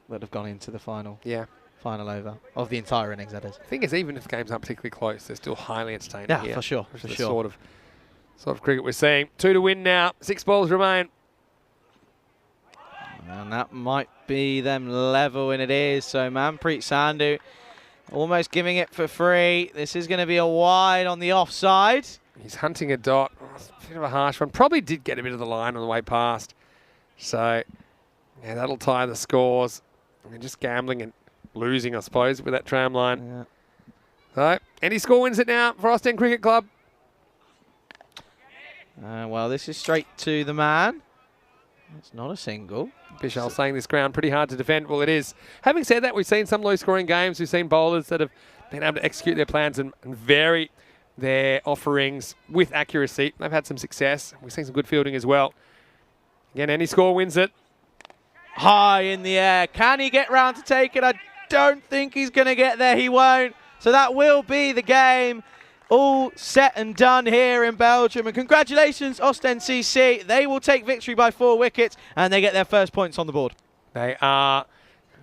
that have gone into the final. Yeah. Final over of the entire innings, that is. The thing is, even if the games aren't particularly close, they're still highly entertaining. Yeah, here. for sure. Which For is the sure. sort of cricket we're seeing. 2 to win now. 6 balls remain. And that might be them level, and it is. So Manpreet Sandhu almost giving it for free. This is going to be a wide on the offside. He's hunting a dot. Oh, it's a bit of a harsh one. Probably did get a bit of the line on the way past. So, yeah, that'll tie the scores. I mean, just gambling and losing, I suppose, with that tram line. Yeah. So, any score wins it now for Ostend Cricket Club. Well, this is straight to the man. It's not a single. Bishal saying this ground pretty hard to defend. Well, it is. Having said that, we've seen some low-scoring games. We've seen bowlers that have been able to execute their plans and vary their offerings with accuracy. They've had some success. We've seen some good fielding as well. Again, any score wins it. High in the air. Can he get round to take it? I don't think he's going to get there. He won't. So that will be the game. All set and done here in Belgium. And congratulations, Ostend CC. They will take victory by 4 wickets and they get their first points on the board. They are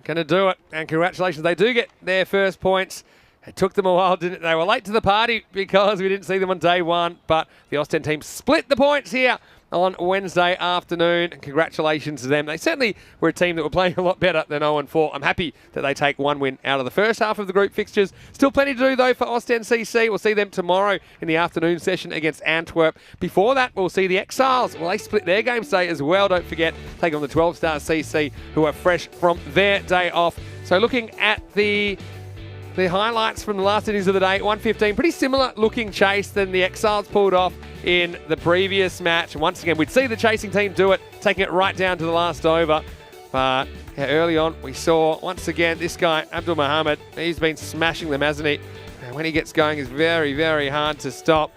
going to do it. And congratulations, they do get their first points. It took them a while, didn't it? They were late to the party because we didn't see them on day 1. But the Ostend team split the points here on Wednesday afternoon. And congratulations to them. They certainly were a team that were playing a lot better than 0-4. I'm happy that they take 1 win out of the first half of the group fixtures. Still plenty to do, though, for Ostend CC. We'll see them tomorrow in the afternoon session against Antwerp. Before that, we'll see the Exiles. Well, they split their game today as well. Don't forget, take on the 12-star CC, who are fresh from their day off. So looking at the highlights from the last innings of the day, 115, pretty similar looking chase than the Exiles pulled off in the previous match. And once again, we'd see the chasing team do it, taking it right down to the last over. But yeah, early on, we saw, once again, this guy, Abdul Muhammad, he's been smashing them, hasn't he? And when he gets going, it's very, very hard to stop.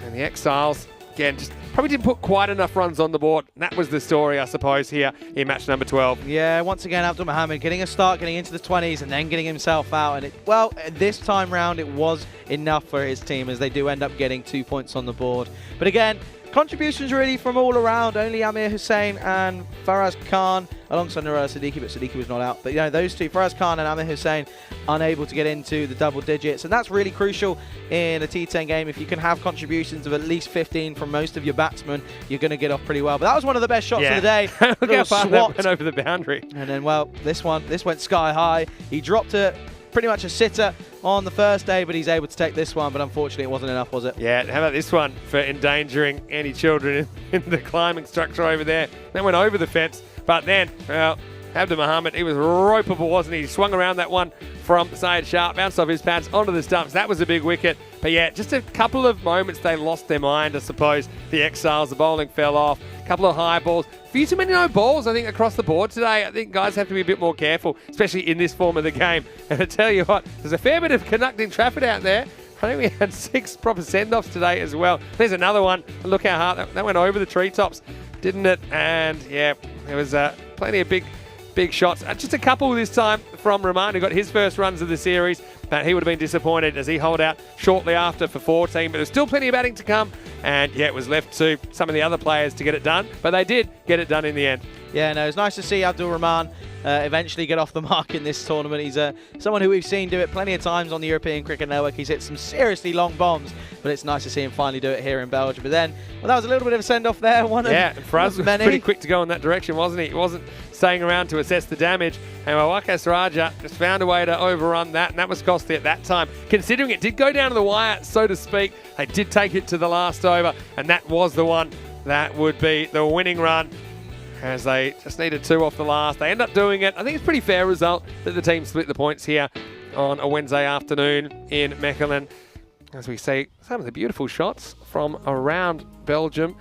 And the Exiles, again, just probably didn't put quite enough runs on the board. And that was the story, I suppose, here in match number 12. Yeah, once again, Abdul Muhammad getting a start, getting into the 20s, and then getting himself out. And well, this time round, it was enough for his team as they do end up getting 2 points on the board. But again, contributions really from all around. Only Amir Hussain and Faraz Khan alongside Nurul Siddiqui, but Siddiqui was not out. But you know, those two, Faraz Khan and Amir Hussain, unable to get into the double digits. And that's really crucial in a T10 game. If you can have contributions of at least 15 from most of your batsmen, you're going to get off pretty well. But that was one of the best shots of the day. Look how far that went over the boundary. And then, well, this went sky high. He dropped it pretty much a sitter on the first day, but he's able to take this one. But unfortunately, it wasn't enough, was it? Yeah, how about this one for endangering any children in the climbing structure over there? That went over the fence. But then, well, Abdul Muhammad, he was ropeable, wasn't he? He swung around that one from Syed Sharp, bounced off his pads onto the stumps. That was a big wicket. But yeah, just a couple of moments they lost their mind, I suppose. The Exiles, the bowling fell off. A couple of high balls. Few too many no balls, I think, across the board today. I think guys have to be a bit more careful, especially in this form of the game. And I tell you what, there's a fair bit of conducting traffic out there. I think we had 6 proper send-offs today as well. There's another one. Look how hard that went over the treetops, didn't it? And yeah, there was plenty of big shots. Just a couple this time from Rahman, who got his first runs of the series. But he would have been disappointed as he holed out shortly after for 14. But there's still plenty of batting to come. And yeah, it was left to some of the other players to get it done. But they did get it done in the end. Yeah, no, it's nice to see Abdul Rahman eventually get off the mark in this tournament. He's someone who we've seen do it plenty of times on the European Cricket Network. He's hit some seriously long bombs, but it's nice to see him finally do it here in Belgium. But then, well, that was a little bit of a send-off there. And Faraz was pretty quick to go in that direction, wasn't he? He wasn't staying around to assess the damage. And Wakas Raja just found a way to overrun that, and that was costly at that time. Considering it did go down to the wire, so to speak, they did take it to the last over, and that was the one that would be the winning run, as they just needed 2 off the last. They end up doing it. I think it's a pretty fair result that the team split the points here on a Wednesday afternoon in Mechelen. As we see some of the beautiful shots from around Belgium.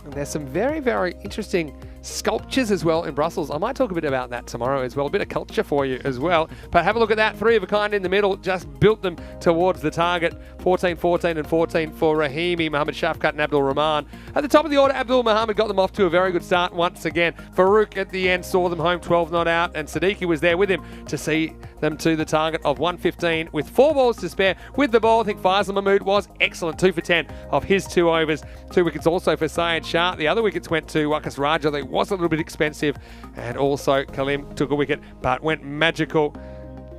And there's some very, very interesting sculptures as well in Brussels. I might talk a bit about that tomorrow as well, a bit of culture for you as well. But have a look at that, 3 of a kind in the middle, just built them towards the target. 14, 14 and 14 for Rahimi, Mohamed Shafkat and Abdul Rahman. At the top of the order, Abdul Mohamed got them off to a very good start once again. Farouk at the end saw them home, 12 not out, and Siddiqui was there with him to see them to the target of 115 with 4 balls to spare. With the ball, I think Faisal Mahmood was excellent, 2 for 10 of his 2 overs. 2 wickets also for Syed Shah. The other wickets went to Waqas Raja. They was a little bit expensive, and also Kalim took a wicket but went magical.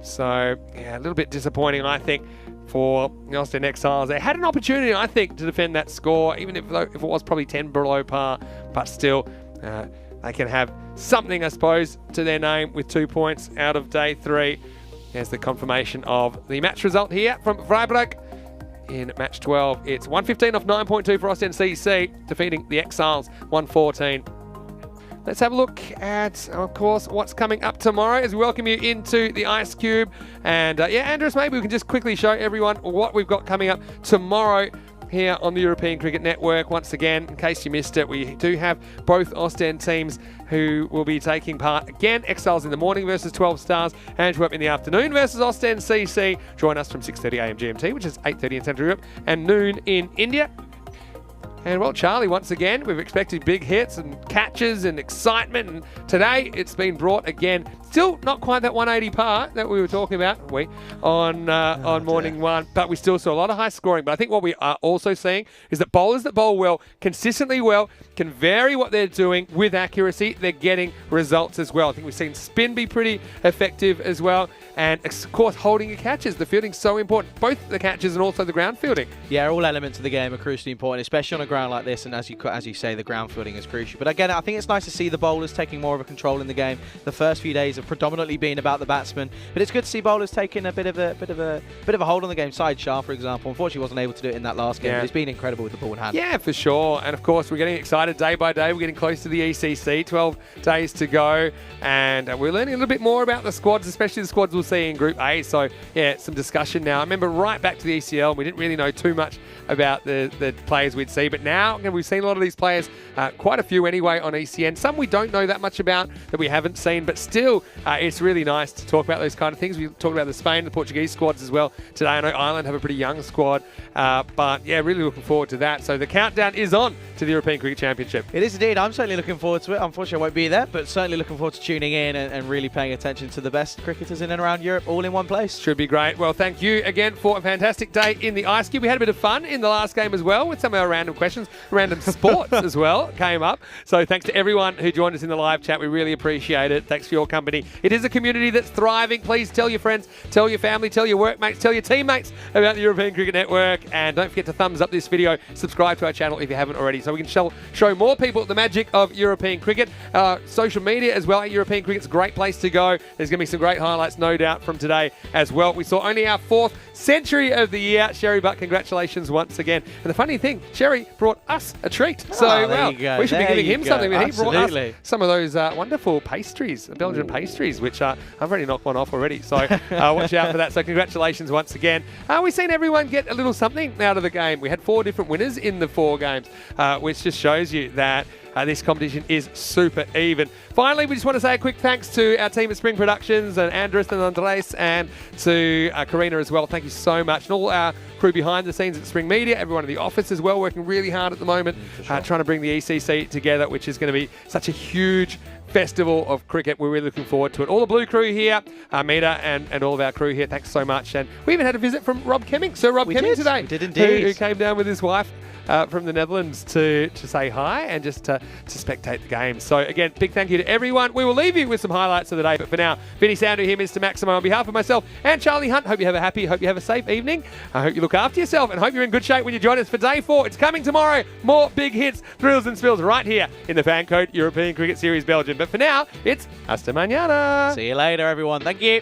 So yeah, a little bit disappointing, I think, for the Austin Exiles. They had an opportunity, I think, to defend that score, even if it was probably 10 below par, but still they can have something, I suppose, to their name with 2 points out of day 3. There's the confirmation of the match result here from Freiburg. In match 12, it's 115 off 9.2 for Austin CC, defeating the Exiles 114. Let's have a look at, of course, what's coming up tomorrow as we welcome you into the Ice Cube. And yeah, Andrews, maybe we can just quickly show everyone what we've got coming up tomorrow here on the European Cricket Network. Once again, in case you missed it, we do have both Ostend teams who will be taking part again. Exiles in the morning versus 12 Stars, Antwerp in the afternoon versus Ostend CC. Join us from 6:30am GMT, which is 8:30 in Central Europe, and noon in India. And well, Charlie, once again, we've expected big hits and catches and excitement. And today it's been brought again. Still not quite that 180 par that we were talking about, on morning one. But we still saw a lot of high scoring. But I think what we are also seeing is that bowlers that bowl well, consistently well, can vary what they're doing with accuracy. They're getting results as well. I think we've seen spin be pretty effective as well. And of course, holding your catches. The fielding's so important, both the catches and also the ground fielding. Yeah, all elements of the game are crucially important, especially on a ground like this. And as you say, the ground fielding is crucial. But again, I think it's nice to see the bowlers taking more of a control in the game. The first few days have predominantly been about the batsmen, but it's good to see bowlers taking a bit of a hold on the game. Syed Shah, for example, unfortunately wasn't able to do it in that last game. But it's been incredible with the ball in hand. Yeah, for sure. And of course, we're getting excited day by day. We're getting close to the ECC. 12 days to go, and we're learning a little bit more about the squads, especially the squads we'll see in Group A. So yeah, some discussion now. I remember right back to the ECL, we didn't really know too much about the players we'd see, but now we've seen a lot of these players, quite a few anyway on ECN. Some we don't know that much about, that we haven't seen, but still it's really nice to talk about those kind of things. We talked about the Spain, the Portuguese squads as well today. I know Ireland have a pretty young squad, but yeah, really looking forward to that. So the countdown is on to the European Cricket Championship. It is indeed. I'm certainly looking forward to it. Unfortunately, I won't be there, but certainly looking forward to tuning in and really paying attention to the best cricketers in and around Europe, all in one place. Should be great. Well, thank you again for a fantastic day in the Ice Cube. We had a bit of fun in the last game as well with some of our random questions. Random sports as well came up. So thanks to everyone who joined us in the live chat. We really appreciate it. Thanks for your company. It is a community that's thriving. Please tell your friends, tell your family, tell your workmates, tell your teammates about the European Cricket Network. And don't forget to thumbs up this video. Subscribe to our channel if you haven't already, so we can show more people the magic of European cricket. Social media as well at European Cricket's a great place to go. There's going to be some great highlights, no doubt, from today as well. We saw only our 4th century of the year. Sherry Butt, congratulations once again. And the funny thing, Sherry brought us a treat. So, well, we should be giving him something. But he brought us some of those wonderful pastries, Belgian pastries, which I've already knocked one off already. So watch out for that. So congratulations once again. We've seen everyone get a little something out of the game. We had 4 different winners in the 4 games, which just shows you that this competition is super even. Finally, we just want to say a quick thanks to our team at Spring Productions and Andres and Andres, and to Karina as well. Thank you so much. And all our crew behind the scenes at Spring Media, everyone in the office as well, working really hard at the moment, trying to bring the ECC together, which is going to be such a huge festival of cricket. We're really looking forward to it. All the blue crew here, Mita and all of our crew here, thanks so much. And we even had a visit from Rob Kemming. Sir Rob Kemming today. We did indeed. Who came down with his wife from the Netherlands to say hi and just to spectate the game. So again, big thank you to everyone. We will leave you with some highlights of the day, but for now, Vinny Sandu here, Mr. Maximo, on behalf of myself and Charlie Hunt, hope you have a safe evening. I hope you look after yourself and hope you're in good shape when you join us for day 4. It's coming tomorrow. More big hits, thrills and spills right here in the FanCode European Cricket Series Belgium. But for now, it's hasta mañana. See you later, everyone. Thank you.